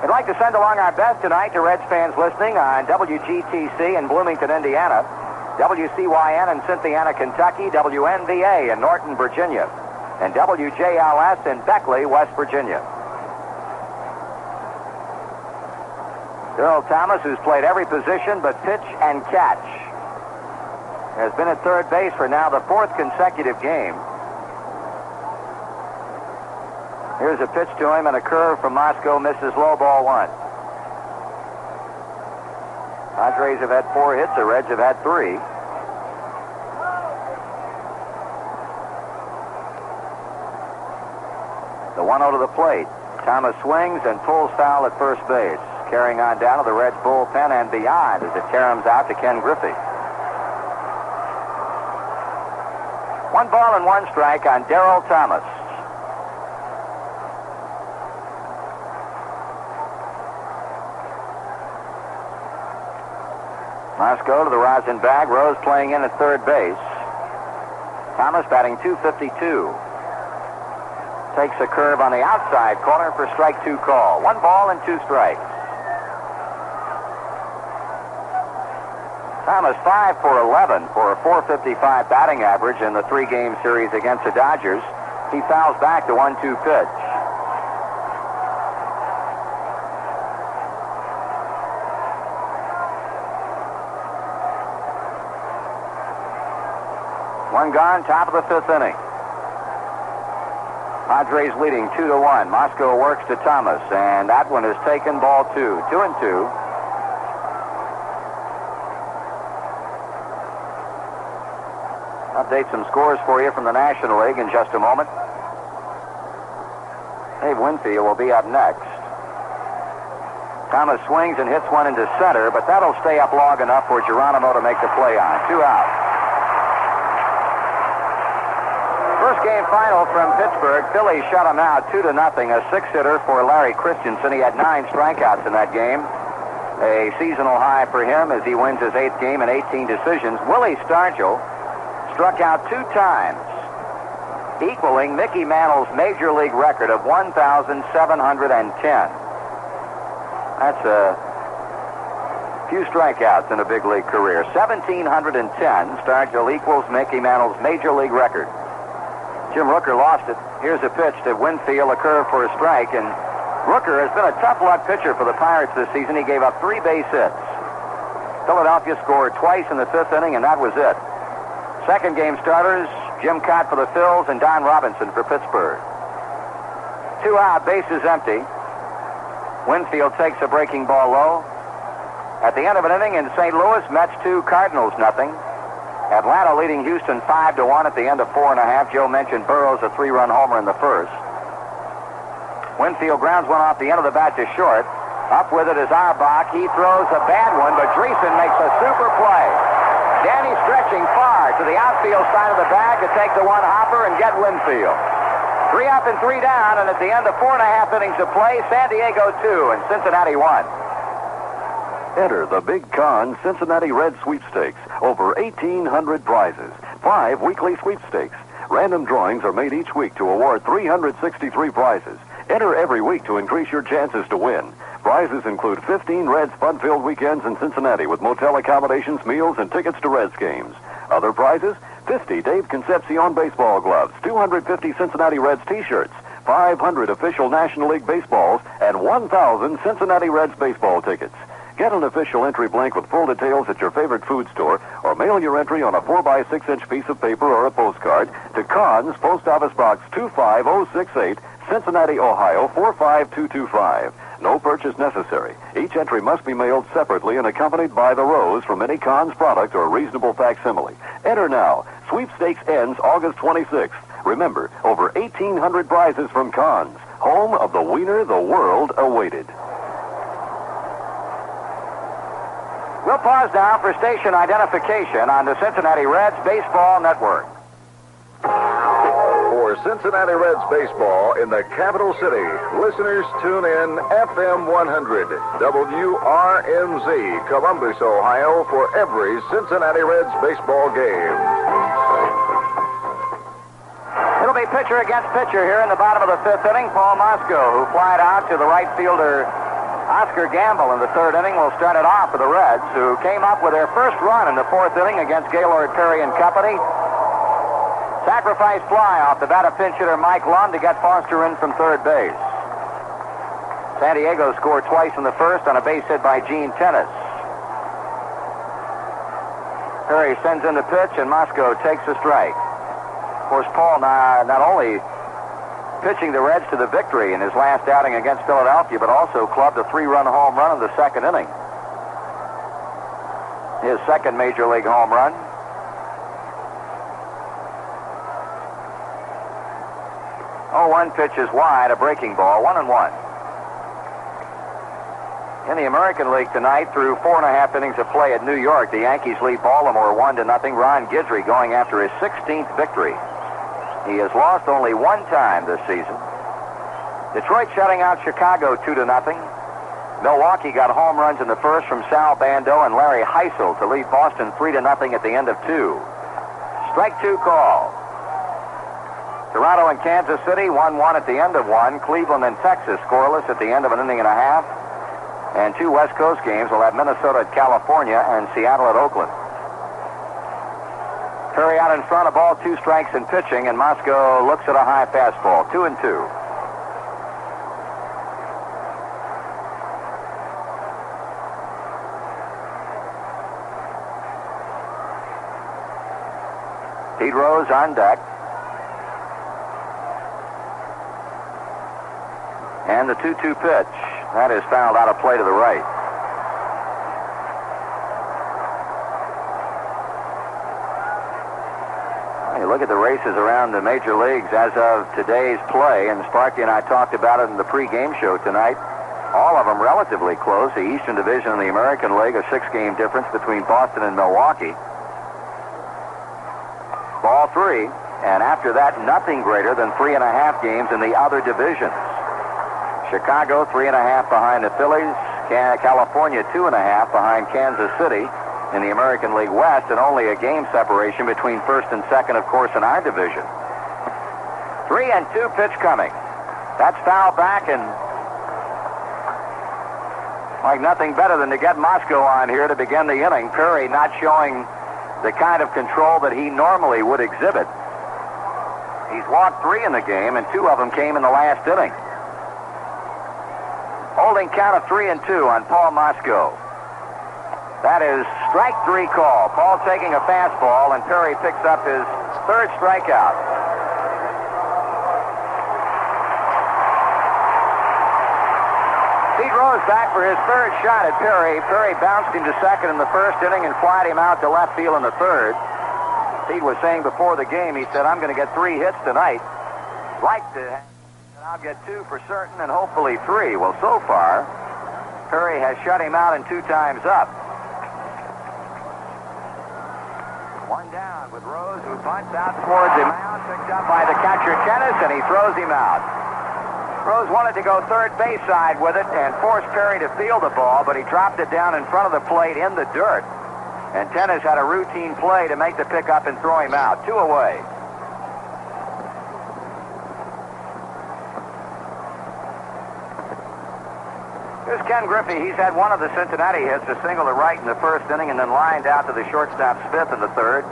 I'd like to send along our best tonight to Reds fans listening on WGTC in Bloomington, Indiana. WCYN in Cynthiana, Kentucky, WNVA in Norton, Virginia, and WJLS in Beckley, West Virginia. Earl Thomas, who's played every position but pitch and catch, has been at third base for now the fourth consecutive game. Here's a pitch to him, and a curve from Moscow misses low, ball one. Padres have had 4 hits. The Reds have had 3. The 1-0 to the plate. Thomas swings and pulls foul at first base. Carrying on down to the Reds bullpen and beyond as it caroms out to Ken Griffey. 1 ball and 1 strike on Darrell Thomas. Moscow to the rosin bag. Rose playing in at third base. Thomas batting .252. Takes a curve on the outside corner for strike 2 call. 1 ball and 2 strikes. Thomas 5 for 11 for a .455 batting average in the 3-game series against the Dodgers. He fouls back the 1-2 pitch. One gone, top of the 5th inning. Padres leading 2-1. Moscow works to Thomas, and that one is taken, ball 2. 2-2. Update some scores for you from the National League in just a moment. Dave Winfield will be up next. Thomas swings and hits one into center, but that'll stay up long enough for Geronimo to make the play on. 2 out. First game final from Pittsburgh. Phillies shut him out 2-0. A 6-hitter for Larry Christensen. He had 9 strikeouts in that game. A seasonal high for him as he wins his 8th game and 18 decisions. Willie Stargell struck out 2 times, equaling Mickey Mantle's major league record of 1,710. That's a few strikeouts in a big league career. 1,710. Stargell equals Mickey Mantle's major league record. Jim Rooker lost it. Here's a pitch to Winfield, a curve for a strike, and Rooker has been a tough luck pitcher for the Pirates this season. He gave up 3 base hits. Philadelphia scored twice in the 5th inning, and that was it. Second game starters, Jim Cott for the Phils and Don Robinson for Pittsburgh. 2 out, bases empty. Winfield takes a breaking ball low. At the end of an inning in St. Louis, Mets 2, Cardinals nothing. Atlanta leading Houston 5-1 at the end of 4.5. Joe mentioned Burroughs a 3-run homer in the first. Winfield grounds one off the end of the bat to short. Up with it is Auerbach. He throws a bad one, but Dreesen makes a super play. Danny stretching far to the outfield side of the bag to take the one hopper and get Winfield. 3 up and 3 down, and at the end of 4.5 innings of play, San Diego 2 and Cincinnati 1. Enter the Big Con Cincinnati Red Sweepstakes. Over 1,800 prizes. 5 weekly sweepstakes. Random drawings are made each week to award 363 prizes. Enter every week to increase your chances to win. Prizes include 15 Reds fun-filled weekends in Cincinnati with motel accommodations, meals, and tickets to Reds games. Other prizes, 50 Dave Concepcion baseball gloves, 250 Cincinnati Reds t-shirts, 500 official National League baseballs, and 1,000 Cincinnati Reds baseball tickets. Get an official entry blank with full details at your favorite food store, or mail your entry on a 4x6-inch piece of paper or a postcard to Cons, Post Office Box 25068, Cincinnati, Ohio 45225. No purchase necessary. Each entry must be mailed separately and accompanied by the rose from any Cons product or reasonable facsimile. Enter now. Sweepstakes ends August 26th. Remember, over 1,800 prizes from Cons. Home of the wiener the world awaited. We'll pause now for station identification on the Cincinnati Reds Baseball Network. For Cincinnati Reds baseball in the capital city, listeners tune in FM 100, WRNZ, Columbus, Ohio, for every Cincinnati Reds baseball game. It'll be pitcher against pitcher here in the bottom of the 5th inning. Paul Moscow, who flied out to the right fielder Oscar Gamble in the third inning will start it off for the Reds, who came up with their first run in the fourth inning against Gaylord Perry and Company. Sacrifice fly off the bat of pinch hitter Mike Lund to get Foster in from third base. San Diego scored twice in the first on a base hit by Gene Tennis. Perry sends in the pitch, and Moscow takes a strike. Of course, Paul not only pitching the Reds to the victory in his last outing against Philadelphia, but also clubbed a 3-run home run in the second inning. His second major league home run. 0-1 pitch is wide, a breaking ball, 1-1. In the American League tonight, through 4.5 innings of play at New York, the Yankees lead Baltimore 1-0. Ron Guidry going after his 16th victory. He has lost only one time this season. Detroit shutting out Chicago 2-0. Milwaukee got home runs in the first from Sal Bando and Larry Heisel to lead Boston 3-0 at the end of 2. Strike 2 call. Toronto and Kansas City 1-1 at the end of 1. Cleveland and Texas scoreless at the end of an inning and a half. And 2 West Coast games will have Minnesota at California and Seattle at Oakland. Perry out in front, a ball, 2 strikes in pitching, and Moscow looks at a high fastball, 2-2. Pete Rose on deck. And the 2-2 pitch. That is fouled out of play to the right. Hey, look at the races around the major leagues as of today's play, and Sparky and I talked about it in the pregame show tonight. All of them relatively close. The Eastern Division and the American League, a 6-game difference between Boston and Milwaukee. Ball 3, and after that, nothing greater than 3.5 games in the other divisions. Chicago 3.5 behind the Phillies. California 2.5 behind Kansas City in the American League West, and only a game separation between first and second, of course, in our division. 3-2 pitch coming. That's foul back, and like nothing better than to get Moscow on here to begin the inning. Perry not showing the kind of control that he normally would exhibit. He's walked 3 in the game, and 2 of them came in the last inning. Holding count of 3-2 on Paul Moscow. That is strike 3 call. Paul taking a fastball, and Perry picks up his 3rd strikeout. Pete Rose back for his 3rd shot at Perry. Perry bounced him to second in the first inning and flied him out to left field in the third. Pete was saying before the game, he said, I'm going to get 3 hits tonight. Like to have. I'll get 2 for certain and hopefully 3. Well, so far, Perry has shut him out and 2 times up. 1 down with Rose, who bunts out towards the mound, picked up by the catcher Tennis, and he throws him out. Rose wanted to go third base side with it and forced Perry to field the ball, but he dropped it down in front of the plate in the dirt. And Tennis had a routine play to make the pickup and throw him out. 2 away. Here's Ken Griffey. He's had one of the Cincinnati hits, a single to right in the first inning, and then lined out to the shortstop Smith in the third.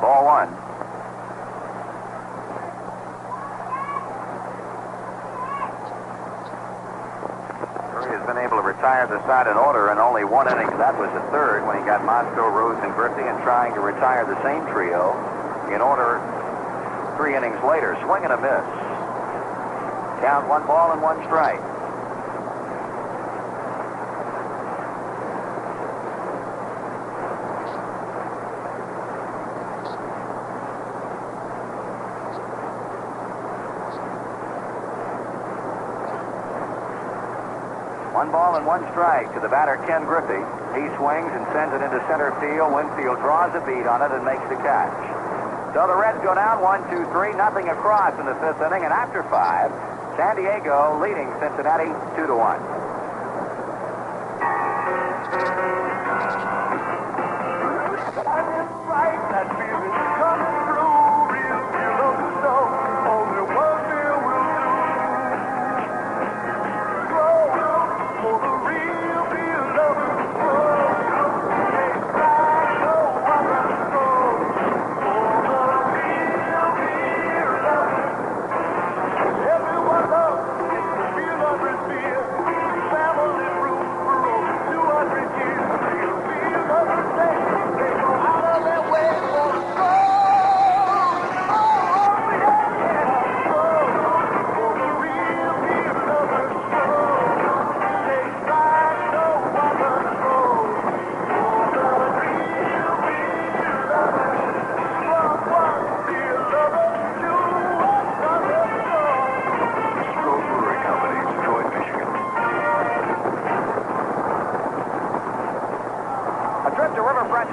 Ball 1. Curry has been able to retire the side in order in only 1 inning. That was the third when he got Moscow, Rose, and Griffey, and trying to retire the same trio in order 3 innings later. Swing and a miss. Count 1 ball and 1 strike. One ball and 1 strike to the batter, Ken Griffey. He swings and sends it into center field. Winfield draws a beat on it and makes the catch. So the Reds go down 1-2-3, nothing across in the 5th inning, and after 5, San Diego leading Cincinnati 2-1.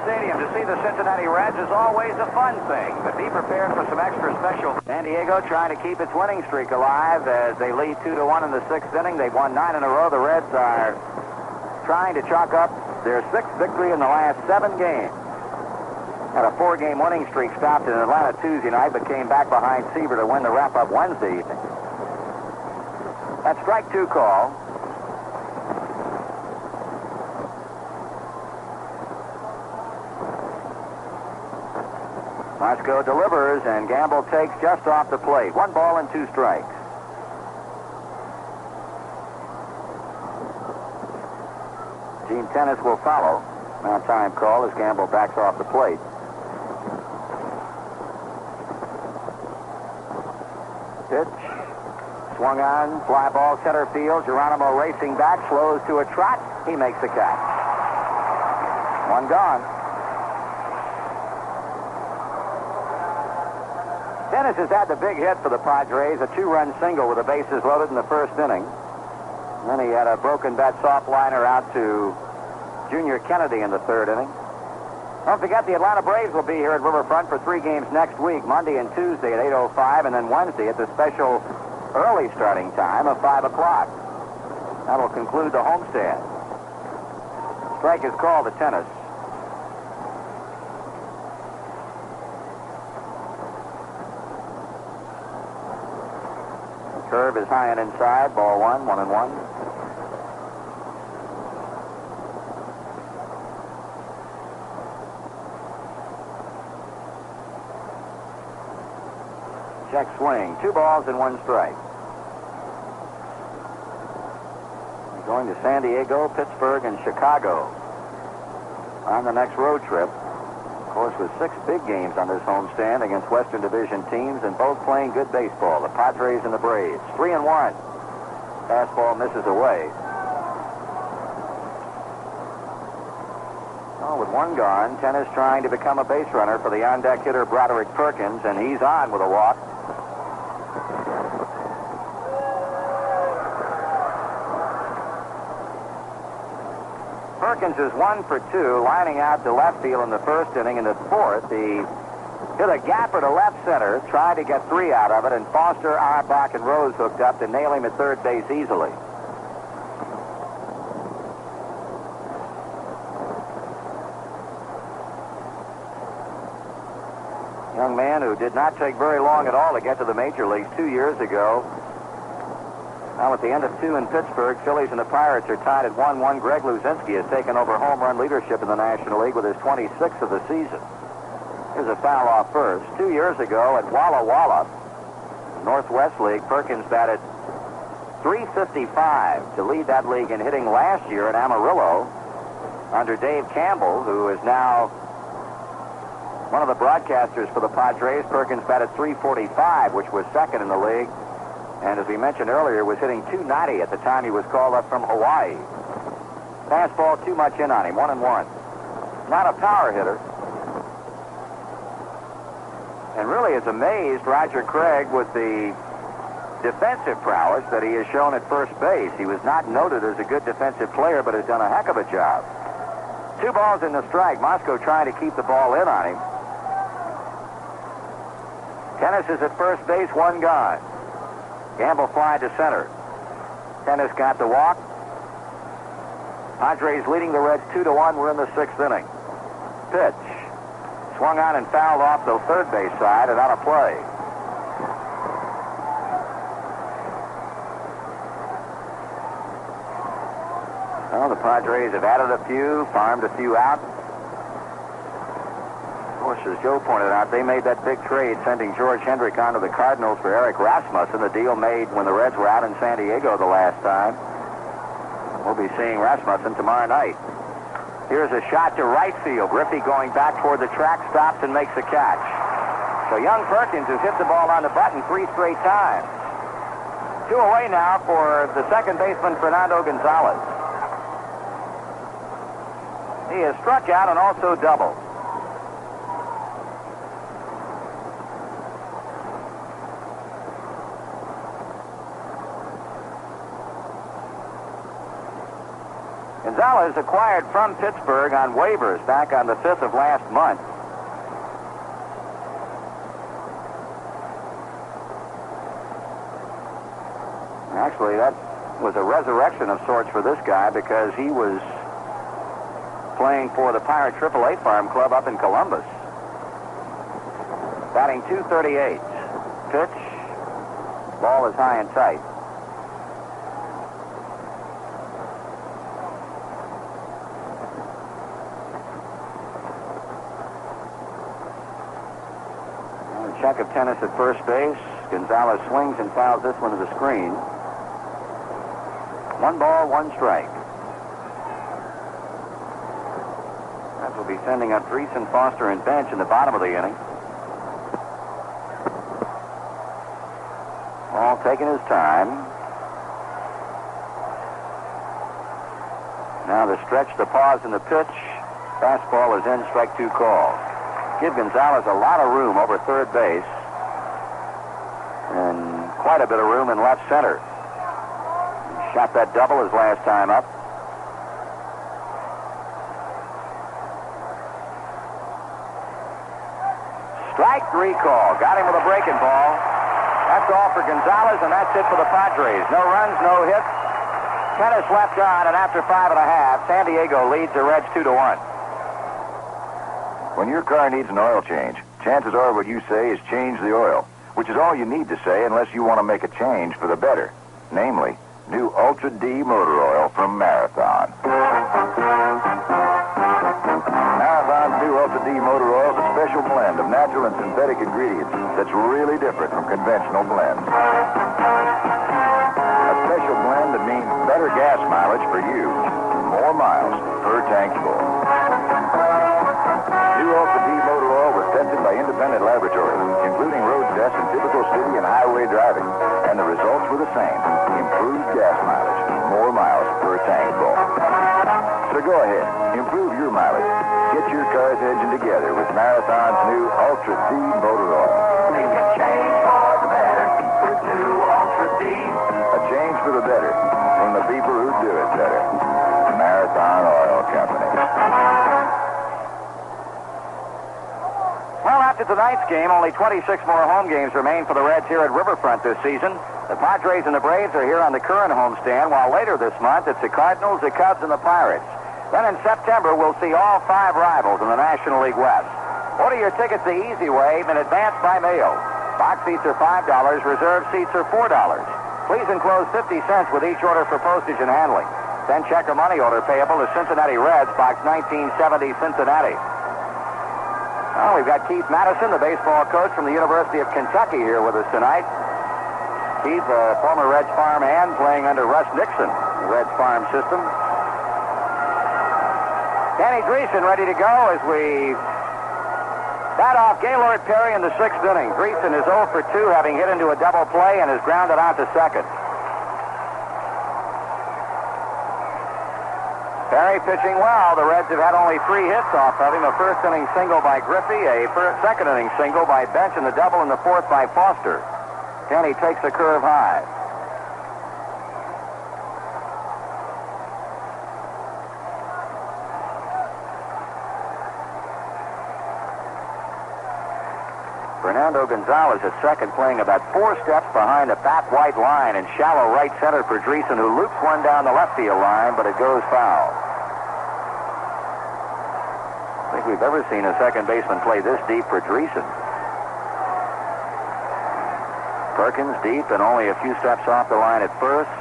Stadium to see the Cincinnati Reds is always a fun thing, but be prepared for some extra special. San Diego trying to keep its winning streak alive as they lead 2-1 in the sixth inning. They've won 9 in a row. The Reds are trying to chalk up their sixth victory in the last 7 games. Had a 4-game winning streak stopped in Atlanta Tuesday night, but came back behind Seaver to win the wrap-up Wednesday evening. That strike 2 call. Moscow delivers, and Gamble takes just off the plate. 1 ball and 2 strikes. Gene Tennis will follow. Now time call as Gamble backs off the plate. Pitch. Swung on. Fly ball center field. Geronimo racing back. Slows to a trot. He makes the catch. 1 gone. Dennis has had the big hit for the Padres, a 2-run single with the bases loaded in the first inning. And then he had a broken bat soft liner out to Junior Kennedy in the third inning. Don't forget the Atlanta Braves will be here at Riverfront for 3 games next week, Monday and Tuesday at 8:05, and then Wednesday at the special early starting time of 5 o'clock. That'll conclude the homestand. Strike is called to Tennis. Curve is high and inside. Ball 1, 1-1. Check swing. 2 balls and 1 strike. We're going to San Diego, Pittsburgh, and Chicago on the next road trip. Of course, with 6 big games on this homestand against Western Division teams, and both playing good baseball, the Padres and the Braves. 3-1. Fastball misses away. Oh, with 1 gone, Tennis trying to become a base runner for the on-deck hitter Broderick Perkins, and he's on with a walk. Perkins is 1 for 2, lining out to left field in the first inning. In the fourth, he hit a gapper to left center, tried to get 3 out of it, and Foster, Auerbach, and Rose hooked up to nail him at third base easily. Young man who did not take very long at all to get to the major leagues 2 years ago. Now at the end of 2 in Pittsburgh, Phillies and the Pirates are tied at 1-1. Greg Luzinski has taken over home run leadership in the National League with his 26th of the season. Here's a foul off first. 2 years ago at Walla Walla, Northwest League, Perkins batted .355 to lead that league in hitting last year at Amarillo under Dave Campbell, who is now one of the broadcasters for the Padres. Perkins batted .345, which was second in the league. And as we mentioned earlier, was hitting .290 at the time he was called up from Hawaii. Fastball too much in on him, 1-1. Not a power hitter. And really has amazed Roger Craig with the defensive prowess that he has shown at first base. He was not noted as a good defensive player, but has done a heck of a job. 2 balls in the strike. Moscow trying to keep the ball in on him. Tennis is at first base, 1 gone. Gamble fly to center. Tennis got the walk. Padres leading the Reds 2-1. We're in the 6th inning. Pitch. swung on and fouled off the third base side and out of play. Well, the Padres have added a few, farmed a few out. Of course, as Joe pointed out, they made that big trade sending George Hendrick on to the Cardinals for Eric Rasmussen, the deal made when the Reds were out in San Diego the last time. We'll be seeing Rasmussen tomorrow night. Here's a shot to right field. Griffey going back toward the track, stops and makes a catch. So young Perkins has hit the ball on the button 3 straight times. 2 away now for the second baseman, Fernando Gonzalez. He has struck out and also doubled. Gonzalez acquired from Pittsburgh on waivers back on the 5th of last month. Actually, that was a resurrection of sorts for this guy because he was playing for the Pirate AAA Farm Club up in Columbus. Batting .238. Pitch. Ball is high and tight. Check of tennis at first base. Gonzalez swings and fouls this one to the screen. 1 ball, 1 strike. That will be sending up Dreesen, Foster, and Bench in the bottom of the inning. All taking his time. Now the stretch, the pause, and the pitch. Fastball is in, strike 2 call. Give Gonzalez a lot of room over third base and quite a bit of room in left center. He shot that double his last time up. Strike 3 call. Got him with a breaking ball. That's all for Gonzalez, and that's it for the Padres. No runs, no hits. Tennis left on, and after 5 1/2, San Diego leads the Reds 2-1. When your car needs an oil change, chances are what you say is change the oil, which is all you need to say unless you want to make a change for the better. Namely, new Ultra D motor oil from Marathon. Marathon's new Ultra D motor oil is a special blend of natural and synthetic ingredients that's really different from conventional blends. A special blend that means better gas mileage for you, more miles per tank full. New Ultra D motor oil was tested by independent laboratories, including road tests in typical city and highway driving, and the results were the same. Improved gas mileage, more miles per tank full. So go ahead, improve your mileage. Get your car's engine together with Marathon's new Ultra D motor oil. Make a change for the better with new Ultra D. A change for the better from the people who do it better. Marathon Oil Company. Well, after tonight's game, only 26 more home games remain for the Reds here at Riverfront this season. The Padres and the Braves are here on the current homestand, while later this month it's the Cardinals, the Cubs, and the Pirates. Then in September, we'll see all 5 rivals in the National League West. Order your tickets the easy way in advance by mail. Box seats are $5, reserved seats are $4. Please enclose 50 cents with each order for postage and handling. Then check or money order payable to Cincinnati Reds, Box 1970, Cincinnati. Well, we've got Keith Madison, the baseball coach from the University of Kentucky, here with us tonight. Keith, a former Reds farm hand, playing under Russ Nixon, the Reds farm system. Danny Dreesen ready to go as we bat off Gaylord Perry in the 6th inning. Dreesen is 0 for 2, having hit into a double play and is grounded out to second. Perry pitching well. The Reds have had only 3 hits off of him. A first-inning single by Griffey, a second-inning single by Bench, and the double in the 4th by Foster. Danny takes the curve high. Fernando Gonzalez at second, playing about 4 steps behind the fat white line in shallow right center for Dreesen, who loops one down the left field line, but it goes foul. I think we've ever seen a second baseman play this deep for Dreesen. Perkins deep and only a few steps off the line at first.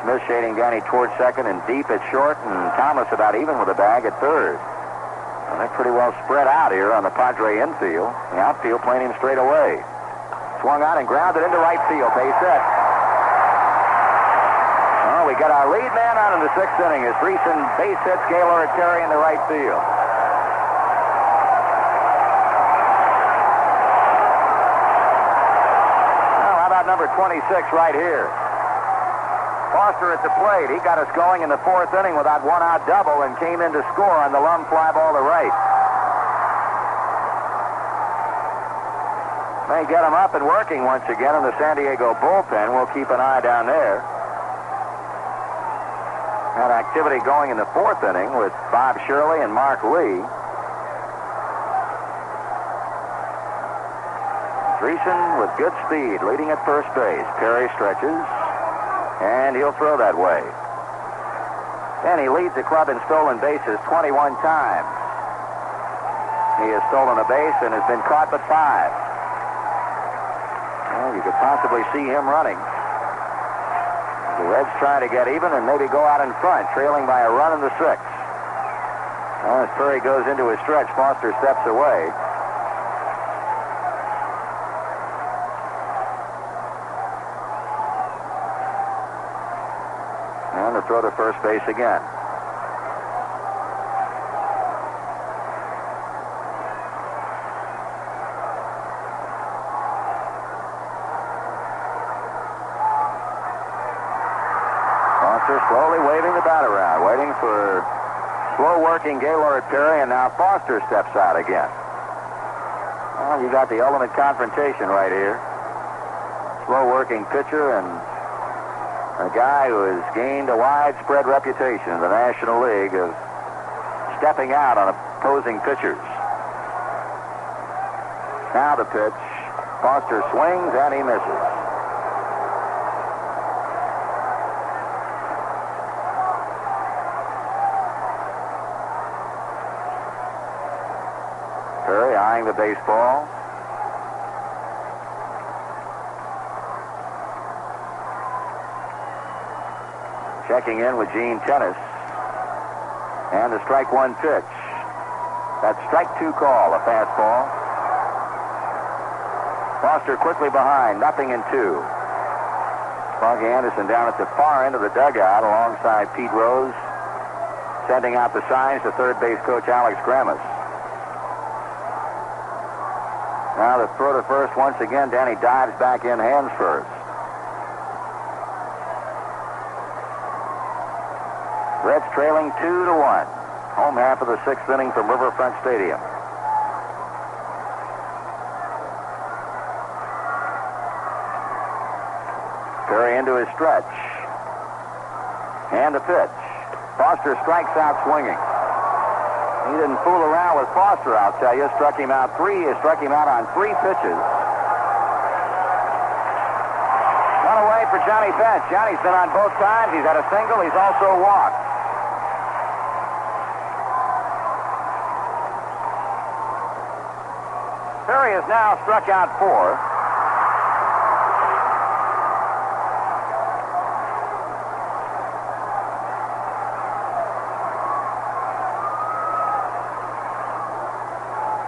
Smith shading Danny towards second and deep at short, and Thomas about even with the bag at third. And they're pretty well spread out here on the Padre infield. The outfield playing him straight away. Swung out and grounded into right field. Base hit. Oh, we got our lead man out in the sixth inning as Dreesen base hits Gaylord Terry in the right field. Well, how about number 26 right here? Foster at the plate. He got us going in the fourth inning with that one-out double and came in to score on the Lum fly ball to right. May get him up and working once again in the San Diego bullpen. We'll keep an eye down there. Had activity going in the fourth inning with Bob Shirley and Mark Lee. Dreesen with good speed, leading at first base. Perry stretches, and he'll throw that way. And he leads the club in stolen bases 21 times. He has stolen a base and has been caught but 5. Well, you could possibly see him running. The Reds try to get even and maybe go out in front, trailing by a run in the sixth. Well, as Perry goes into his stretch, Foster steps away. And to throw to first base again. Slowly waving the bat around, waiting for slow-working Gaylord Perry, and now Foster steps out again. Well, you got the ultimate confrontation right here. Slow-working pitcher and a guy who has gained a widespread reputation in the National League of stepping out on opposing pitchers. Now the pitch. Foster swings and he misses. Perry eyeing the baseball. Checking in with Gene Tennis. And the strike one pitch. That's strike two call, a fastball. Foster quickly behind, 0-2. Foggy Anderson down at the far end of the dugout alongside Pete Rose, sending out the signs to third base coach Alex Grammas. Now the throw to first once again. Danny dives back in hands first. Reds trailing 2-1. Home half of the sixth inning from Riverfront Stadium. Perry into his stretch. And the pitch. Foster strikes out swinging. He didn't fool around with Foster, I'll tell you. Struck him out on 3 pitches. One away for Johnny Bench. Johnny's been on both times. He's had a single. He's also walked. Perry has now struck out 4.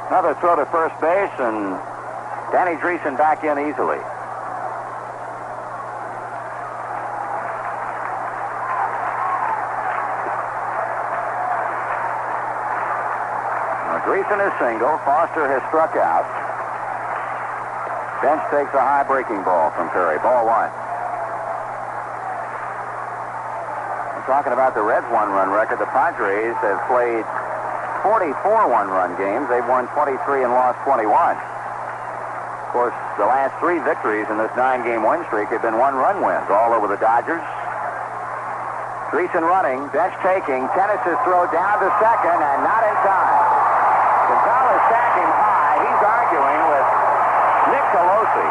Another throw to first base, and Danny Dreesen back in easily. Now, Dreesen is single. Foster has struck out. Bench takes a high breaking ball from Perry. Ball 1. I'm talking about the Reds' one-run record. The Padres have played 44 one-run games. They've won 23 and lost 21. Of course, the last 3 victories in this 9-game win streak have been one-run wins all over the Dodgers. Dreesen running, Bench taking. Tennis' throw down to second and not in time. Gonzalez sacked him high. He's arguing with Nick Colosi.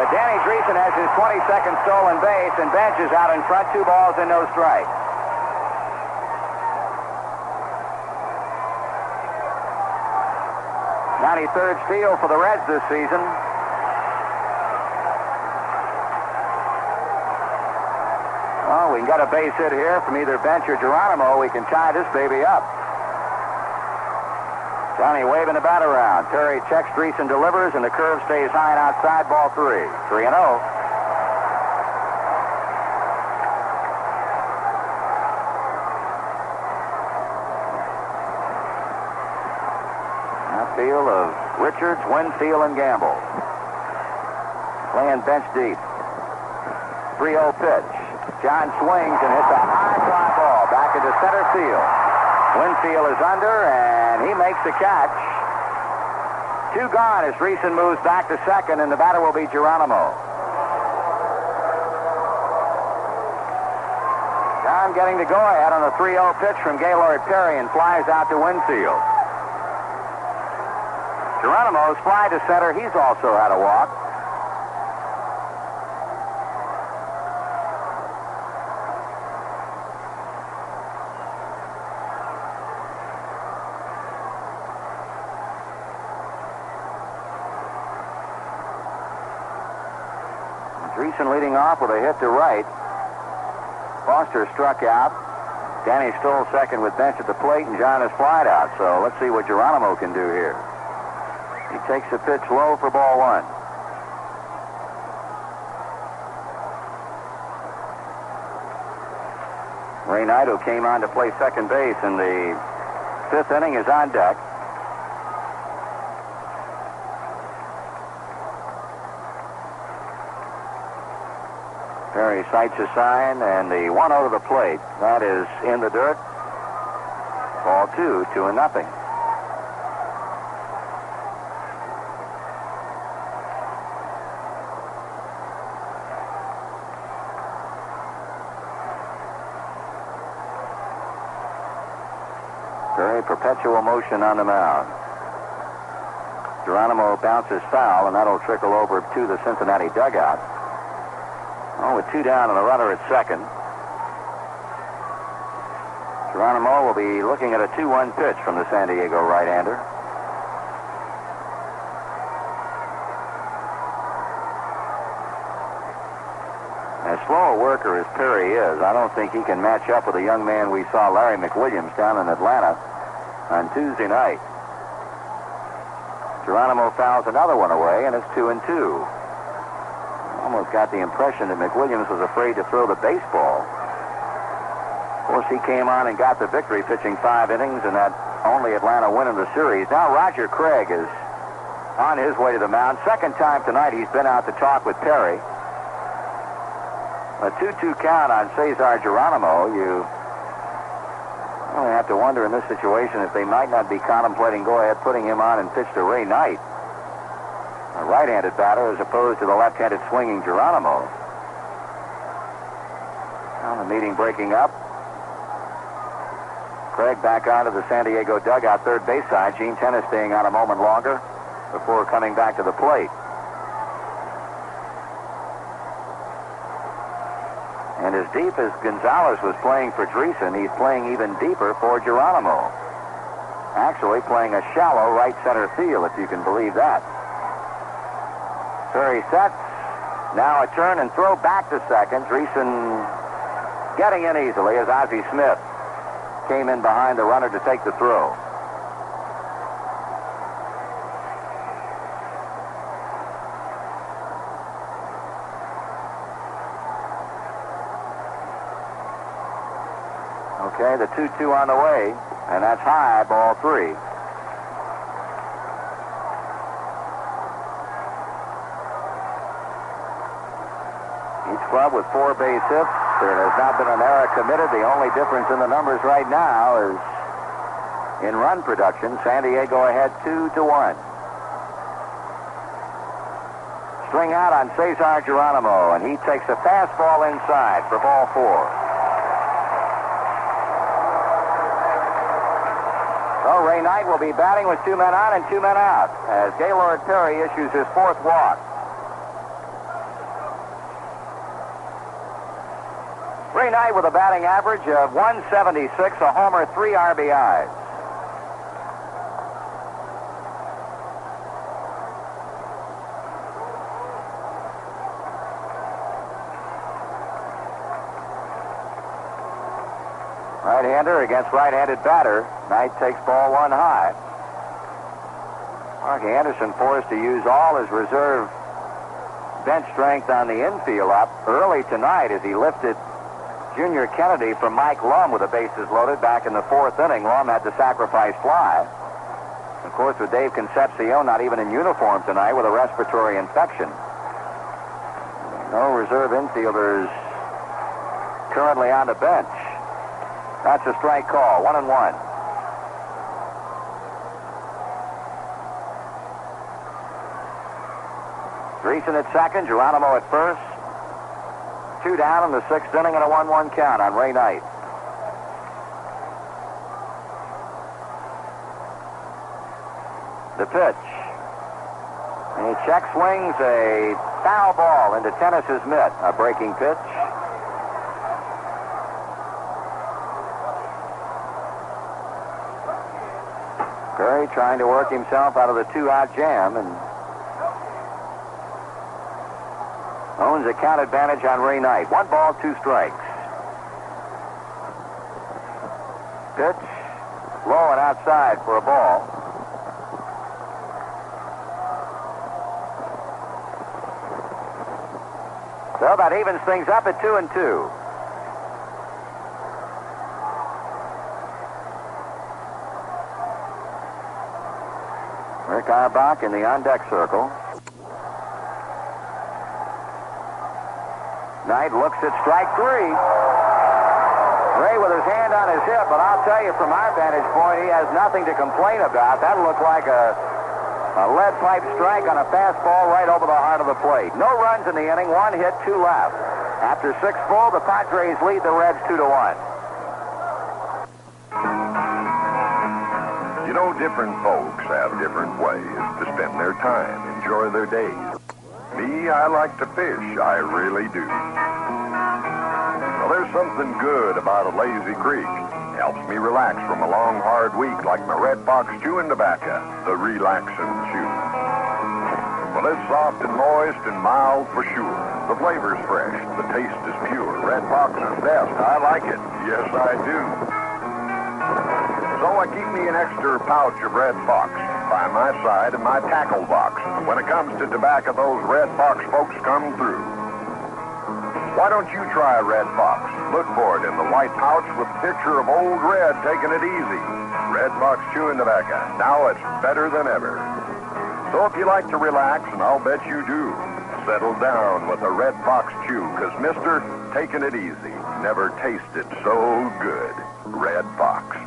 But Danny Dreesen has his 22nd stolen base, and Bench is out in front, 2 balls and no strikes. County third steal for the Reds this season. Oh, we can get a base hit here from either Bench or Geronimo. We can tie this baby up. Johnny waving the bat around. Terry checks, Dreesen delivers, and the curve stays high and outside. Ball 3. 3-0. Outfield of Richards, Winfield, and Gamble. Playing bench deep. 3-0 pitch. John swings and hits a high fly ball back into center field. Winfield is under, and he makes the catch. 2 gone as Dreesen moves back to second, and the batter will be Geronimo. John getting the go-ahead on a 3-0 pitch from Gaylord Perry and flies out to Winfield. Geronimo's fly to center. He's also had a walk. Dreesen leading off with a hit to right. Foster struck out. Danny Stoll second with Bench at the plate, and John is flied out. So let's see what Geronimo can do here. He takes the pitch low for ball 1. Ray Knight, who came on to play second base in the 5th inning, is on deck. Perry sights a sign, and the 1-0 to the plate. That is in the dirt. Ball 2, 2-0. Perry, perpetual motion on the mound. Geronimo bounces foul, and that'll trickle over to the Cincinnati dugout. Oh, with 2 down and a runner at second. Geronimo will be looking at a 2-1 pitch from the San Diego right-hander. As slow a worker as Perry is, I don't think he can match up with the young man we saw, Larry McWilliams, down in Atlanta on Tuesday night. Geronimo fouls another one away, and it's 2-2. Almost got the impression that McWilliams was afraid to throw the baseball. Of course, he came on and got the victory, pitching 5 innings and that only Atlanta win in the series. Now Roger Craig is on his way to the mound. Second time tonight he's been out to talk with Perry. A 2-2 count on Cesar Geronimo. You only have to wonder in this situation if they might not be contemplating go ahead putting him on and pitch to Ray Knight, a right-handed batter, as opposed to the left-handed swinging Geronimo. Now the meeting breaking up. Craig back onto the San Diego dugout, third base side. Gene Tennis staying on a moment longer before coming back to the plate. And as deep as Gonzalez was playing for Dreesen, he's playing even deeper for Geronimo. Actually playing a shallow right center field, if you can believe that. Perry sets. Now a turn and throw back to second. Dreesen getting in easily as Ozzie Smith came in behind the runner to take the throw. Okay, the 2-2 on the way, and that's high, ball 3. Each club with 4 base hits. There has not been an error committed. The only difference in the numbers right now is in run production. San Diego ahead 2-1. String out on Cesar Geronimo, and he takes a fastball inside for ball 4. So Ray Knight will be batting with 2 men on and 2 men out as Gaylord Perry issues his 4th walk. Ray Knight with a batting average of 176, a homer, 3 RBIs. Right-hander against right-handed batter. Knight takes ball one high. Marky Anderson forced to use all his reserve bench strength on the infield up early tonight as he lifted Junior Kennedy from Mike Lum with the bases loaded back in the fourth inning. Lum had the sacrifice fly. Of course, with Dave Concepcion not even in uniform tonight with a respiratory infection. No reserve infielders currently on the bench. That's a strike call, 1-1. Dreesen at second, Geronimo at first. 2 down in the 6th inning and a 1-1 count on Ray Knight. The pitch. And he check swings a foul ball into Tennis's mitt. A breaking pitch. Perry trying to work himself out of the 2-out jam and owns a count advantage on Ray Knight. 1 ball, 2 strikes. Pitch. Low and outside for a ball. So that evens things up at 2-2. Rick Auerbach in the on-deck circle. Knight looks at strike 3. Ray with his hand on his hip, but I'll tell you from our vantage point, he has nothing to complain about. That looked like a lead pipe strike on a fastball right over the heart of the plate. No runs in the inning, 1 hit, 2 left. After 6 full, the Padres lead the Reds 2-1. You know, different folks have different ways to spend their time, enjoy their days. Me, I like to fish. I really do. Well, there's something good about a lazy creek. Helps me relax from a long, hard week like my Red Fox chewing tobacco, the relaxing chew. Well, it's soft and moist and mild for sure. The flavor's fresh. The taste is pure. Red Fox is best. I like it. Yes, I do. So I keep me an extra pouch of Red Fox by my side in my tackle box. When it comes to tobacco, those Red Fox folks come through. Why don't you try Red Fox? Look for it in the white pouch with a picture of Old Red taking it easy. Red Fox chewing tobacco. Now it's better than ever. So if you like to relax, and I'll bet you do, settle down with a Red Fox chew, because Mr. Taking It Easy never tasted so good. Red Fox.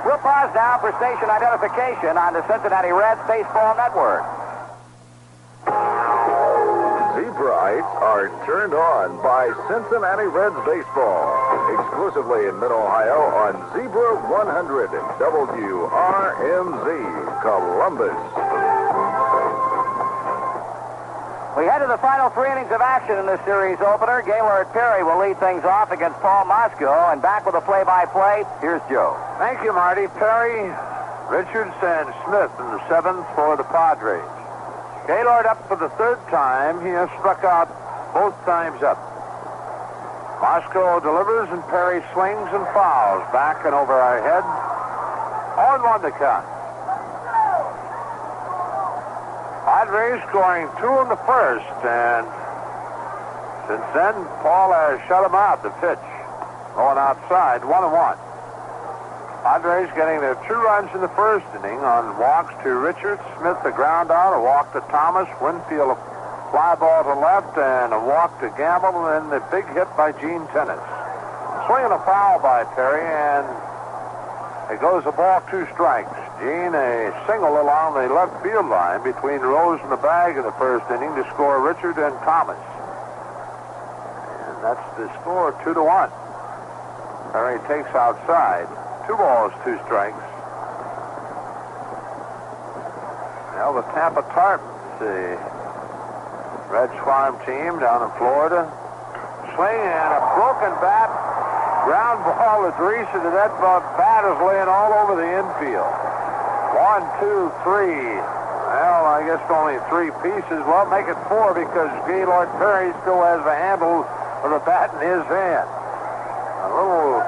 We'll pause now for station identification on the Cincinnati Reds Baseball Network. Zebra lights are turned on by Cincinnati Reds Baseball. Exclusively in Mid-Ohio on Zebra 100 WRMZ, Columbus. We head to the final 3 innings of action in this series opener. Gaylord Perry will lead things off against Paul Moscow. And back with a play-by-play, here's Joe. Thank you, Marty. Perry, Richards, and Smith in the 7th for the Padres. Gaylord up for the 3rd time. He has struck out both times up. Moscow delivers, and Perry swings and fouls back and over our head. 0-1 to count. Padres scoring 2 in the 1st, and since then, Paul has shut him out. The pitch going outside, 1-1. Padres getting their 2 runs in the 1st inning on walks to Richards, Smith the ground out, a walk to Thomas, Winfield a fly ball to left, and a walk to Gamble, and then the big hit by Gene Tennis. Swinging a foul by Perry, and it goes a ball, 2 strikes. Gene a single along the left field line between Rose and the bag in the 1st inning to score Richard and Thomas. And that's the score, 2-1. Perry takes outside. 2 balls, 2 strikes. Now the Tampa Tartans, the Reds farm team down in Florida. Swing and a broken bat. Ground ball to Dreesen, and that bat is laying all over the infield. 1, 2, 3. Well, I guess only 3 pieces. Well, make it 4 because Gaylord Perry still has the handle of the bat in his hand. A little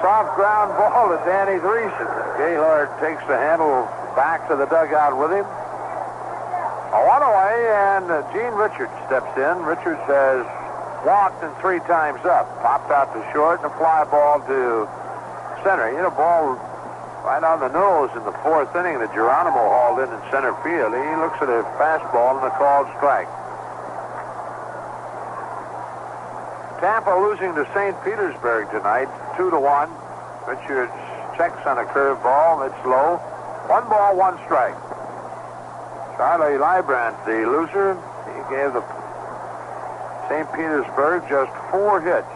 soft ground ball to Danny Threeson. Gaylord takes the handle back to the dugout with him. A one away, and Gene Richards steps in. Richards has walked and 3 times up. Popped out to short and a fly ball to center. A ball right on the nose in the 4th inning that Geronimo hauled in center field. He looks at a fastball and a called strike. Tampa losing to St. Petersburg tonight, 2-1. Richards checks on a curveball. It's low. 1 ball, 1 strike. Charlie Librand, the loser, he gave the St. Petersburg just 4 hits.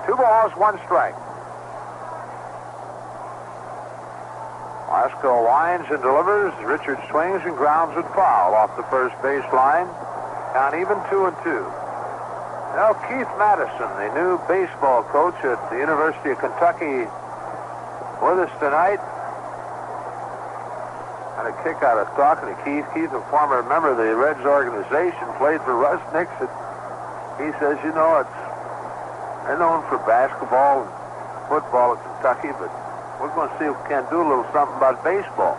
Two balls, 1 strike. Lasco lines and delivers. Richard swings and grounds it foul off the first baseline. Count even 2-2. Now Keith Madison, the new baseball coach at the University of Kentucky, with us tonight. Had a kick out of talking to Keith. Keith, a former member of the Reds organization, played for Russ Nixon. He says, they're known for basketball and football at Kentucky, but we're going to see if we can do a little something about baseball.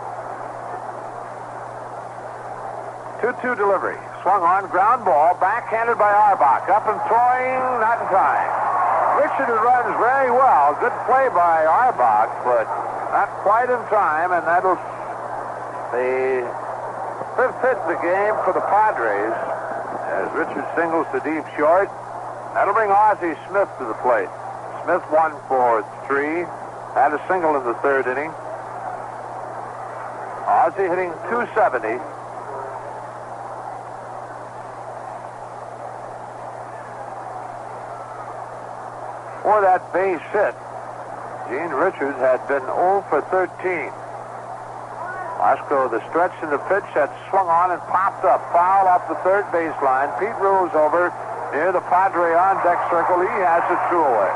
2-2 delivery. Swung on, ground ball, backhanded by Arbach. Up and throwing, not in time. Richard runs very well. Good play by Arbach, but not quite in time, and that'll the 5th hit in the game for the Padres as Richard singles to deep short. That'll bring Ozzie Smith to the plate. Smith 1 for 3. Had a single in the 3rd inning. Ozzie hitting .270. For that base hit, Gene Richards had been 0 for 13. Lasco, the stretch in the pitch that swung on and popped up. Foul off the 3rd baseline. Pete Rule's over near the Padre on-deck circle. He has it 2 away.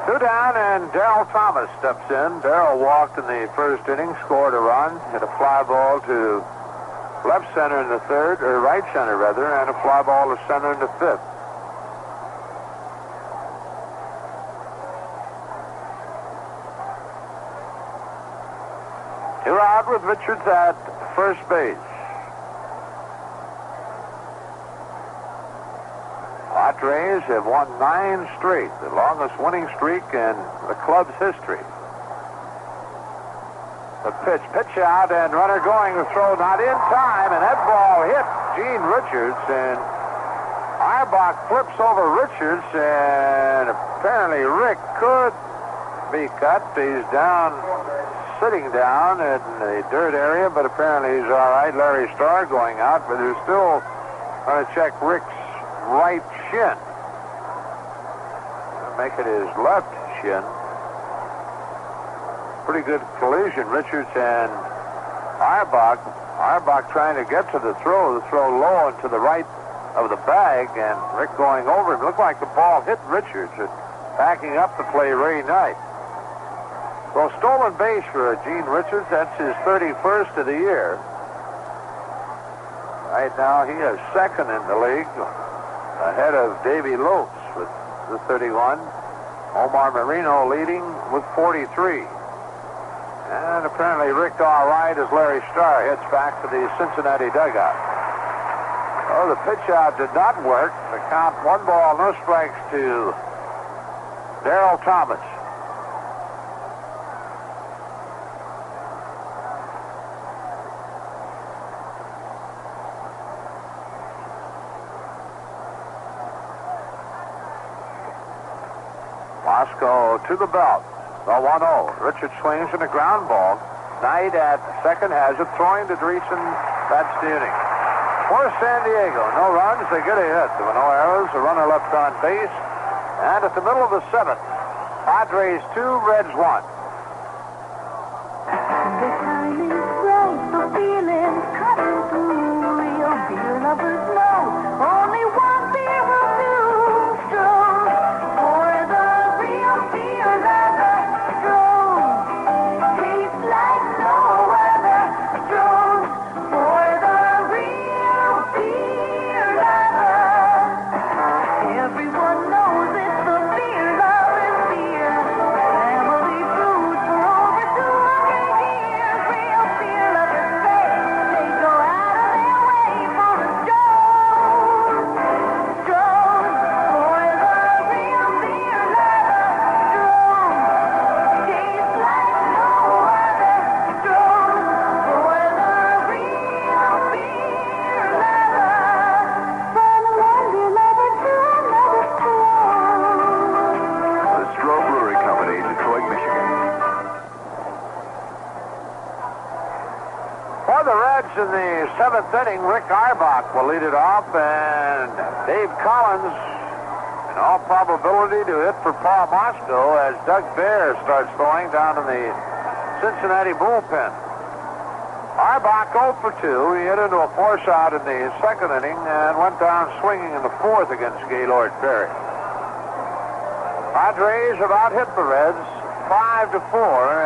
Two down, and Darrell Thomas steps in. Darrell walked in the 1st inning, scored a run, hit a fly ball to left center in the 3rd, or right center rather, and a fly ball to center in the 5th. Two out with Richards at first base. Padres have won 9 straight, the longest winning streak in the club's history. The pitch out, and runner going to throw, not in time, and that ball hit Gene Richards, and Arbach flips over Richards, and apparently Rick could be cut. He's down, sitting down in the dirt area, but apparently he's all right. Larry Starr going out, but they're still going to check Rick's right shin. Make it his left shin. Pretty good collision. Richards and Arbach. Arbach trying to get to the throw low and to the right of the bag, and Rick going over him. Looked like the ball hit Richards and backing up to play Ray Knight. Well, stolen base for Gene Richards. That's his 31st of the year. Right now, he is 2nd in the league, ahead of Davey Lopes with the 31. Omar Marino leading with 43. And apparently Rick all right as Larry Starr heads back to the Cincinnati dugout. Oh, the pitch out did not work. The count 1 ball, no strikes to Darrell Thomas. Lasco to the belt. The 1-0. Richard swings in a ground ball. Knight at second has it. Throwing to Dreesen. That's the inning. For San Diego, no runs. They get a hit. There were no errors. A runner left on base. And at the middle of the 7th, Padres 2, Reds 1. The time is right. The feeling's coming through. Real beer lovers know only one beer will do. Strong for the real beer lover. Strong in the 7th inning. Rick Arbach will lead it off, and Dave Collins, in all probability, to hit for Paul Moscow as Doug Bear starts throwing down in the Cincinnati bullpen. Arbach 0 for 2. He hit into a force out in the 2nd inning and went down swinging in the 4th against Gaylord Perry. Padres have out-hit the Reds 5-4,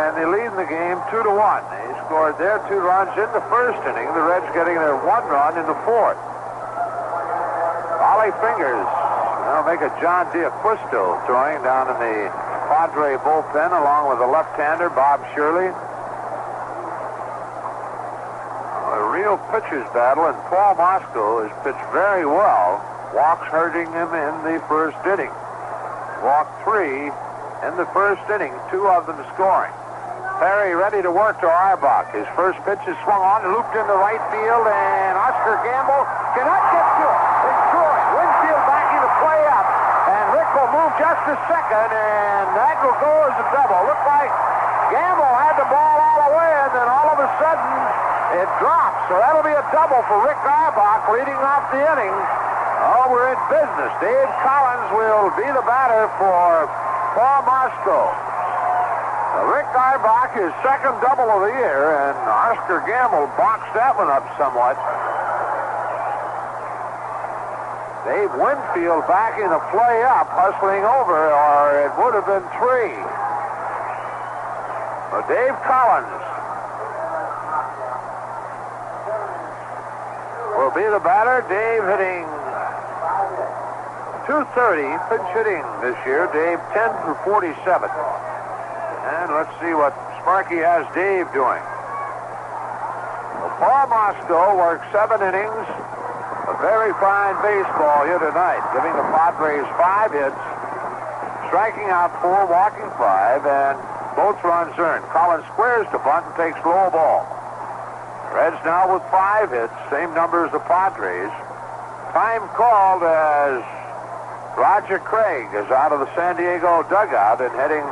and they lead in the game 2-1. They scored their 2 runs in the 1st inning. The Reds getting their 1 run in the 4th. Ollie Fingers will make a John D'Acquisto throwing down in the Padre bullpen along with the left-hander Bob Shirley. A real pitcher's battle, and Paul Moscow has pitched very well. Walks hurting him in the 1st inning. Walked 3 in the 1st inning, 2 of them scoring. Perry ready to work to Arbach. His first pitch is swung on, looped into right field, and Oscar Gamble cannot get to it. It's Troy. Winfield backing the play up, and Rick will move just a second, and that will go as a double. Looked like Gamble had the ball all the way, and then all of a sudden it drops. So that'll be a double for Rick Arbach leading off the inning. Oh, we're in business. Dave Collins will be the batter for Paul Moscow. Rick Arbach, his 2nd double of the year, and Oscar Gamble boxed that one up somewhat. Dave Winfield backing the play up, hustling over, or it would have been 3. So Dave Collins will be the batter. Dave hitting .230 pitch hitting this year. Dave 10 for 47. And let's see what Sparky has Dave doing. Well, Paul Moscow worked 7 innings. A very fine baseball here tonight, giving the Padres 5 hits, striking out 4, walking 5, and both runs earned. Collins squares to bunt and takes low ball. Reds now with 5 hits, same number as the Padres. Time called as Roger Craig is out of the San Diego dugout and heading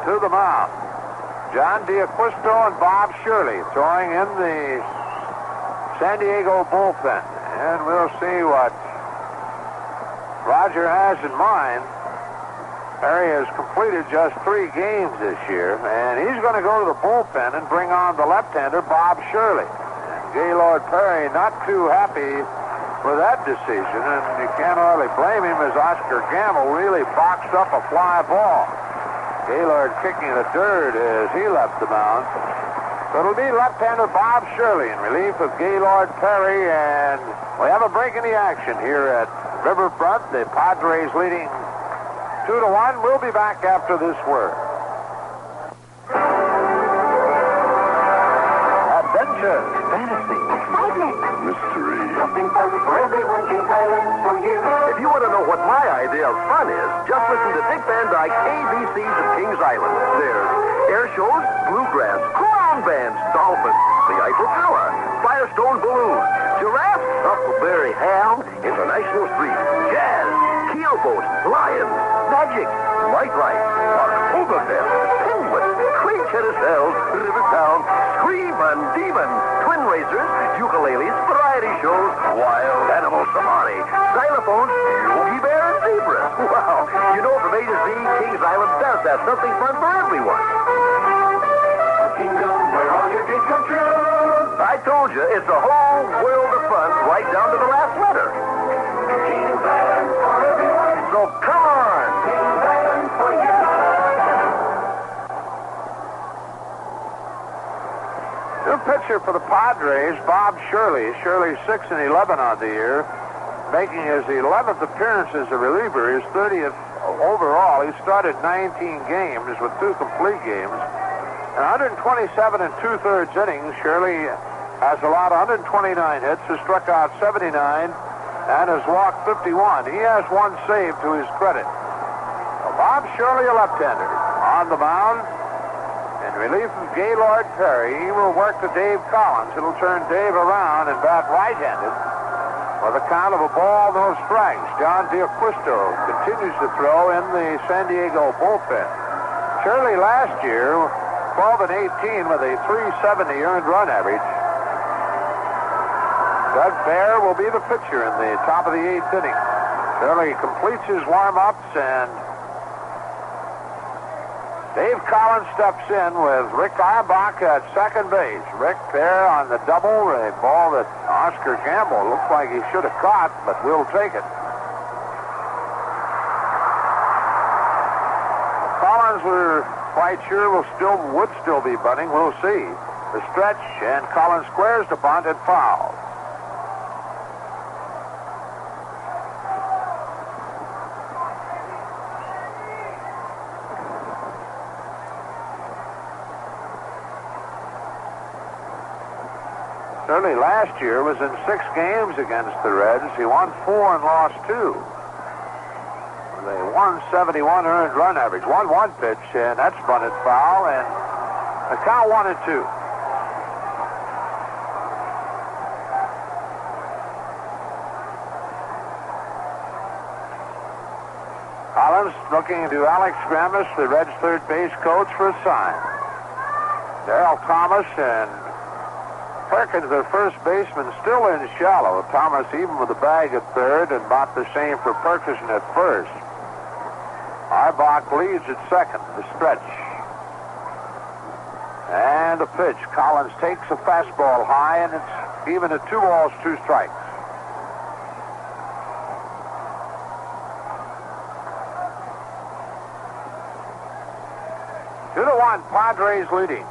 to the mound. John D'Acquisto and Bob Shirley throwing in the San Diego bullpen. And we'll see what Roger has in mind. Perry has completed just 3 games this year, and he's going to go to the bullpen and bring on the left-hander Bob Shirley. And Gaylord Perry not too happy with that decision, and you can't hardly blame him as Oscar Gamble really boxed up a fly ball. Gaylord kicking the dirt as he left the mound. So it'll be left-hander Bob Shirley in relief of Gaylord Perry, and we have a break in the action here at Riverfront. The Padres leading 2-1. We'll be back after this word. Adventure, fantasy, Excitement. Mystery. Something fun for everyone. Kings Island for you. If you want to know what my idea of fun is, just listen to Dick Van Dyke's ABCs of Kings Island. There's air shows, bluegrass, clown bands, dolphins, the Eiffel Tower, Firestone balloons, giraffes, Huckleberry Hound, International Street, jazz, keelboats, lions, magic, nightlife, Oktoberfest, penguins, train carousels, Rivertown, Scream and Demon, twin racers, ukuleles, variety shows, wild animal safari, xylophones, Yogi Bear, and zebras. Wow, you know from A to Z, Kings Island does have something fun for everyone. Kingdom where all your dreams come true. I told you, it's a whole world of fun right down to the last letter. Kings Island for everyone. So come on. Kings Island for you. New pitcher for the Padres, Bob Shirley. Shirley's 6-11 on the year, making his 11th appearance as a reliever, his 30th overall. He started 19 games with 2 complete games. In 127 and 2/3 innings, Shirley has allowed 129 hits, has struck out 79, and has walked 51. He has 1 save to his credit. Bob Shirley, a left-hander, on the mound. In relief of Gaylord Perry, he will work to Dave Collins. It'll turn Dave around and bat right-handed with a count of a ball, no strikes. John D'Acquisto continues to throw in the San Diego bullpen. Shirley last year, 12 and 18 with a 370 earned run average. Doug Bear will be the pitcher in the top of the 8th inning. Shirley completes his warm-ups, and Dave Collins steps in with Rick Arbach at second base. Rick there on the double, a ball that Oscar Gamble looks like he should have caught, but we'll take it. Collins, we're quite sure would still be bunting. We'll see. The stretch, and Collins squares the bunt and foul. Certainly last year was in 6 games against the Reds. He won 4 and lost 2. With a 171 earned run average. 1-1 pitch, and that's bunted foul, and the count 1-2. Collins looking to Alex Grammas, the Reds' third base coach, for a sign. Darrell Thomas and Perkins, their first baseman, still in shallow. Thomas even with a bag at third, and about the same for Perkins at first. Arbach leads at second. The stretch. And the pitch. Collins takes a fastball high, and it's even at 2 balls, 2 strikes. Two to 1, Padres leading.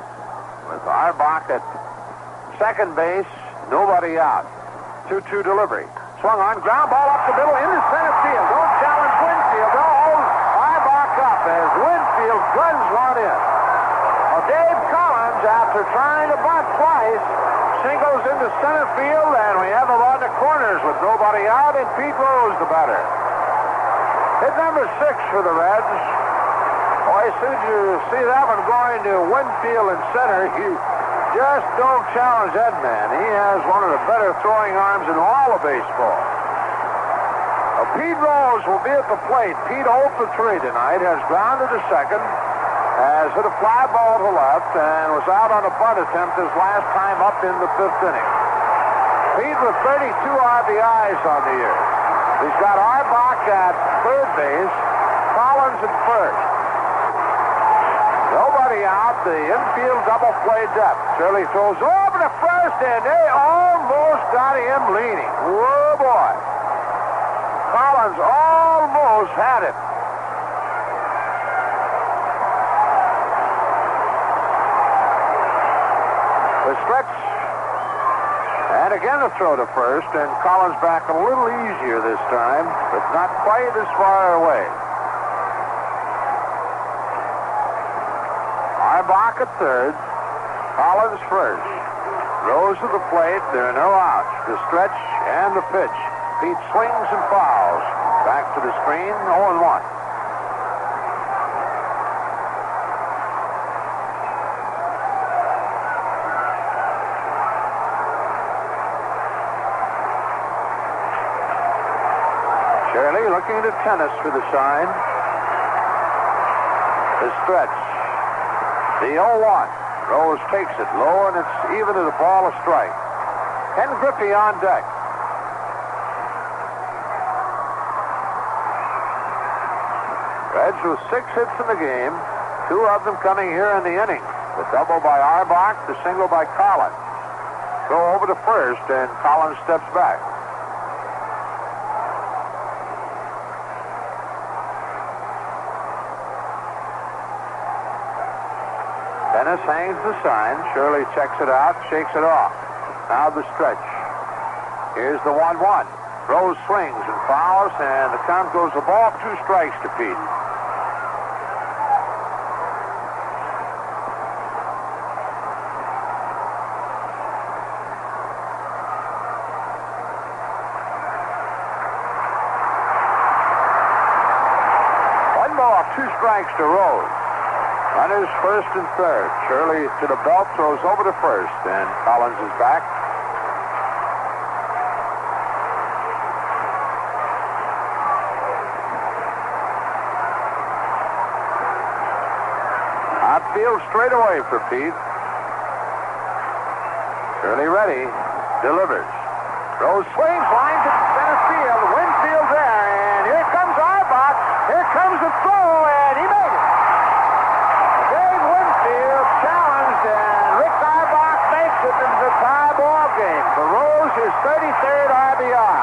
With Arbach at second base, nobody out. 2-2 delivery. Swung on, ground ball up the middle into center field. Don't challenge Winfield. Don't hold Arbach up as Winfield guns one in. Well, Dave Collins, after trying to bunt twice, singles into center field, and we have him on the corners with nobody out, and Pete Rose the batter. Hit number 6 for the Reds. Boy, as soon as you see that one going to Winfield in center, you just don't challenge that man. He has one of the better throwing arms in all of baseball. Pete Rose will be at the plate. Pete 0 for 3 tonight, has grounded to second, has hit a fly ball to left, and was out on a bunt attempt his last time up in the 5th inning. Pete with 32 RBIs on the year. He's got Arbach at third base, Collins at first. Nobody out. The infield double play depth. Shirley throws over to first, and they almost got him leaning. Whoa, boy. Collins almost had it. The stretch. And again a throw to first, and Collins back a little easier this time, but not quite as far away. Arbach at third, Collins first. Rose to the plate, there are no outs. The stretch and the pitch. Pete swings and fouls. Back to the screen, 0-1. Shirley looking to tennis for the sign. The stretch. The 0-1. Rose takes it low, and it's even to the ball, a strike. Ken Griffey on deck. Reds with 6 hits in the game, 2 of them coming here in the inning. The double by Arbach, the single by Collins. Go over to first, and Collins steps back. Dennis hangs the sign. Shirley checks it out, shakes it off. Now the stretch. Here's the 1-1. Rose swings and fouls, and the count goes a ball, 2 strikes to Pete. One ball, 2 strikes to Rose. Runners first and third. Shirley to the belt, throws over to first, and Collins is back. Outfield straight away for Pete. Shirley ready. Delivers. Rose swings, lines it to center field. Winfield there, and here comes Arbach. Here comes the throw, and he made it. Dave Winfield challenged, and Rick Arbach makes it into the tie ball game. For Rose, his 33rd RBI.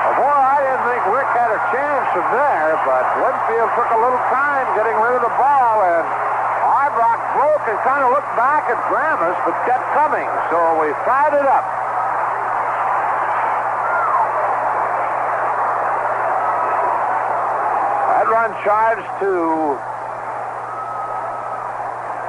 Well, boy, I didn't think Rick had a chance from there, but Winfield took a little time getting rid of the ball, and Arbach broke and kind of looked back at Gramus, but kept coming, so we tied it up. That run charged to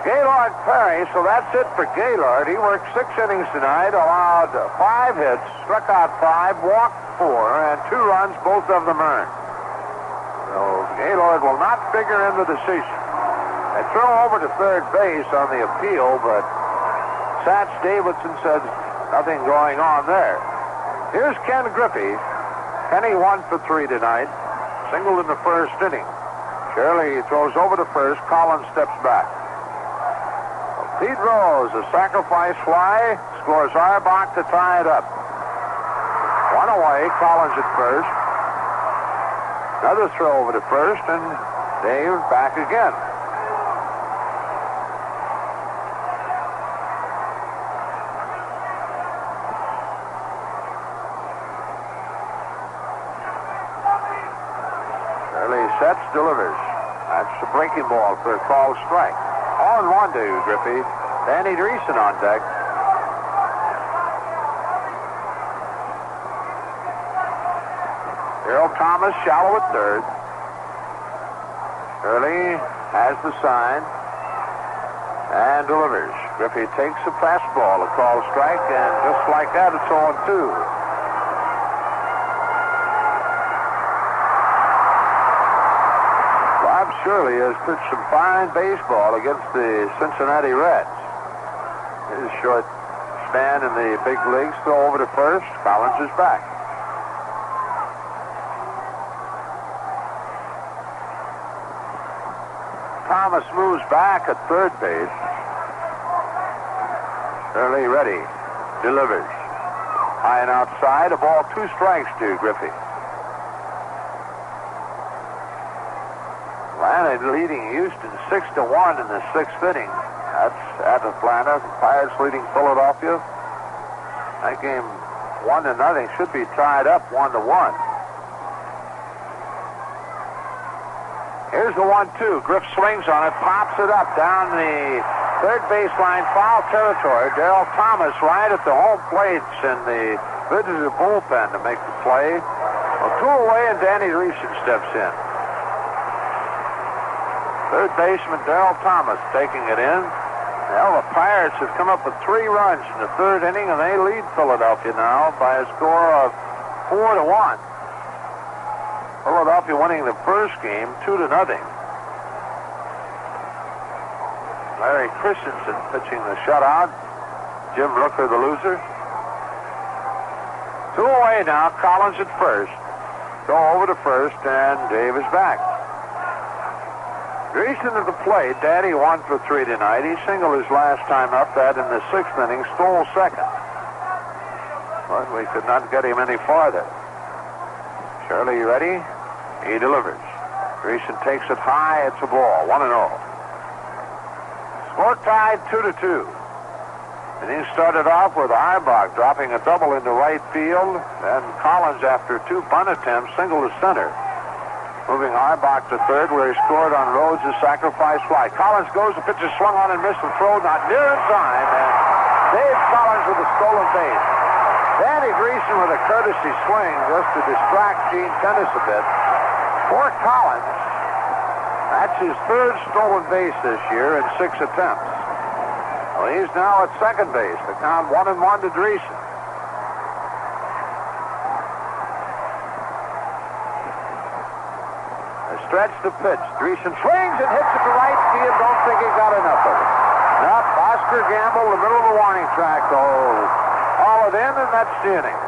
Gaylord Perry, so that's it for Gaylord. He worked 6 innings tonight, allowed 5 hits, struck out 5, walked 4, and 2 runs, both of them earned. So Gaylord will not figure in the decision. They throw over to third base on the appeal, but Satch Davidson said nothing going on there. Here's Ken Griffey. Kenny 1 for 3 tonight. Singled in the first inning. Shirley throws over to first. Collins steps back. Pete Rose, a sacrifice fly, scores Arbach to tie it up. 1 away, Collins at first. Another throw over to first, and Dave back again. Shirley sets, delivers. That's the breaking ball for a called strike. 0-1 to Griffey. Danny Dreesen on deck. Earl Thomas shallow at third. Shirley has the sign and delivers. Griffey takes a fastball, a called strike, and just like that, it's 0-2. Shirley has pitched some fine baseball against the Cincinnati Reds. His short span in the big leagues, throw over to first. Collins is back. Thomas moves back at third base. Shirley ready. Delivers. High and outside, a ball, 2 strikes to Griffey. Atlanta leading Houston 6-1 in the 6th inning. That's at Atlanta. The Pirates leading Philadelphia. That game 1-0. Should be tied up 1-1. Here's the 1-2. Griff swings on it, pops it up down the third baseline, foul territory. Darrell Thomas right at the home plates in the visitor bullpen to make the play. Well, 2 away, and Danny Dreesen steps in. Third baseman Darrell Thomas taking it in. Well, the Pirates have come up with 3 runs in the 3rd inning, and they lead Philadelphia now by a score of 4-1. Philadelphia winning the first game 2-0. Larry Christensen pitching the shutout. Jim Rooker the loser. 2 away now. Collins at first. Go over to first, and Dave is back. Dreesen at the plate. Daddy 1 for 3 tonight. He singled his last time up, that in the 6th inning, stole second. But we could not get him any farther. Shirley ready. He delivers. Dreesen takes it high. It's a ball. 1-0. Score tied 2-2. Inning started off with Arbach dropping a double into right field. Then Collins, after 2 bunt attempts, singled to center. Moving Arbach to third, where he scored on Rhodes' sacrifice fly. Collins goes, the pitch is swung on and missed, the throw not near in time, and Dave Collins with a stolen base. Danny Dreesen with a courtesy swing just to distract Gene Tennis a bit. For Collins, that's his 3rd stolen base this year in 6 attempts. Well, he's now at second base. The count 1-1 to Dreesen. Stretch the pitch. Dreesen swings and hits it to right field. Don't think he got enough of it. Now, Oscar Gamble, the middle of the warning track, haul it in, and that's the inning.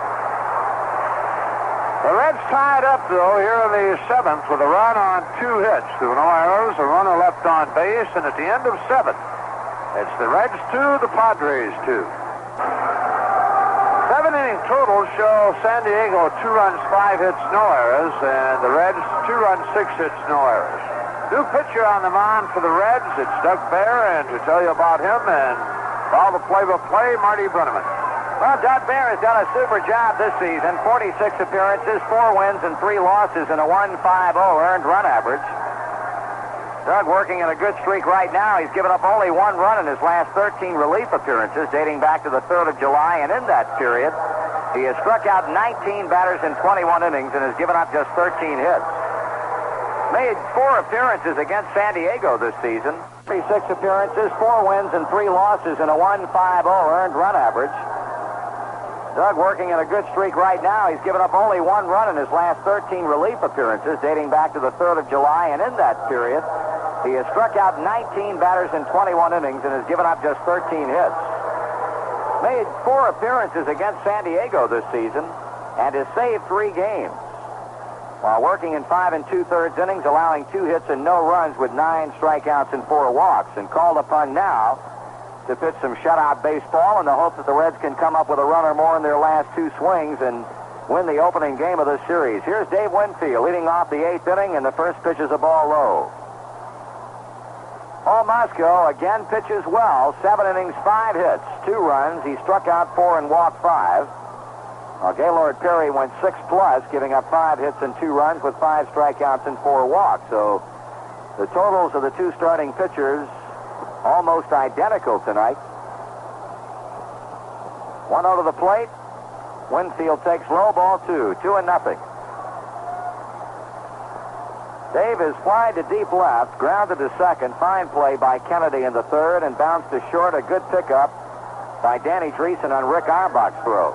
The Reds tied up, though, here in the 7th with a run on 2 hits. 2 no errors, a runner left on base, and at the end of 7, it's the Reds 2, the Padres 2. 7-inning totals show San Diego 2 runs, 5 hits, no errors, and the Reds 2 runs, 6 hits, no errors. New pitcher on the mound for the Reds. It's Doug Bear, and to tell you about him and all the play-by-play, Marty Brenneman. Well, Doug Bear has done a super job this season. 46 appearances, 4 wins, and 3 losses, and a 1.50 earned run average. Doug working in a good streak right now. He's given up only 1 run in his last 13 relief appearances, dating back to the 3rd of July, and in that period, he has struck out 19 batters in 21 innings and has given up just 13 hits. Made 4 appearances against San Diego this season. 36 appearances, 4 wins, and 3 losses, and a 1.50 earned run average. Doug working in a good streak right now. He's given up only 1 run in his last 13 relief appearances, dating back to the 3rd of July, and in that period, he has struck out 19 batters in 21 innings and has given up just 13 hits. Made 4 appearances against San Diego this season and has saved 3 games. While working in 5 2/3 innings, allowing 2 hits and no runs with 9 strikeouts and 4 walks, and called upon now to pitch some shutout baseball in the hope that the Reds can come up with a run or more in their last 2 swings and win the opening game of this series. Here's Dave Winfield leading off the 8th inning, and the first pitch is a ball low. Paul Moscow again pitches well. 7 innings, 5 hits, 2 runs. He struck out 4 and walked 5. Well, Gaylord Perry went 6+, giving up 5 hits and 2 runs with 5 strikeouts and 4 walks. So the totals of the 2 starting pitchers almost identical tonight. 1-0 to the plate. Winfield takes low, ball 2, 2-0. Dave is fly to deep left, grounded to second. Fine play by Kennedy in the 3rd, and bounced to short. A good pickup by Danny Dreesen on Rick Auerbach's throw.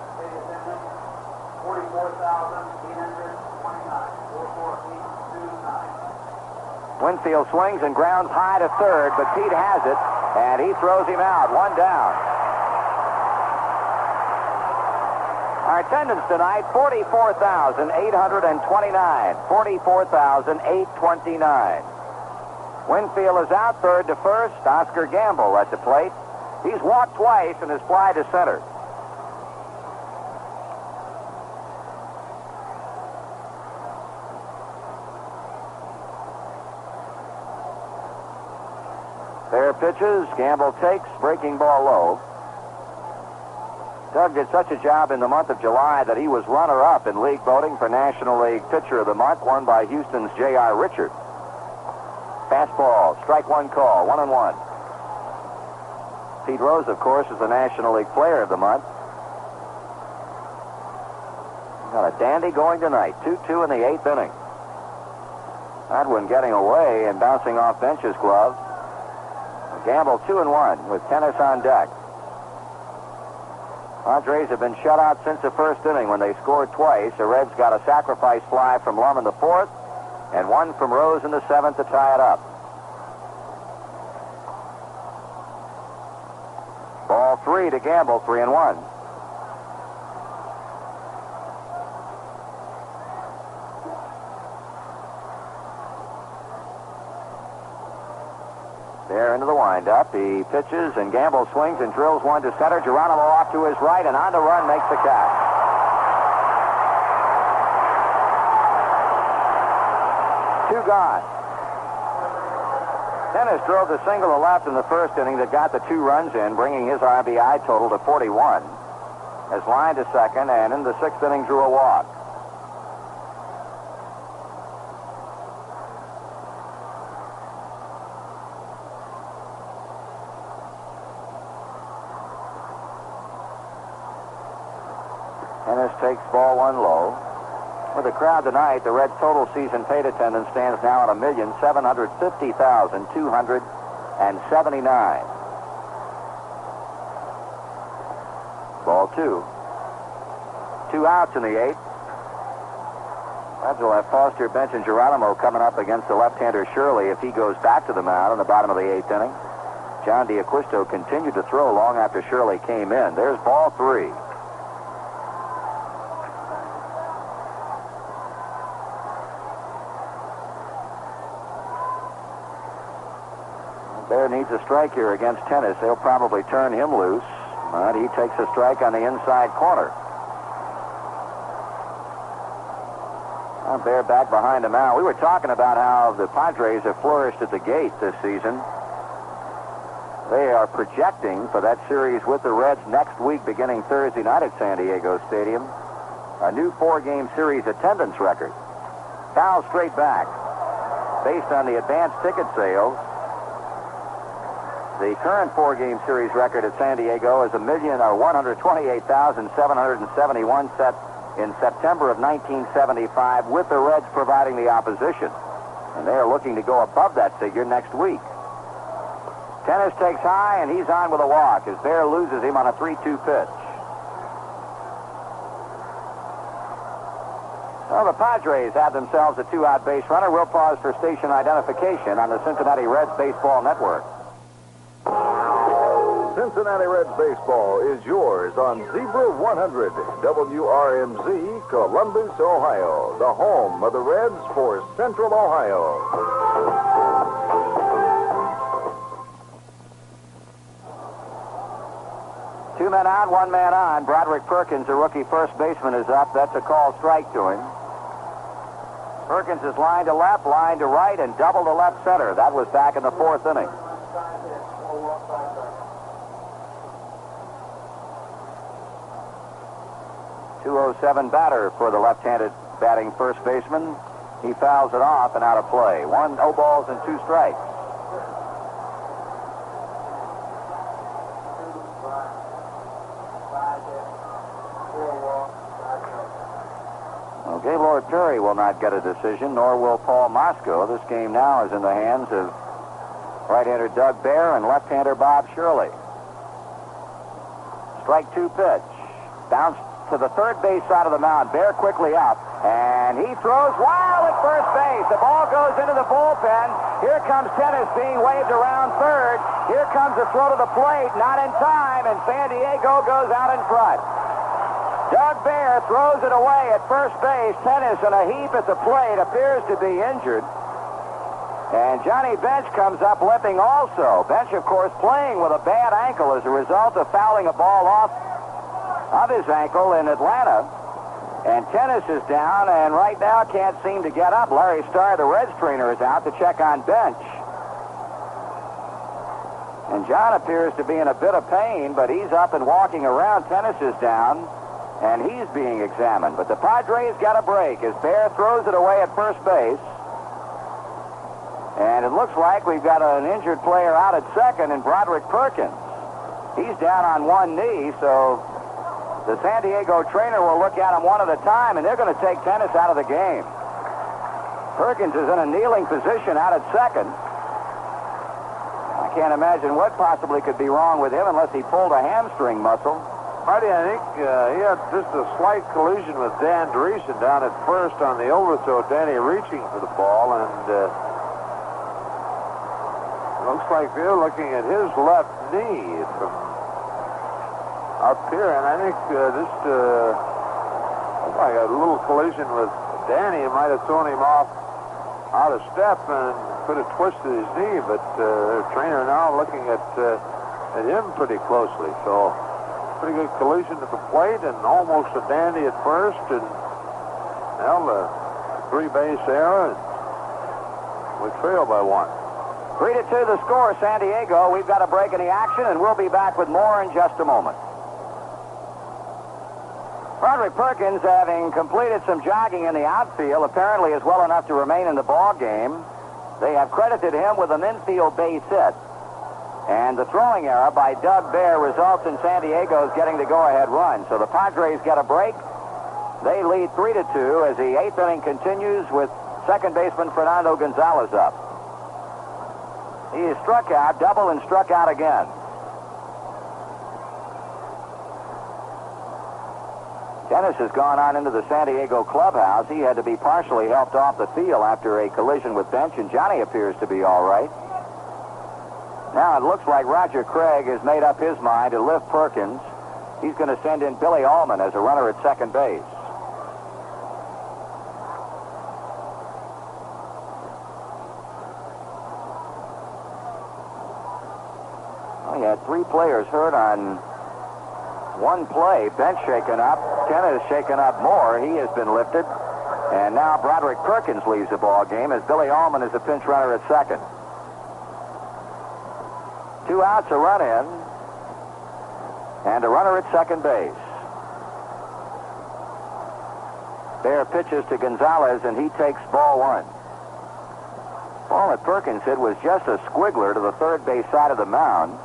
44,829. Winfield swings and grounds high to 3rd, but Pete has it, and he throws him out. 1 down. Our attendance tonight, 44,829. 44,829. Winfield is out 3rd to 1st. Oscar Gamble at the plate. He's walked twice and has fly to center. Fair pitches. Gamble takes. Breaking ball low. Doug did such a job in the month of July that he was runner-up in league voting for National League Pitcher of the Month, won by Houston's J.R. Richard. Fastball, strike 1 call, 1-1. Pete Rose, of course, is the National League Player of the Month. Got a dandy going tonight, 2-2 in the 8th inning. That one getting away and bouncing off Bench's glove. Gamble 2-1 with tennis on deck. Padres have been shut out since the 1st inning when they scored twice. The Reds got a sacrifice fly from Lum in the 4th and 1 from Rose in the 7th to tie it up. Ball 3 to Gamble, 3-1. There into the windup. He pitches, and Gamble swings and drills 1 to center. Geronimo off to his right, and on the run makes the catch. Two gone. Dennis drove the single to left in the 1st inning that got the 2 runs in, bringing his RBI total to 41. Has lined to second, and in the 6th inning drew a walk. Dennis takes ball 1 low. With the crowd tonight, the Reds' total season paid attendance stands now at 1,750,279. Ball 2. 2 outs in the 8th. Reds will have Foster, Bench, and Geronimo coming up against the left-hander Shirley if he goes back to the mound in the bottom of the 8th inning. John D'Acquisto continued to throw long after Shirley came in. There's ball 3. Bear needs a strike here against Tennis. They'll probably turn him loose, but he takes a strike on the inside corner. Well, Bear back behind the mound. We were talking about how the Padres have flourished at the gate this season. They are projecting for that series with the Reds next week, beginning Thursday night at San Diego Stadium, a new 4-game series attendance record. Foul straight back. Based on the advanced ticket sales, the current 4-game series record at San Diego is 128,771 set in September of 1975, with the Reds providing the opposition. And they are looking to go above that figure next week. Tennis takes high, and he's on with a walk as Bear loses him on a 3-2 pitch. Well, the Padres have themselves a 2-out base runner. We'll pause for station identification on the Cincinnati Reds Baseball Network. Cincinnati Reds baseball is yours on Zebra 100, WRMZ, Columbus, Ohio, the home of the Reds for Central Ohio. 2 men out, 1 man on. Broderick Perkins, the rookie first baseman, is up. That's a called strike to him. Perkins is line to left, line to right, and double to left center. That was back in the 4th inning. .207 batter for the left-handed batting first baseman. He fouls it off and out of play. 1 0 balls and 2 strikes. Well, Gaylord Perry will not get a decision, nor will Paul Mosco. This game now is in the hands of right-hander Doug Bear and left-hander Bob Shirley. Strike 2 pitch. Bounce to the third base side of the mound. Bear quickly up, and he throws wild at first base. The ball goes into the bullpen. Here comes Tennis being waved around third. Here comes the throw to the plate, not in time, and San Diego goes out in front. Doug Bear throws it away at first base. Tennis in a heap at the plate, appears to be injured. And Johnny Bench comes up limping also. Bench, of course, playing with a bad ankle as a result of fouling a ball off of his ankle in Atlanta. And Tennis is down, and right now can't seem to get up. Larry Starr, the Reds trainer, is out to check on Bench. And John appears to be in a bit of pain, but he's up and walking around. Tennis is down, and he's being examined. But the Padres got a break as Bear throws it away at first base. And it looks like we've got an injured player out at second in Broderick Perkins. He's down on one knee, so the San Diego trainer will look at him one at a time, and they're going to take Tennis out of the game. Perkins is in a kneeling position out at second. I can't imagine what possibly could be wrong with him unless he pulled a hamstring muscle. Marty, I think he had just a slight collision with Dan Dreesen down at first on the overthrow. Danny reaching for the ball, and looks like they're looking at his left knee from up here, and I think just looks like a little collision with Danny. It might have thrown him off out of step and could have twisted his knee, but their trainer now looking at him pretty closely. So pretty good collision at the plate and almost a dandy at first, and well, a 3-base error, and we trail by 1. 3-2 the score, San Diego. We've got a break in the action, and we'll be back with more in just a moment. Broderick Perkins, having completed some jogging in the outfield, apparently is well enough to remain in the ball game. They have credited him with an infield base hit. And the throwing error by Doug Bear results in San Diego's getting the go-ahead run. So the Padres get a break. They lead 3-2 as the 8th inning continues with second baseman Fernando Gonzalez up. He is struck out, double, and struck out again. Dennis has gone on into the San Diego clubhouse. He had to be partially helped off the field after a collision with Bench, and Johnny appears to be all right. Now it looks like Roger Craig has made up his mind to lift Perkins. He's going to send in Billy Allman as a runner at second base. Well, he had 3 players hurt on one play. Bench shaken up. Tennis shaken up more. He has been lifted. And now Broderick Perkins leaves the ball game as Billy Allman is a pinch runner at second. 2 outs, a run in, and a runner at second base. Bear pitches to Gonzalez, and he takes ball 1. Ball that Perkins hit was just a squiggler to the third base side of the mound.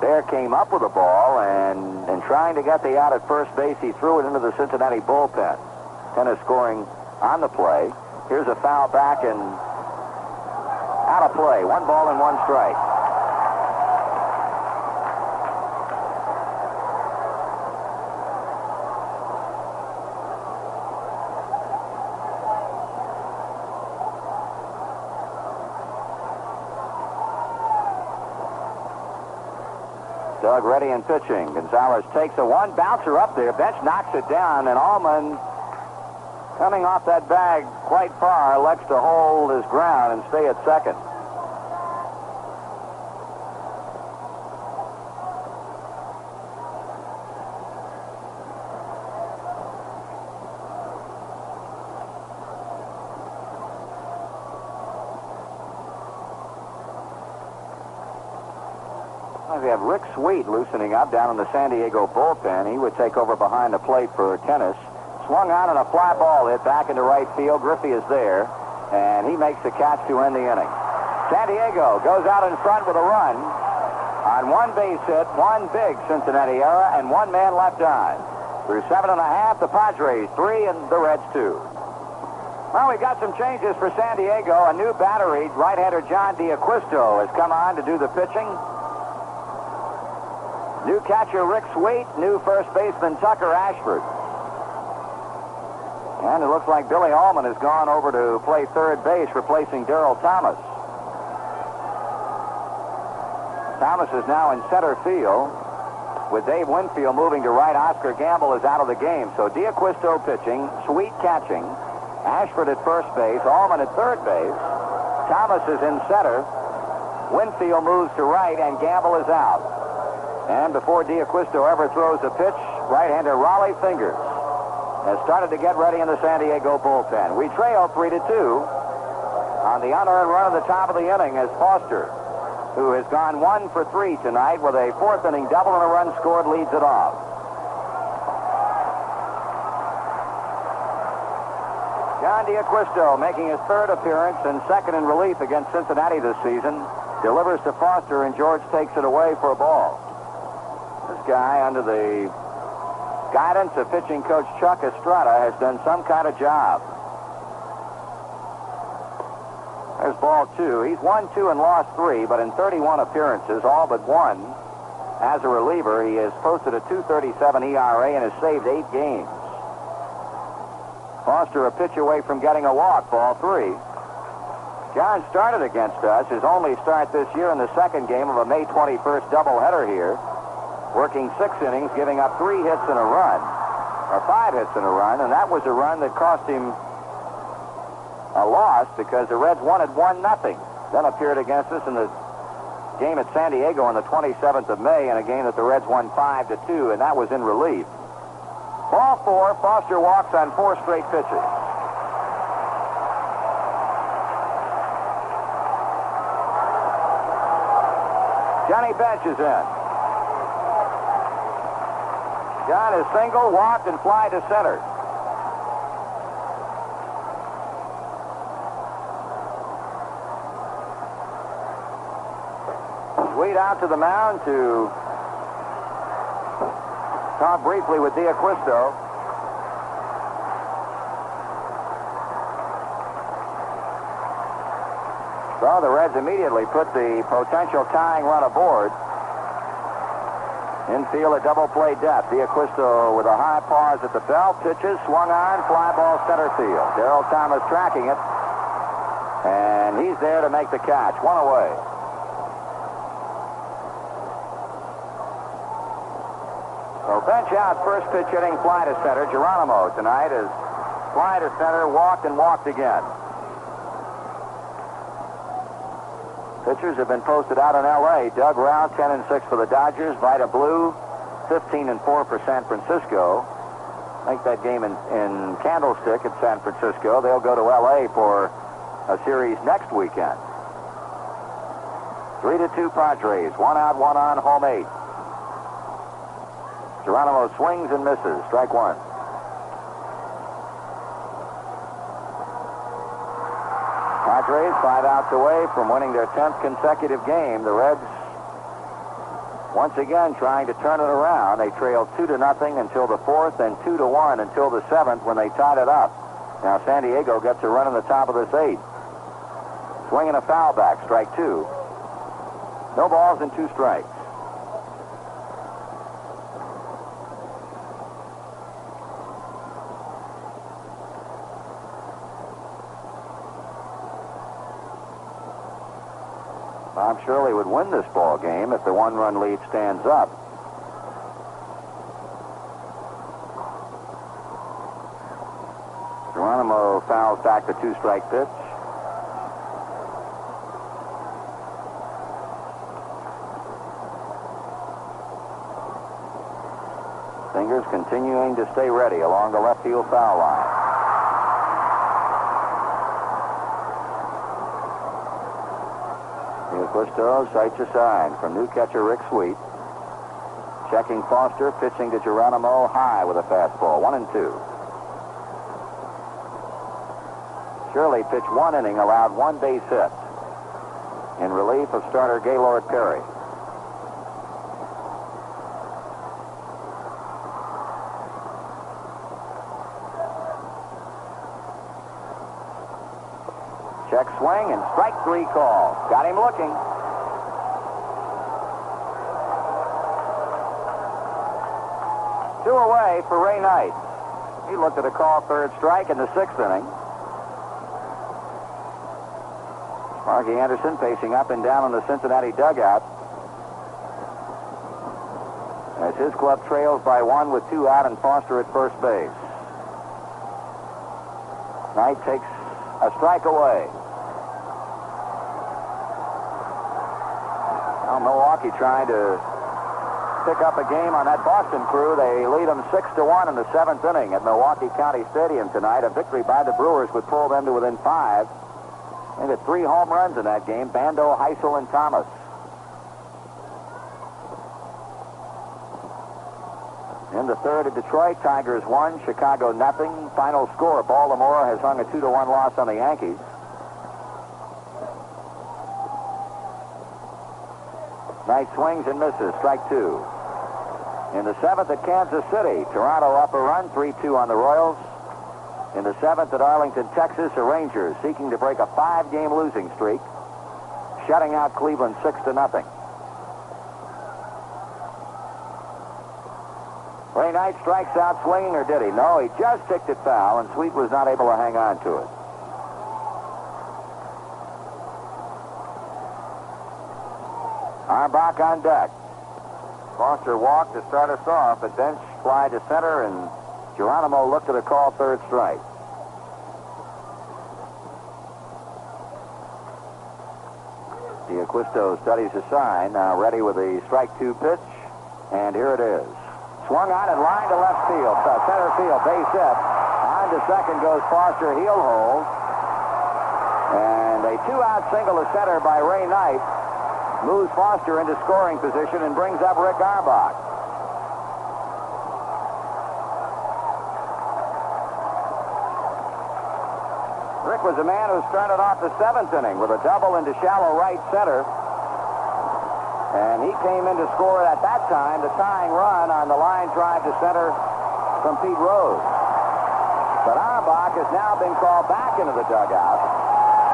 Bear came up with the ball, and in trying to get the out at first base, he threw it into the Cincinnati bullpen. Tennis scoring on the play. Here's a foul back and out of play. 1 ball and 1 strike. Doug ready and pitching. Gonzalez takes a 1 bouncer up there. Bench knocks it down, and Allman, coming off that bag quite far, elects to hold his ground and stay at second. We have Rick Sweet loosening up down in the San Diego bullpen. He would take over behind the plate for Tennis. Swung on and a fly ball hit back into right field. Griffey is there, and he makes the catch to end the inning. San Diego goes out in front with a run on 1 base hit, 1 big Cincinnati error, and 1 man left on. Through 7.5, the Padres 3 and the Reds 2. Well, we've got some changes for San Diego. A new battery, right-hander John D'Acquisto has come on to do the pitching. New catcher Rick Sweet, new first baseman Tucker Ashford. And it looks like Billy Allman has gone over to play third base, replacing Darryl Thomas. Thomas is now in center field. With Dave Winfield moving to right, Oscar Gamble is out of the game. So D'Acquisto pitching, Sweet catching, Ashford at first base, Allman at third base. Thomas is in center. Winfield moves to right, and Gamble is out. And before D'Acquisto ever throws a pitch, right-hander Raleigh Fingers has started to get ready in the San Diego bullpen. We trail 3-2 on the unearned run at the top of the inning as Foster, who has gone 1 for 3 tonight with a 4th inning double and a run scored, leads it off. John D'Acquisto making his 3rd appearance and 2nd in relief against Cincinnati this season. Delivers to Foster, and George takes it away for a ball. This guy, under the guidance of pitching coach Chuck Estrada, has done some kind of job. There's ball 2. He's won 2 and lost 3, but in 31 appearances, all but 1 as a reliever, he has posted a .237 ERA and has saved 8 games. Foster a pitch away from getting a walk, ball 3. John started against us, his only start this year in the 2nd game of a May 21st doubleheader here. Working 6 innings, giving up 3 hits and a run, or 5 hits and a run, and that was a run that cost him a loss because the Reds wanted 1-0. Then appeared against us in the game at San Diego on the 27th of May in a game that the Reds won 5-2, and that was in relief. Ball 4, Foster walks on 4 straight pitches. Johnny Bench is in. John is single, walked, and fly to center. Sweet out to the mound to talk briefly with D'Acquisto. So the Reds immediately put the potential tying run aboard. Infield at double play depth. D'Acquisto with a high pause at the belt. Pitches, swung on, fly ball center field. Darryl Thomas tracking it. And he's there to make the catch. 1 away. So Bench out, first pitch hitting, fly to center. Geronimo tonight is fly to center, walked and walked again. Pitchers have been posted out in L.A. Doug Rauch, 10-6 for the Dodgers. Vida Blue, 15-4 for San Francisco. make that game in Candlestick at San Francisco. They'll go to L.A. for a series next weekend. 3-2 Padres. 1 out, 1 on, home 8. Geronimo swings and misses. Strike 1. Padres 5 outs away from winning their 10th consecutive game. The Reds once again trying to turn it around. They trailed 2-0 until the 4th and 2-1 until the 7th when they tied it up. Now San Diego gets a run in the top of this 8th. Swinging a foul back. Strike 2. No balls and 2 strikes. Bob Shirley would win this ball game if the 1-run lead stands up. Geronimo fouls back the 2-strike pitch. Fingers continuing to stay ready along the left field foul line. Gusto sights aside from new catcher Rick Sweet. Checking Foster, pitching to Geronimo high with a fastball. 1-2. Shirley pitched 1 inning, allowed 1 base hit in relief of starter Gaylord Perry. Check swing and strike 3 call. Got him looking. Two away for Ray Knight. He looked at a call 3rd strike in the 6th inning. Sparky Anderson pacing up and down on the Cincinnati dugout as his club trails by 1 with 2 out and Foster at first base. Knight takes a strike away. Now Milwaukee trying to pick up a game on that Boston crew. They lead them 6-1 in the 7th inning at Milwaukee County Stadium tonight. A victory by the Brewers would pull them to within 5. They had 3 home runs in that game. Bando, Heisel, and Thomas. In the 3rd at Detroit, Tigers 1, Chicago nothing. Final score, Baltimore has hung a 2-1 loss on the Yankees. Knight swings and misses. Strike 2. In the 7th at Kansas City, Toronto up a run, 3-2 on the Royals. In the 7th at Arlington, Texas, the Rangers seeking to break a 5-game losing streak, shutting out Cleveland 6-0. Ray Knight strikes out swinging, or did he? No, he just ticked it foul, and Sweet was not able to hang on to it. Auerbach on deck. Foster walked to start us off, but bench fly to center, and Geronimo looked at a call 3rd strike. D'Acquisto studies his sign, now ready with the strike 2 pitch, and here it is. Swung on and line to left field, center field, base hit. On to second goes Foster, heel hold. And a 2-out single to center by Ray Knight moves Foster into scoring position and brings up Rick Auerbach. Rick was a man who started off the 7th inning with a double into shallow right center. And he came in to score at that time the tying run on the line drive to center from Pete Rose. But Auerbach has now been called back into the dugout,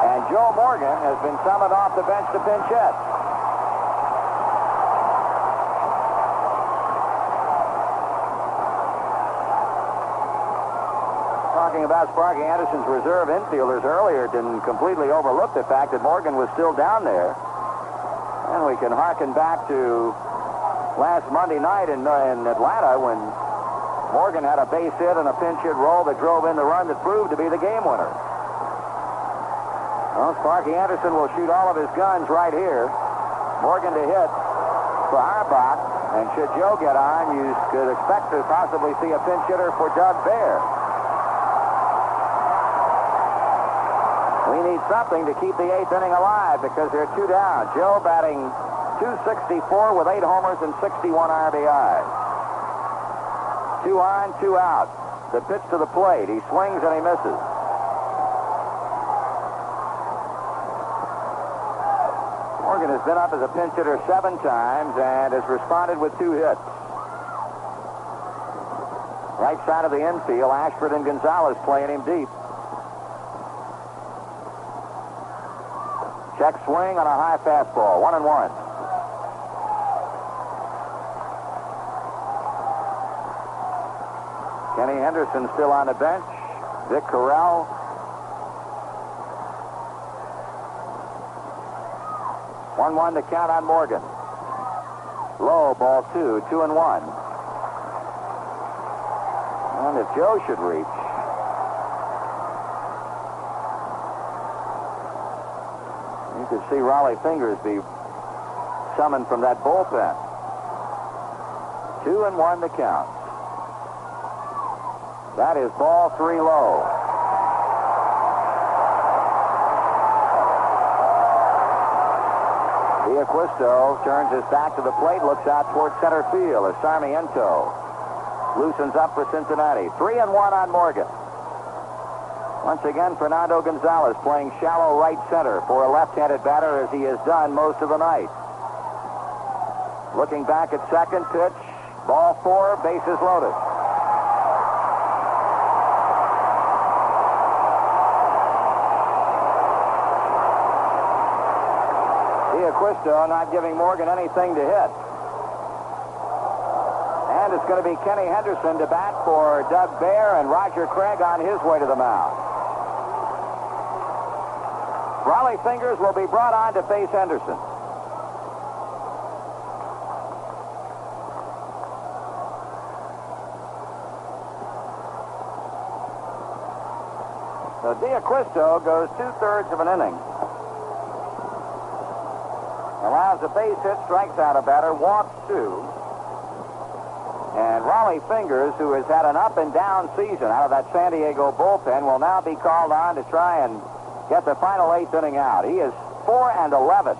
and Joe Morgan has been summoned off the bench to pinch hit. Talking about Sparky Anderson's reserve infielders earlier, didn't completely overlook the fact that Morgan was still down there. And we can harken back to last Monday night in Atlanta when Morgan had a base hit and a pinch hit roll that drove in the run that proved to be the game winner. Well, Sparky Anderson will shoot all of his guns right here. Morgan to hit. for Auerbach. And should Joe get on, you could expect to possibly see a pinch hitter for Doug Bear. We need something to keep the 8th inning alive because they're 2 down. Joe batting .264 with 8 homers and 61 RBIs. 2 on, 2 out. The pitch to the plate. He swings and he misses. Morgan has been up as a pinch hitter 7 times and has responded with 2 hits. Right side of the infield, Ashford and Gonzalez playing him deep. Check swing on a high fastball. 1-1. Kenny Henderson still on the bench. Vic Corral. One the count on Morgan. Low, ball 2, 2-1. And if Joe should reach, you could see Raleigh Fingers be summoned from that bullpen. 2-1 the count. That is ball 3 low. D'Acquisto turns his back to the plate, looks out towards center field as Sarmiento loosens up for Cincinnati. 3-1 on Morgan. Once again, Fernando Gonzalez playing shallow right center for a left-handed batter as he has done most of the night. Looking back at second pitch, ball 4, bases loaded. D'Acquisto not giving Morgan anything to hit. And it's going to be Kenny Henderson to bat for Doug Bear and Roger Craig on his way to the mound. Raleigh Fingers will be brought on to face Henderson. So D'Acquisto goes 2/3 of an inning. Allows a base hit, strikes out a batter, walks 2. And Raleigh Fingers, who has had an up and down season out of that San Diego bullpen, will now be called on to try and get the final 8th inning out. He is 4-11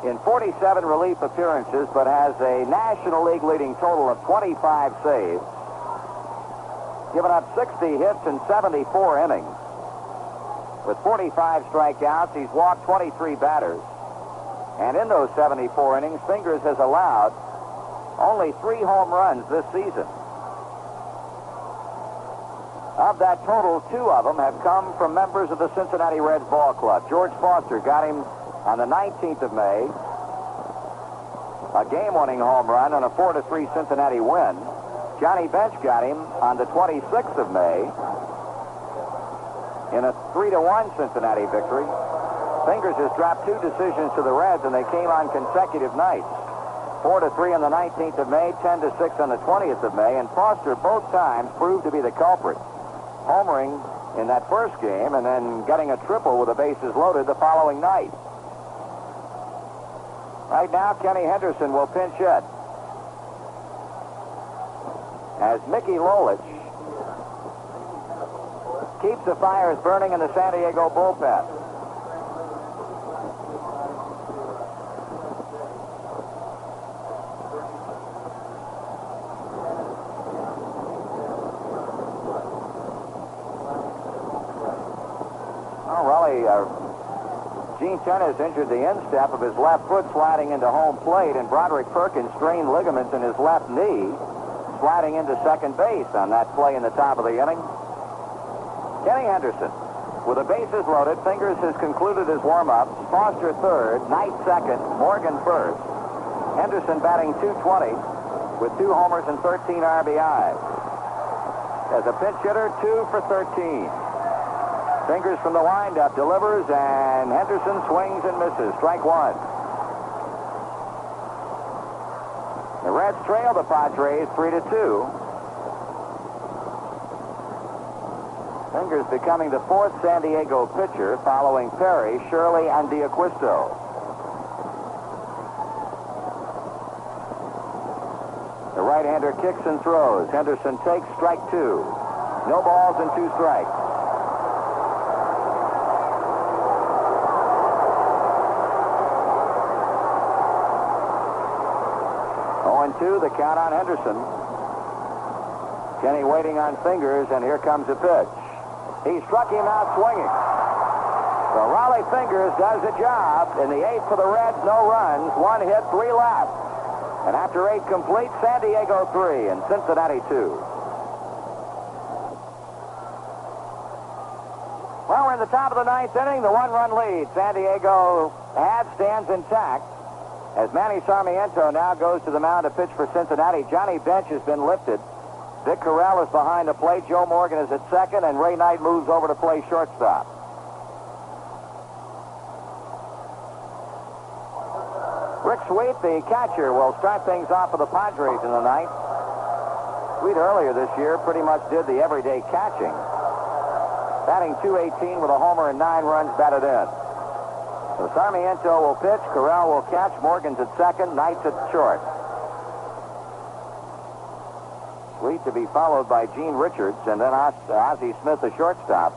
in 47 relief appearances, but has a National League leading total of 25 saves. Given up 60 hits in 74 innings. With 45 strikeouts, he's walked 23 batters. And in those 74 innings, Fingers has allowed only 3 home runs this season. Of that total, 2 of them have come from members of the Cincinnati Reds ball club. George Foster got him on the 19th of May. A game-winning home run on a 4-3 Cincinnati win. Johnny Bench got him on the 26th of May in a 3-1 Cincinnati victory. Fingers has dropped 2 decisions to the Reds, and they came on consecutive nights. 4-3 on the 19th of May, 10-6 on the 20th of May, and Foster both times proved to be the culprit, homering in that first game and then getting a triple with the bases loaded the following night. Right now, Kenny Henderson will pinch hit as Mickey Lolich keeps the fires burning in the San Diego bullpen. Gene Tenace injured the instep of his left foot sliding into home plate, and Broderick Perkins strained ligaments in his left knee sliding into second base on that play in the top of the inning. Kenny Henderson, with the bases loaded, Fingers has concluded his warm-ups. Foster third, Knight second, Morgan first. Henderson batting .220 with 2 homers and 13 RBIs. As a pinch hitter, 2 for 13. Fingers from the windup delivers, and Henderson swings and misses. Strike 1. The Reds trail the Padres 3-2. Fingers becoming the 4th San Diego pitcher following Perry, Shirley, and D'Acquisto. right-hander kicks and throws. Henderson takes strike 2. No balls and 2 strikes. 0-2, the count on Henderson. Kenny waiting on Fingers, and here comes a pitch. He struck him out swinging. So Raleigh Fingers does the job. In the 8th for the Reds, no runs, 1 hit, 3 left. And after 8 complete, San Diego 3 and Cincinnati 2. Well, we're in the top of the 9th inning. The 1-run lead San Diego has stands intact as Manny Sarmiento now goes to the mound to pitch for Cincinnati. Johnny Bench has been lifted. Dick Corral is behind the plate. Joe Morgan is at second, and Ray Knight moves over to play shortstop. Rick Sweet, the catcher, will start things off for the Padres in the ninth. Sweet earlier this year pretty much did the everyday catching. Batting .218 with a homer and 9 runs batted in. So Sarmiento will pitch, Corral will catch, Morgan's at second, Knight's at short. Sweet to be followed by Gene Richards, and then Ozzie Smith, the shortstop.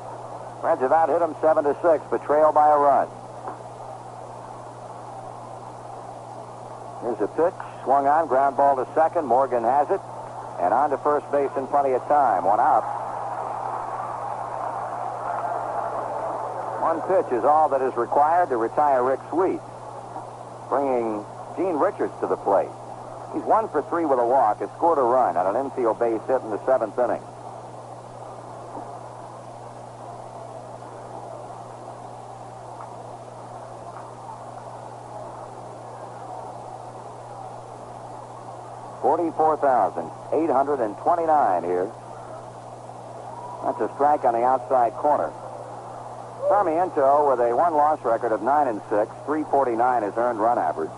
Reds have out hit him 7-6, but trailed by a run. Here's a pitch, swung on, ground ball to second. Morgan has it, and on to first base in plenty of time. 1 out. 1 pitch is all that is required to retire Rick Sweet, bringing Gene Richards to the plate. He's 1 for 3 with a walk, has scored a run on an infield base hit in the 7th inning. $44,829 here. That's a strike on the outside corner. Sarmiento with a 1-loss record of 9-6, 349 his earned run average.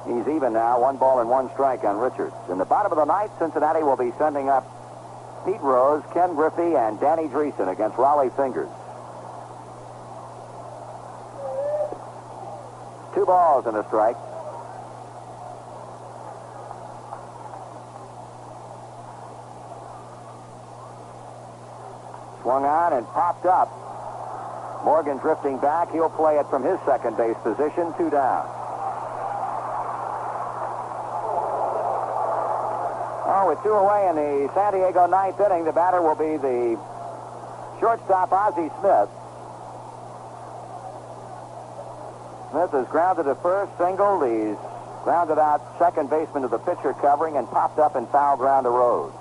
He's even now, 1 ball and 1 strike on Richards. In the bottom of the 9th, Cincinnati will be sending up Pete Rose, Ken Griffey, and Danny Dreesen against Raleigh Fingers. 2 balls and a strike. Swung on and popped up. Morgan drifting back. He'll play it from his second base position, 2 down. Oh, with 2 away in the San Diego 9th inning, the batter will be the shortstop, Ozzie Smith. Smith has grounded to first, singled. He's grounded out second baseman to the pitcher covering and popped up and fouled round to Rose.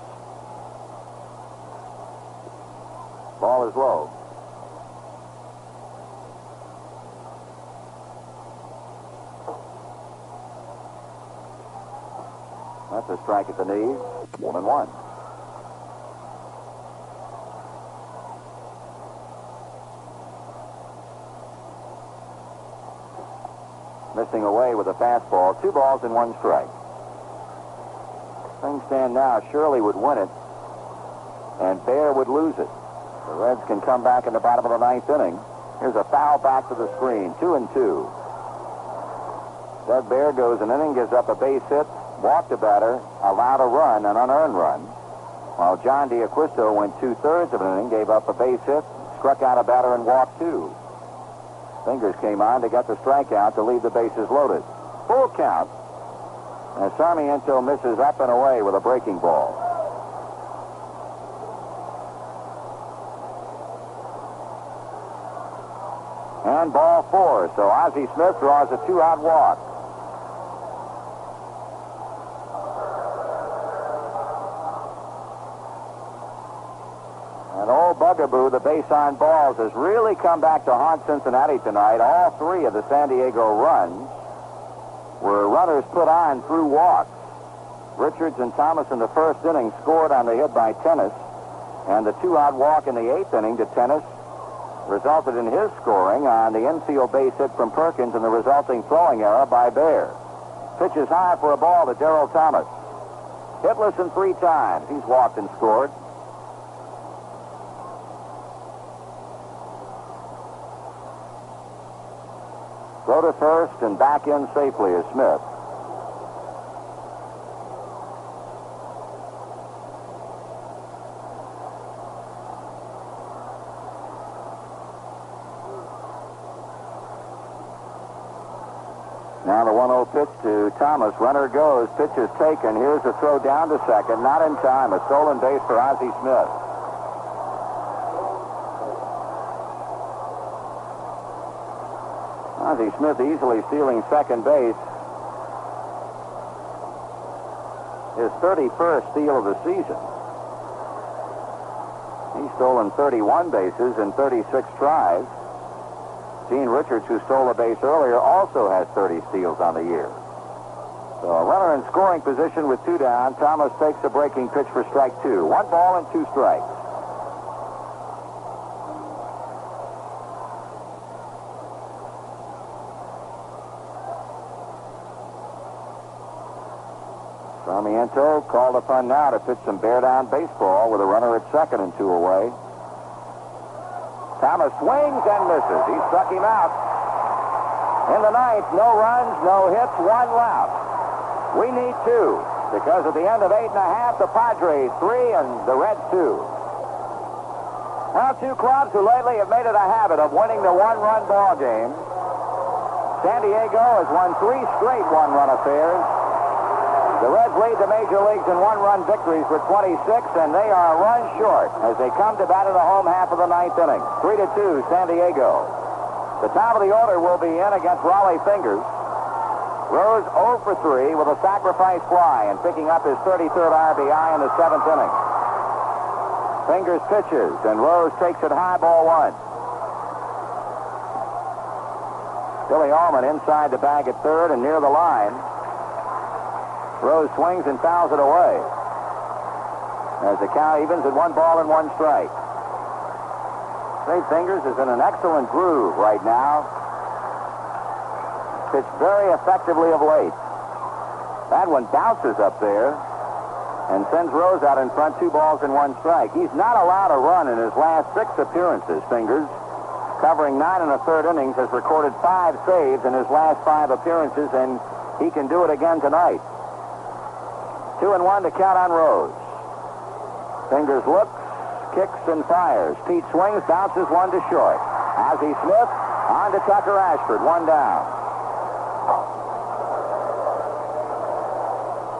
Ball is low. That's a strike at the knees. 1-1. Missing away with a fastball. 2 balls and 1 strike. Things stand now. Shirley would win it, and Bear would lose it. The Reds can come back in the bottom of the 9th inning. Here's a foul back to the screen. 2-2. Doug Bear goes an inning, gives up a base hit, walked a batter, allowed a run, an unearned run, while John D'Acquisto went 2/3 of an inning, gave up a base hit, struck out a batter, and walked 2. Fingers came on to get the strikeout to leave the bases loaded. Full count as Sarmiento misses up and away with a breaking ball. And ball 4, so Ozzie Smith draws a 2-out walk. An old bugaboo, the base on balls, has really come back to haunt Cincinnati tonight. All 3 of the San Diego runs were runners put on through walks. Richards and Thomas in the first inning scored on the hit by Tennis, and the 2-out walk in the 8th inning to Tennis resulted in his scoring on the infield base hit from Perkins and the resulting throwing error by Bear. Pitch is high for a ball to Darrell Thomas. Hitless in 3 times. He's walked and scored. Throw to first and back in safely is Smith. Now the 1-0 pitch to Thomas. Runner goes. Pitch is taken. Here's a throw down to second. Not in time. A stolen base for Ozzie Smith. Ozzie Smith easily stealing second base. His 31st steal of the season. He's stolen 31 bases in 36 tries. Gene Richards, who stole a base earlier, also has 30 steals on the year. So a runner in scoring position with 2 down. Thomas takes a breaking pitch for strike 2. 1 ball and 2 strikes. Sarmiento called upon now to pitch some bear-down baseball with a runner at second and 2 away. Thomas swings and misses. He struck him out. In the ninth, no runs, no hits, 1 left. We need 2 because at the end of 8 1/2, the Padres 3 and the Reds 2. Now 2 clubs who lately have made it a habit of winning the 1-run ball game. San Diego has won 3 straight 1-run affairs. The Reds lead the major leagues in 1-run victories with 26, and they are a run short as they come to bat in the home half of the 9th inning. 3-2, San Diego. The top of the order will be in against Raleigh Fingers. Rose 0 for 3 with a sacrifice fly and picking up his 33rd RBI in the 7th inning. Fingers pitches, and Rose takes it high, ball 1. Billy Allman inside the bag at third and near the line. Rose swings and fouls it away as the count evens at 1 ball and 1 strike. Dave Fingers is in an excellent groove right now. Pitched very effectively of late. That one bounces up there and sends Rose out in front, 2 balls and 1 strike. He's not allowed a run in his last 6 appearances. Fingers, covering 9 1/3 innings, has recorded 5 saves in his last 5 appearances, and he can do it again tonight. 2-1 to count on Rose. Fingers looks, kicks, and fires. Pete swings, bounces 1 to short. Ozzie Smith on to Tucker Ashford, 1 down.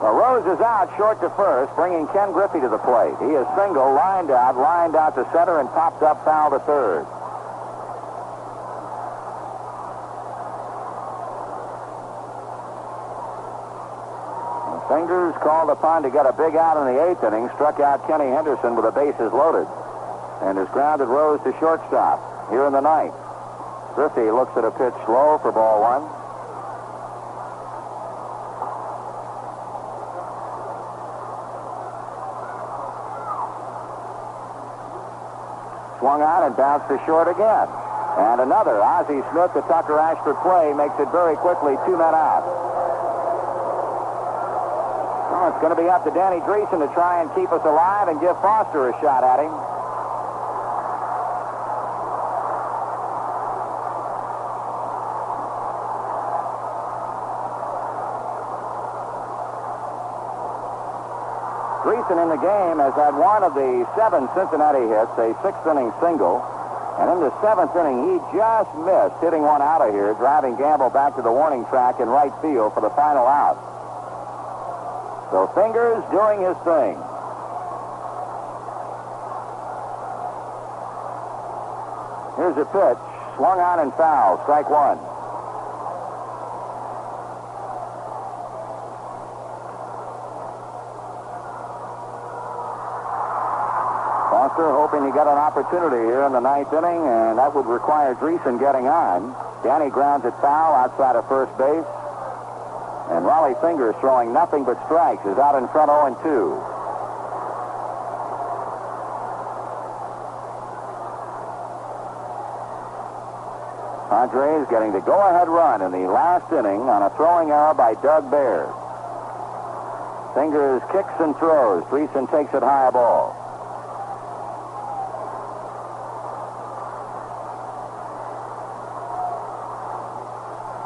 Well, Rose is out short to first, bringing Ken Griffey to the plate. He is single, lined out to center, and popped up foul to third. Fingers called upon to get a big out in the 8th inning, struck out Kenny Henderson with the bases loaded, and has grounded Rose to shortstop here in the 9th. Griffey looks at a pitch low for ball 1. Swung on and bounced to short again. And another Ozzie Smith to Tucker Ashford play makes it very quickly 2 men out. Well, it's going to be up to Danny Dreesen to try and keep us alive and give Foster a shot at him. Dreesen in the game has had 1 of the 7 Cincinnati hits, a 6th inning single. And in the 7th inning, he just missed hitting 1 out of here, driving Gamble back to the warning track in right field for the final out. So Fingers doing his thing. Here's a pitch. Swung on and foul. Strike 1. Foster hoping to get an opportunity here in the 9th inning, and that would require Dreesen getting on. Danny grounds it foul outside of first base. And Raleigh Fingers, throwing nothing but strikes, is out in front 0-2. Padres getting the go-ahead run in the last inning on a throwing error by Doug Baird. Fingers kicks and throws. Dreesen takes it high ball.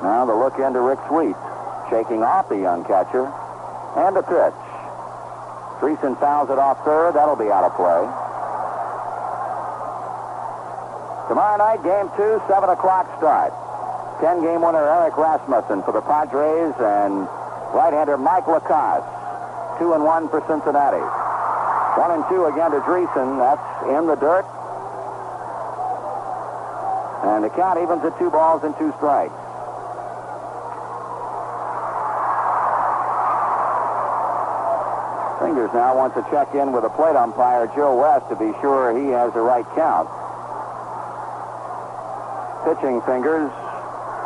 Now the look into Rick Sweet. Shaking off the young catcher. And a pitch. Dreesen fouls it off third. That'll be out of play. Tomorrow night, game 2, 7 o'clock start. 10-game winner Eric Rasmussen for the Padres, and right-hander Mike Lacoste. 2-1 for Cincinnati. 1-2 again to Dreesen. That's in the dirt. And the count evens at 2 balls and 2 strikes. Fingers now wants to check in with the plate umpire, Joe West, to be sure he has the right count. Pitching Fingers.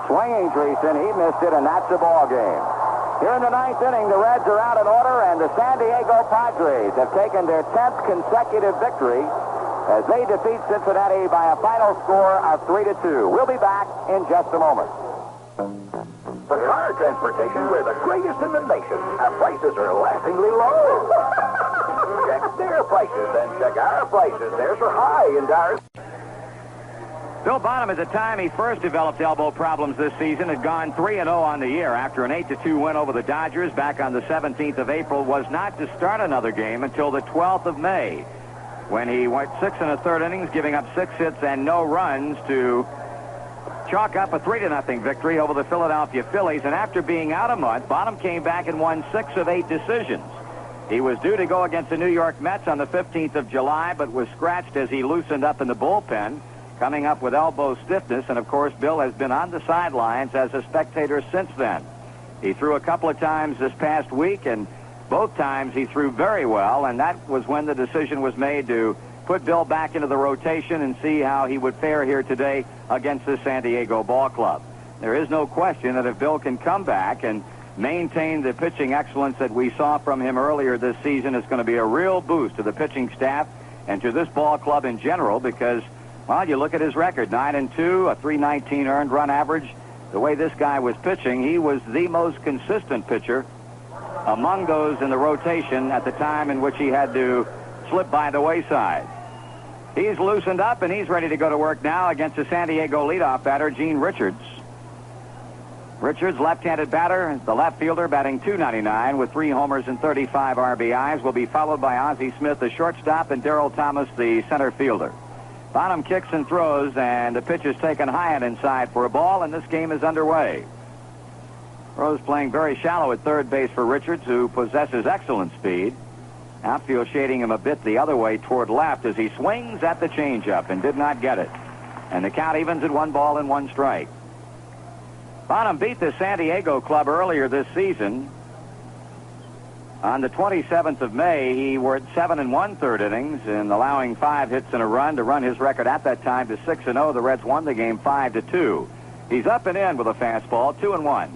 Swinging Dreesen. He missed it, and that's the ball game. Here in the 9th inning, the Reds are out in order, and the San Diego Padres have taken their 10th consecutive victory as they defeat Cincinnati by a final score of 3-2. We'll be back in just a moment. For car transportation, we're the greatest in the nation. Our prices are laughingly low. Check their prices, then check our prices. Theirs are high and ours. Bill Bonham, at the time he first developed elbow problems this season, had gone 3-0 on the year after an 8-2 win over the Dodgers back on the 17th of April, was not to start another game until the 12th of May, when he went 6 1/3 innings, giving up 6 hits and no runs to chalk up a 3-0 victory over the Philadelphia Phillies. And after being out a month, Bonham came back and won 6 of 8 decisions. He was due to go against the New York Mets on the 15th of July, but was scratched as he loosened up in the bullpen, coming up with elbow stiffness. And, of course, Bill has been on the sidelines as a spectator since then. He threw a couple of times this past week, and both times he threw very well, and that was when the decision was made to put Bill back into the rotation and see how he would fare here today against the San Diego ball club. There is no question that if Bill can come back and maintain the pitching excellence that we saw from him earlier this season, it's going to be a real boost to the pitching staff and to this ball club in general, because, well, you look at his record, 9-2, a 319 earned run average. The way this guy was pitching, he was the most consistent pitcher among those in the rotation at the time in which he had to slip by the wayside. He's loosened up, and he's ready to go to work now against the San Diego leadoff batter, Gene Richards. Richards, left-handed batter, the left fielder, batting .299 with 3 homers and 35 RBIs, will be followed by Ozzie Smith, the shortstop, and Darrell Thomas, the center fielder. Bonham kicks and throws, and the pitch is taken high and inside for a ball, and this game is underway. Rose playing very shallow at third base for Richards, who possesses excellent speed. Outfield shading him a bit the other way toward left as he swings at the changeup and did not get it. And the count evens at 1 ball and 1 strike. Bonham beat the San Diego club earlier this season. On the 27th of May, he worked 7 1/3 innings in allowing 5 hits and a run to run his record at that time to 6-0. The Reds won the game 5-2. He's up and in with a fastball, 2-1.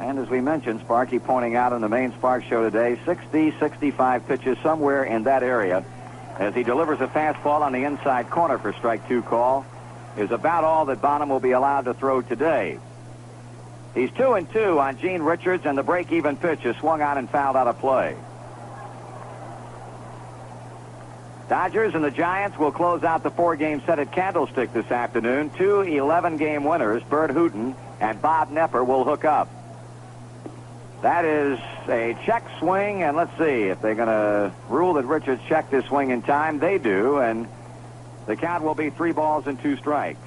And as we mentioned, Sparky pointing out on the main Spark show today, 60, 65 pitches somewhere in that area as he delivers a fastball on the inside corner for strike 2 call is about all that Bonham will be allowed to throw today. He's 2-2 on Gene Richards, and the break-even pitch is swung on and fouled out of play. Dodgers and the Giants will close out the 4-game set at Candlestick this afternoon. 2 11-game winners, Bert Hooton and Bob Nepper, will hook up. That is a check swing, and let's see if they're going to rule that Richards checked his swing in time. They do, and the count will be 3 balls and 2 strikes.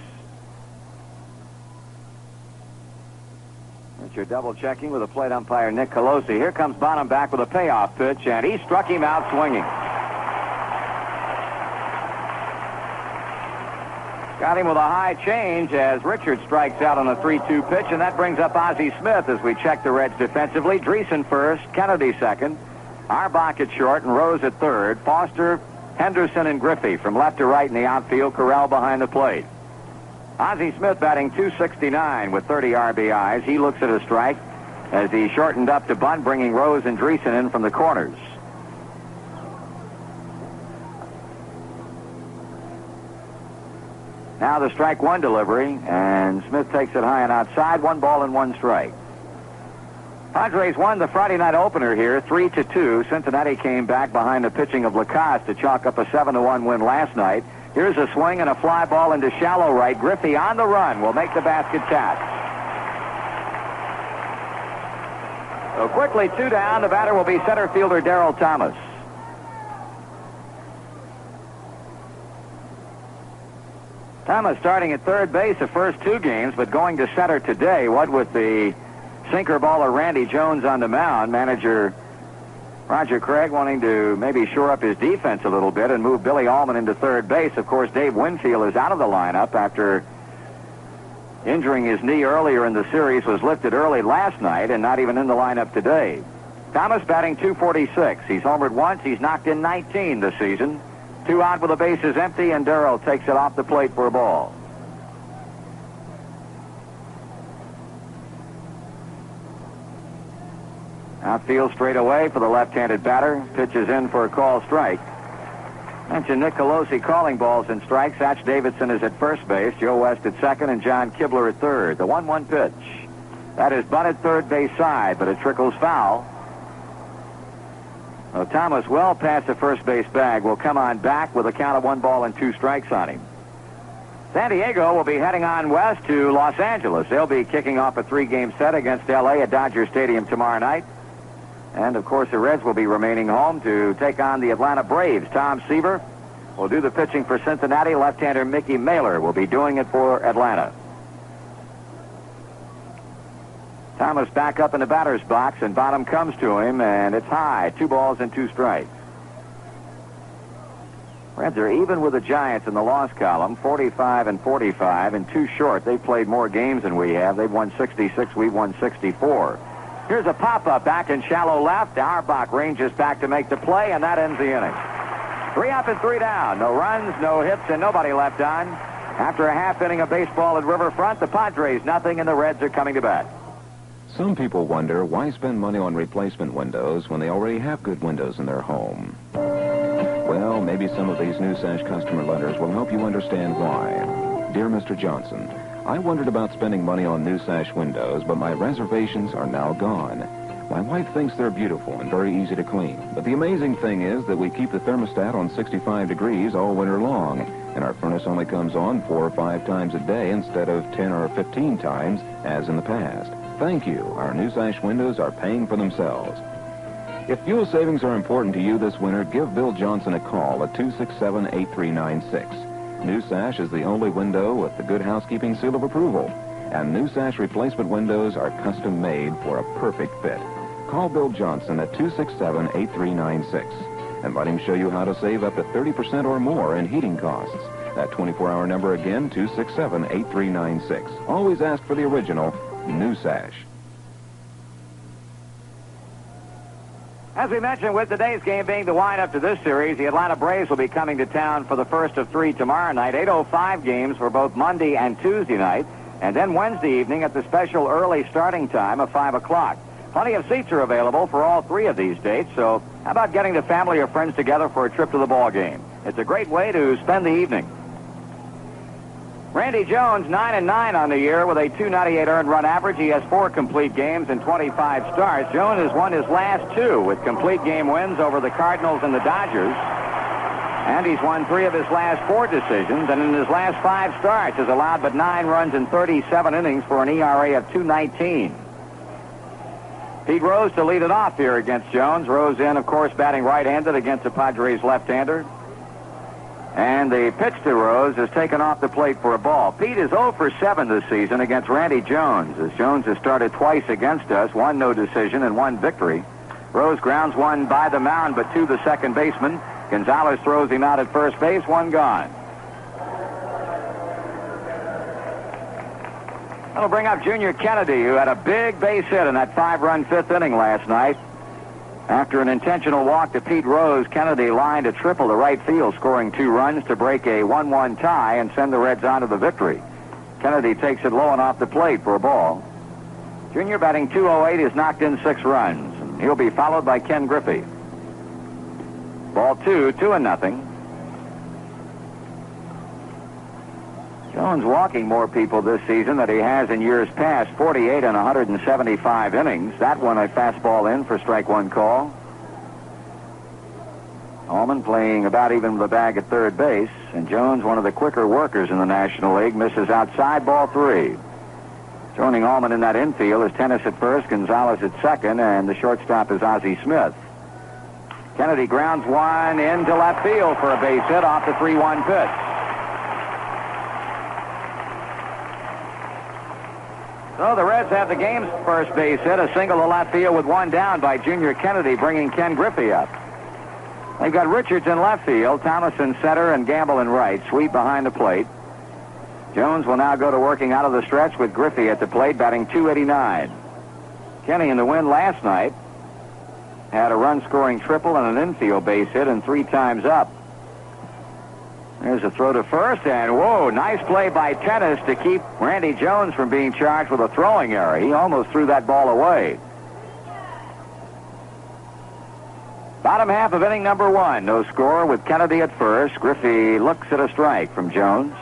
Richard double checking with a plate umpire, Nick Colosi. Here comes Bonham back with a payoff pitch, and he struck him out swinging. Got him with a high change as Richard strikes out on a 3-2 pitch, and that brings up Ozzie Smith as we check the Reds defensively. Dreesen first, Kennedy second, Arbach at short, and Rose at third. Foster, Henderson, and Griffey from left to right in the outfield. Corral behind the plate. Ozzie Smith batting .269 with 30 RBIs. He looks at a strike as he shortened up to bunt, bringing Rose and Dreesen in from the corners. Now the strike 1 delivery, and Smith takes it high and outside. 1 ball and 1 strike. Padres won the Friday night opener here, 3-2. Cincinnati came back behind the pitching of Lacoste to chalk up a 7-1 win last night. Here's a swing and a fly ball into shallow right. Griffey on the run will make the basket catch. So quickly, 2 down. The batter will be center fielder Darrell Thomas. Thomas starting at third base the first 2 games, but going to center today. What with the sinker baller Randy Jones on the mound, manager Roger Craig wanting to maybe shore up his defense a little bit and move Billy Allman into third base. Of course, Dave Winfield is out of the lineup after injuring his knee earlier in the series, was lifted early last night and not even in the lineup today. Thomas batting .246. He's homered once. He's knocked in 19 this season. 2 out with the bases empty, and Darrell takes it off the plate for a ball. Outfield straight away for the left-handed batter. Pitches in for a call strike. Mentioned Nick Colosi calling balls and strikes. Satch Davidson is at first base. Joe West at second, and John Kibler at third. The 1-1 pitch. That is bunted third base side, but it trickles foul. Well, Thomas, well past the first base bag, will come on back with a count of 1 ball and 2 strikes on him. San Diego will be heading on west to Los Angeles. They'll be kicking off a 3-game set against L.A. at Dodger Stadium tomorrow night. And, of course, the Reds will be remaining home to take on the Atlanta Braves. Tom Seaver will do the pitching for Cincinnati. Left-hander Mickey Mailer will be doing it for Atlanta. Thomas back up in the batter's box, and bottom comes to him, and it's high. 2 balls and 2 strikes. Reds are even with the Giants in the loss column, 45 and 45, and 2 short. They've played more games than we have. They've won 66. We've won 64. Here's a pop-up back in shallow left. Auerbach ranges back to make the play, and that ends the inning. 3 up and 3 down. No runs, no hits, and nobody left on. After a half inning of baseball at Riverfront, the Padres nothing, and the Reds are coming to bat. Some people wonder why spend money on replacement windows when they already have good windows in their home. Well, maybe some of these New Sash customer letters will help you understand why. Dear Mr. Johnson, I wondered about spending money on New Sash windows, but my reservations are now gone. My wife thinks they're beautiful and very easy to clean. But the amazing thing is that we keep the thermostat on 65 degrees all winter long, and our furnace only comes on 4 or 5 times a day instead of 10 or 15 times as in the past. Thank you. Our New Sash windows are paying for themselves. If fuel savings are important to you this winter, give Bill Johnson a call at 267-8396. New Sash is the only window with the Good Housekeeping seal of approval. And New Sash replacement windows are custom made for a perfect fit. Call Bill Johnson at 267-8396 and let him show you how to save up to 30% or more in heating costs. That 24-hour number again, 267-8396. Always ask for the original New Sash. As we mentioned, with today's game being the wind-up to this series, the Atlanta Braves will be coming to town for the first of 3 tomorrow night. 8:05 games for both Monday and Tuesday night, and then Wednesday evening at the special early starting time of 5 o'clock. Plenty of seats are available for all 3 of these dates, so how about getting the family or friends together for a trip to the ball game? It's a great way to spend the evening. Randy Jones, 9-9 on the year with a .298 earned run average. He has 4 complete games and 25 starts. Jones has won his last 2 with complete game wins over the Cardinals and the Dodgers. And he's won 3 of his last 4 decisions, and in his last 5 starts has allowed but 9 runs in 37 innings for an ERA of .219. Pete Rose to lead it off here against Jones. Rose in, of course, batting right-handed against the Padres left-hander. And the pitch to Rose is taken off the plate for a ball. Pete is 0 for 7 this season against Randy Jones, as Jones has started twice against us, 1 no decision and 1 victory. Rose grounds 1 by the mound, but to the second baseman. Gonzalez throws him out at first base, 1 gone. That'll bring up Junior Kennedy, who had a big base hit in that 5-run 5th inning last night. After an intentional walk to Pete Rose, Kennedy lined a triple to right field, scoring 2 runs to break a 1-1 tie and send the Reds on to the victory. Kennedy takes it low and off the plate for a ball. Junior, batting .208, has knocked in 6 runs. He'll be followed by Ken Griffey. Ball 2, 2-0. Jones walking more people this season than he has in years past, 48 in 175 innings. That one a fastball in for strike 1 call. Allman playing about even with the bag at third base, and Jones, one of the quicker workers in the National League, misses outside, ball 3. Joining Allman in that infield is Tennis at first, Gonzalez at second, and the shortstop is Ozzie Smith. Kennedy grounds 1 into left field for a base hit off the 3-1 pitch. So the Reds have the game's first base hit, a single to left field with one down by Junior Kennedy, bringing Ken Griffey up. They've got Richards in left field, Thomas in center, and Gamble in right. Sweet behind the plate. Jones will now go to working out of the stretch with Griffey at the plate, batting .289. Kenny in the win last night had a run-scoring triple and an infield base hit and 3 times up. There's a throw to first, and whoa, nice play by Tennis to keep Randy Jones from being charged with a throwing error. He almost threw that ball away. Bottom half of inning number 1. No score with Kennedy at first. Griffey looks at a strike from Jones.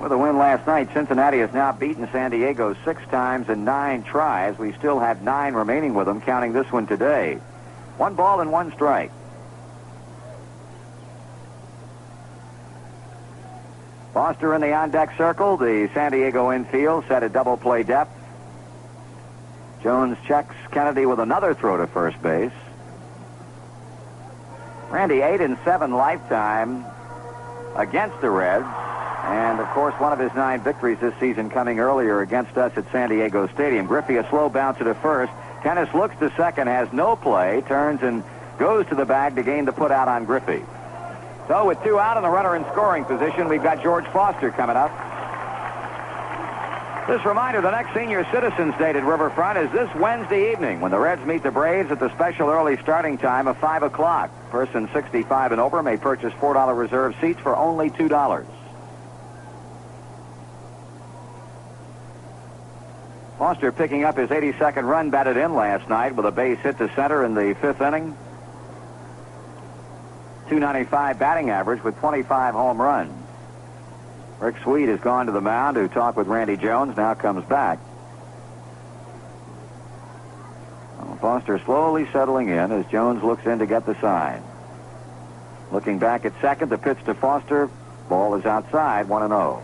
With a win last night, Cincinnati has now beaten San Diego 6 times in 9 tries. We still have 9 remaining with them, counting this one today. 1 ball and 1 strike. Foster in the on-deck circle. The San Diego infield set at double play depth. Jones checks Kennedy with another throw to first base. Randy 8-7 lifetime against the Reds. And, of course, one of his 9 victories this season coming earlier against us at San Diego Stadium. Griffey, a slow bouncer to first. Tennis looks to second, has no play, turns and goes to the bag to gain the put out on Griffey. So with 2 out and the runner in scoring position, we've got George Foster coming up. This reminder, the next Senior Citizens Day at Riverfront is this Wednesday evening when the Reds meet the Braves at the special early starting time of 5 o'clock. Person 65 and over may purchase $4 reserve seats for only $2. Foster picking up his 82nd run batted in last night with a base hit to center in the 5th inning. .295 batting average with 25 home runs. Rick Sweet has gone to the mound to talk with Randy Jones, now comes back. Well, Foster slowly settling in as Jones looks in to get the sign. Looking back at second, the pitch to Foster. Ball is outside, 1-0.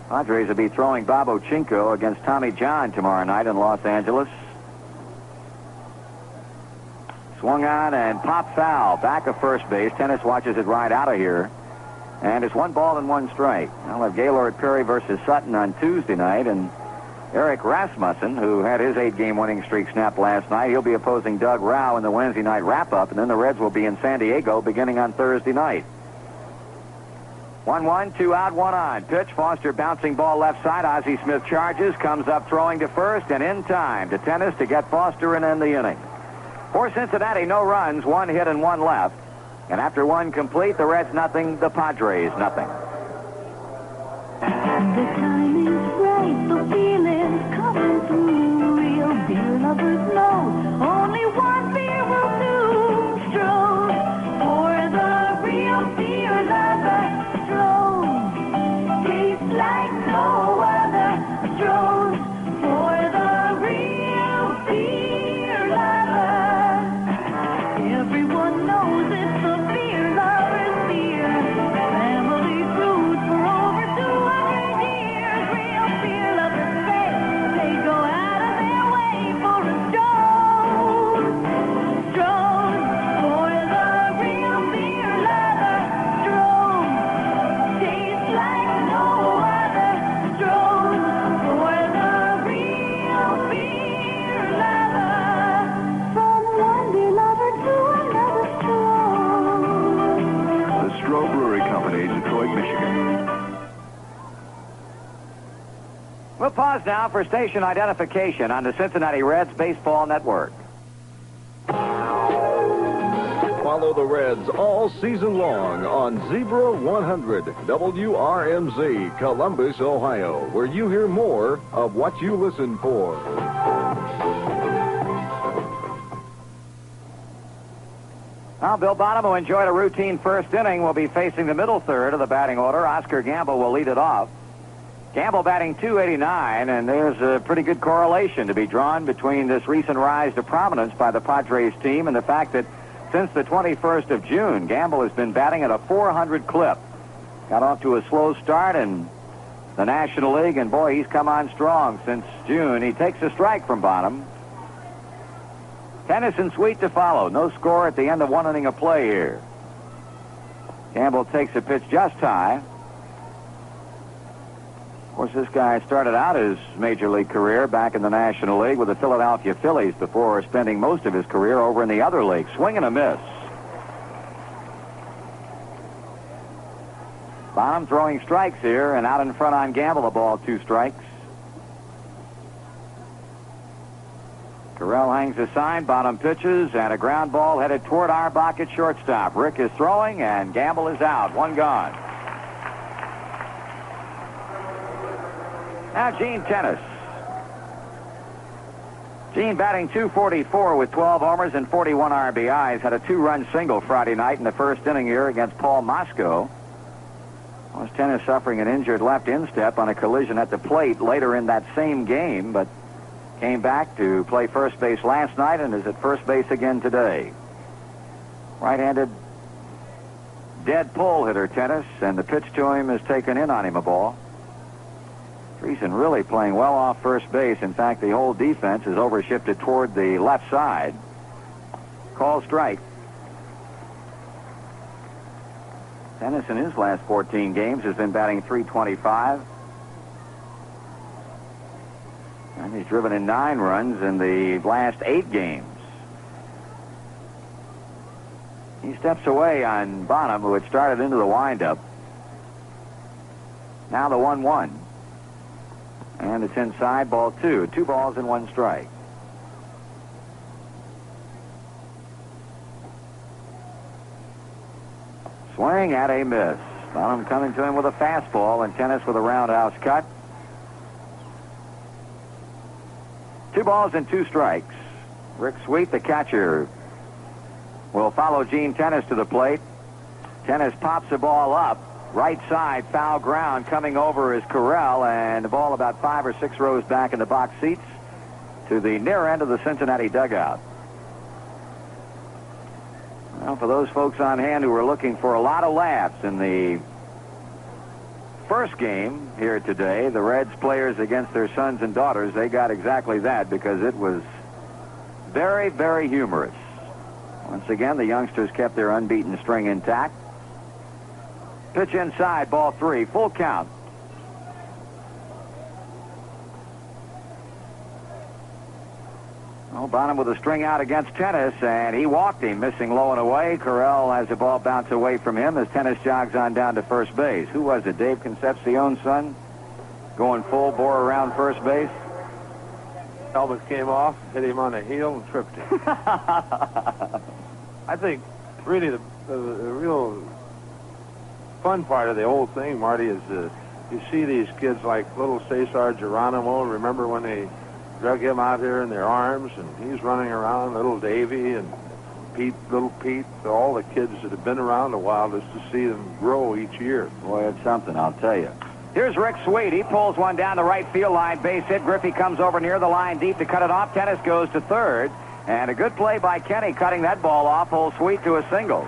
Padres will be throwing Bob Ochinko against Tommy John tomorrow night in Los Angeles. Swung on and pop foul. Back of first base. Tennis watches it right out of here. And it's 1 ball and 1 strike. I'll have Gaylord Perry versus Sutton on Tuesday night. And Eric Rasmussen, who had his 8-game winning streak snapped last night, he'll be opposing Doug Rauh in the Wednesday night wrap-up. And then the Reds will be in San Diego beginning on Thursday night. 1-1, 2 out, 1 on. Pitch, Foster bouncing ball left side. Ozzie Smith charges, comes up throwing to first, and in time to Tennis to get Foster and end the inning. For Cincinnati, no runs, 1 hit and 1 left. And after 1 complete, the Reds nothing, the Padres nothing. The timing's right, the feeling's coming through. Real beer lovers know only one beer will do. Stroh, for the real beer lover. Stroh, tastes like no other. Stroh, for the real beer lover. Everyone knows it's the beer lover's beer. Family brewed for over 200 years. Real beer lovers say they go out of their way for a Stroh. Stroh, for the real beer lover. Stroh, tastes like no other. Stroh, for the real beer lover. From one beer lover to another Stroh. The Stroh Brewery Company, Detroit, Michigan. We'll pause now for station identification on the Cincinnati Reds Baseball Network. Follow the Reds all season long on Zebra 100 WRMZ, Columbus, Ohio, where you hear more of what you listen for. Now, Bill Bonham, who enjoyed a routine first inning, will be facing the middle third of the batting order. Oscar Gamble will lead it off. Gamble batting .289, and there's a pretty good correlation to be drawn between this recent rise to prominence by the Padres team and the fact that since the 21st of June, Gamble has been batting at a .400 clip. Got off to a slow start in the National League, and boy, he's come on strong since June. He takes a strike from Bonham. Tennis and Sweet to follow. No score at the end of 1 inning of play here. Gamble takes a pitch just high. Of course, this guy started out his major league career back in the National League with the Philadelphia Phillies before spending most of his career over in the other league. Swing and a miss. Bonham throwing strikes here, and out in front on Gamble, a ball, 2 strikes. Correll hangs a sign, Bonham pitches, and a ground ball headed toward Auerbach at shortstop. Rick is throwing, and Gamble is out. 1 gone. Now Gene Tennis. Gene batting .244 with 12 homers and 41 RBIs. Had a 2-run single Friday night in the first inning here against Paul Moscow. Was Tennis suffering an injured left instep on a collision at the plate later in that same game, but came back to play first base last night and is at first base again today. Right-handed dead pull hitter Tennis, and the pitch to him is taken in on him, a ball. Friesen really playing well off first base. In fact, the whole defense is overshifted toward the left side. Call strike. Tennis in his last 14 games has been batting .325. And he's driven in 9 runs in the last 8 games. He steps away on Bonham, who had started into the windup. Now the 1-1. And it's inside, ball 2. 2 balls and 1 strike. Swing at a miss. Bonham coming to him with a fastball, and Tennis with a roundhouse cut. 2 balls and 2 strikes. Rick Sweet, the catcher, will follow Gene Tennis to the plate. Tennis pops the ball up. Right side, foul ground. Coming over is Correll, and the ball about 5 or 6 rows back in the box seats to the near end of the Cincinnati dugout. Well, for those folks on hand who were looking for a lot of laughs in the first game here today, the Reds players against their sons and daughters, they got exactly that, because it was very, very humorous. Once again, the youngsters kept their unbeaten string intact. Pitch inside, ball 3, full count. Well, Bonham with a string out against Tennis, and he walked him, missing low and away. Correll has the ball bounce away from him as Tennis jogs on down to first base. Who was it, Dave Concepcion's son? Going full bore around first base? Helmet came off, hit him on the heel, and tripped him. I think really the real fun part of the whole thing, Marty, is you see these kids like little Cesar Geronimo. Remember when they drug him out here in their arms, and he's running around, little Davy and little Pete, all the kids that have been around a while, just to see them grow each year. Boy, it's something, I'll tell you. Here's Rick Sweet. He pulls one down the right field line, base hit. Griffey comes over near the line deep to cut it off. Tennis goes to third, and a good play by Kenny cutting that ball off, holds Sweet to a single.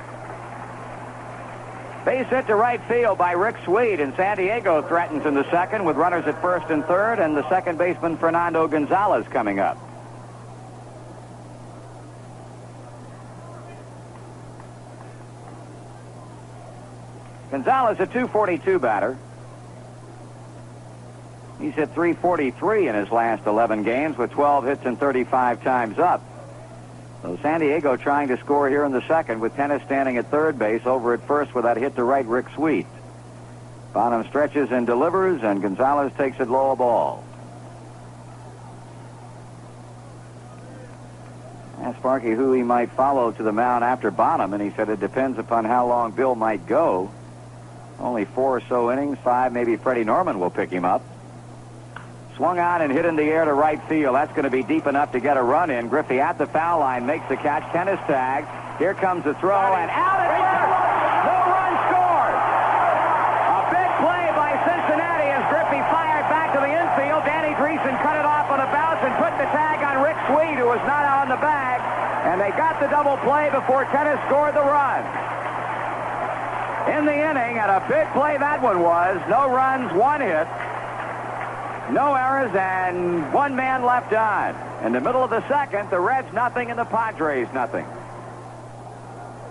Base hit to right field by Rick Sweet, and San Diego threatens in the second with runners at first and third, and the second baseman Fernando Gonzalez coming up. Gonzalez, a .242 batter. He's hit .343 in his last 11 games with 12 hits and 35 times up. So San Diego trying to score here in the second with Tennis standing at third base, over at first with that hit to right, Rick Sweet. Bonham stretches and delivers, and Gonzalez takes it low, a ball. Asked Sparky who he might follow to the mound after Bonham, and he said it depends upon how long Bill might go. Only 4 or so innings, 5, maybe Freddie Norman will pick him up. Swung on and hit in the air to right field. That's going to be deep enough to get a run in. Griffey at the foul line makes the catch. Tennis tag. Here comes the throw, and out at first. No run scored. A big play by Cincinnati as Griffey fired back to the infield. Danny Dreesen cut it off on a bounce and put the tag on Rick Sweet, who was not on the bag. And they got the double play before Tennis scored the run. In the inning, and a big play that one was. No runs, 1 hit. No errors, and 1 man left on. In the middle of the second, the Reds nothing and the Padres nothing.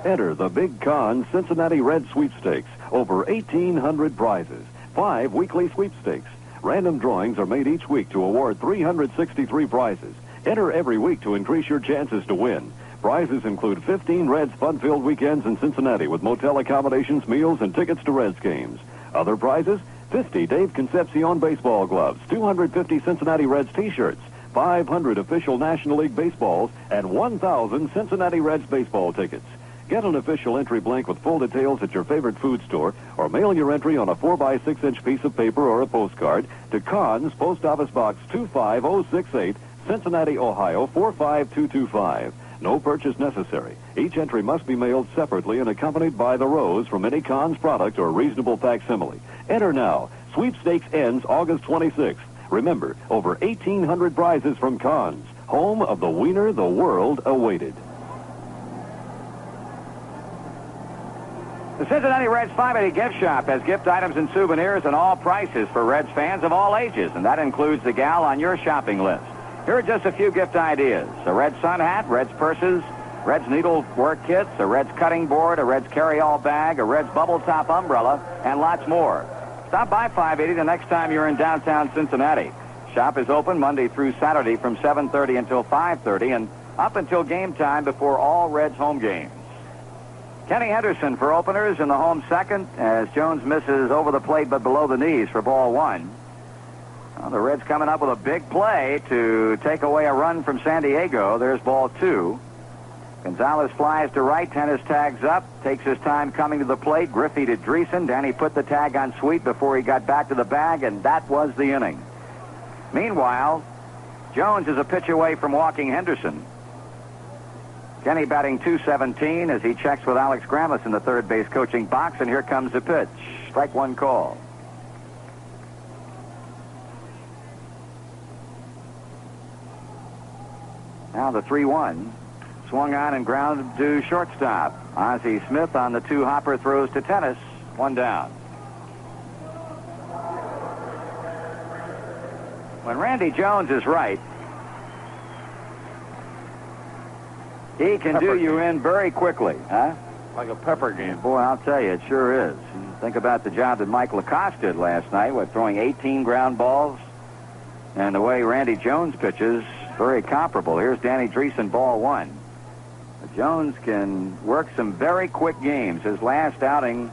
Enter the Big Con Cincinnati Red Sweepstakes. Over 1,800 prizes. 5 weekly sweepstakes. Random drawings are made each week to award 363 prizes. Enter every week to increase your chances to win. Prizes include 15 Reds fun-filled weekends in Cincinnati with motel accommodations, meals, and tickets to Reds games. Other prizes, 50 Dave Concepcion baseball gloves, 250 Cincinnati Reds t-shirts, 500 official National League baseballs, and 1,000 Cincinnati Reds baseball tickets. Get an official entry blank with full details at your favorite food store, or mail your entry on a 4x6-inch piece of paper or a postcard to Cons, Post Office Box 25068, Cincinnati, Ohio 45225. No purchase necessary. Each entry must be mailed separately and accompanied by the rose from any Cons product or reasonable facsimile. Enter now. Sweepstakes ends August 26th. Remember, over 1,800 prizes from Cons, home of the wiener the world awaited. The Cincinnati Reds 580 gift shop has gift items and souvenirs and all prices for Reds fans of all ages, and that includes the gal on your shopping list. Here are just a few gift ideas. A Reds sun hat, Reds purses, Reds needlework kits, a Reds cutting board, a Reds carry-all bag, a Reds bubble top umbrella, and lots more. Stop by 580 the next time you're in downtown Cincinnati. Shop is open Monday through Saturday from 7:30 until 5:30 and up until game time before all Reds home games. Kenny Henderson for openers in the home second as Jones misses over the plate but below the knees for ball 1. Well, the Reds coming up with a big play to take away a run from San Diego. There's ball 2. Gonzalez flies to right. Tennis tags up. Takes his time coming to the plate. Griffey to Dreesen. Danny put the tag on Sweet before he got back to the bag, and that was the inning. Meanwhile, Jones is a pitch away from walking Henderson. Kenny batting .217 as he checks with Alex Grammas in the third base coaching box, and here comes the pitch. Strike one call. Now the 3-1. Swung on and grounded to shortstop. Ozzie Smith on the 2-hopper throws to Tennis. 1 down. When Randy Jones is right, he can do you in very quickly, huh? Like a pepper game. Boy, I'll tell you, it sure is. Think about the job that Mike Lacoste did last night with throwing 18 ground balls. And the way Randy Jones pitches, very comparable. Here's Danny Dreesen, ball 1. Jones can work some very quick games. His last outing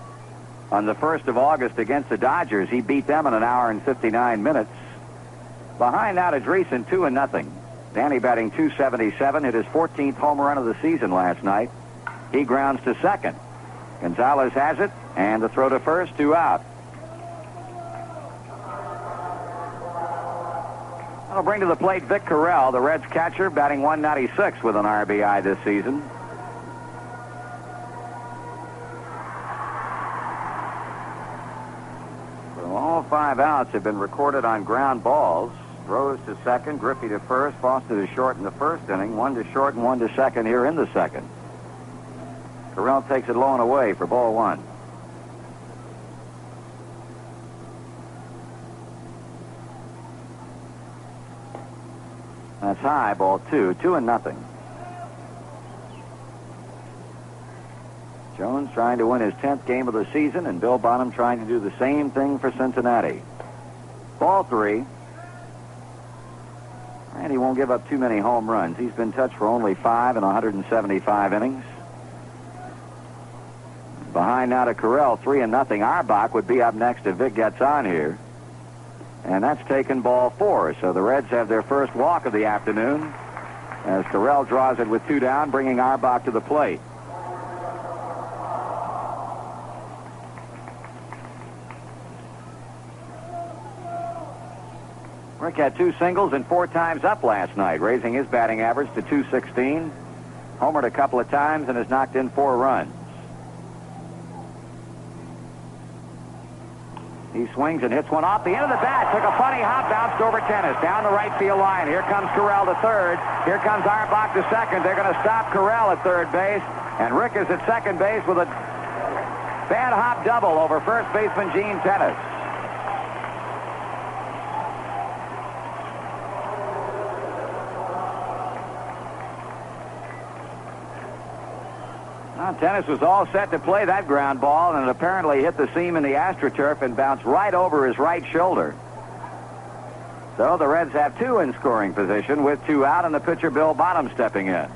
on the 1st of August against the Dodgers, he beat them in an hour and 59 minutes. Behind now to Dreesen, 2-0. Danny batting .277, hit his 14th home run of the season last night. He grounds to second. Gonzalez has it, and the throw to first, 2 out. That'll bring to the plate Vic Carrell, the Reds catcher, batting .196 with an RBI this season. So all 5 outs have been recorded on ground balls. Throws to second, Griffey to first, Foster to short in the first inning, 1 to short and 1 to second here in the second. Carrell takes it low and away for ball 1. That's high, ball 2, 2-0. Jones trying to win his 10th game of the season, and Bill Bonham trying to do the same thing for Cincinnati. Ball 3. And he won't give up too many home runs. He's been touched for only 5 in 175 innings. Behind now to Carrell, 3-0. Arbach would be up next if Vic gets on here. And that's taken ball 4. So the Reds have their first walk of the afternoon as Carrell draws it with 2 down, bringing Arbach to the plate. Rick had 2 singles and 4 times up last night, raising his batting average to .216. Homered a couple of times and has knocked in 4 runs. He swings and hits one off the end of the bat. Took a funny hop, bounced over Tennis. Down the right field line. Here comes Carrell to third. Here comes Arbach to second. They're going to stop Carrell at third base. And Rick is at second base with a bad hop double over first baseman Gene Tennis. Tennis was all set to play that ground ball, and it apparently hit the seam in the AstroTurf and bounced right over his right shoulder. So the Reds have two in scoring position with two out, and the pitcher Bill Bonham stepping in.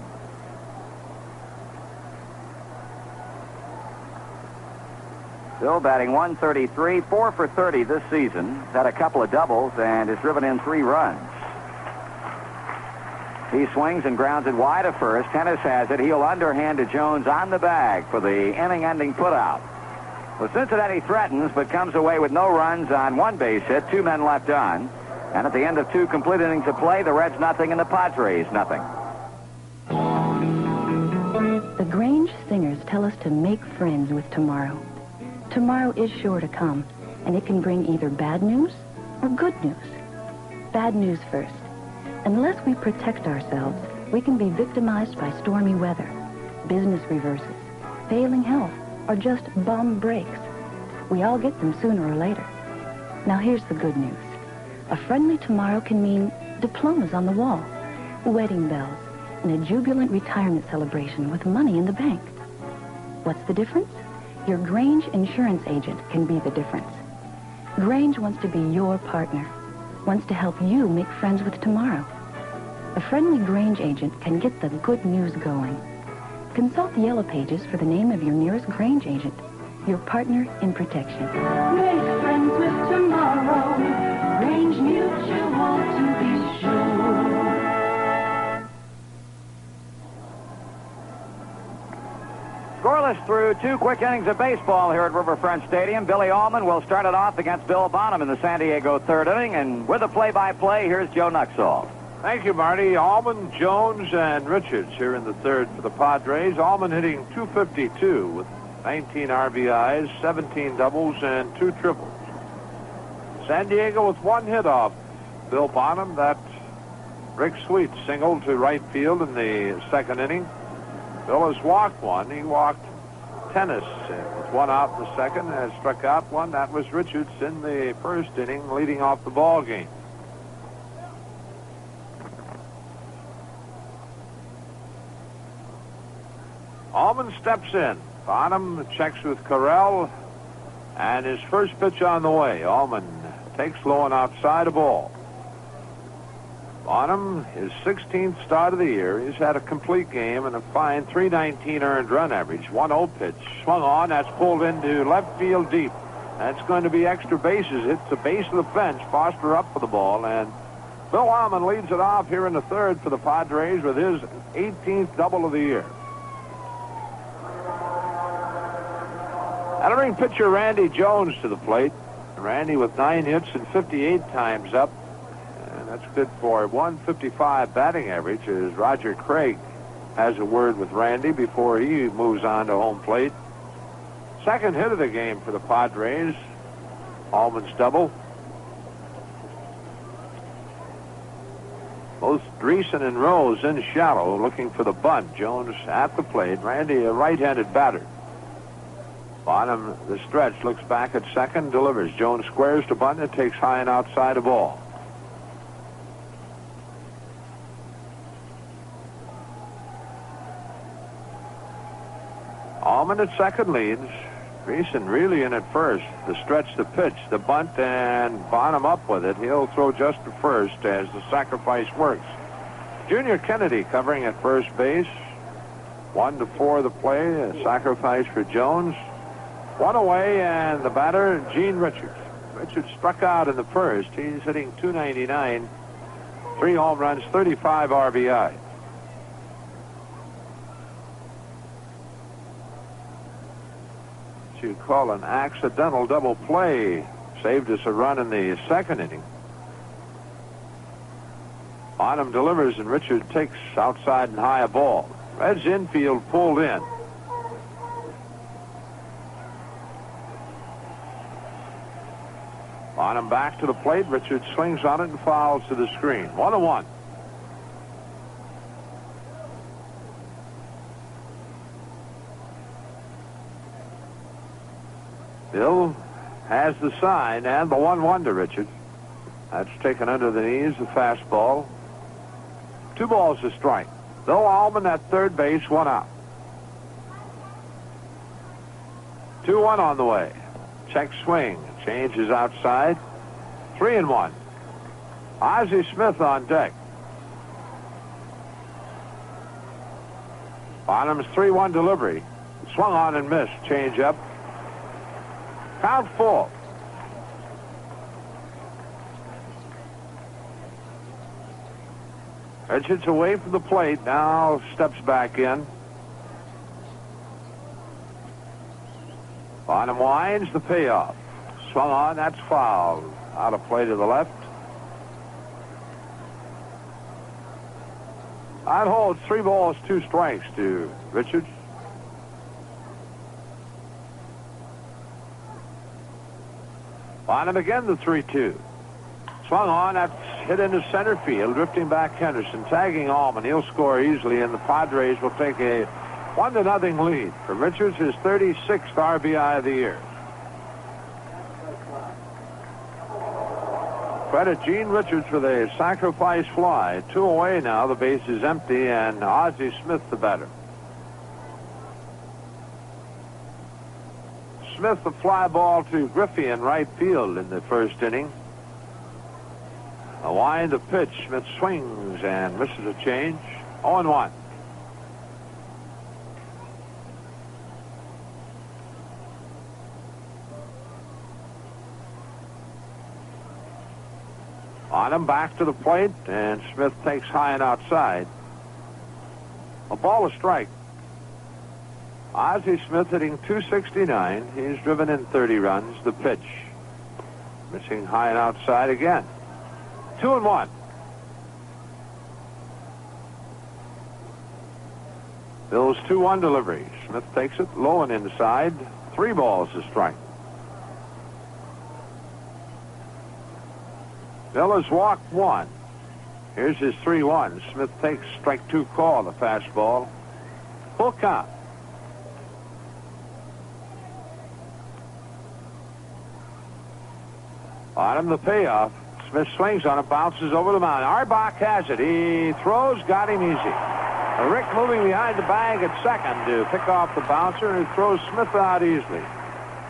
Bill batting 133, 4 for 30 this season. He's had a couple of doubles and has driven in 3 runs. He swings and grounds it wide of first. Tennis has it. He'll underhand to Jones on the bag for the inning-ending putout. Well, Cincinnati threatens but comes away with no runs on 1 base hit, 2 men left on. And at the end of 2 complete innings of play, the Reds nothing and the Padres nothing. The Grange singers tell us to make friends with tomorrow. Tomorrow is sure to come, and it can bring either bad news or good news. Bad news first. Unless we protect ourselves, we can be victimized by stormy weather, business reverses, failing health, or just bum breaks. We all get them sooner or later. Now here's the good news. A friendly tomorrow can mean diplomas on the wall, wedding bells, and a jubilant retirement celebration with money in the bank. What's the difference? Your Grange insurance agent can be the difference. Grange wants to be your partner, wants to help you make friends with tomorrow. A friendly Grange agent can get the good news going. Consult the yellow pages for the name of your nearest Grange agent, your partner in protection. Make friends with tomorrow. Grange Mutual to be sure. Scoreless through 2 quick innings of baseball here at Riverfront Stadium. Billy Allman will start it off against Bill Bonham in the San Diego 3rd inning. And with a play-by-play, here's Joe Nuxall. Thank you, Marty. Allman, Jones, and Richards here in the 3rd for the Padres. Allman hitting .252 with 19 RBIs, 17 doubles, and 2 triples. San Diego with 1 hit off Bill Bonham. That Rick Sweet singled to right field in the 2nd inning. Bill has walked 1. He walked Tennis with 1 out in the 2nd, has struck out 1. That was Richards in the 1st inning, leading off the ball game. Allman steps in. Bonham checks with Carell, and his first pitch on the way. Allman takes low and outside a ball. Bonham, his 16th start of the year. He's had a complete game and a fine .319 earned run average. 1-0 pitch. Swung on. That's pulled into left field deep. That's going to be extra bases. Hits the base of the fence. Foster up for the ball. And Bill Allman leads it off here in the 3rd for the Padres with his 18th double of the year. That'll bring pitcher Randy Jones to the plate. Randy with 9 hits and 58 times up. And that's good for 155 batting average as Roger Craig has a word with Randy before he moves on to home plate. 2nd hit of the game for the Padres. Allman's double. Both Dreesen and Rose in shallow looking for the bunt. Jones at the plate. Randy a right-handed batter. Bonham, the stretch, looks back at 2nd, delivers. Jones squares to bunt and takes high and outside a ball. Allman at 2nd leads. Dreesen really in at 1st. The stretch, the pitch, the bunt, and Bonham up with it. He'll throw just to 1st as the sacrifice works. Junior Kennedy covering at 1st base. 1-4 the play. A sacrifice for Jones. 1 away, and the batter, Gene Richards. Richards struck out in the 1st. He's hitting .299, 3 home runs, 35 RBI. What you call an accidental double play. Saved us a run in the 2nd inning. Bonham delivers, and Richards takes outside and high a ball. Reds infield pulled in. Bonham back to the plate. Richards swings on it and fouls to the screen. 1-1. Bill has the sign and the 1-1 to Richards. That's taken under the knees, the fastball. 2 balls to strike. Bill Allman at 3rd base, 1 out. 2-1 on the way. Check swing. Change is outside. 3-1. Ozzie Smith on deck. Bonham's 3-1 delivery. Swung on and missed. Change up. Count full. Richards away from the plate. Now steps back in. Bonham winds the payoff. Swung on. That's fouled. Out of play to the left. On hold, 3 balls, 2 strikes to Richards. Bonham again, the 3-2. Swung on, that's hit into center field, drifting back Henderson, tagging Allman. He'll score easily, and the Padres will take a 1-0 lead. For Richards, his 36th RBI of the year. Credit Gene Richards with a sacrifice fly. 2 away now. The base is empty, and Ozzie Smith the batter. Smith the fly ball to Griffey in right field in the first inning. A wind of pitch. Smith swings and misses a change. 0-1. On him, back to the plate, and Smith takes high and outside. A ball, a strike. Ozzie Smith hitting .269. He's driven in 30 runs. The pitch. Missing high and outside again. 2-1. Bill's 2-1 delivery. Smith takes it low and inside. 3 balls, a strike. Bill has walked 1. Here's his 3-1. Smith takes strike 2 call, the fastball. Full count. On him, the payoff. Smith swings on it, bounces over the mound. Arbach has it. He throws, got him easy. Rick moving behind the bag at second to pick off the bouncer, and he throws Smith out easily.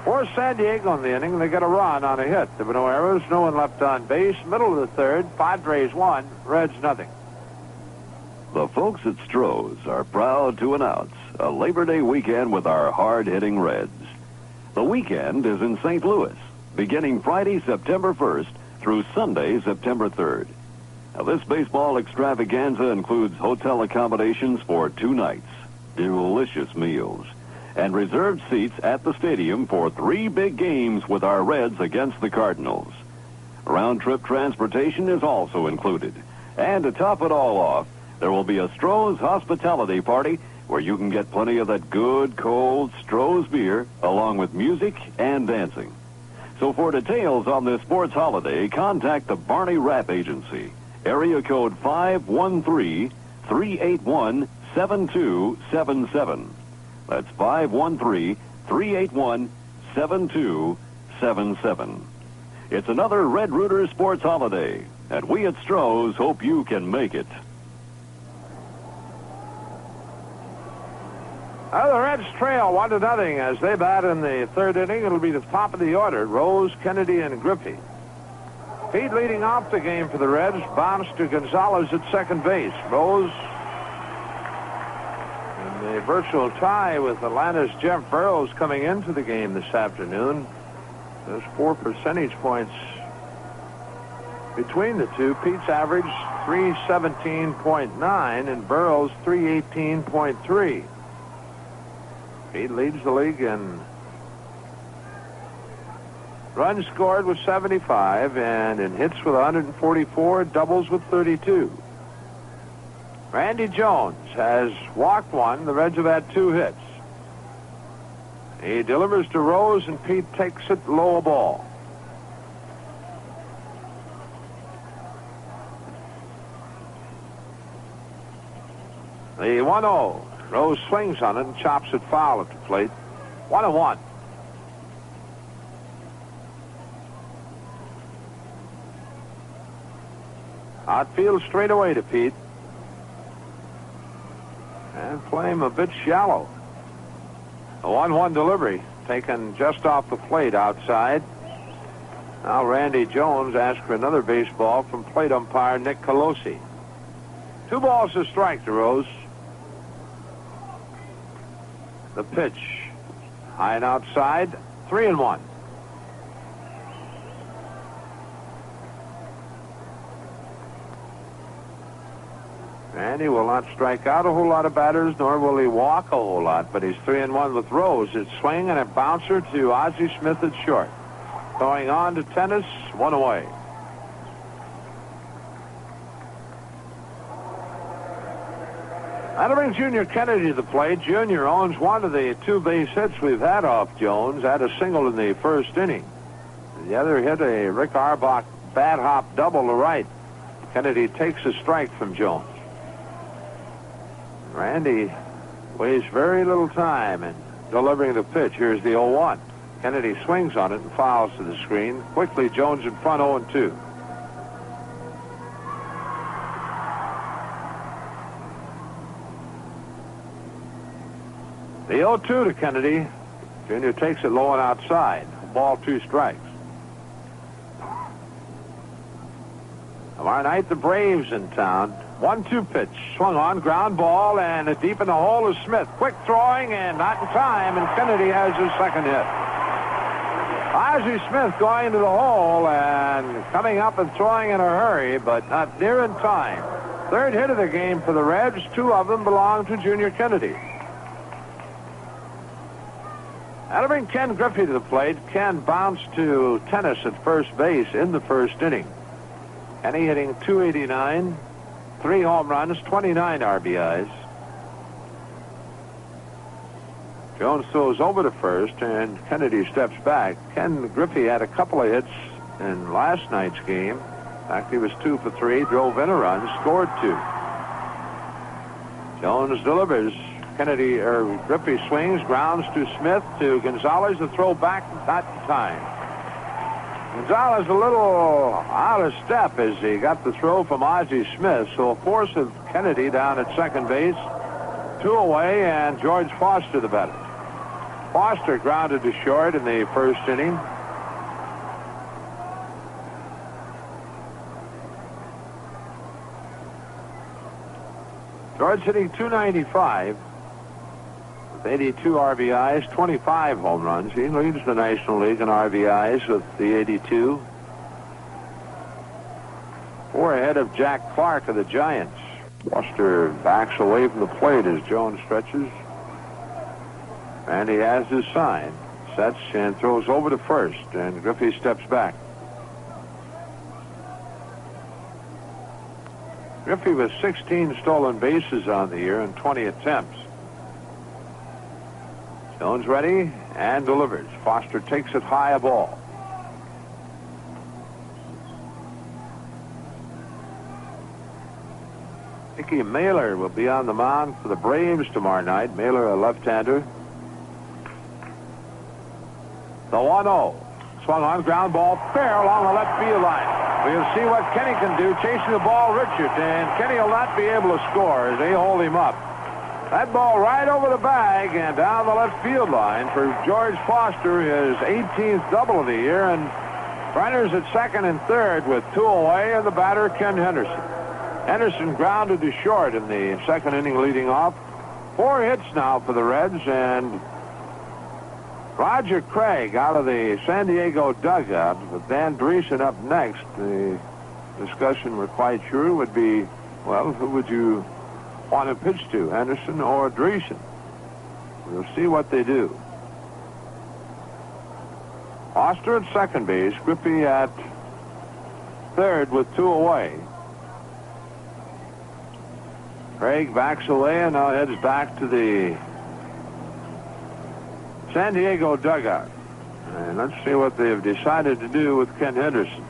For San Diego in the inning, they get a run on a hit. There were no errors, no one left on base. Middle of the third, Padres 1, Reds nothing. The folks at Stroh's are proud to announce a Labor Day weekend with our hard-hitting Reds. The weekend is in St. Louis, beginning Friday, September 1st through Sunday, September 3rd. Now, this baseball extravaganza includes hotel accommodations for 2 nights, delicious meals, and reserved seats at the stadium for 3 big games with our Reds against the Cardinals. Round-trip transportation is also included. And to top it all off, there will be a Stroh's hospitality party where you can get plenty of that good, cold Stroh's beer, along with music and dancing. So for details on this sports holiday, contact the Barney Rapp Agency, area code 513-381-7277. That's 513-381-7277. It's another Red Rooter sports holiday, and we at Stroh's hope you can make it. The Reds trail 1-0 as they bat in the third inning. It'll be the top of the order. Rose, Kennedy, and Griffey. Pete leading off the game for the Reds. Bounce to Gonzalez at second base. Rose in the virtual tie with Atlanta's Jeff Burrows coming into the game this afternoon. There's 4 percentage points between the two. Pete's average 317.9 and Burrows 318.3. Pete leads the league in runs scored with 75 and in hits with 144, doubles with 32. Randy Jones has walked 1. The Reds have had 2 hits. He delivers to Rose, and Pete takes it low ball. The 1-0. Rose swings on it and chops it foul at the plate. 1-1. Outfield straight away to Pete. And play him a bit shallow. A 1-1 delivery. taken just off the plate outside. Now Randy Jones asked for another baseball from plate umpire Nick Colosi. 2 balls to strike to Rose. The pitch. High and outside. 3-1. Randy will not strike out a whole lot of batters, nor will he walk a whole lot, but he's 3-1 with Rose. It's swing and a bouncer to Ozzie Smith at short. Going on to tennis, 1 away. That'll bring Junior Kennedy to the plate. Junior owns one of the 2 base hits we've had off Jones. Had a single in the first inning. The other hit a Rick Arbach bat hop double to right. Kennedy takes a strike from Jones. Randy wastes very little time in delivering the pitch. Here's the 0-1. Kennedy swings on it and fouls to the screen. Quickly, Jones in front, 0-2. The 0-2 to Kennedy. Junior takes it low and outside. Ball, 2 strikes. Tomorrow night, the Braves in town. 1-2 pitch. Swung on, ground ball, and deep in the hole is Smith. Quick throwing, and not in time, and Kennedy has his second hit. Ozzie Smith going to the hole and coming up and throwing in a hurry, but not near in time. Third hit of the game for the Reds. 2 of them belong to Junior Kennedy. That'll bring Ken Griffey to the plate. Ken bounced to tennis at first base in the first inning. Kenny hitting .289, 3 home runs, 29 RBIs. Jones throws over to first, and Kennedy steps back. Ken Griffey had a couple of hits in last night's game. In fact, he was 2 for 3, drove in a run, scored 2. Jones delivers. Griffey swings, grounds to Smith, to Gonzalez. The throw back, not in time. Gonzalez a little out of step as he got the throw from Ozzie Smith, so a force of Kennedy down at second base. 2 away, and George Foster the batter. Foster grounded to short in the first inning. George hitting .295 with 82 RBIs, 25 home runs. He leads the National League in RBIs with the 82. 4 ahead of Jack Clark of the Giants. Foster backs away from the plate as Jones stretches. And he has his sign. Sets and throws over to first, and Griffey steps back. Griffey with 16 stolen bases on the year and 20 attempts. Jones ready and delivers. Foster takes it high, a ball. Mickey Mailer will be on the mound for the Braves tomorrow night. Mailer, a left-hander. The 1-0. Swung on, ground ball, fair along the left field line. We'll see what Kenny can do, chasing the ball, Richard, and Kenny will not be able to score as they hold him up. That ball right over the bag and down the left field line for George Foster, his 18th double of the year, and runners at second and third with 2 away, and the batter, Ken Henderson. Henderson grounded to short in the second inning leading off. 4 hits now for the Reds, and Roger Craig out of the San Diego dugout with Dan Dreesen up next. The discussion we're quite sure would be, well, who would you want to pitch to, Henderson or Dreesen? We'll see what they do. Foster at second base, Griffey at third with 2 away. Craig backs away and now heads back to the San Diego dugout. And let's see what they've decided to do with Ken Henderson.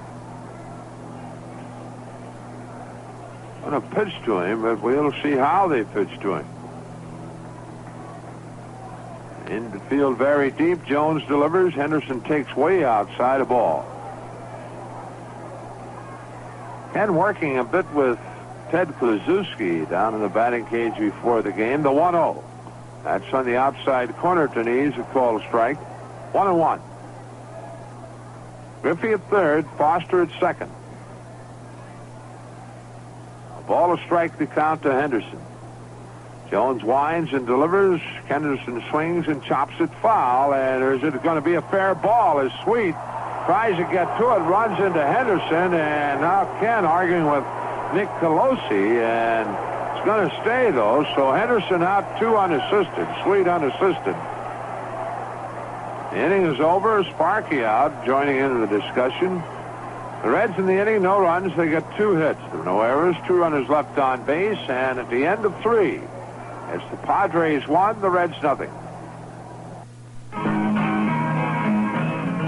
I'm going to pitch to him, but we'll see how they pitch to him. In the field very deep, Jones delivers. Henderson takes way outside, a ball. Ken working a bit with Ted Kluszewski down in the batting cage before the game. The 1-0. That's on the outside corner to knees, a called strike. 1-1. Griffey at third, Foster at second. A ball to strike the count to Henderson. Jones winds and delivers. Henderson swings and chops it foul. And is it going to be a fair ball as Sweet tries to get to it, runs into Henderson, and now Ken arguing with Nick Colosi, and it's going to stay, though. So Henderson out, 2 unassisted. Sweet unassisted. The inning is over. Sparky out, joining into the discussion. The Reds in the inning, no runs. They got 2 hits. There were no errors, 2 runners left on base, and at the end of 3, it's the Padres 1, the Reds nothing.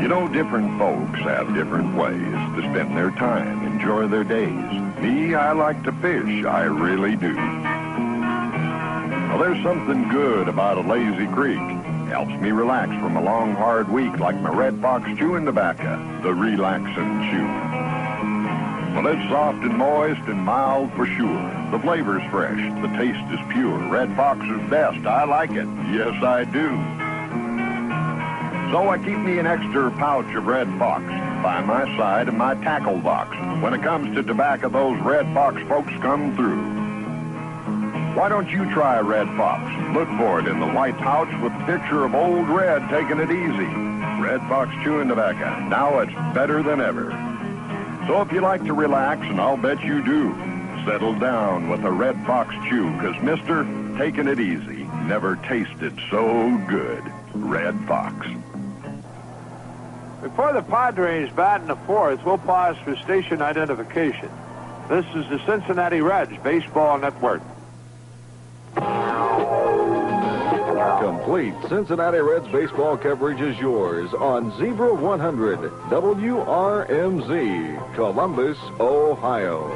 You know, different folks have different ways to spend their time, enjoy their days. Me, I like to fish. I really do. Well, there's something good about a lazy creek. Helps me relax from a long, hard week like my Red Fox chewing tobacco, the relaxin' chew. Well, it's soft and moist and mild for sure. The flavor's fresh. The taste is pure. Red Fox is best. I like it. Yes, I do. So I keep me an extra pouch of Red Fox by my side in my tackle box. When it comes to tobacco, those Red Fox folks come through. Why don't you try Red Fox? Look for it in the white pouch with a picture of Old Red taking it easy. Red Fox chewing tobacco. Now it's better than ever. So if you like to relax, and I'll bet you do, settle down with a Red Fox chew, because, mister, taking it easy never tasted so good. Red Fox. Before the Padres bat in the 4th, we'll pause for station identification. This is the Cincinnati Reds Baseball Network. Complete Cincinnati Reds baseball coverage is yours on Zebra 100 WRMZ, Columbus, Ohio.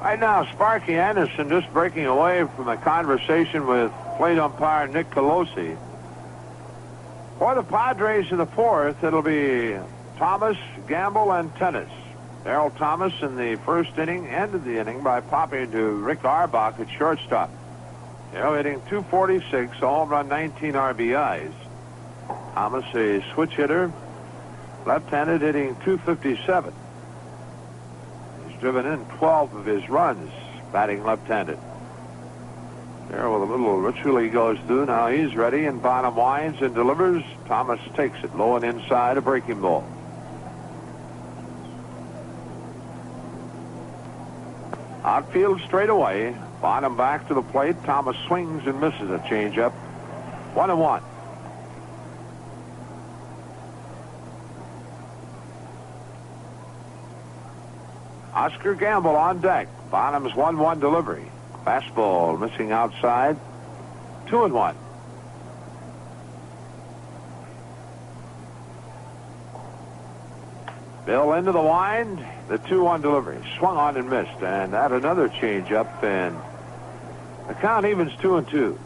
Right now, Sparky Anderson just breaking away from a conversation with plate umpire Nick Colosi. For the Padres in the 4th, it'll be Thomas, Gamble, and Tennis. Darrell Thomas in the first inning ended the inning by popping to Rick Auerbach at shortstop. Hitting .246, a home run, 19 RBIs. Thomas, a switch hitter, left-handed, hitting .257. He's driven in 12 of his runs, batting left-handed. Darrell with a little ritual he goes through. Now he's ready, and Bonham winds and delivers. Thomas takes it low and inside, a breaking ball. Outfield straight away. Bonham back to the plate. Thomas swings and misses a changeup. 1-1. Oscar Gamble on deck. Bonham's 1-1 delivery. Fastball missing outside. 2-1. Bill into the wind. The 2-1 delivery. Swung on and missed. And that another changeup. And the count evens 2-2.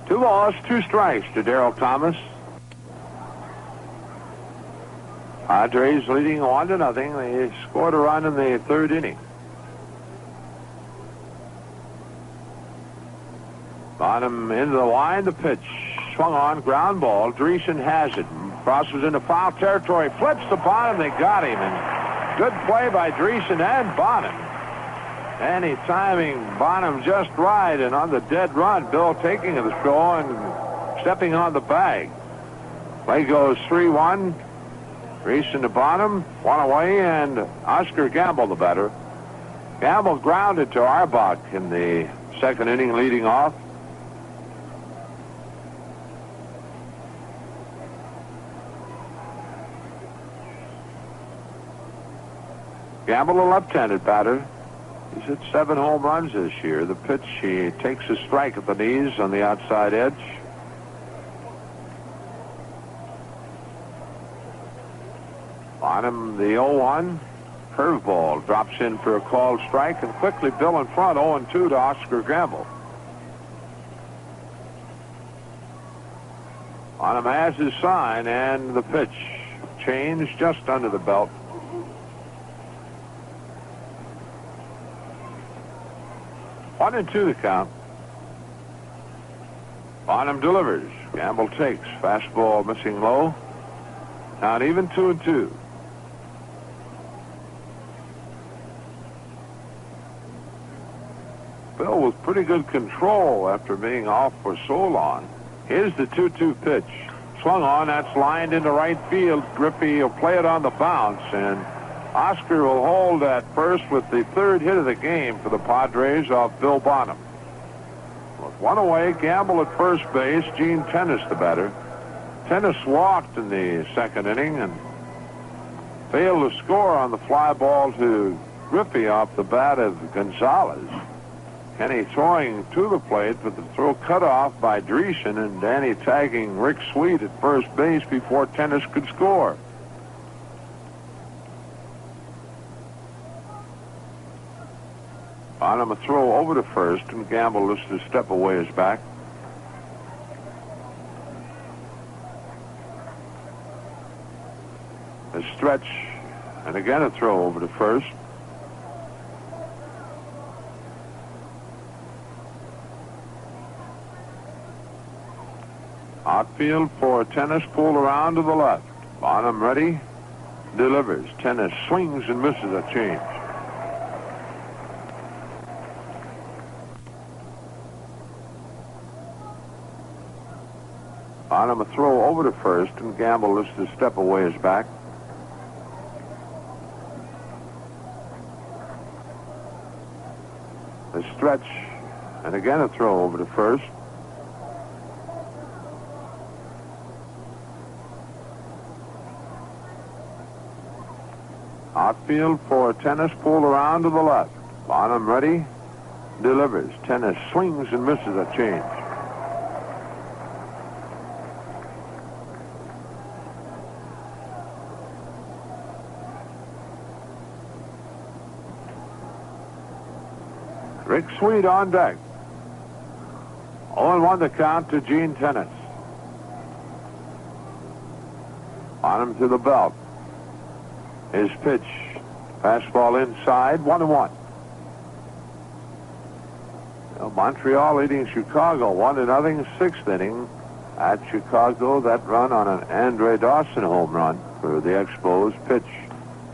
Two balls, 2 strikes to Darrell Thomas. Padres leading 1-0. They scored a run in the 3rd inning. Bonham into the line, the pitch. Swung on, ground ball. Dreesen has it. Crosses into foul territory. Flips to Bonham. They got him. And good play by Dreesen and Bonham. And he's timing Bonham just right, and on the dead run, Bill taking the throw and stepping on the bag. Play goes 3-1. Dreesen to Bonham, 1 away, and Oscar Gamble the batter. Gamble grounded to Auerbach in the 2nd inning, leading off. Gamble, a left-handed batter. He's hit 7 home runs this year. The pitch, he takes a strike at the knees on the outside edge. Bonham, the 0-1. Curveball drops in for a called strike, and quickly Bill in front, 0-2 to Oscar Gamble. On him has his sign, and the pitch. Change just under the belt. One and two the count. Bonham delivers. Gamble takes. Fastball missing low. Count even 2-2. Bill with pretty good control after being off for so long. Here's the 2-2 pitch. Swung on. That's lined into right field. Griffey will play it on the bounce, and Oscar will hold at first with the third hit of the game for the Padres off Bill Bonham. With one away, Gamble at first base. Gene Tennis the batter. Tennis walked in the second inning and failed to score on the fly ball to Griffey off the bat of Gonzalez. Kenny throwing to the plate, but the throw cut off by Dreesen, and Danny tagging Rick Sweet at first base before Tennis could score. Bonham a throw over to first, and Gamble just to step away his back. A stretch, and again a throw over to first. Outfield for Tennis, pulled around to the left. Bonham ready, delivers. Tennis swings and misses a change. Bonham a throw over to first, and Gamble is to step away his back. A stretch, and again a throw over to first. Outfield for Tennis, pulled around to the left. Bonham ready, delivers. Tennis swings and misses a change. Rick Sweet on deck. 0-1 the count to Gene Tennis. Bonham to the belt. His pitch. Fastball inside, 1-1. Well, Montreal leading Chicago 1-0, sixth inning at Chicago. That run on an Andre Dawson home run for the Expos. Pitch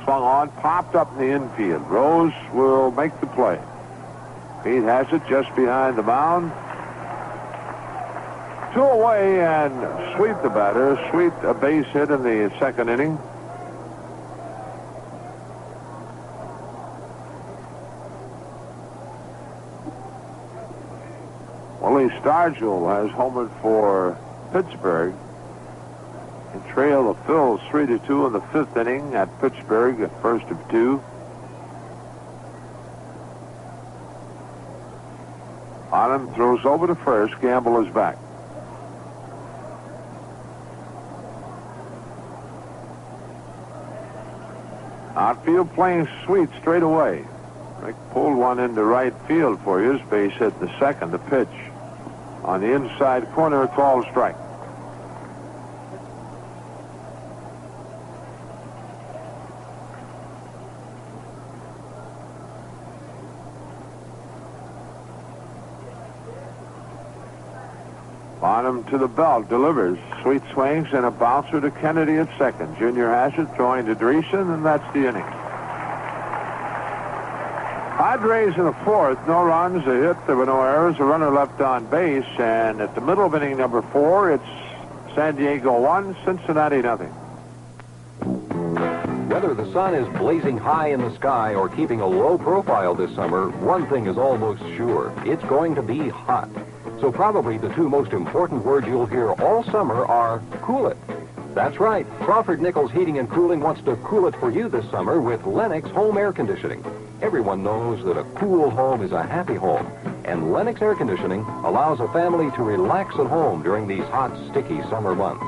swung on, popped up in the infield. Rose will make the play. Pete has it just behind the mound. Two away, and Sweet the batter. Sweet a base hit in the second inning. Willie Stargell has homered for Pittsburgh. And trail the Phils 3-2 in the fifth inning at Pittsburgh, at first of two. Bonham throws over to first. Gamble is back. Outfield playing Sweet straight away. Rick pulled one into right field for his base hit the second. The pitch on the inside corner, called strike. Bonham to the belt, delivers. Sweet swings and a bouncer to Kennedy at second. Junior has it, throwing to Dreesen, and that's the inning. Padres in the fourth, no runs, a hit, there were no errors, a runner left on base, and at the middle of inning number 4, it's San Diego 1, Cincinnati nothing. Whether the sun is blazing high in the sky or keeping a low profile this summer, one thing is almost sure. It's going to be hot. So probably the two most important words you'll hear all summer are cool it. That's right. Crawford Nichols Heating and Cooling wants to cool it for you this summer with Lennox Home Air Conditioning. Everyone knows that a cool home is a happy home, and Lennox Air Conditioning allows a family to relax at home during these hot, sticky summer months.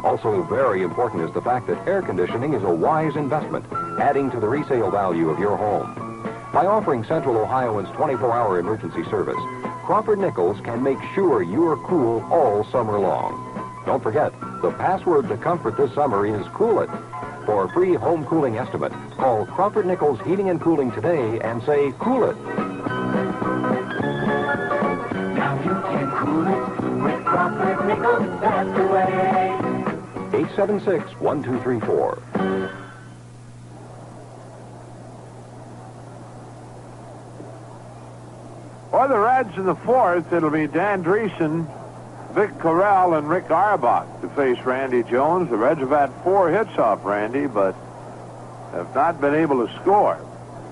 Also very important is the fact that air conditioning is a wise investment, adding to the resale value of your home. By offering Central Ohioans 24-hour emergency service, Crawford Nichols can make sure you're cool all summer long. Don't forget, the password to comfort this summer is Cool It. For a free home cooling estimate, call Crawford Nichols Heating and Cooling today and say, Cool It. Now you can cool it with Crawford Nichols, that's the way. 876-1234. For the Reds in the fourth, it'll be Dan Dreesen, Vic Corral, and Rick Auerbach to face Randy Jones. The Reds have had 4 hits off Randy, but have not been able to score.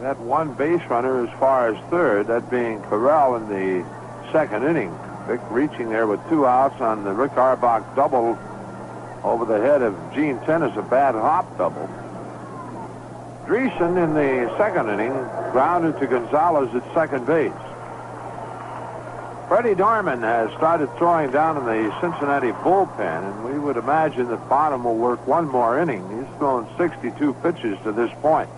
That one base runner as far as third, that being Corral in the second inning. Vic reaching there with 2 outs on the Rick Auerbach double over the head of Gene Tennis, a bad hop double. Dreesen in the second inning grounded to Gonzalez at second base. Freddie Norman has started throwing down in the Cincinnati bullpen, and we would imagine that Bonham will work one more inning. He's thrown 62 pitches to this point.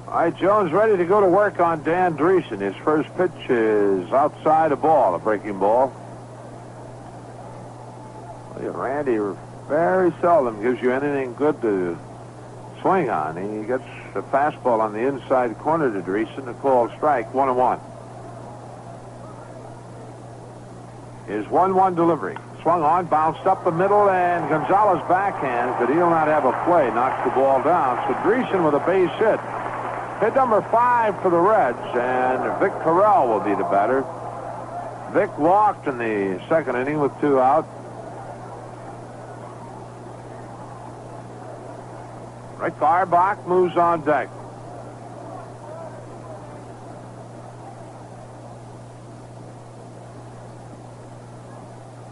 All right, Jones ready to go to work on Dan Dreesen. His first pitch is outside a ball, a breaking ball. Randy very seldom gives you anything good to swing on. He gets a fastball on the inside corner to Dreesen, a called strike, 1-1. His 1-1 delivery. Swung on, bounced up the middle, and Gonzalez backhands, but he'll not have a play. Knocks the ball down. So Dreesen with a base hit. Hit number 5 for the Reds, and Vic Corral will be the batter. Vic walked in the second inning with 2 out. Rick Auerbach moves on deck.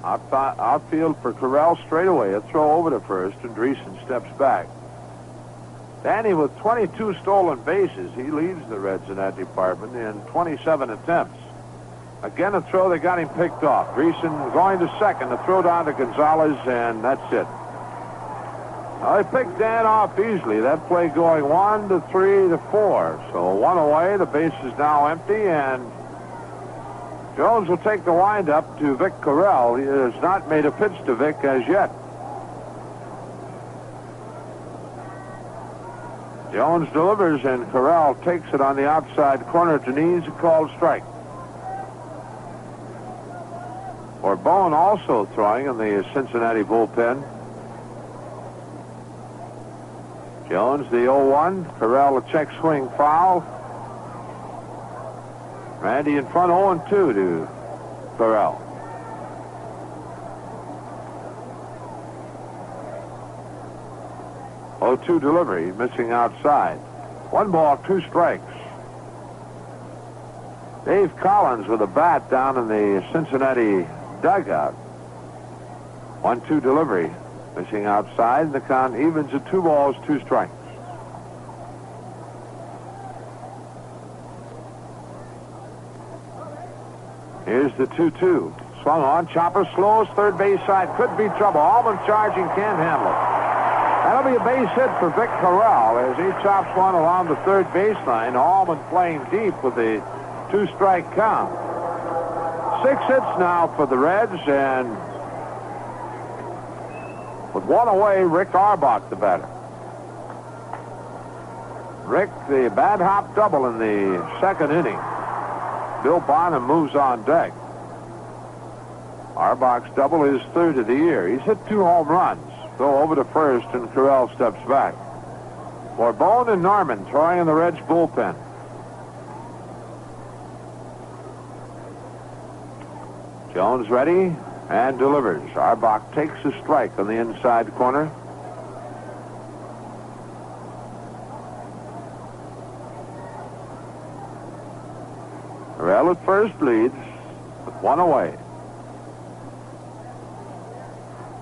Outfield for Corral straightaway. A throw over to first, and Dreesen steps back. Danny with 22 stolen bases. He leads the Reds in that department in 27 attempts. Again, a throw that got him picked off. Dreesen going to second. A throw down to Gonzalez, and that's it. They picked Dan off easily. That play going 1 to 3 to 4. So 1 away. The base is now empty, and Jones will take the windup to Vic Corral. He has not made a pitch to Vic as yet. Jones delivers, and Corral takes it on the outside corner to knees, a called strike. Bone also throwing in the Cincinnati bullpen. Jones, the 0-1. Corral, a check swing foul. Randy in front, 0-2 to Corral. Oh, 2 delivery, missing outside. 1 ball, 2 strikes. Dave Collins with a bat down in the Cincinnati dugout. 1-2 delivery, missing outside. The count evens at 2 balls, 2 strikes. Here's the 2-2. Swung on, chopper slows, third base side, could be trouble. Allman charging, can't handle it. That'll be a base hit for Vic Corral as he chops one along the third baseline. Allman playing deep with the 2-strike count. 6 hits now for the Reds, and with 1 away, Rick Auerbach the batter. Rick, the bad hop double in the second inning. Bill Bonham moves on deck. Auerbach's double is third of the year. He's hit 2 home runs. Go over to first, and Corral steps back. For Bone and Norman throwing in the Reds bullpen. Jones ready and delivers. Auerbach takes a strike on the inside corner. Corral at first leads with 1 away.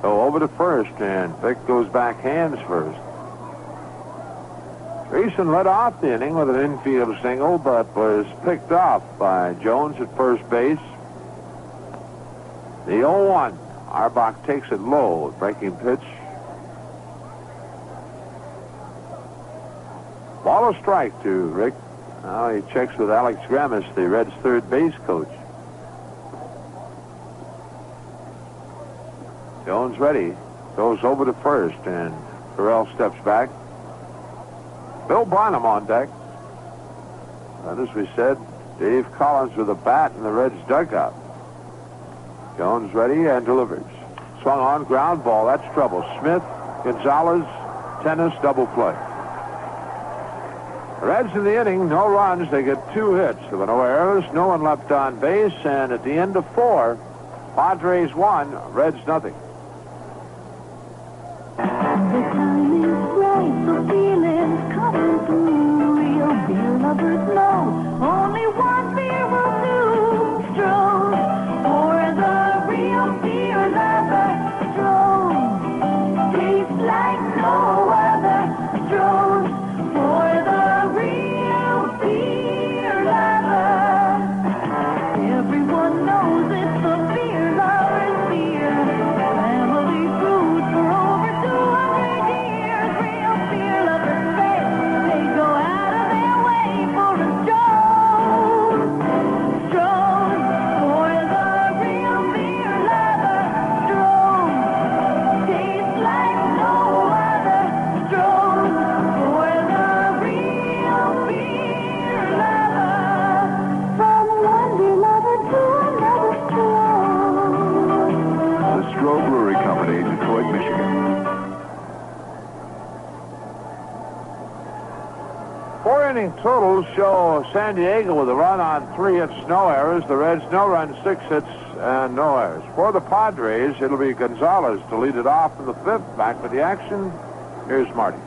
So over to first, and Vic goes back hands first. Dreesen led off the inning with an infield single, but was picked off by Jones at first base. The 0-1. Arbach takes it low, breaking pitch. Ball a strike to Rick. Now he checks with Alex Grammis, the Reds' third base coach. Jones ready. Goes over to first, and Farrell steps back. Bill Bonham on deck. And as we said, Dave Collins with a bat in the Reds' dugout. Jones ready and delivers. Swung on, ground ball. That's trouble. Smith, Gonzalez, Tennis, double play. The Reds in the inning, no runs. They get 2 hits. There were no errors, no one left on base, and at the end of 4, Padres 1, Reds nothing. The time is right, the feeling's coming through. Real beer lovers know only one beer will do. Stroh's for the real beer lover. Stroh's tastes like no other. Stroh's for the real beer lover. Everyone knows it's the beer lover's beer. Family food for over 200 years. Real beer lovers say they go out of their way for a Stroh's. Stroh's for the real beer lover. Stroh's tastes like no other. Stroh's for the real beer lover. From one beer lover to another Stroh's. The Stroh Brewery Company, Detroit, Michigan. 4 inning totals show San Diego with a run on 3 hits, no errors. The Reds, no runs, 6 hits, and no errors. For the Padres, it'll be Gonzalez to lead it off in the 5th. Back with the action. Here's Marty.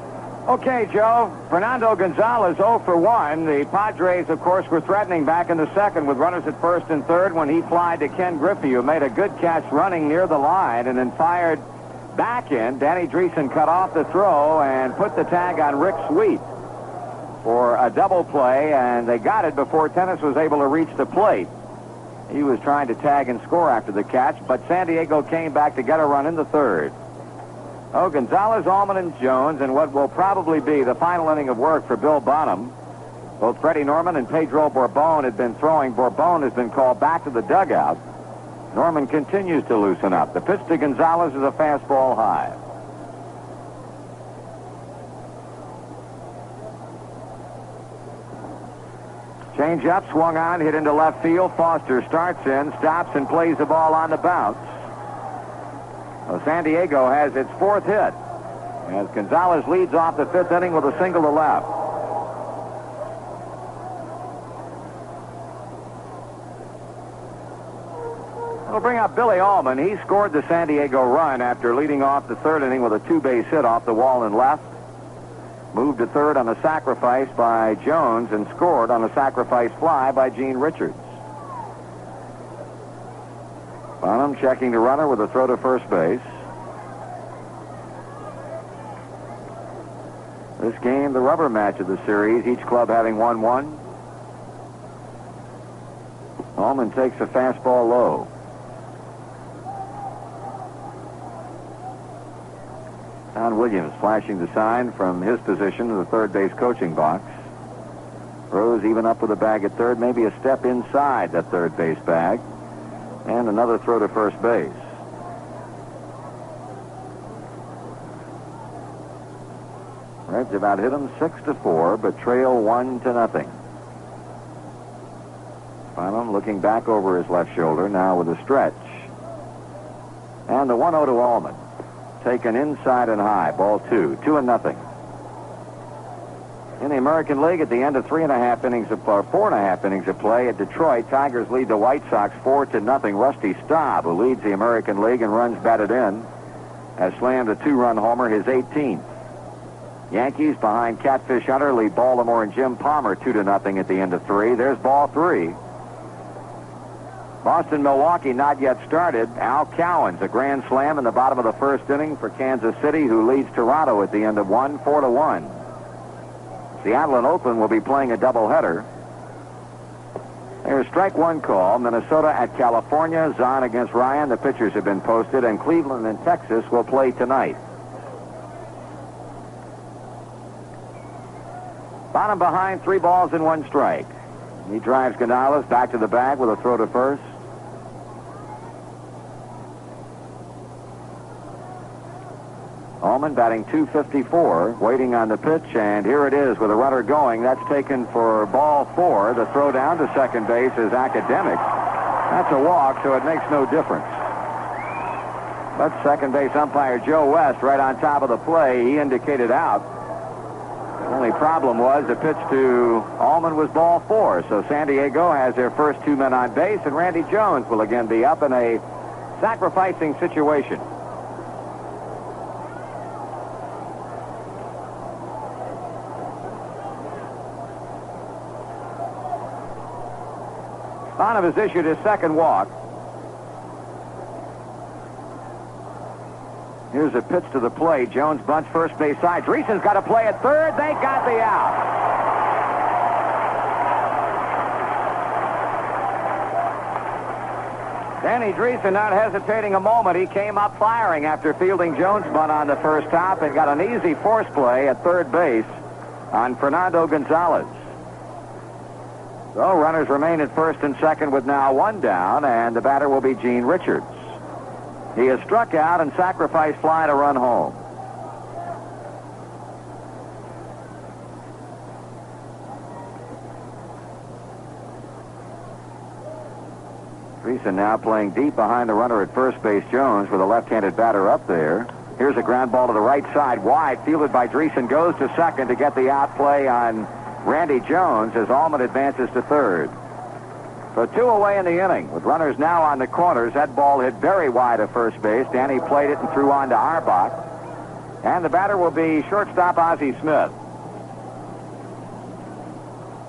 Okay, Joe. Fernando Gonzalez 0 for 1. The Padres, of course, were threatening back in the 2nd with runners at 1st and 3rd when he flied to Ken Griffey, who made a good catch running near the line and then fired back in. Danny Dreesen cut off the throw and put the tag on Rick Sweet for a double play, and they got it before Tennis was able to reach the plate. He was trying to tag and score after the catch, but San Diego came back to get a run in the 3rd. Oh, Gonzalez, Allman, and Jones, and what will probably be the final inning of work for Bill Bonham. Both Freddie Norman and Pedro Bourbon had been throwing. Bourbon has been called back to the dugout. Norman continues to loosen up. The pitch to Gonzalez is a fastball high. Change up, swung on, hit into left field. Foster starts in, stops, and plays the ball on the bounce. Well, San Diego has its 4th hit as Gonzalez leads off the 5th inning with a single to left. We'll bring up Billy Allman. He scored the San Diego run after leading off the 3rd inning with a 2-base hit off the wall and left. Moved to 3rd on a sacrifice by Jones and scored on a sacrifice fly by Gene Richards. Bonham checking the runner with a throw to first base. This game, the rubber match of the series, each club having won one. Allman takes a fastball low. Don Williams flashing the sign from his position in the third base coaching box. Rose even up with a bag at third, maybe a step inside that third base bag. And another throw to first base. Reds about hit them 6-4, but trail 1-0. Bonham looking back over his left shoulder now with a stretch. And the 1-0 to Allman. Taken inside and high. Ball 2. 2-0. In the American League, at the end of 4.5 innings of play at Detroit, Tigers lead the White Sox 4-0. Rusty Staub, who leads the American League and runs batted in, has slammed a 2-run homer, his 18th. Yankees behind Catfish Hunter lead Baltimore and Jim Palmer 2-0 at the end of 3. There's ball 3. Boston, Milwaukee not yet started. Al Cowan's a grand slam in the bottom of the first inning for Kansas City, who leads Toronto at the end of 1, 4-1. Seattle and Oakland will be playing a doubleheader. There's strike one call. Minnesota at California. Zahn against Ryan. The pitchers have been posted, and Cleveland and Texas will play tonight. Bottom behind, 3 balls and 1 strike. He drives Gonzalez back to the bag with a throw to first. Allman batting .254, waiting on the pitch, and here it is with a runner going. That's taken for ball 4. The throw down to second base is academic. That's a walk, so it makes no difference. But second base umpire Joe West right on top of the play. He indicated out. The only problem was the pitch to Allman was ball 4, so San Diego has their first 2 men on base, and Randy Jones will again be up in a sacrificing situation. Bonham has issued his second walk. Here's a pitch to the plate. Jones bunts first base side. Dreesen's got to play at third. They got the out. Danny Dreesen not hesitating a moment. He came up firing after fielding Jones' bunt on the first top and got an easy force play at third base on Fernando Gonzalez. So runners remain at first and second with now 1 down, and the batter will be Gene Richards. He has struck out and sacrificed fly to run home. Dreesen now playing deep behind the runner at first base, Jones, with a left-handed batter up there. Here's a ground ball to the right side, wide, fielded by Dreesen, goes to second to get the outplay on Randy Jones as Allman advances to third. So 2 away in the inning. With runners now on the corners, that ball hit very wide of first base. Danny played it and threw on to Arbach. And the batter will be shortstop Ozzie Smith.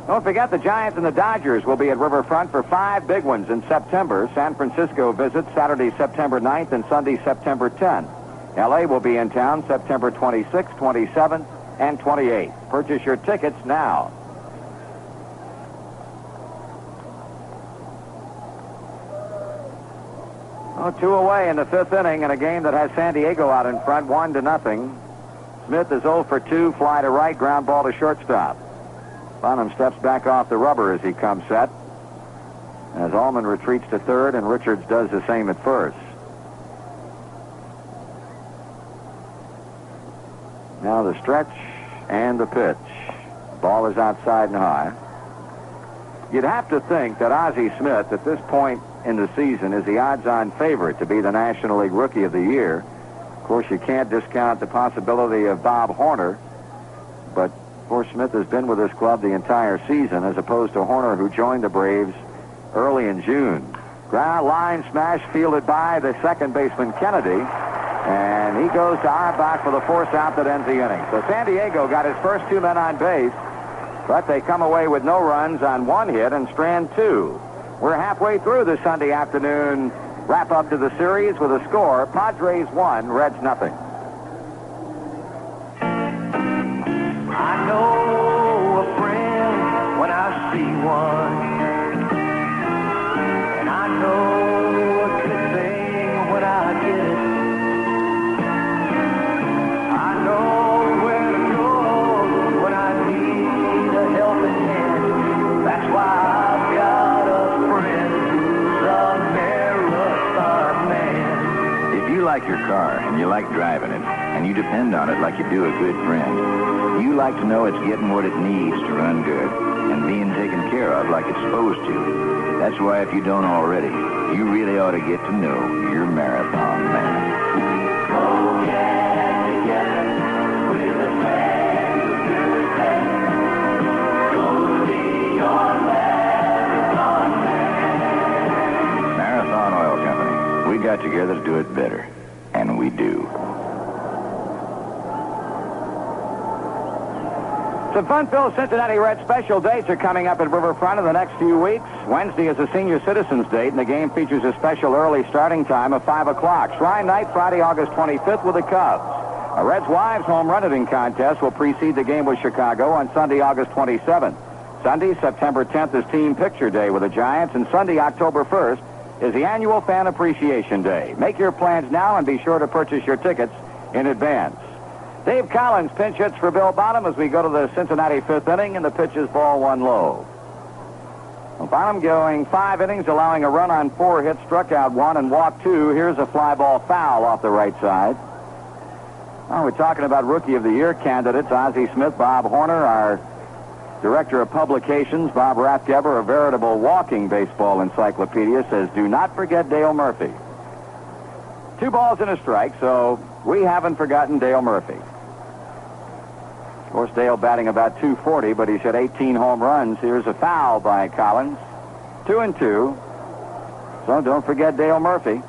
Don't forget the Giants and the Dodgers will be at Riverfront for 5 big ones in September. San Francisco visits Saturday, September 9th and Sunday, September 10th. L.A. will be in town September 26th, 27th, and 28th. Purchase your tickets now. Oh, 2 away in the 5th inning in a game that has San Diego out in front, 1-0. Smith is 0 for 2, fly to right, ground ball to shortstop. Bonham steps back off the rubber as he comes set, as Allman retreats to third and Richards does the same at first. Now the stretch and the pitch. Ball is outside and high. You'd have to think that Ozzie Smith at this point in the season is the odds-on favorite to be the National League Rookie of the Year. Of course, you can't discount the possibility of Bob Horner, but of course Smith has been with this club the entire season as opposed to Horner, who joined the Braves early in June. Ground line smash fielded by the second baseman Kennedy. And he goes to Arbach for the force out that ends the inning. So San Diego got his first 2 men on base, but they come away with no runs on 1 hit and strand 2. We're halfway through the Sunday afternoon wrap-up to the series with a score: Padres 1, Reds 0. I know a friend when I see one, and I know a good thing when I get it. Like your car and you like driving it and you depend on it like you do a good friend. You like to know it's getting what it needs to run good and being taken care of like it's supposed to. That's why if you don't already, you really ought to get to know your Marathon man. Go get together with a friend who do the same. Go see your Marathon man. Marathon Oil Company. We got together to do it better. And we do. Some fun-filled Cincinnati Reds special dates are coming up at Riverfront in the next few weeks. Wednesday is a Senior Citizens Date, and the game features a special early starting time of 5 o'clock. Shrine Night, Friday, August 25th with the Cubs. A Reds Wives home run hitting contest will precede the game with Chicago on Sunday, August 27th. Sunday, September 10th is Team Picture Day with the Giants, and Sunday, October 1st is the annual Fan Appreciation Day. Make your plans now and be sure to purchase your tickets in advance. Dave Collins pinch hits for Bill Bonham as we go to the Cincinnati fifth inning, and the pitch is ball one low. Bonham going 5 innings, allowing a run on 4 hits, struck out 1 and walked 2. Here's a fly ball foul off the right side. Well, we're talking about Rookie of the Year candidates, Ozzie Smith, Bob Horner, our Director of Publications, Bob Rathgeber, a veritable walking baseball encyclopedia, says, do not forget Dale Murphy. 2 balls and a strike, so we haven't forgotten Dale Murphy. Of course, Dale batting about .240, but he's hit 18 home runs. Here's a foul by Collins. 2-2. So don't forget Dale Murphy.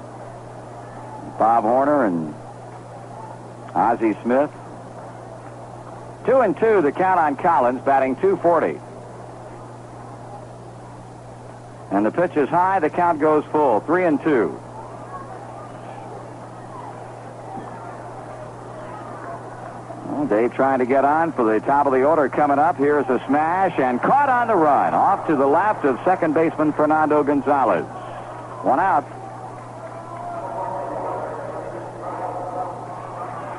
Bob Horner and Ozzie Smith. 2-2, the count on Collins, batting .240. And the pitch is high, the count goes full, 3-2. Well, Dave trying to get on for the top of the order coming up. Here's a smash and caught on the run. Off to the left of second baseman Fernando Gonzalez. 1 out.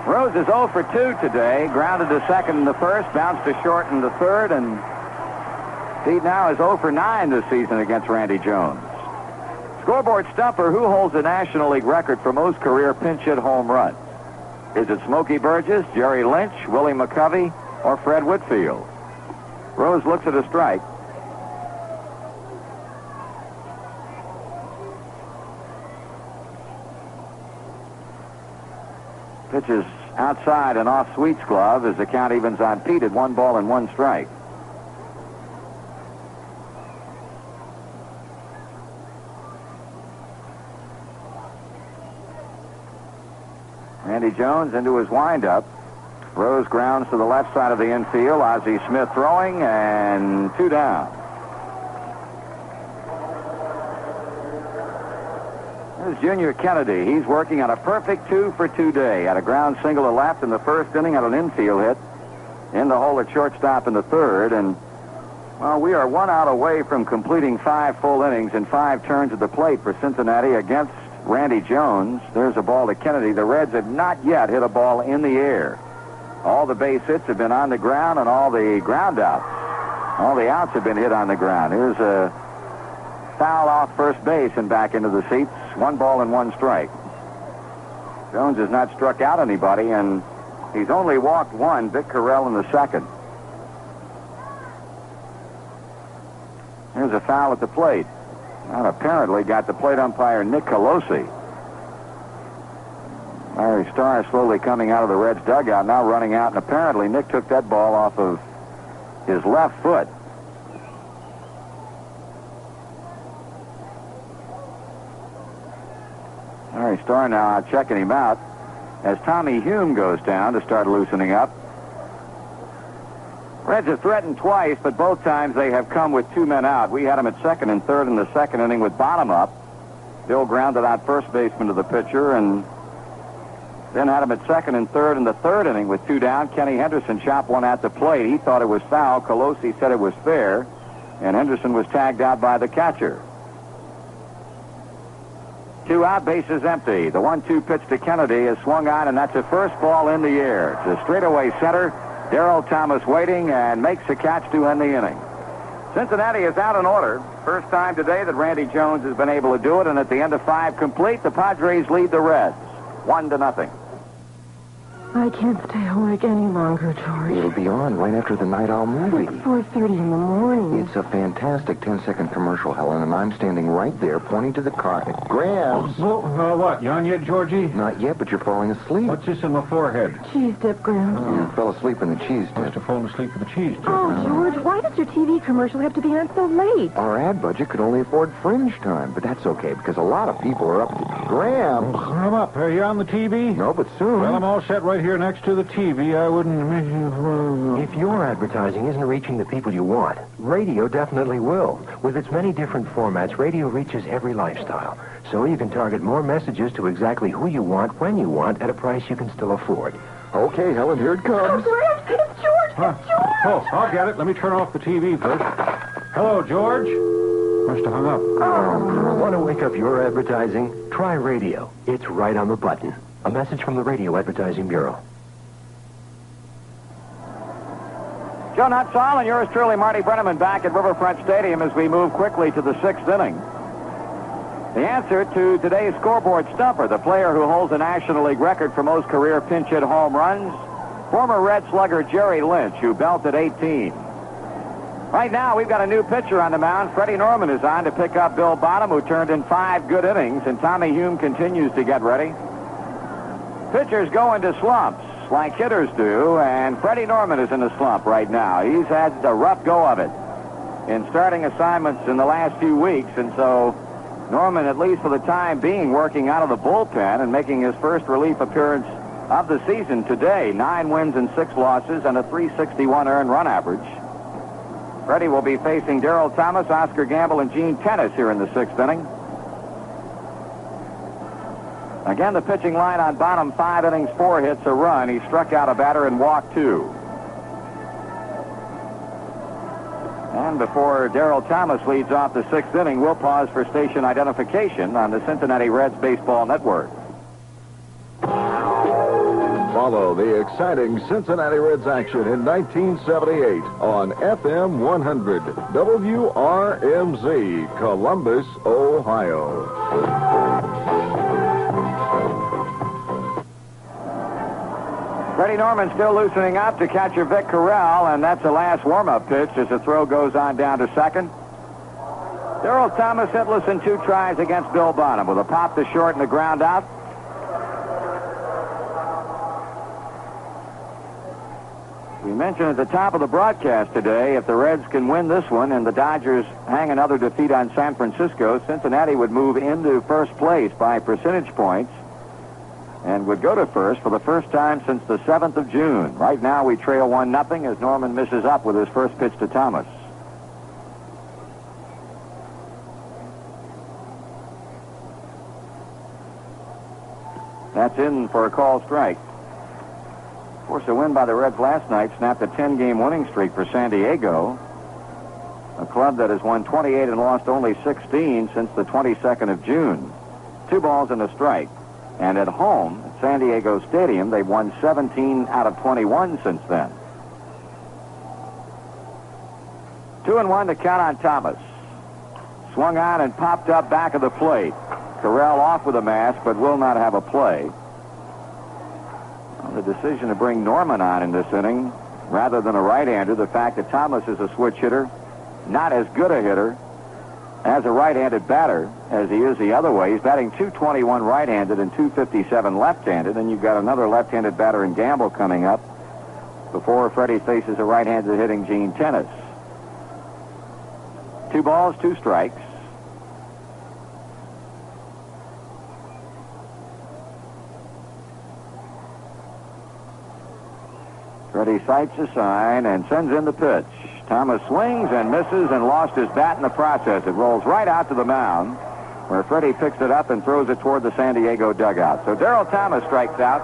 Rose is 0 for 2 today. Grounded to second in the first, bounced to short in the third, and Pete now is 0 for 9 this season against Randy Jones. Scoreboard stumper, who holds the National League record for most career pinch hit home runs? Is it Smokey Burgess, Jerry Lynch, Willie McCovey, or Fred Whitfield? Rose looks at a strike. Pitches outside and off Sweet's glove as the count evens on Pete at 1 ball and 1 strike. Randy Jones into his windup. Rose grounds to the left side of the infield. Ozzie Smith throwing, and 2 down. There's Junior Kennedy. He's working on a perfect 2 for 2 day. Had a ground single to left in the first inning on an infield hit. In the hole at shortstop in the third, and well, we are 1 out away from completing 5 full innings and 5 turns at the plate for Cincinnati against Randy Jones. There's a ball to Kennedy. The Reds have not yet hit a ball in the air. All the base hits have been on the ground, and all the ground outs, all the outs have been hit on the ground. Here's a foul off first base and back into the seats. 1 ball and 1 strike. Jones has not struck out anybody, and he's only walked 1, Vic Carrell in the second. Here's a foul at the plate. That apparently got the plate umpire Nick Colosi. Larry Starr slowly coming out of the Reds dugout, now running out, and apparently Nick took that ball off of his left foot. Larry Starr now out checking him out as Tommy Hume goes down to start loosening up. Reds have threatened twice, but both times they have come with 2 men out. We had them at second and third in the second inning with Bonham up. Bill grounded out first baseman to the pitcher, and then had him at second and third in the third inning with 2 down. Kenny Henderson chopped one at the plate. He thought it was foul. Colosi said it was fair, and Henderson was tagged out by the catcher. 2 out, bases empty. The 1-2 pitch to Kennedy is swung on, and that's a first ball in the air. It's a straightaway center. Darrell Thomas waiting and makes a catch to end the inning. Cincinnati is out in order. First time today that Randy Jones has been able to do it, and at the end of 5 complete, the Padres lead the Reds 1-0. I can't stay awake any longer, George. It'll be on right after the Night Owl movie. It's 4:30 in the morning. It's a fantastic 10-second commercial, Helen, and I'm standing right there pointing to the car. Grams! What? You on yet, Georgie? Not yet, but you're falling asleep. What's this in my forehead? Cheese dip, Grams. You fell asleep in the cheese dip. Must have fallen asleep with the cheese dip. Oh, George, why does your TV commercial have to be on so late? Our ad budget could only afford fringe time, but that's okay, because a lot of people are up to... Grams! I'm up. Are you on the TV? No, but soon. Well, I'm all set right here next to the TV. I wouldn't miss you. If your advertising isn't reaching the people you want, radio definitely will. With its many different formats, radio reaches every lifestyle. So you can target more messages to exactly who you want, when you want, at a price you can still afford. Okay, Helen, here it comes. Reds, it's George! Huh? It's George! Oh, I'll get it. Let me turn off the TV first. Hello, George. Must have hung up. Want to wake up your advertising? Try radio. It's right on the button. A message from the Radio Advertising Bureau. Joe Nutsall and yours truly, Marty Brenneman, back at Riverfront Stadium as we move quickly to the sixth inning. The answer to today's scoreboard stumper, the player who holds the National League record for most career pinch hit home runs, former Red slugger Jerry Lynch, who belted 18. Right now, we've got a new pitcher on the mound. Freddie Norman is on to pick up Bill Bottom, who turned in 5 good innings, and Tommy Hume continues to get ready. Pitchers go into slumps like hitters do, and Freddie Norman is in a slump right now. He's had a rough go of it in starting assignments in the last few weeks, and so Norman, at least for the time being, working out of the bullpen and making his first relief appearance of the season today. 9 wins and 6 losses and a .361 earned run average. Freddie will be facing Darrell Thomas, Oscar Gamble, and Gene Tennis here in the 6th inning. Again, the pitching line on Bottom, 5 innings, 4 hits, a run. He struck out a batter and walked 2. And before Darrell Thomas leads off the 6th inning, we'll pause for station identification on the Cincinnati Reds Baseball Network. Follow the exciting Cincinnati Reds action in 1978 on FM 100 WRMZ, Columbus, Ohio. Freddie Norman still loosening up to catcher Vic Corral, and that's the last warm-up pitch as the throw goes on down to second. Darrell Thomas hitless in 2 tries against Bill Bonham with a pop to short and a ground out. We mentioned at the top of the broadcast today, if the Reds can win this one and the Dodgers hang another defeat on San Francisco, Cincinnati would move into first place by percentage points and would go to first for the first time since the 7th of June. Right now, we trail 1-0 as Norman misses up with his first pitch to Thomas. That's in for a called strike. Of course, a win by the Reds last night snapped a 10-game winning streak for San Diego, a club that has won 28 and lost only 16 since the 22nd of June. 2 balls and a strike. And at home, at San Diego Stadium, they've won 17 out of 21 since then. 2-1 to count on Thomas. Swung on and popped up back of the plate. Corral off with a mask, but will not have a play. Well, the decision to bring Norman on in this inning, rather than a right-hander, the fact that Thomas is a switch hitter, not as good a hitter as a right-handed batter as he is the other way. He's batting .221 right-handed and .257 left-handed, and you've got another left-handed batter in Gamble coming up before Freddie faces a right-handed hitting Gene Tennis. 2 balls, 2 strikes. Freddie sights a sign and sends in the pitch. Thomas swings and misses and lost his bat in the process. It rolls right out to the mound, where Freddie picks it up and throws it toward the San Diego dugout. So Darrell Thomas strikes out.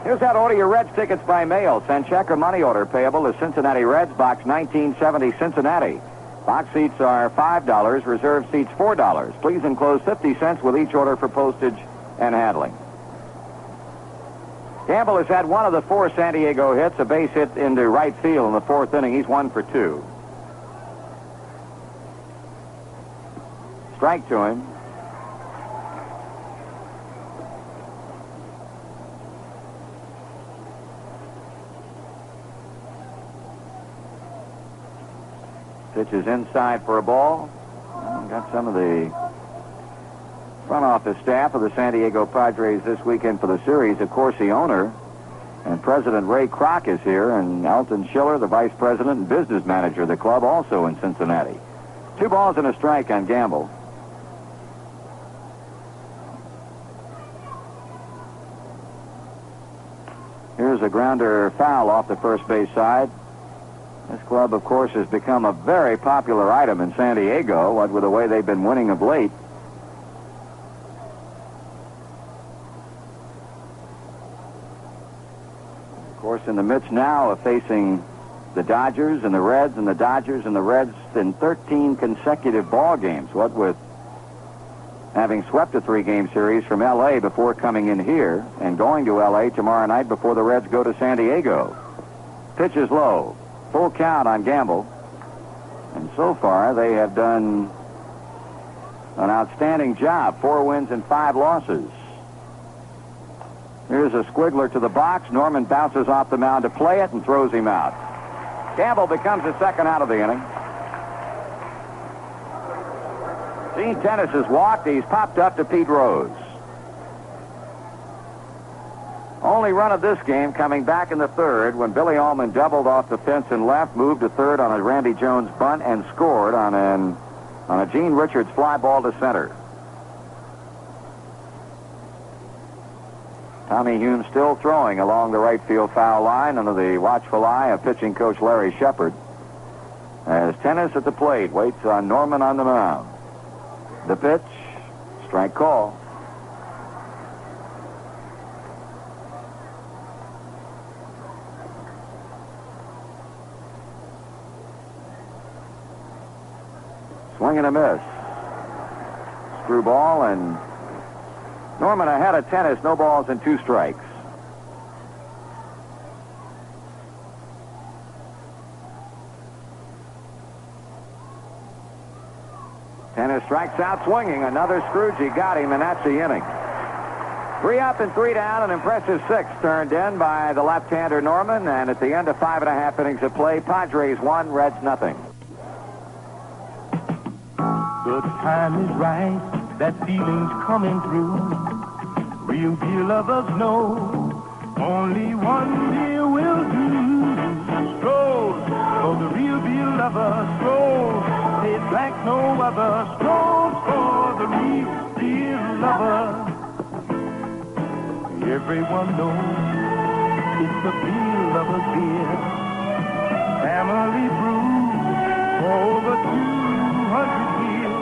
Here's how to order your Reds tickets by mail. Send check or money order payable to Cincinnati Reds, Box 1970, Cincinnati. Box seats are $5, reserve seats $4. Please enclose 50 cents with each order for postage and handling. Gamble has had 1 of the 4 San Diego hits, a base hit into right field in the 4th inning. He's 1 for 2. Strike to him. Pitch is inside for a ball. Got some of the front office staff of the San Diego Padres this weekend for the series. Of course, the owner and President Ray Kroc is here, and Elton Schiller, the vice president and business manager of the club, also in Cincinnati. 2 balls and a strike on Gamble. Here's a grounder foul off the first base side. This club, of course, has become a very popular item in San Diego, what with the way they've been winning of late. course, in the midst now of facing the Dodgers and the Reds and the Dodgers and the Reds in 13 consecutive ball games. What with having swept a 3-game series from L.A. before coming in here and going to L.A. tomorrow night before the Reds go to San Diego. Pitch is low. Full count on Gamble. And so far, they have done an outstanding job. 4 wins and 5 losses. Here's a squiggler to the box. Norman bounces off the mound to play it and throws him out. Gamble becomes the second out of the inning. Gene Tennis has walked. He's popped up to Pete Rose. Only run of this game coming back in the third when Billy Allman doubled off the fence and left, moved to third on a Randy Jones bunt, and scored on a Gene Richards fly ball to center. Tommy Hume still throwing along the right field foul line under the watchful eye of pitching coach Larry Shepard. As Tennis at the plate waits on Norman on the mound. The pitch, strike call. Swing and a miss. Screw ball, and Norman ahead of Tennis, no balls and 2 strikes. Tennis strikes out swinging. Another Scroogey got him, and that's the inning. 3 up and 3 down. An impressive 6 turned in by the left-hander Norman, and at the end of 5.5 innings of play, Padres 1, Reds nothing. The time is right, that feeling's coming through. Real dear lovers know only one deal will do. Stroll for the real deal lover, stroll, tastes like no other. Stroll for the real deal lover. Everyone knows it's the real lover's beer. Family brew for over 200 years.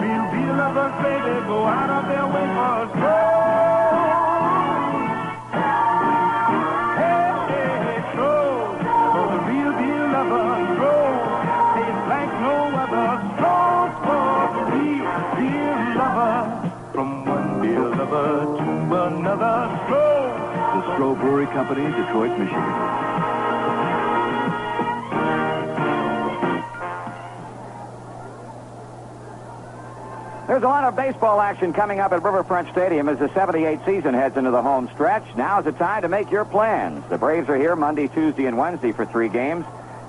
Real deal lovers, baby, go out of their way for a stroll. Hey, hey, hey, stroll for the real deal lovers, stroll. Tastes like no other. Stroll for the real deal lover. From one beer lover to another, stroll. The Stroh Brewery Company, Detroit, Michigan. There's a lot of baseball action coming up at Riverfront Stadium as the 78 season heads into the home stretch. Now's the time to make your plans. The Braves are here Monday, Tuesday, and Wednesday for 3 games.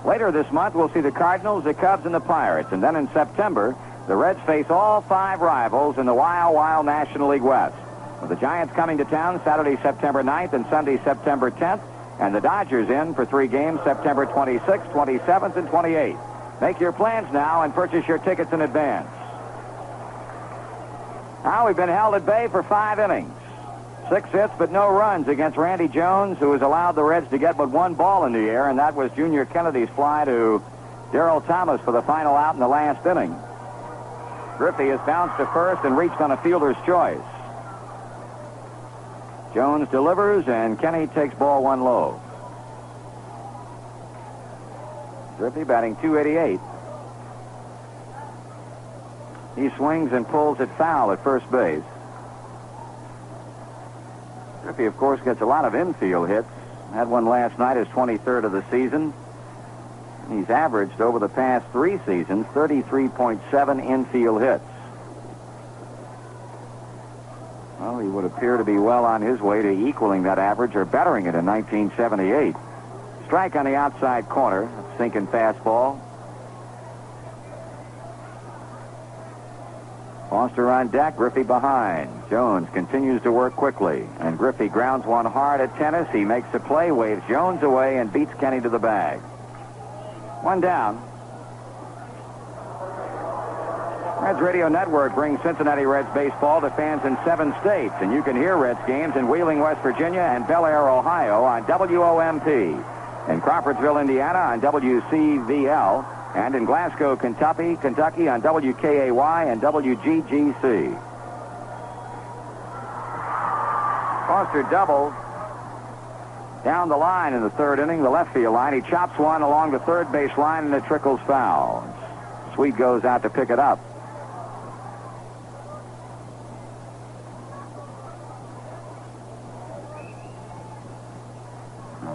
Later this month, we'll see the Cardinals, the Cubs, and the Pirates. And then in September, the Reds face all 5 rivals in the Wild National League West. With the Giants coming to town Saturday, September 9th, and Sunday, September 10th, and the Dodgers in for 3 games September 26th, 27th, and 28th. Make your plans now and purchase your tickets in advance. Now we've been held at bay for 5 innings. 6 hits, but no runs against Randy Jones, who has allowed the Reds to get but 1 ball in the air, and that was Junior Kennedy's fly to Darrell Thomas for the final out in the last inning. Griffey has bounced to first and reached on a fielder's choice. Jones delivers, and Kenny takes ball 1 low. Griffey batting .288. He swings and pulls it foul at first base. Griffey, of course, gets a lot of infield hits. Had one last night, his 23rd of the season. He's averaged over the past 3 seasons 33.7 infield hits. Well, he would appear to be well on his way to equaling that average or bettering it in 1978. Strike on the outside corner, sinking fastball. Foster on deck, Griffey behind. Jones continues to work quickly, and Griffey grounds one hard at Tennis. He makes the play, waves Jones away, and beats Kenny to the bag. 1 down. Reds Radio Network brings Cincinnati Reds baseball to fans in 7 states, and you can hear Reds games in Wheeling, West Virginia, and Bel Air, Ohio on WOMP, in Crawfordsville, Indiana on WCVL, and in Glasgow, Kentucky on WKAY and WGGC. Foster doubled. down the line in the third inning, the left field line. He chops one along the third base line, and it trickles foul. Sweet goes out to pick it up.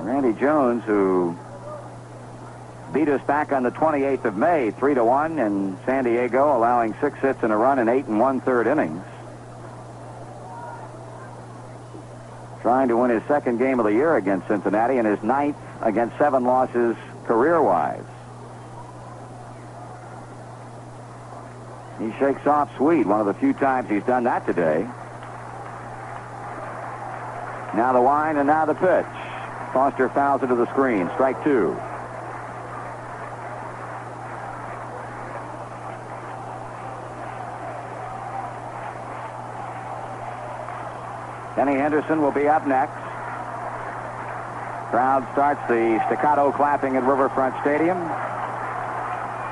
Randy Jones, who beat us back on the 28th of May, 3-1 in San Diego, allowing 6 hits and a run in 8 1/3 innings. Trying to win his second game of the year against Cincinnati and his 9th against 7 losses career-wise. He shakes off Sweet, one of the few times he's done that today. Now the wind and now the pitch. Foster fouls it to the screen. Strike 2. Kenny Henderson will be up next. Crowd starts the staccato clapping at Riverfront Stadium.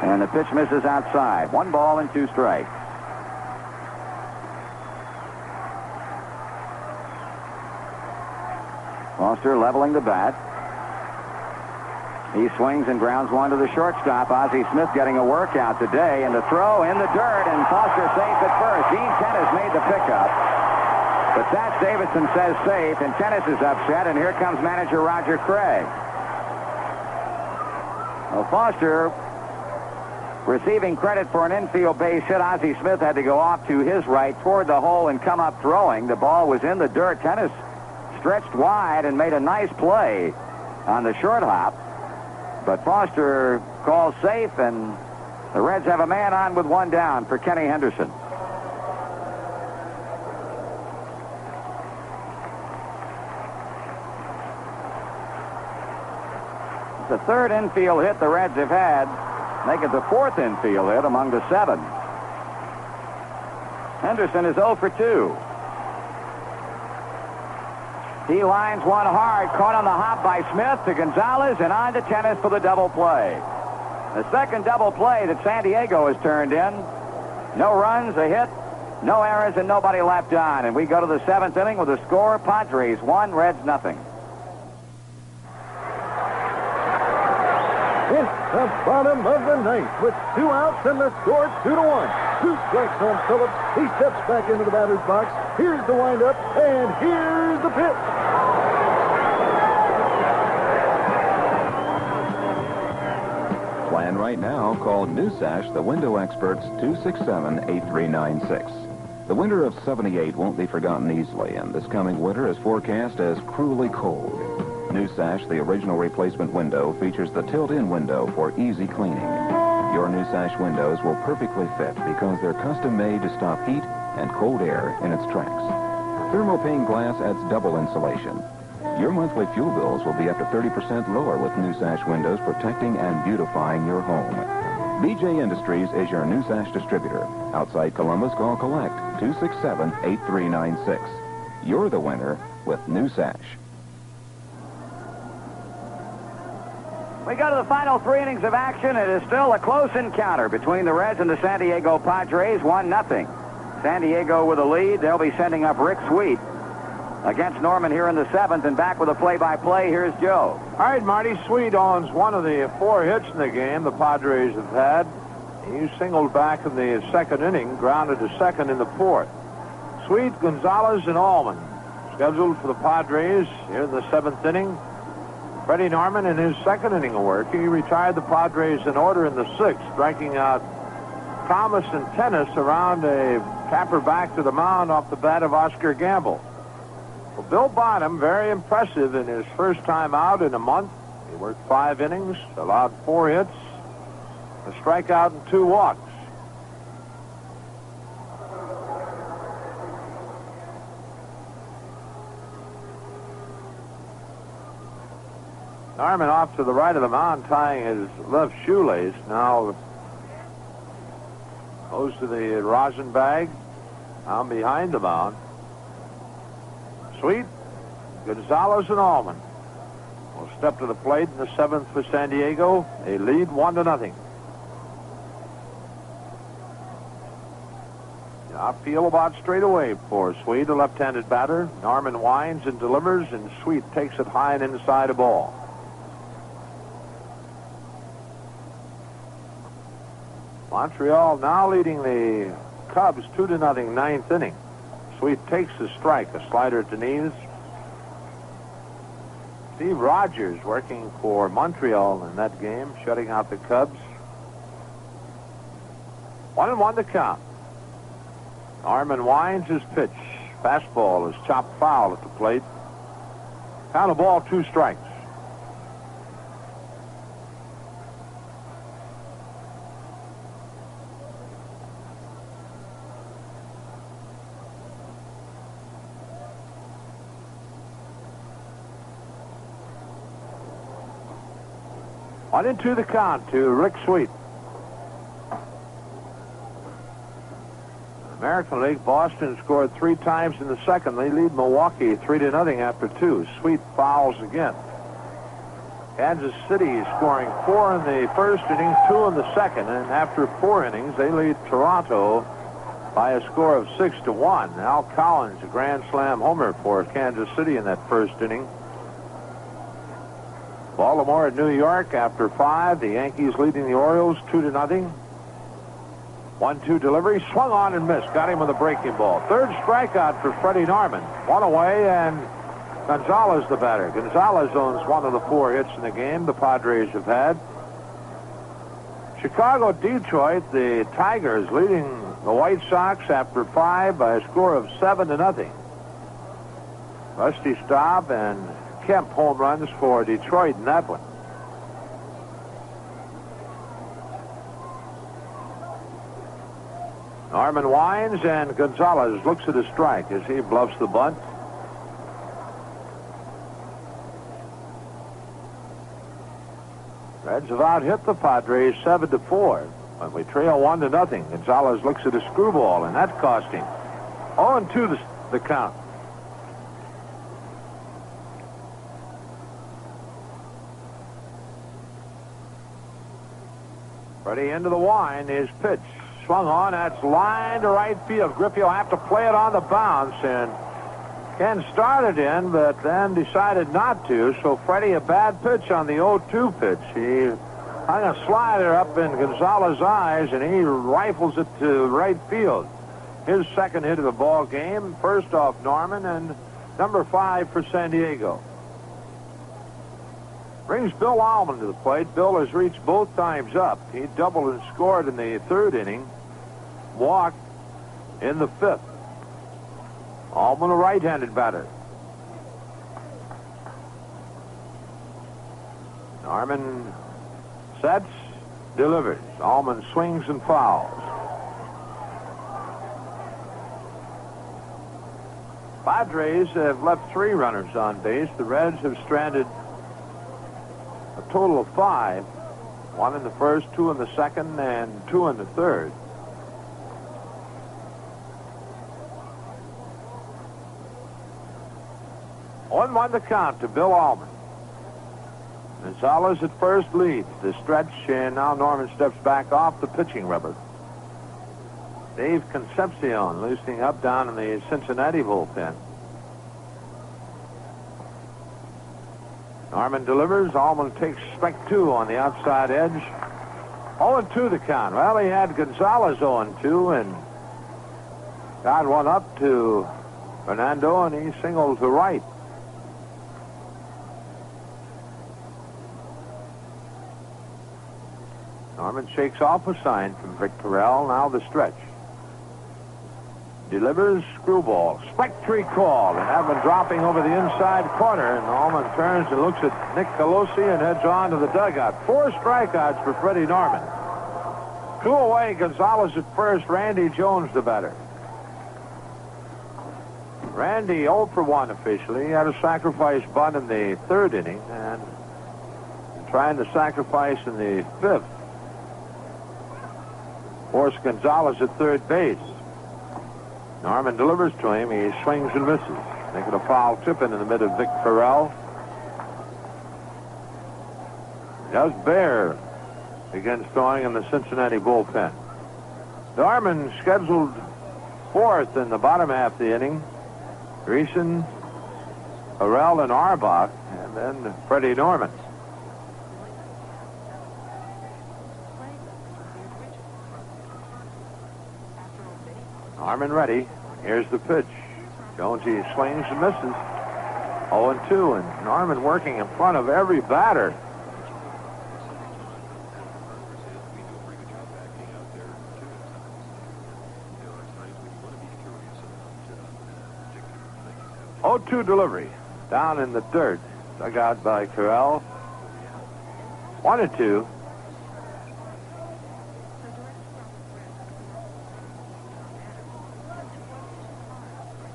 And the pitch misses outside. 1 ball and 2 strikes. Foster leveling the bat. He swings and grounds one to the shortstop. Ozzie Smith getting a workout today. And the throw in the dirt, and Foster safe at first. Gene Tennis made the pickup. But Thatch Davidson says safe, and Tennis is upset, and here comes manager Roger Craig. Well, Foster receiving credit for an infield base hit. Ozzie Smith had to go off to his right toward the hole and come up throwing. The ball was in the dirt. Tennis stretched wide and made a nice play on the short hop. But Foster calls safe, and the Reds have a man on with 1 down for Kenny Henderson. The 3rd infield hit the Reds have had, make it the 4th infield hit among the 7. Henderson is 0 for 2. He lines one hard, caught on the hop by Smith to Gonzalez, and on to Tennis for the double play. The second double play that San Diego has turned in. No runs, a hit, no errors, and nobody left on. And we go to the 7th inning with a score: Padres 1, Reds nothing. It's the bottom of the 9th with 2 outs and the score 2-1. 2 strikes on Phillips. He steps back into the batter's box. Here's the windup, and here's the pitch. Plan right now. Call New Sash, the window experts, 267-8396. The winter of '78 won't be forgotten easily, and this coming winter is forecast as cruelly cold. New Sash, the original replacement window, features the tilt-in window for easy cleaning. Your New Sash windows will perfectly fit because they're custom-made to stop heat and cold air in its tracks. Thermopane glass adds double insulation. Your monthly fuel bills will be up to 30% lower with New Sash windows, protecting and beautifying your home. BJ Industries is your New Sash distributor. Outside Columbus, call Collect 267-8396. You're the winner with New Sash. We go to the final 3 innings of action. It is still a close encounter between the Reds and the San Diego Padres, 1-0. San Diego with a lead. They'll be sending up Rick Sweet against Norman here in the 7th. And back with a play-by-play, here's Joe. All right, Marty. Sweet owns one of the 4 hits in the game the Padres have had. He singled back in the 2nd inning, grounded to second in the 4th. Sweet, Gonzalez, and Allman scheduled for the Padres here in the 7th inning. Freddie Norman in his 2nd inning of work. He retired the Padres in order in the 6th, striking out Thomas and Tennis around a capper back to the mound off the bat of Oscar Gamble. Well, Bill Bottom, very impressive in his first time out in a month. He worked 5 innings, allowed 4 hits, a strikeout, and 2 walks. Norman off to the right of the mound, tying his left shoelace. Now goes to the rosin bag, down behind the mound. Sweet, Gonzalez, and Allman will step to the plate in the 7th for San Diego. They lead 1-0. Outfield about straight away for Sweet, a left-handed batter. Norman winds and delivers, and Sweet takes it high and inside a ball. Montreal now leading the Cubs 2-0, ninth inning. Sweet takes the strike, a slider at the knees. Steve Rogers working for Montreal in that game, shutting out the Cubs. 1-1 to count. Norman winds his pitch. Fastball is chopped foul at the plate. Count of ball, 2 strikes. One and two the count to Rick Sweet. American League, Boston scored 3 times in the second. They lead Milwaukee 3-0 after 2. Sweet fouls again. Kansas City scoring 4 in the first inning, 2 in the second, and after 4 innings, they lead Toronto by a score of 6-1. Al Collins, a grand slam homer for Kansas City in that first inning. Baltimore at New York after 5. The Yankees leading the Orioles 2-0. 1-2 delivery, swung on and missed. Got him with a breaking ball. Third strikeout for Freddie Norman. 1 away, and Gonzalez the batter. Gonzalez owns 1 of the 4 hits in the game the Padres have had. Chicago-Detroit, the Tigers leading the White Sox after 5 by a score of 7-0. Rusty Staub and Kemp home runs for Detroit in that one. Norman winds, and Gonzalez looks at a strike as he bluffs the bunt. Reds have out-hit the Padres 7-4. When we trail 1-0, Gonzalez looks at a screwball, and that cost him. 0-2 the count. Freddie into the wind, his pitch. Swung on, that's line to right field. Griffey will have to play it on the bounce, and Ken started in, but then decided not to, so Freddie a bad pitch on the 0-2 pitch. He hung a slider up in Gonzalez's eyes, and he rifles it to right field. His second hit of the ball game, first off Norman, and number 5 for San Diego. Brings Bill Allman to the plate. Bill has reached both times up. He doubled and scored in the 3rd inning. Walked in the 5th. Allman, a right-handed batter. Norman sets, delivers. Allman swings and fouls. Padres have left 3 runners on base. The Reds have stranded a total of 5. 1 in the first, 2 in the second, and 2 in the third. On 1 to count to Bill Allman. Gonzalez at first leads the stretch, and now Norman steps back off the pitching rubber. Dave Concepcion loosening up down in the Cincinnati bullpen. Norman delivers. Allman takes strike 2 on the outside edge. 0-2 the count. Well, he had Gonzalez 0-2 and got one up to Fernando, and he singled to right. Norman shakes off a sign from Vic Terrell. Now the stretch. Delivers, screwball. Strike 3 call, and that one dropping over the inside corner. And Allman turns and looks at Nick Colosi and heads on to the dugout. 4 strikeouts for Freddie Norman. 2 away, Gonzalez at first. Randy Jones the batter. Randy 0 for 1 officially. He had a sacrifice bunt in the 3rd inning and trying to sacrifice in the 5th. Forced Gonzalez at third base. Norman delivers to him. He swings and misses, making a foul tip in the mid of Vic Farrell. Does Bear begins throwing in the Cincinnati bullpen. Norman scheduled fourth in the bottom half of the inning. Dreesen, Harrell, and Arbach, and then Freddie Norman. Norman ready. Here's the pitch. Jonesy swings and misses. 0-2, and Norman working in front of every batter. Oh, 2 delivery. Down in the dirt. Dug out by Corral. 1-2.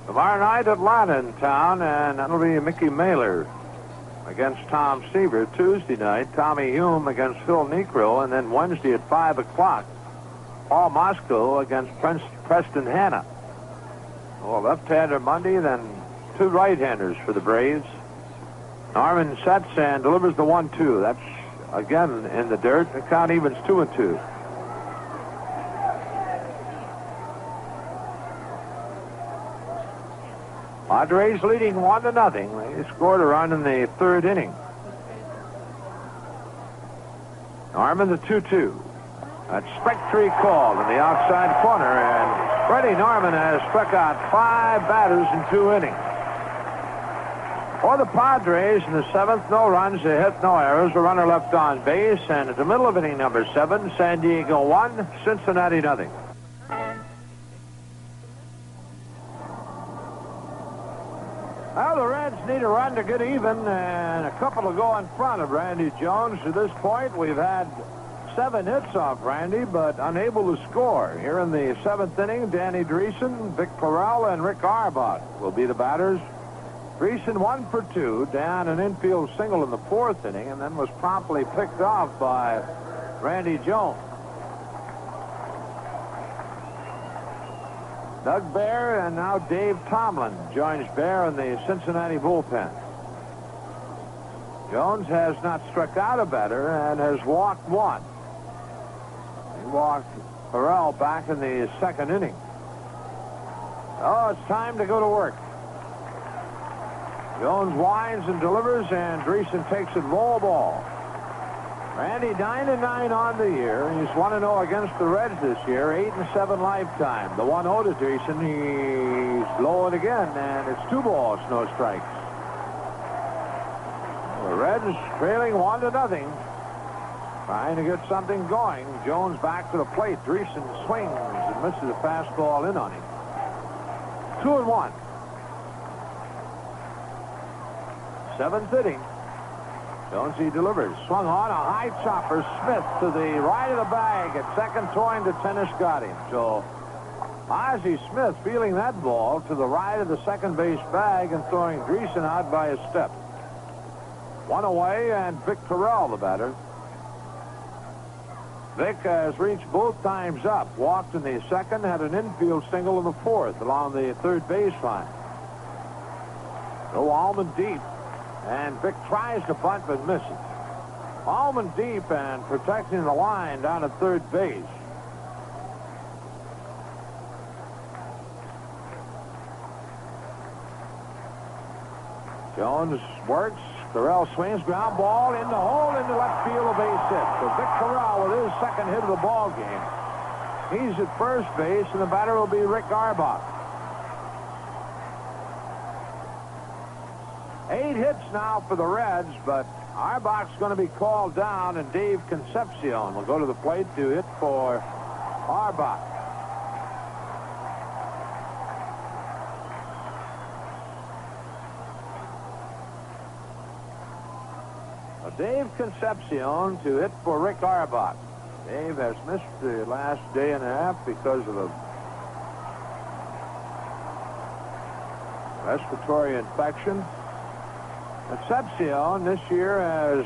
Tomorrow night, Atlanta in town, and that'll be Mickey Mailer against Tom Seaver. Tuesday night, Tommy Hume against Phil Necro, and then Wednesday at 5 o'clock, Paul Moscow against Preston Hanna. Well, left-hander Monday, then 2 right-handers for the Braves. Norman sets and delivers the 1-2. That's, again, in the dirt. The count evens 2-2. Padres leading 1-0. They scored a run in the 3rd inning. Norman the 2-2. That's strike 3 called in the outside corner, and Freddie Norman has struck out 5 batters in 2 innings. For the Padres in the 7th, no runs, a hit, no errors, a runner left on base, and at the middle of inning number 7, San Diego 1, Cincinnati 0. Well, the Reds need a run to get even, and a couple to go in front of Randy Jones. To this point, we've had 7 hits off Randy, but unable to score. Here in the 7th inning, Danny Dreesen, Vic Corral, and Rick Arbach will be the batters. Dreesen 1 for 2, down an infield single in the 4th inning, and then was promptly picked off by Randy Jones. Doug Bear and now Dave Tomlin joins Bear in the Cincinnati bullpen. Jones has not struck out a batter and has walked 1. He walked Farrell back in the 2nd inning. Oh, it's time to go to work. Jones winds and delivers, and Dreesen takes it low ball. Randy 9-9 on the year. He's 1-0 against the Reds this year, 8-7 lifetime. The 1-0 to Dreesen, he's low it again, and it's 2 balls, no strikes. The Reds trailing 1-0. Trying to get something going. Jones back to the plate. Dreesen swings and misses a fastball in on him. 2-1. 7th inning. Jonesy delivers. Swung on a high chopper. Smith to the right of the bag at second, towing to tennis, got him. So Ozzie Smith feeling that ball to the right of the second base bag and throwing Dreesen out by a step. 1 away, and Vic Terrell the batter. Vic has reached both times up. Walked in the 2nd, had an infield single in the 4th along the 3rd baseline. Go Allman deep. And Vic tries to bunt but misses. Allman deep and protecting the line down at 3rd base. Jones works. Corral swings. Ground ball in the hole into left field, a base hit. So Vic Corral with his 2nd hit of the ball game. He's at first base, and the batter will be Rick Arbach. 8 hits now for the Reds, but Arbach's going to be called down, and Dave Concepcion will go to the plate to hit for Arbach. Dave Concepcion to hit for Rick Arbach. Dave has missed the last day and a half because of a respiratory infection. Concepcion this year has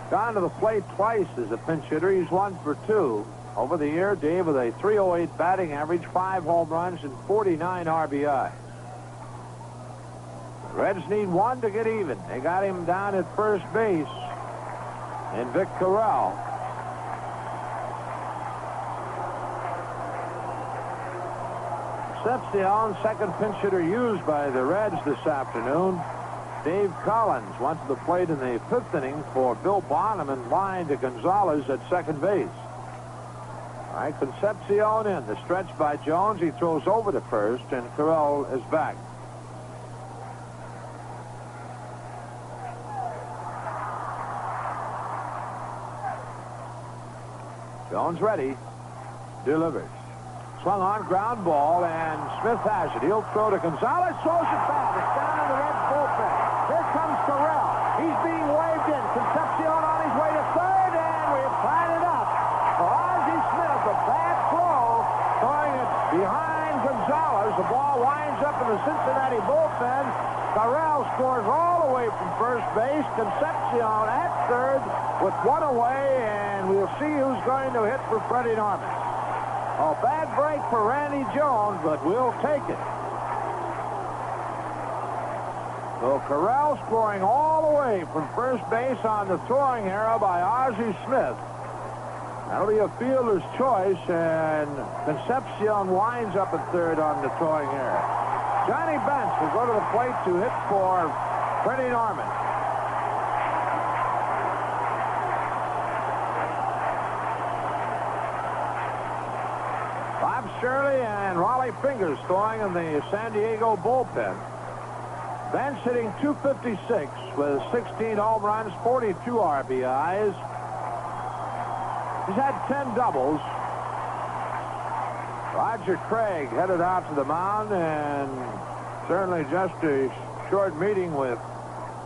gone to the plate twice as a pinch hitter. He's 1 for 2. Over the year, Dave with a .308 batting average, 5 home runs, and 49 RBI. The Reds need 1 to get even. They got him down at first base in Vic Corral. . Concepcion, second pinch hitter used by the Reds this afternoon. Dave Collins went to the plate in the 5th inning for Bill Bonham and line to Gonzalez at second base. All right, Concepcion in. The stretch by Jones. He throws over to first, and Carell is back. Jones ready. Delivers. Swung on, ground ball, and Smith has it. He'll throw to Gonzalez. Throws it back. It's down in the Reds bullpen. Here comes Carell. He's being waved in. Concepcion on his way to third, and we've tied it up. For Ozzie Smith, a bad throw, throwing it behind Gonzalez. The ball winds up in the Cincinnati bullpen. Carell scores all the way from first base. Concepcion at third with one away, and we'll see who's going to hit for Freddie Norman. A bad break for Randy Jones, but we'll take it. So Carell scoring all the way from first base on the throwing error by Ozzie Smith. That'll be a fielder's choice, and Concepcion winds up at third on the throwing error. Johnny Bench will go to the plate to hit for Freddie Norman. Bob Shirley and Raleigh Fingers throwing in the San Diego bullpen. Bench hitting .256 with 16 home runs, 42 RBIs. He's had 10 doubles. Roger Craig headed out to the mound, and certainly just a short meeting with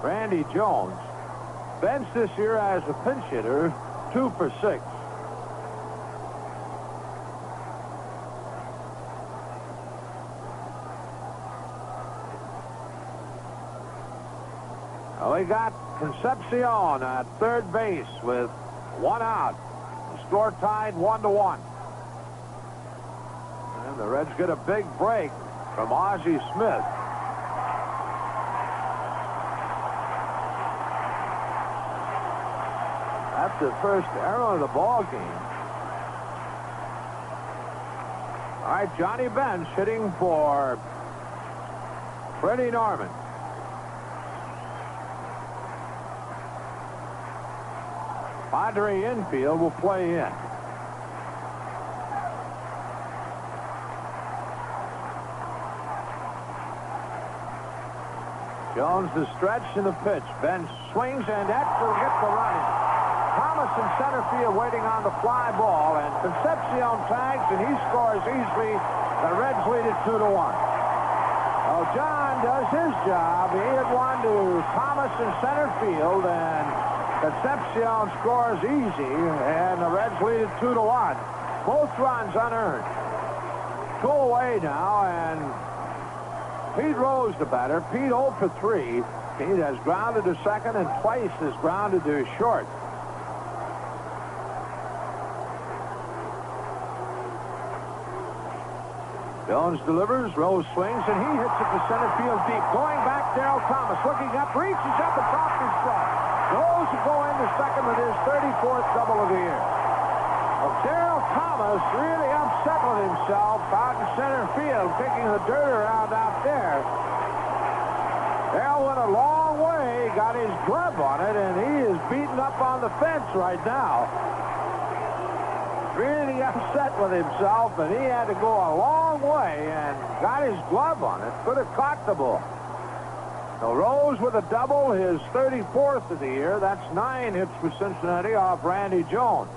Randy Jones. Bench this year as a pinch hitter, 2 for 6. We got Concepcion at third base with 1 out. The score tied 1-1. And the Reds get a big break from Ozzie Smith. That's the first error of the ball game. All right, Johnny Bench hitting for Freddie Norman. Padre infield will play in. Jones the stretch and the pitch. Bench swings, and that will get the run in. Thomas in center field waiting on the fly ball, and Concepcion tags, and he scores easily. The Reds lead it 2-1. Well, John does his job. He had one to Thomas in center field, and Concepcion scores easy, and the Reds lead it 2-1. Both runs unearned. 2 away now, and Pete Rose, the batter. Pete 0 for 3. Pete has grounded to second and twice has grounded to short. Jones delivers, Rose swings, and he hits it to center field deep. Going back, Darrell Thomas looking up, reaches up atop his glove. Rose will go into second with his 34th double of the year. Well, Darrell Thomas really upset with himself out in center field, kicking the dirt around out there. Darrell went a long way, got his glove on it, and he is beaten up on the fence right now. Really upset with himself, and he had to go a long way and got his glove on it. Could have caught the ball. So Rose with a double, his 34th of the year. That's 9 hits for Cincinnati off Randy Jones.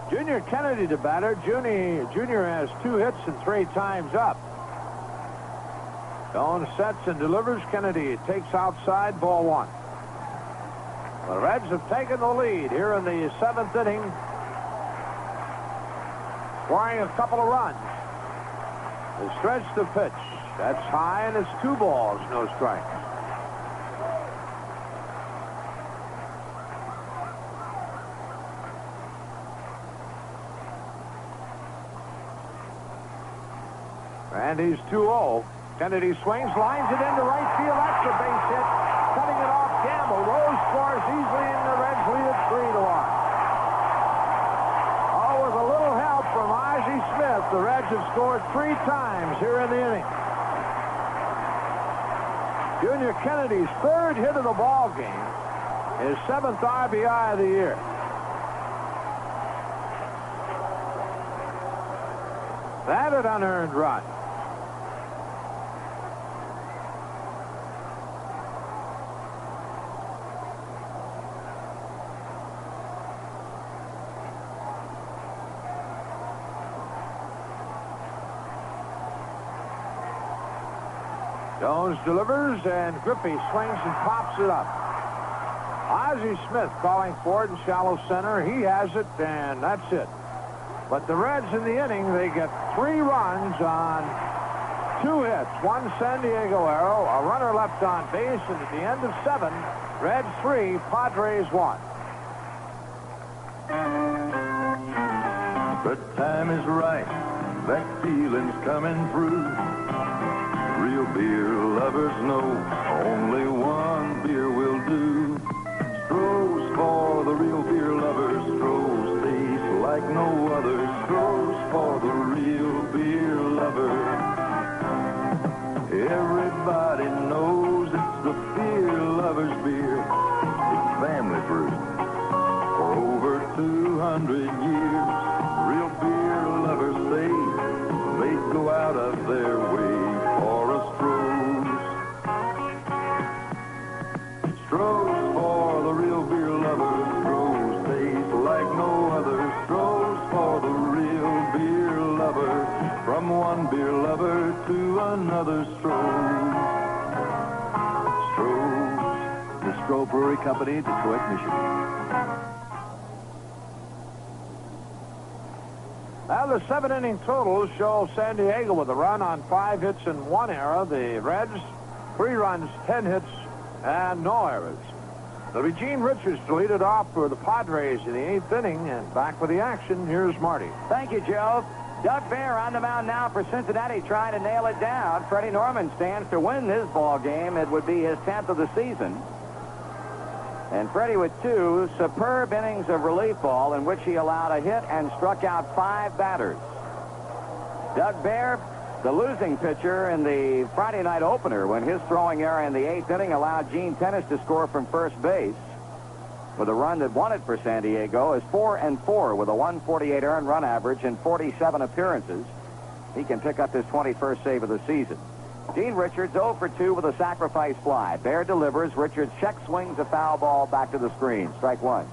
Junior Kennedy, the batter. Junior has 2 hits and 3 times up. Jones sets and delivers. Kennedy takes outside, ball 1. The Reds have taken the lead here in the 7th inning, scoring a couple of runs. They stretch the pitch. That's high, and it's 2 balls, no strikes. Randy's 2-0. Kennedy swings, lines it into right field. That's a base hit. Cutting it off, Gamble. Rose scores easily, and the Reds lead it 3-1. from Ozzie Smith. The Reds have scored 3 times here in the inning. Junior Kennedy's 3rd hit of the ball game, his 7th RBI of the year. That an unearned run. Jones delivers, and Griffey swings and pops it up. Ozzie Smith calling for it in shallow center. He has it, and that's it. But the Reds in the inning, they get 3 runs on 2 hits. 1 San Diego arrow, a runner left on base, and at the end of 7, Reds 3, Padres 1. The time is right, that feeling's coming through. Real beer lovers know only one beer will do. Stroh's for the real beer lovers. Stroh's taste like no other. Stroh's for the real beer lover. Everybody knows it's the beer lover's beer. It's family brew for over 200 years. Real beer lovers say they'd go out of their way for a Stroh's. Stroh's for the real beer lovers. Stroh's taste like no other. Stroh's for the real beer lover. From one beer lover to another Stroh's. Stroh's. The Stroh Brewery Company, Detroit, Michigan. Now the 7-inning total shows San Diego with a run on 5 hits and 1 error. The Reds, 3 runs, 10 hits, and no errors. It'll be Gene Richards to lead it off for the Padres in the 8th inning, and back with the action, here's Marty. Thank you, Joe. Doug Bear on the mound now for Cincinnati, trying to nail it down. Freddie Norman stands to win this ball game. It would be his 10th of the season. And Freddie with 2 superb innings of relief ball in which he allowed a hit and struck out 5 batters. Doug Bear, the losing pitcher in the Friday night opener, when his throwing error in the 8th inning allowed Gene Tennis to score from first base with a run that won it for San Diego, is 4-4 with a 148 earned run average in 47 appearances. He can pick up his 21st save of the season. Gene Richards 0 for 2 with a sacrifice fly. Bear delivers. Richards check swings a foul ball back to the screen. Strike 1.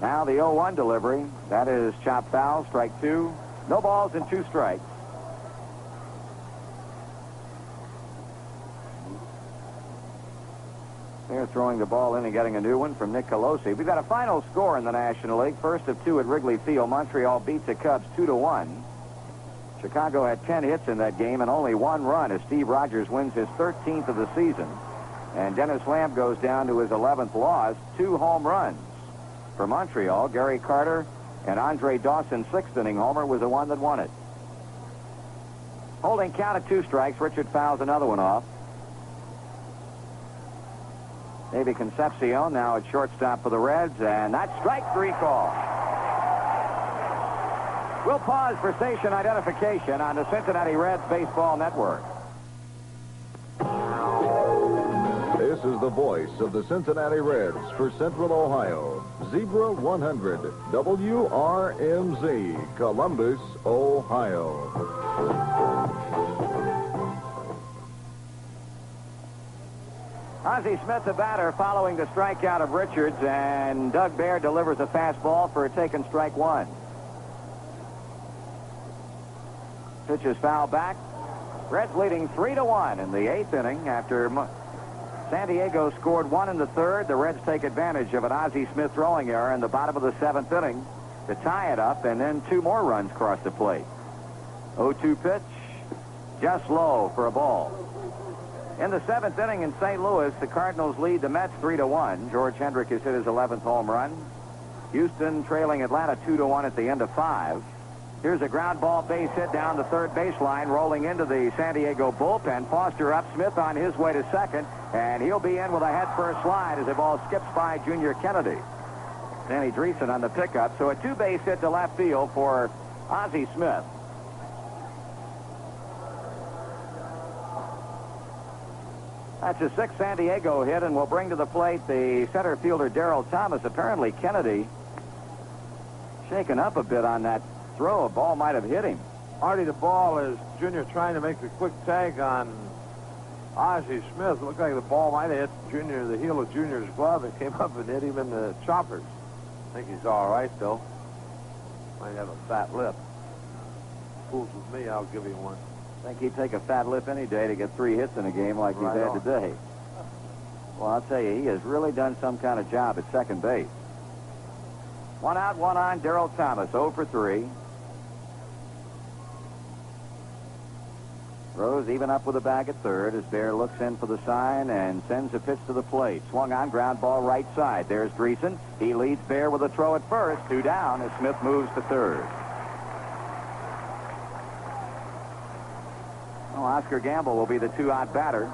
Now the 0-1 delivery. That is chopped foul. Strike 2. No balls and 2 strikes. They're throwing the ball in and getting a new one from Nick Colosi. We've got a final score in the National League. First of 2 at Wrigley Field. Montreal beats the Cubs 2-1. Chicago had 10 hits in that game and only 1 run as Steve Rogers wins his 13th of the season. And Dennis Lamb goes down to his 11th loss. 2 home runs for Montreal. Gary Carter and Andre Dawson's 6th inning homer was the one that won it. Holding count at 2 strikes. Richard fouls another one off. Davey Concepcion now at shortstop for the Reds, and that's strike 3 call. We'll pause for station identification on the Cincinnati Reds Baseball Network. This is the voice of the Cincinnati Reds for Central Ohio. Zebra 100, WRMZ, Columbus, Ohio. Ozzie Smith, the batter, following the strikeout of Richards, and Doug Bear delivers a fastball for a taken strike 1. Pitch is foul back. Reds leading 3-1 in the 8th inning after San Diego scored 1 in the 3rd. The Reds take advantage of an Ozzie Smith throwing error in the bottom of the 7th inning to tie it up, and then 2 more runs cross the plate. 0-2 pitch, just low for a ball. In the 7th inning in St. Louis, the Cardinals lead the Mets 3-1. George Hendrick has hit his 11th home run. Houston trailing Atlanta 2-1 at the end of 5. Here's a ground ball base hit down the third baseline, rolling into the San Diego bullpen. Foster up, Smith on his way to second, and he'll be in with a head-first slide as the ball skips by Junior Kennedy. Danny Dreesen on the pickup, so a two-base hit to left field for Ozzie Smith. That's a sixth San Diego hit, and will bring to the plate the center fielder Darrell Thomas. Apparently Kennedy shaken up a bit on that throw. A ball might have hit him. Artie, the ball is Junior trying to make the quick tag on Ozzie Smith. It looked like the ball might have hit Junior, the heel of Junior's glove, and came up and hit him in the choppers. I think he's all right, though. Might have a fat lip. Fools with me, I'll give him one. I think he'd take a fat lip any day to get 3 hits in a game like Right he's had on. today. Well, I'll tell you, he has really done some kind of job at second base. 1 out, 1 on. Darrell Thomas, 0 for 3. Rose even up with a bag at third as Bear looks in for the sign and sends a pitch to the plate. Swung on, ground ball right side. There's Dreesen. He leads Bear with a throw at first. 2 down as Smith moves to third. Well, Oscar Gamble will be the 2-out batter.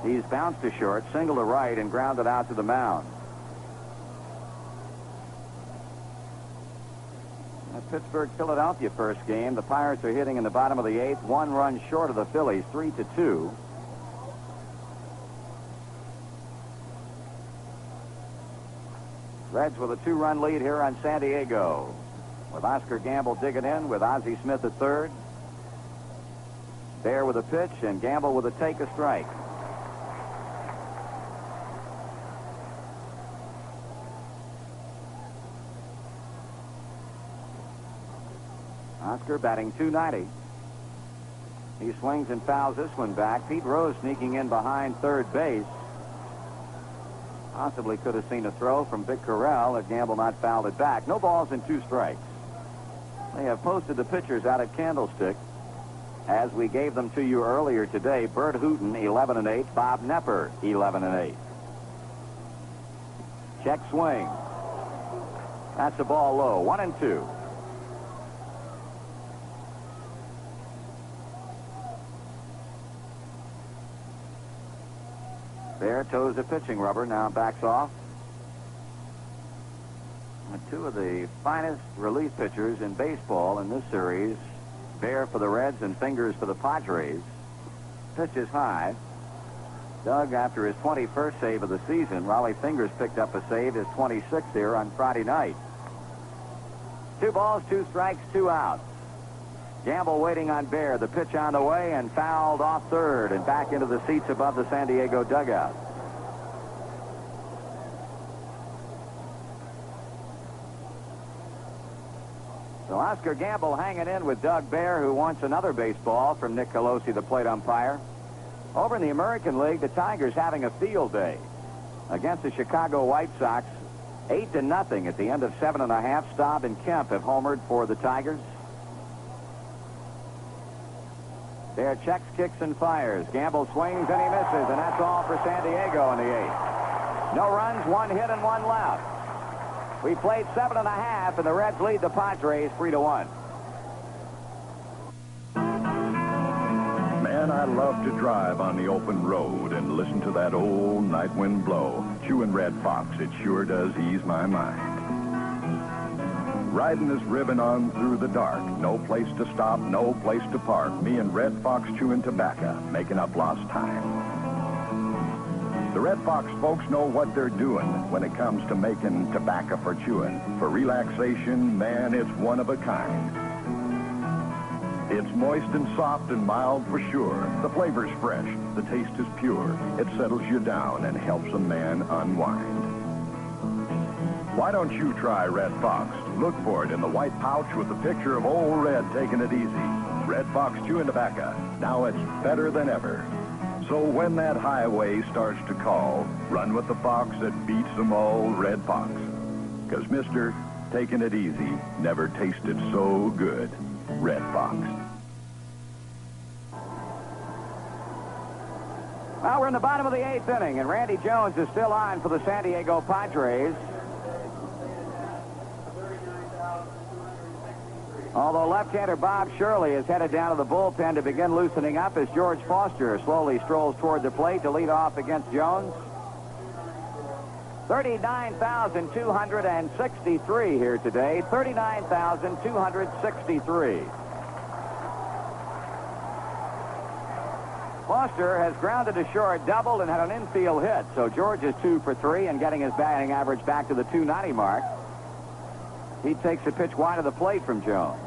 He's bounced to short, single to right, and grounded out to the mound. At Pittsburgh-Philadelphia first game, the Pirates are hitting in the bottom of the 8th, 1 run short of the Phillies, 3-2. Reds with a 2-run lead here on San Diego, with Oscar Gamble digging in with Ozzie Smith at third. Bear with a pitch and Gamble with a take a strike. Oscar batting .290. He swings and fouls this one back. Pete Rose sneaking in behind third base. Possibly could have seen a throw from Vic Corral if Gamble not fouled it back. No balls and 2 strikes. They have posted the pitchers out at Candlestick as we gave them to you earlier today. Bert Hooton, 11-8. Bob Nepper, 11-8. Check swing. That's a ball low. 1-2. Bear toes the pitching rubber, now backs off. And 2 of the finest relief pitchers in baseball in this series. Bear for the Reds and Fingers for the Padres. Pitch is high. Doug, after his 21st save of the season, Raleigh Fingers picked up a save, his 26th here on Friday night. 2 balls, 2 strikes, 2 outs. Gamble waiting on Bear. The pitch on the way and fouled off third and back into the seats above the San Diego dugout. So Oscar Gamble hanging in with Doug Bear, who wants another baseball from Nick Colosi, the plate umpire. Over in the American League, the Tigers having a field day against the Chicago White Sox. 8-0 at the end of 7.5. Staub and Kemp have homered for the Tigers. Bear checks, kicks, and fires. Gamble swings, and he misses, and that's all for San Diego in the 8th. No runs, 1 hit, and 1 left. We played 7.5, and the Reds lead the Padres 3-1. Man, I love to drive on the open road and listen to that old night wind blow. Chewing Red Fox, it sure does ease my mind. Riding this ribbon on through the dark. No place to stop, no place to park. Me and Red Fox chewing tobacco, making up lost time. The Red Fox folks know what they're doing when it comes to making tobacco for chewing. For relaxation, man, it's one of a kind. It's moist and soft and mild for sure. The flavor's fresh, the taste is pure. It settles you down and helps a man unwind. Why don't you try Red Fox? Look for it in the white pouch with the picture of Old Red taking it easy. Red Fox chewing tobacco. Now it's better than ever. So when that highway starts to call, run with the fox that beats them all, Red Fox. 'Cause mister, taking it easy never tasted so good. Red Fox. Well, we're in the bottom of the 8th inning, and Randy Jones is still on for the San Diego Padres. Although left-hander Bob Shirley is headed down to the bullpen to begin loosening up as George Foster slowly strolls toward the plate to lead off against Jones. 39,263 here today. 39,263. Foster has grounded to short, doubled, and had an infield hit. So George is 2 for 3 and getting his batting average back to the 290 mark. He takes a pitch wide of the plate from Jones.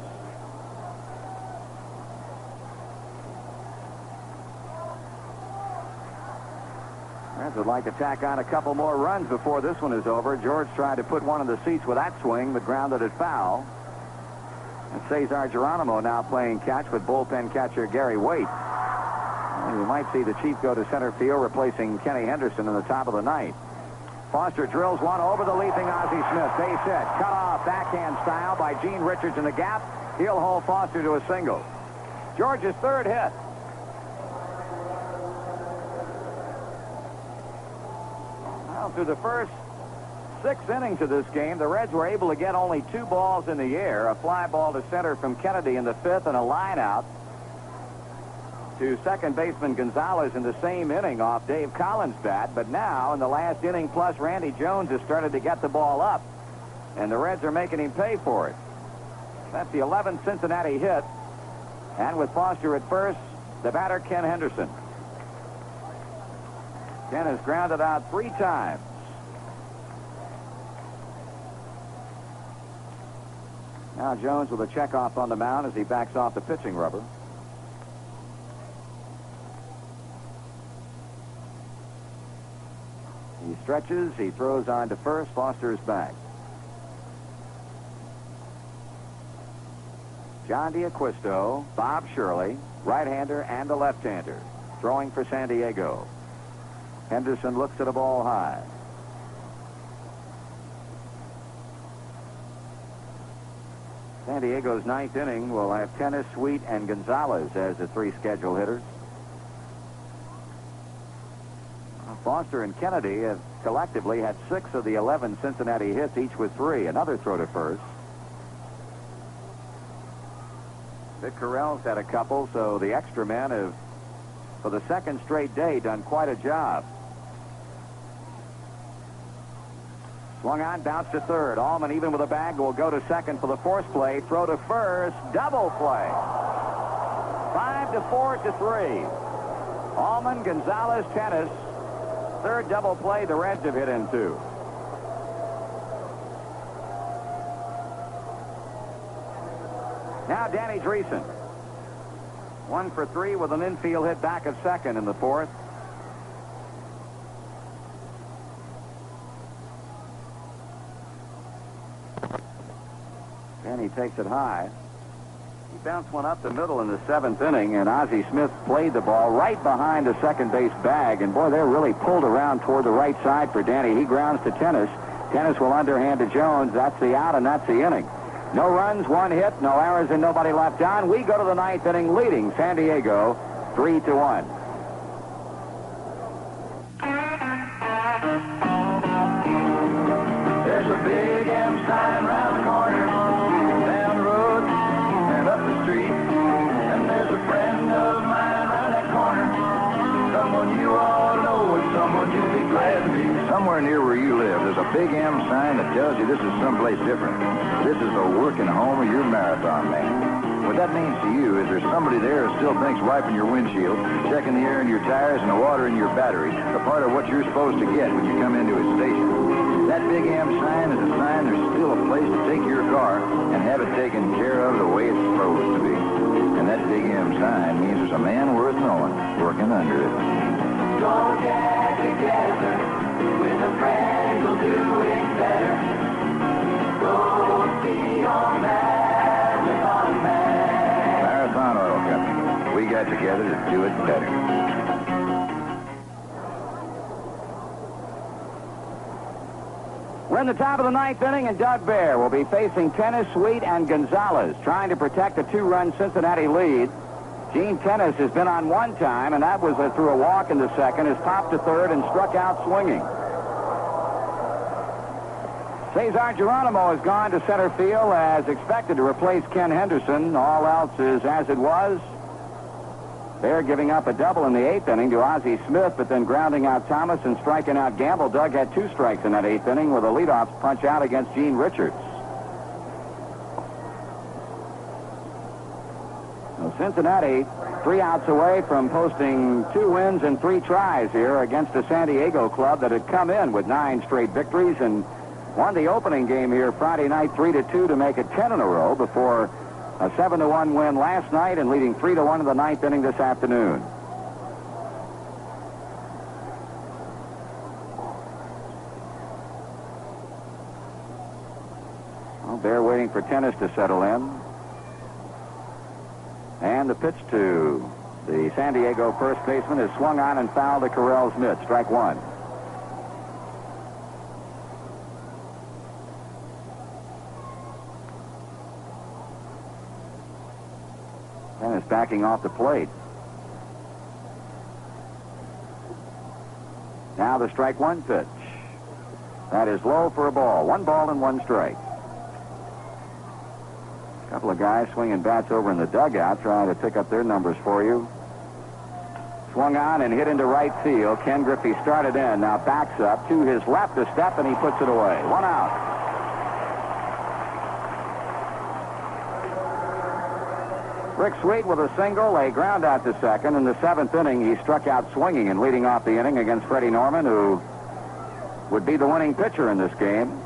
Reds would like to tack on a couple more runs before this one is over. George tried to put one in the seats with that swing, but grounded it foul. And Cesar Geronimo now playing catch with bullpen catcher Gary Waite. You might see the Chief go to center field, replacing Kenny Henderson in the top of the ninth. Foster drills one over the leaping Ozzie Smith. Base hit. Cut off backhand style by Gene Richards in the gap. He'll hold Foster to a single. George's third hit. Well, through the first 6 innings of this game, the Reds were able to get only 2 balls in the air. A fly ball to center from Kennedy in the 5th and a line out to second baseman Gonzalez in the same inning off Dave Collins' bat. But now, in the last inning plus, Randy Jones has started to get the ball up, and the Reds are making him pay for it. That's the 11th Cincinnati hit. And with Foster at first, the batter Ken Henderson. Ken has grounded out 3 times. Now Jones with a checkoff on the mound as he backs off the pitching rubber. He stretches, he throws on to first, Foster is back. John D'Acquisto, Bob Shirley, right-hander and a left-hander, throwing for San Diego. Henderson looks at a ball high. San Diego's 9th inning will have Tennis, Sweet, and Gonzalez as the 3 scheduled hitters. Foster and Kennedy have collectively had 6 of the 11 Cincinnati hits, each with 3. Another throw to first. Vic Carell's had a couple, so the extra men have, for the 2nd straight day, done quite a job. Swung on, bounced to third. Allman, even with a bag, will go to second for the force play. Throw to first. Double play. 5-4 to 3. Allman, Gonzalez, Tennis. Third double play the Reds have hit into. Now Danny Dreesen. 1 for 3 with an infield hit back of second in the 4th. And he takes it high. He bounced one up the middle in the 7th inning, and Ozzie Smith played the ball right behind the second base bag, and boy, they're really pulled around toward the right side for Danny. He grounds to Tennis. Tennis will underhand to Jones. That's the out, and that's the inning. No runs, 1 hit, no errors, and nobody left on. We go to the 9th inning, leading San Diego 3-1. There's a big M sign round the corner, down the road and up the street. And there's a friend of mine round that corner, someone you all know and someone you'll be glad to meet. Somewhere near where you live, there's a big M sign that tells you this is someplace different. This is the working home of your marathon man. What that means to you is there's somebody there who still thinks wiping your windshield, checking the air in your tires, and the water in your battery are part of what you're supposed to get when you come into his station. That big M sign is a sign there's still a place to take your car and have it taken care of the way it's supposed to be. And that big M sign means there's a man worth knowing working under it. Don't get together with a friend who'll do it better. Go see your Marathon Man. Marathon Oil Company. We got together to do it better. We're in the top of the 9th inning, and Doug Bear will be facing Tennis, Sweet, and Gonzalez, trying to protect a 2-run Cincinnati lead. Gene Tennis has been on 1 time, and that was through a walk in the 2nd, has popped to 3rd and struck out swinging. Cesar Geronimo has gone to center field as expected to replace Ken Henderson. All else is as it was. They're giving up a double in the 8th inning to Ozzie Smith, but then grounding out Thomas and striking out Gamble. Doug had 2 strikes in that 8th inning with a leadoff punch out against Gene Richards. Well, Cincinnati 3 outs away from posting 2 wins and 3 tries here against the San Diego club that had come in with 9 straight victories and won the opening game here Friday night 3-2 to make it 10 in a row before a 7-1 win last night and leading 3-1 in the 9th inning this afternoon. Well, they're waiting for tennis to settle in. And the pitch to the San Diego first baseman is swung on and fouled to Carell's mitt. Strike 1. Tennis backing off the plate. Now the strike 1 pitch. That is low for a ball. 1 ball and 1 strike. A couple of guys swinging bats over in the dugout trying to pick up their numbers for you. Swung on and hit into right field. Ken Griffey started in. Now backs up to his left a step and he puts it away. 1 out. Rick Sweet with a single, a ground out to second. In the 7th inning, he struck out swinging and leading off the inning against Freddie Norman, who would be the winning pitcher in this game.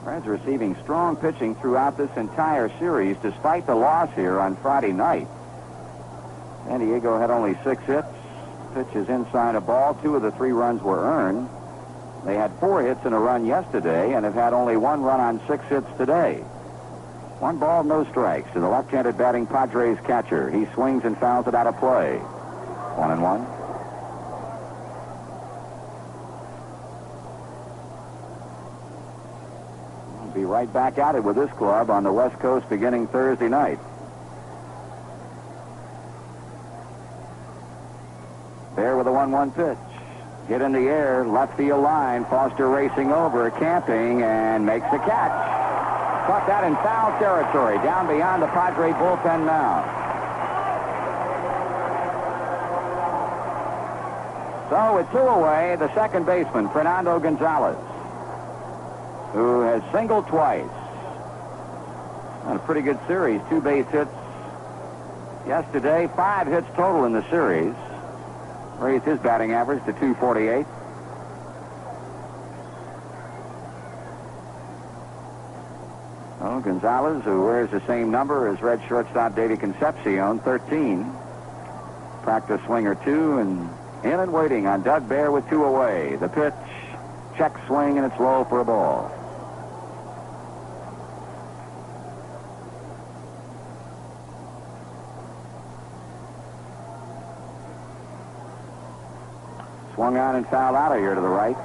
Reds receiving strong pitching throughout this entire series, despite the loss here on Friday night. San Diego had only 6 hits. Pitch is inside a ball. 2 of the 3 runs were earned. They had 4 hits and a run yesterday and have had only 1 run on 6 hits today. 1 ball, no strikes to the left-handed batting Padres catcher. He swings and fouls it out of play. 1-1. We'll be right back at it with this club on the West Coast beginning Thursday night. There with a 1-1 pitch. Hit in the air, left field line. Foster racing over, camping, and makes the catch. Caught that in foul territory, down beyond the Padre bullpen now. So with 2 away, the second baseman, Fernando Gonzalez, who has singled twice. On a pretty good series, 2 base hits yesterday, 5 hits total in the series. Raised his batting average to .248. Oh, Gonzalez, who wears the same number as Red shortstop Davey Concepcion, 13. Practice swinger 2, and in and waiting on Doug Baer with 2 away. The pitch, check swing, and it's low for a ball. Swung on and fouled out of here to the right.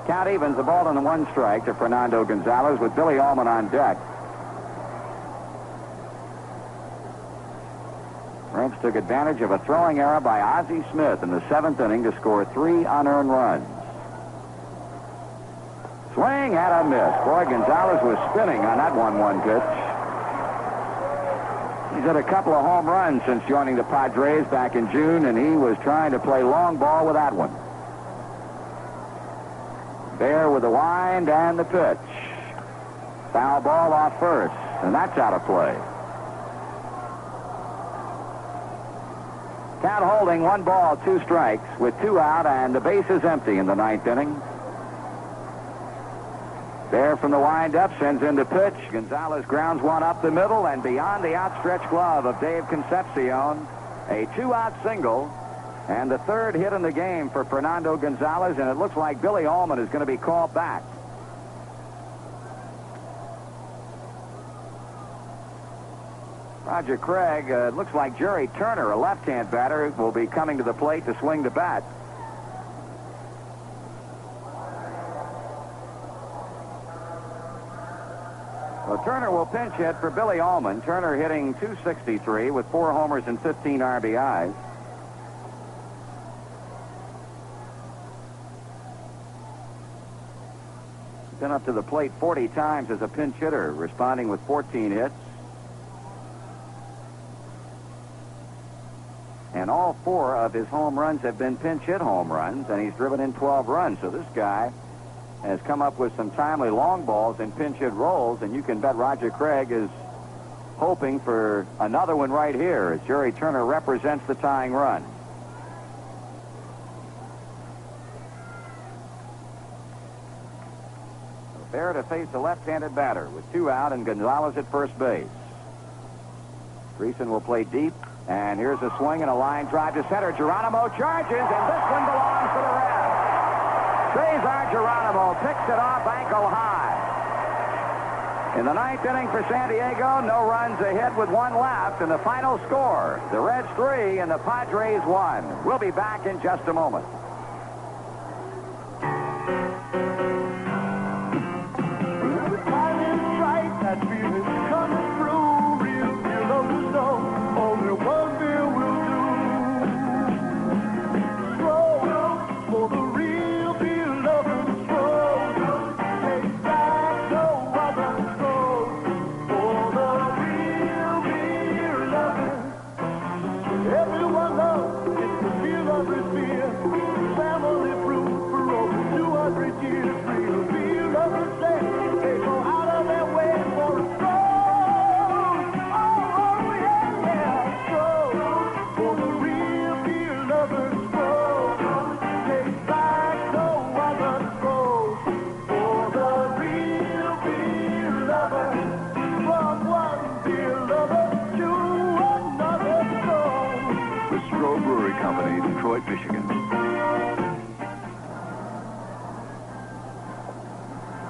Count evens, the ball and 1 strike to Fernando Gonzalez with Billy Allman on deck. Reds took advantage of a throwing error by Ozzie Smith in the 7th inning to score 3 unearned runs. Swing and a miss. Boy, Gonzalez was spinning on that 1-1 pitch. He's had a couple of home runs since joining the Padres back in June, and he was trying to play long ball with that one. Baer with the wind and the pitch. Foul ball off first, and that's out of play. Count holding, 1 ball, 2 strikes with 2 out, and the base is empty in the 9th inning. There from the windup, sends in the pitch. Gonzalez grounds 1 up the middle and beyond the outstretched glove of Dave Concepcion. A 2-out single and the 3rd hit in the game for Fernando Gonzalez, and it looks like Billy Allman is going to be called back. Roger Craig, it looks like Jerry Turner, a left-hand batter, will be coming to the plate to swing the bat. Well, Turner will pinch hit for Billy Allman. Turner hitting .263 with 4 homers and 15 RBIs. Been up to the plate 40 times as a pinch hitter, responding with 14 hits. And all 4 of his home runs have been pinch hit home runs, and he's driven in 12 runs. So this guy has come up with some timely long balls and pinch hit rolls, and you can bet Roger Craig is hoping for another one right here as Jerry Turner represents the tying run. Fair to face a left-handed batter with 2 out and Gonzalez at first base. Greason will play deep, and here's a swing and a line drive to center. Geronimo charges, and this one belongs to the Reds. Cesar Geronimo picks it off ankle high. In the 9th inning for San Diego, no runs, a hit with 1 left, and the final score, the Reds 3 and the Padres 1. We'll be back in just a moment. That feeling's coming through, real feel of the snow. Only one beer will do. Stroll for the real beer lovers. Stroll, take back no other. Stroll for the real beer lovers. Everyone knows it's the beer lovers beer. Family fruit for over 200 years. Real beer lovers say they go out of their way. Company, Detroit, Michigan.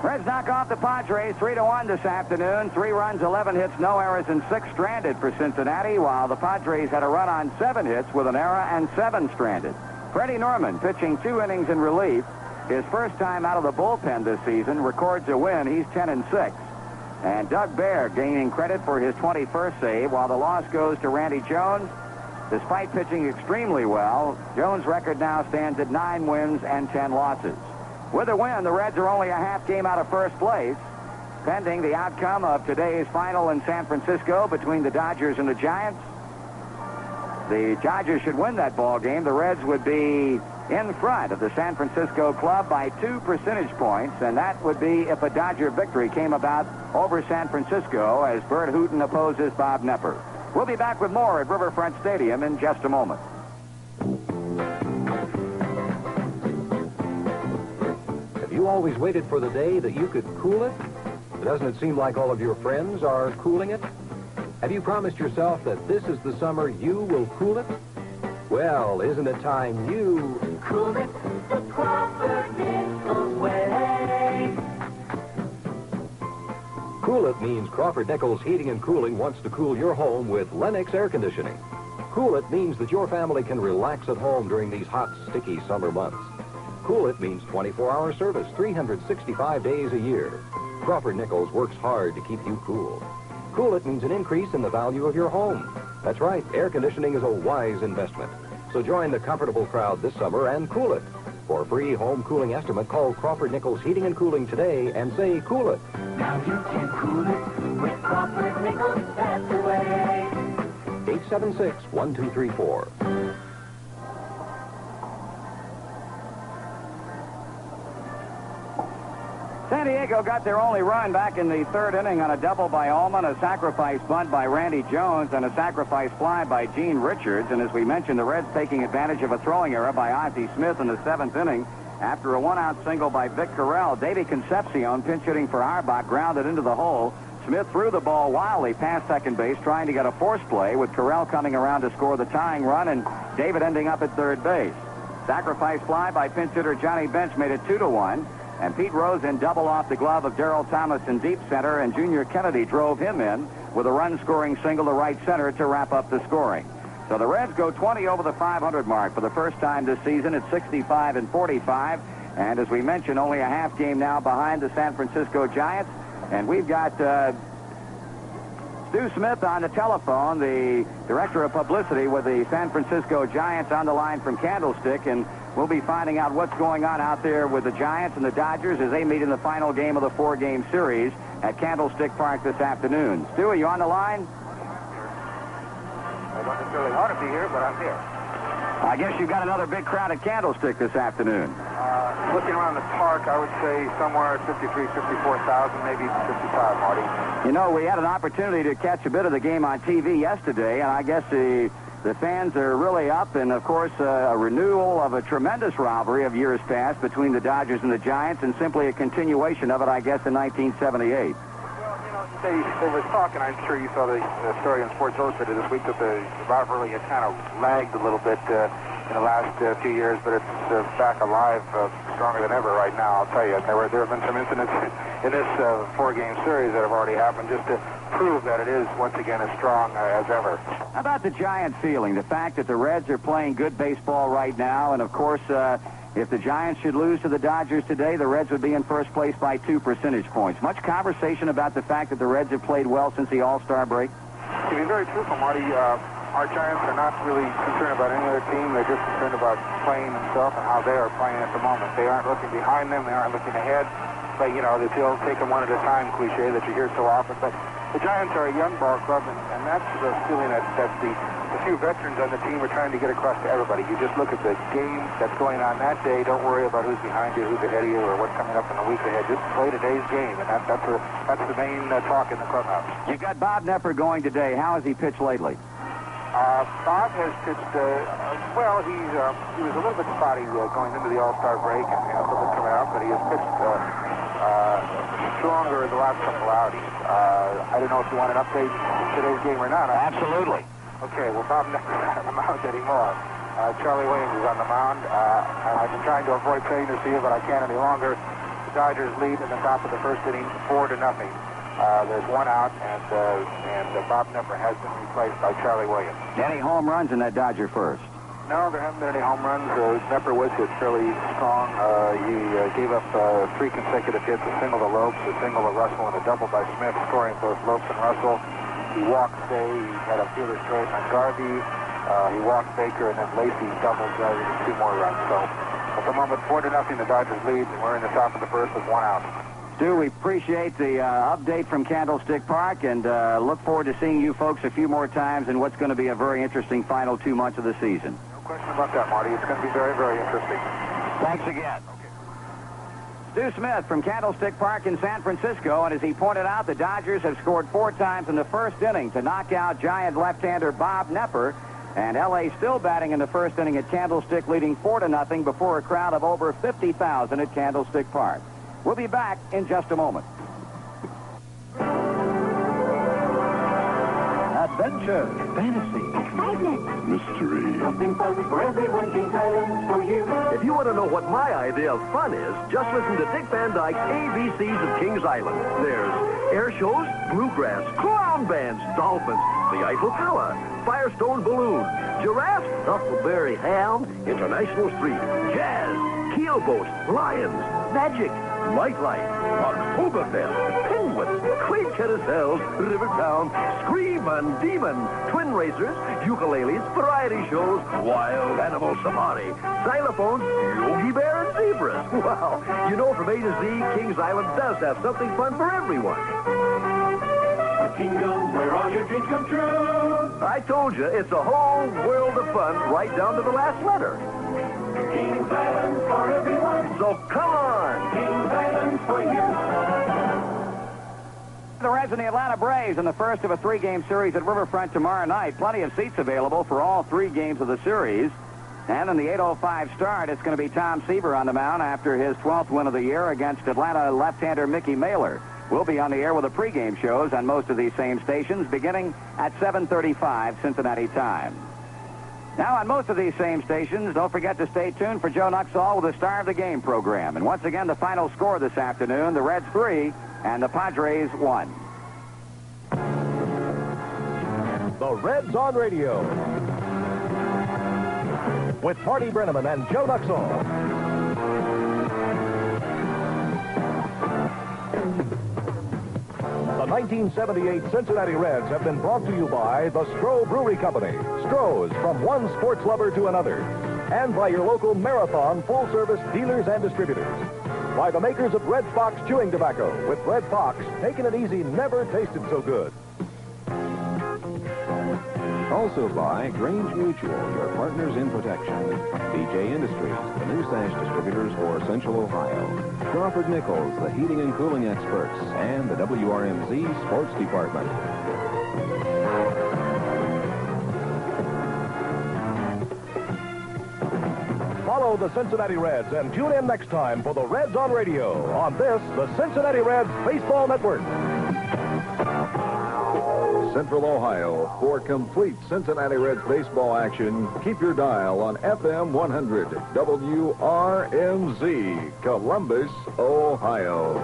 Reds knock off the Padres 3-1 this afternoon. 3 runs, 11 hits, no errors, and 6 stranded for Cincinnati, while the Padres had a run on 7 hits with an error and 7 stranded. Freddie Norman pitching 2 innings in relief. His first time out of the bullpen this season, records a win. He's 10-6. And Doug Baer gaining credit for his 21st save, while the loss goes to Randy Jones. Despite pitching extremely well, Jones' record now stands at 9 wins and 10 losses. With a win, the Reds are only a half game out of first place, pending the outcome of today's final in San Francisco between the Dodgers and the Giants. The Dodgers should win that ball game. The Reds would be in front of the San Francisco club by 2 percentage points, and that would be if a Dodger victory came about over San Francisco as Bert Hooton opposes Bob Nepper. We'll be back with more at Riverfront Stadium in just a moment. Have you always waited for the day that you could cool it? Doesn't it seem like all of your friends are cooling it? Have you promised yourself that this is the summer you will cool it? Well, isn't it time you Cool it the Crawford Nichols way. Cool It means Crawford Nichols Heating and Cooling wants to cool your home with Lennox Air Conditioning. Cool It means that your family can relax at home during these hot, sticky summer months. Cool It means 24-hour service, 365 days a year. Crawford Nichols works hard to keep you cool. Cool It means an increase in the value of your home. That's right, air conditioning is a wise investment. So join the comfortable crowd this summer and cool it. For a free home cooling estimate, call Crawford Nichols Heating and Cooling today and say cool it. Now you can cool it with Crawford Nichols, that's the way. 876-1234. San Diego got their only run back in the 3rd inning on a double by Allman, a sacrifice bunt by Randy Jones, and a sacrifice fly by Gene Richards. And as we mentioned, the Reds taking advantage of a throwing error by Ozzie Smith in the 7th inning after a 1-out single by Vic Carrell. Davey Concepcion, pinch hitting for Auerbach, grounded into the hole. Smith threw the ball wildly past second base, trying to get a force play, with Carrell coming around to score the tying run, and David ending up at third base. Sacrifice fly by pinch hitter Johnny Bench made it 2-1. And Pete Rosen doubled off the glove of Darrell Thomas in deep center, and Junior Kennedy drove him in with a run-scoring single to right center to wrap up the scoring. So the Reds go 20 over the 500 mark for the first time this season at 65-45. And as we mentioned, only a half game now behind the San Francisco Giants. And we've got Stu Smith on the telephone, the director of publicity with the San Francisco Giants, on the line from Candlestick, and we'll be finding out what's going on out there with the Giants and the Dodgers as they meet in the final game of the 4-game series at Candlestick Park this afternoon. Stu, are you on the line? I don't necessarily want to be here, but I'm here. I guess you've got another big crowd at Candlestick this afternoon. Looking around the park, I would say somewhere at 53, 54,000, maybe 55, Marty. You know, we had an opportunity to catch a bit of the game on TV yesterday, and I guess the fans are really up, and of course a renewal of a tremendous rivalry of years past between the Dodgers and the Giants, and simply a continuation of it, I guess, in 1978. They was talking, I'm sure you saw the story on Sports Illustrated this week, that the rivalry had kind of lagged a little bit in the last few years, but it's back alive, stronger than ever right now, I'll tell you. There have been some incidents in this 4-game series that have already happened just to prove that it is, once again, as strong as ever. How about the Giant feeling, the fact that the Reds are playing good baseball right now, and of course, if the Giants should lose to the Dodgers today, the Reds would be in first place by 2 percentage points. Much conversation about the fact that the Reds have played well since the All-Star break? To be very truthful, Marty, our Giants are not really concerned about any other team. They're just concerned about playing themselves and how they are playing at the moment. They aren't looking behind them. They aren't looking ahead. But, you know, they still take them one at a time cliche that you hear so often. But the Giants are a young ball club, and that's the feeling that the few veterans on the team are trying to get across to everybody. You just look at the game that's going on that day. Don't worry about who's behind you, who's ahead of you, or what's coming up in the week ahead. Just play today's game, and that's the main talk in the clubhouse. You got Bob Knepper going today. How has he pitched lately? Bob has pitched, well, he was a little bit spotty going into the All-Star break and a little bit coming out, but he has pitched stronger in the last couple outings. I don't know if you want an update in today's game or not. Absolutely. Okay, well, Bob Knepper's not on the mound anymore. Charlie Williams is on the mound. I've been trying to avoid saying this to you, but I can't any longer. The Dodgers lead in the top of the first inning, 4-0. There's 1 out, and Bob Knepper has been replaced by Charlie Williams. Any home runs in that Dodger first? No, there haven't been any home runs. Knepper was hit fairly strong. He gave up 3 consecutive hits, a single to Lopes, a single to Russell, and a double by Smith, scoring both Lopes and Russell. He walked Day. He had a fielder's choice on Garvey. He walked Baker, and then Lacey doubled with 2 more runs. So at the moment, 4-0, the Dodgers lead, and we're in the top of the first with 1 out. Stu, we appreciate the update from Candlestick Park, and look forward to seeing you folks a few more times in what's going to be a very interesting final 2 months of the season. No question about that, Marty. It's going to be very, very interesting. Thanks again. Stu Smith from Candlestick Park in San Francisco, and as he pointed out, the Dodgers have scored 4 times in the first inning to knock out Giant left-hander Bob Knepper, and L.A. still batting in the first inning at Candlestick, leading 4-0 before a crowd of over 50,000 at Candlestick Park. We'll be back in just a moment. Adventure, fantasy, excitement, mystery. Something fun for everyone, Kings Island for you. If you want to know what my idea of fun is, just listen to Dick Van Dyke's ABCs of Kings Island. There's air shows, bluegrass, clown bands, dolphins, the Eiffel Tower, Firestone Balloon, giraffes, Huckleberry Hound, International Street, jazz, keelboats, lions, magic, nightlife, Oktoberfest, penguins, quaint carousels, Rivertown, Scream and Demon, twin racers, ukuleles, variety shows, wild animal safari, xylophones, Yogi Bear and zebras. Wow, you know, from A to Z, Kings Island does have something fun for everyone. A kingdom where all your dreams come true. I told you, it's a whole world of fun right down to the last letter. Kings Island for everyone. So come on. Kings Island for you. The Reds and the Atlanta Braves in the first of a 3-game series at Riverfront tomorrow night. Plenty of seats available for all 3 games of the series. And in the 8:05 start, it's going to be Tom Seaver on the mound after his 12th win of the year against Atlanta left-hander Mickey Mailer. We'll be on the air with the pregame shows on most of these same stations beginning at 7:35 Cincinnati time. Now, on most of these same stations, don't forget to stay tuned for Joe Nuxall with the Star of the Game program. And once again, the final score this afternoon, the Reds 3 and the Padres 1. The Reds on Radio with Marty Brenneman and Joe Nuxall. The 1978 Cincinnati Reds have been brought to you by the Stroh Brewery Company. Stroh's, from one sports lover to another. And by your local Marathon full-service dealers and distributors. By the makers of Red Fox chewing tobacco. With Red Fox, taking it easy never tasted so good. Also by Grange Mutual, your partners in protection. BJ Industries, the new sash distributors for Central Ohio. Crawford Nichols, the heating and cooling experts. And the WRMZ Sports Department. Follow the Cincinnati Reds and tune in next time for the Reds on Radio on this, the Cincinnati Reds Baseball Network. Central Ohio. For complete Cincinnati Reds baseball action, keep your dial on FM 100 WRMZ, Columbus, Ohio.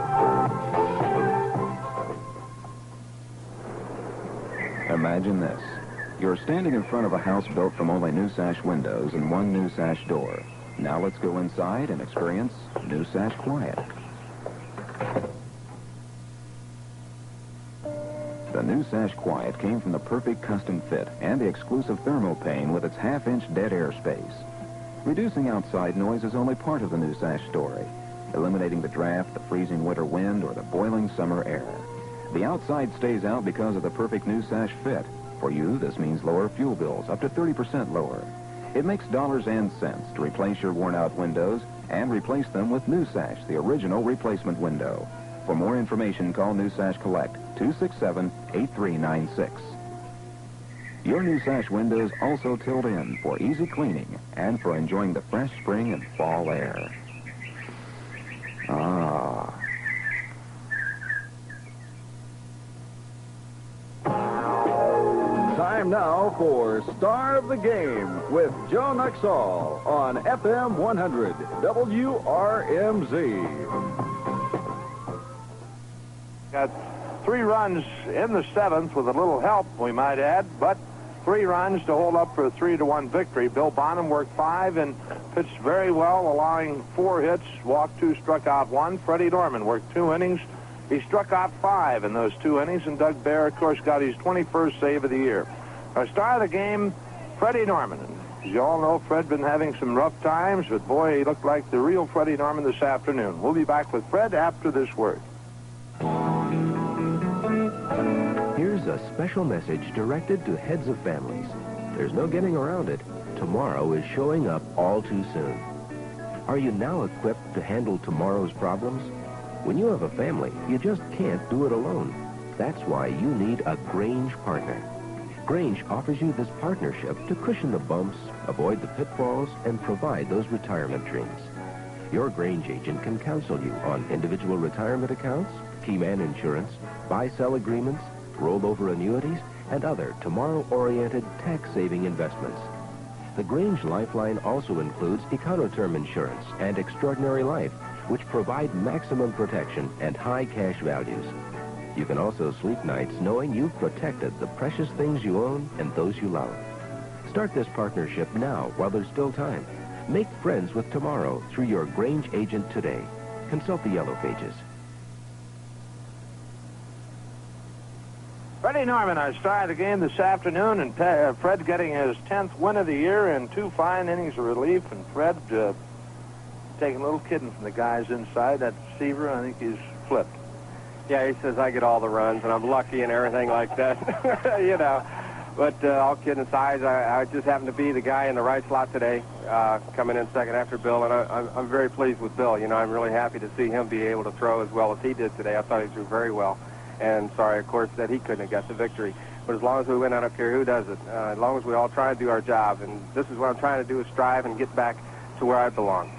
Imagine this. You're standing in front of a house built from only new sash windows and one new sash door. Now let's go inside and experience new sash quiet. The new sash quiet came from the perfect custom fit and the exclusive thermopane with its half-inch dead air space. Reducing outside noise is only part of the new sash story, eliminating the draft, the freezing winter wind, or the boiling summer air. The outside stays out because of the perfect new sash fit. For you, this means lower fuel bills, up to 30% lower. It makes dollars and cents to replace your worn-out windows and replace them with new sash, the original replacement window. For more information, call New Sash Collect, 267-8396. Your new sash windows also tilt in for easy cleaning and for enjoying the fresh spring and fall air. Ah. Time now for Star of the Game with Joe Nuxall on FM 100 WRMZ. Got 3 runs in the 7th with a little help, we might add, but 3 runs to hold up for a 3-1 victory. Bill Bonham worked 5 and pitched very well, allowing 4 hits, walked 2, struck out 1. Freddie Norman worked 2 innings. He struck out 5 in those 2 innings, and Doug Bear, of course, got his 21st save of the year. Our star of the game, Freddie Norman. As you all know, Fred been having some rough times, but boy, he looked like the real Freddie Norman this afternoon. We'll be back with Fred after this word. Here's a special message directed to heads of families. There's no getting around it. Tomorrow is showing up all too soon. Are you now equipped to handle tomorrow's problems? When you have a family, you just can't do it alone. That's why you need a Grange partner. Grange offers you this partnership to cushion the bumps, avoid the pitfalls, and provide those retirement dreams. Your Grange agent can counsel you on individual retirement accounts, key man insurance, buy-sell agreements, rollover annuities, and other tomorrow-oriented tax-saving investments. The Grange Lifeline also includes Econoterm insurance and Extraordinary Life, which provide maximum protection and high cash values. You can also sleep nights knowing you've protected the precious things you own and those you love. Start this partnership now while there's still time. Make friends with tomorrow through your Grange agent today. Consult the Yellow Pages. Freddie Norman, our star of the game this afternoon, and Fred getting his 10th win of the year and 2 fine innings of relief, and Fred taking a little kidding from the guys inside. That receiver, I think he's flipped. Yeah, he says I get all the runs, and I'm lucky and everything like that, you know. But all kidding aside, I just happened to be the guy in the right slot today, coming in second after Bill, and I'm very pleased with Bill. You know, I'm really happy to see him be able to throw as well as he did today. I thought he threw very well, and sorry, of course, that he couldn't have got the victory. But as long as we win, I don't care who does it. As long as we all try to do our job, and this is what I'm trying to do, is strive and get back to where I belong.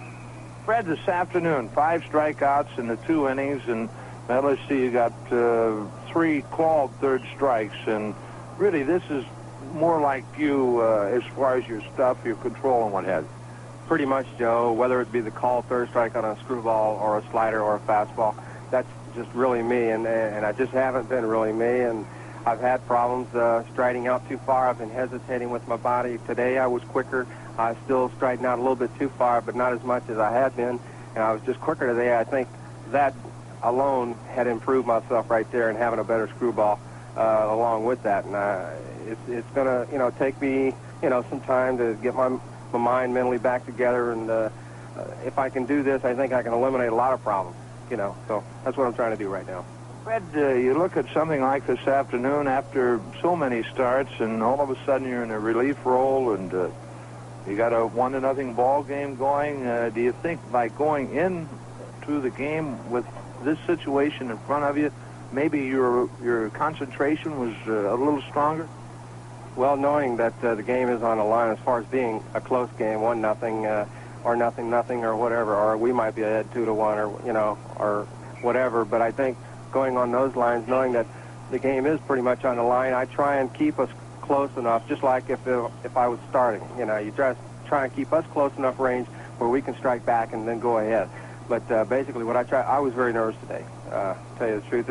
Fred, this afternoon, 5 strikeouts in the 2 innings, and now let's see, you got 3 called third strikes, and really this is more like you as far as your stuff, your control, and what have you. Pretty much, Joe, whether it be the called third strike on a screwball or a slider or a fastball, that's just really me, and I just haven't been really me, and I've had problems striding out too far. I've been hesitating with my body. Today I was quicker. I still striding out a little bit too far, but not as much as I had been, and I was just quicker today. I think that alone had improved myself right there and having a better screwball along with that. And it's going to, take me, some time to get my mind mentally back together. And if I can do this, I think I can eliminate a lot of problems, So that's what I'm trying to do right now. Fred, you look at something like this afternoon after so many starts, and all of a sudden you're in a relief role, and you got a 1-0 ball game going. Do you think by going in to the game with this situation in front of you, maybe your concentration was a little stronger? Well, knowing that the game is on the line, as far as being a close game, 1-0 or 0-0 or whatever, or we might be ahead 2-1 or or whatever. But I think going on those lines, knowing that the game is pretty much on the line, I try and keep us close enough, just like if I was starting. You try and keep us close enough range where we can strike back and then go ahead. But basically, what I was very nervous today. To tell you the truth,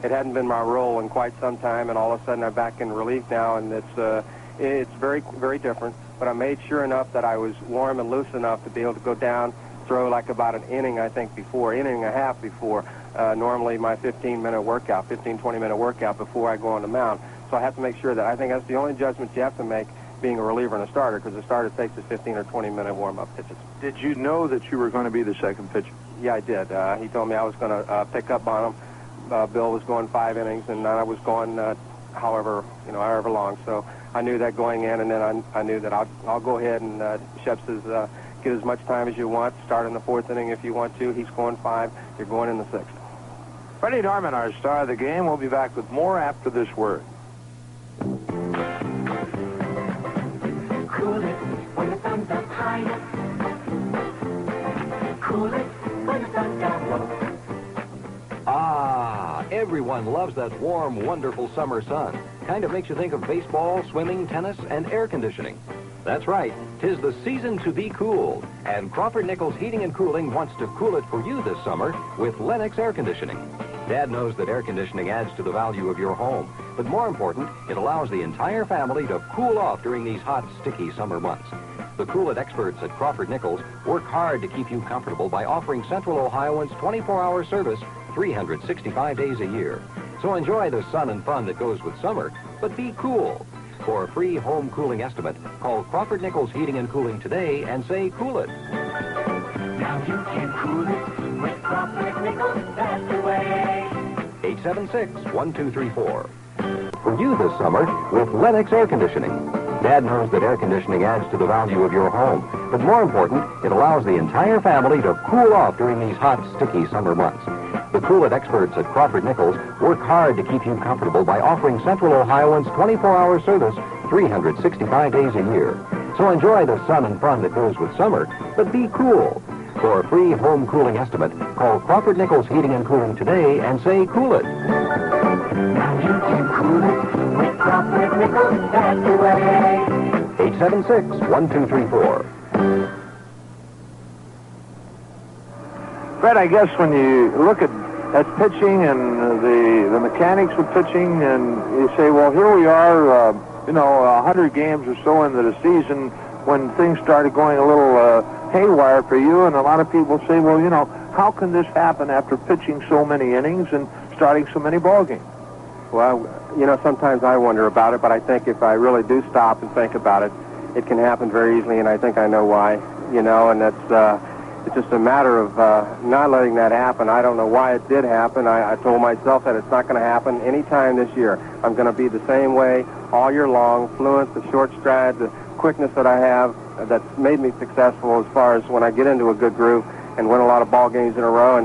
it hadn't been my role in quite some time, and all of a sudden I'm back in relief now, and it's very, very different. But I made sure enough that I was warm and loose enough to be able to go down, throw like about an inning, I think, inning and a half before normally my 15-20-minute workout before I go on the mound. So I have to make sure that I think that's the only judgment you have to make, being a reliever and a starter, because the starter takes the 15 or 20-minute warm-up pitches. Did you know that you were going to be the second pitcher? Yeah, I did. He told me I was going to pick up on him. Bill was going 5 innings, and I was going however long. So I knew that going in, and then I knew that I'll go ahead and Shep says get as much time as you want. Start in the 4th inning if you want to. He's going 5. You're going in the 6th. Freddie Norman, our star of the game. We'll be back with more after this word. Cool it when the sun's up high. Cool it when the sun's down low. Ah, everyone loves that warm, wonderful summer sun. Kind of makes you think of baseball, swimming, tennis, and air conditioning. That's right, 'tis the season to be cool, and Crawford Nichols Heating and Cooling wants to cool it for you this summer with Lennox Air Conditioning. Dad knows that air conditioning adds to the value of your home, but more important, it allows the entire family to cool off during these hot, sticky summer months. The Cool It experts at Crawford Nichols work hard to keep you comfortable by offering Central Ohioans 24-hour service 365 days a year. So enjoy the sun and fun that goes with summer, but be cool. For a free home cooling estimate, call Crawford Nichols Heating and Cooling today and say cool it. Now you can cool it with Crawford Nichols, that's the way. 876-1234. For you this summer with Lennox Air Conditioning. Dad knows that air conditioning adds to the value of your home, but more important, it allows the entire family to cool off during these hot, sticky summer months. The Cool It experts at Crawford Nichols work hard to keep you comfortable by offering Central Ohioans 24-hour service 365 days a year. So enjoy the sun and fun that goes with summer, but be cool. For a free home cooling estimate, call Crawford Nichols Heating and Cooling today and say cool it. Now you can cool it with Crawford Nichols, that's the way. 876-1234. Fred, I guess when you look at pitching and the mechanics of pitching, and you say, well, here we are, 100 games or so into the season when things started going a little haywire for you, and a lot of people say, well, how can this happen after pitching so many innings and starting so many ball games? Well, sometimes I wonder about it, but I think if I really do stop and think about it, it can happen very easily, and I think I know why, and that's... It's just a matter of not letting that happen. I don't know why it did happen. I told myself that it's not going to happen any time this year. I'm going to be the same way all year long, fluent, the short stride, the quickness that I have that's made me successful as far as when I get into a good groove and win a lot of ball games in a row.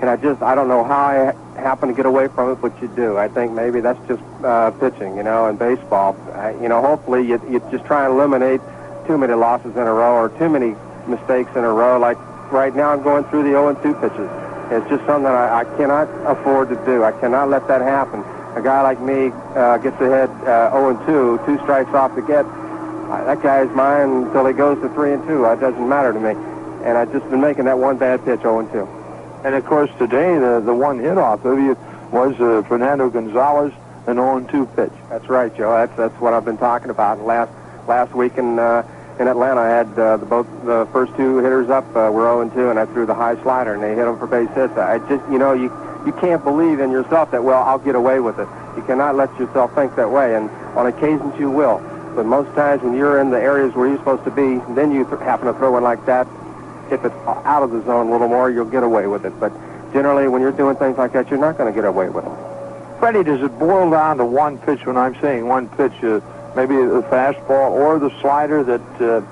And I don't know how I happen to get away from it, but you do. I think maybe that's just pitching, and baseball. Hopefully you just try and eliminate too many losses in a row or too many mistakes in a row. Like right now I'm going through the 0-2 pitches. It's just something that I cannot afford to do. I cannot let that happen. A guy like me gets ahead 0-2, 2 strikes off to get. That guy is mine until he goes to 3-2. It doesn't matter to me. And I've just been making that one bad pitch 0-2. And of course today the one hit off of you was Fernando Gonzalez, an 0-2 pitch. That's right, Joe. That's what I've been talking about last week and in Atlanta, I had the first two hitters up were 0-2, and I threw the high slider, and they hit them for base hits. I just, you can't believe in yourself that, well, I'll get away with it. You cannot let yourself think that way, and on occasions you will. But most times when you're in the areas where you're supposed to be, then you happen to throw one like that. If it's out of the zone a little more, you'll get away with it. But generally, when you're doing things like that, you're not going to get away with them. Freddie, does it boil down to one pitch when I'm saying one pitch, maybe the fastball or the slider that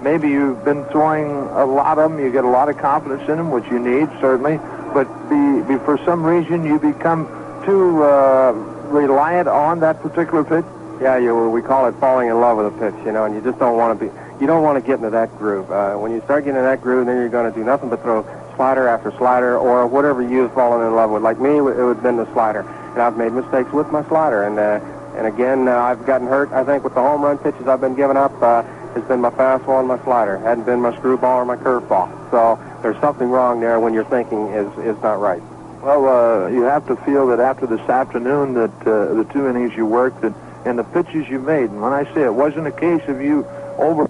maybe you've been throwing a lot of them, you get a lot of confidence in them, which you need, certainly, but for some reason you become too reliant on that particular pitch? Yeah, we call it falling in love with a pitch, and you just don't want to be, you don't want to get into that groove. When you start getting in that groove, then you're going to do nothing but throw slider after slider or whatever you've fallen in love with. Like me, it would have been the slider. And I've made mistakes with my slider. And again, I've gotten hurt, I think, with the home run pitches I've been giving up. It's been my fastball and my slider. Hadn't been my screwball or my curveball. So there's something wrong there when your thinking is not right. Well, you have to feel that after this afternoon that the 2 innings you worked and the pitches you made, and when I say it wasn't a case of you over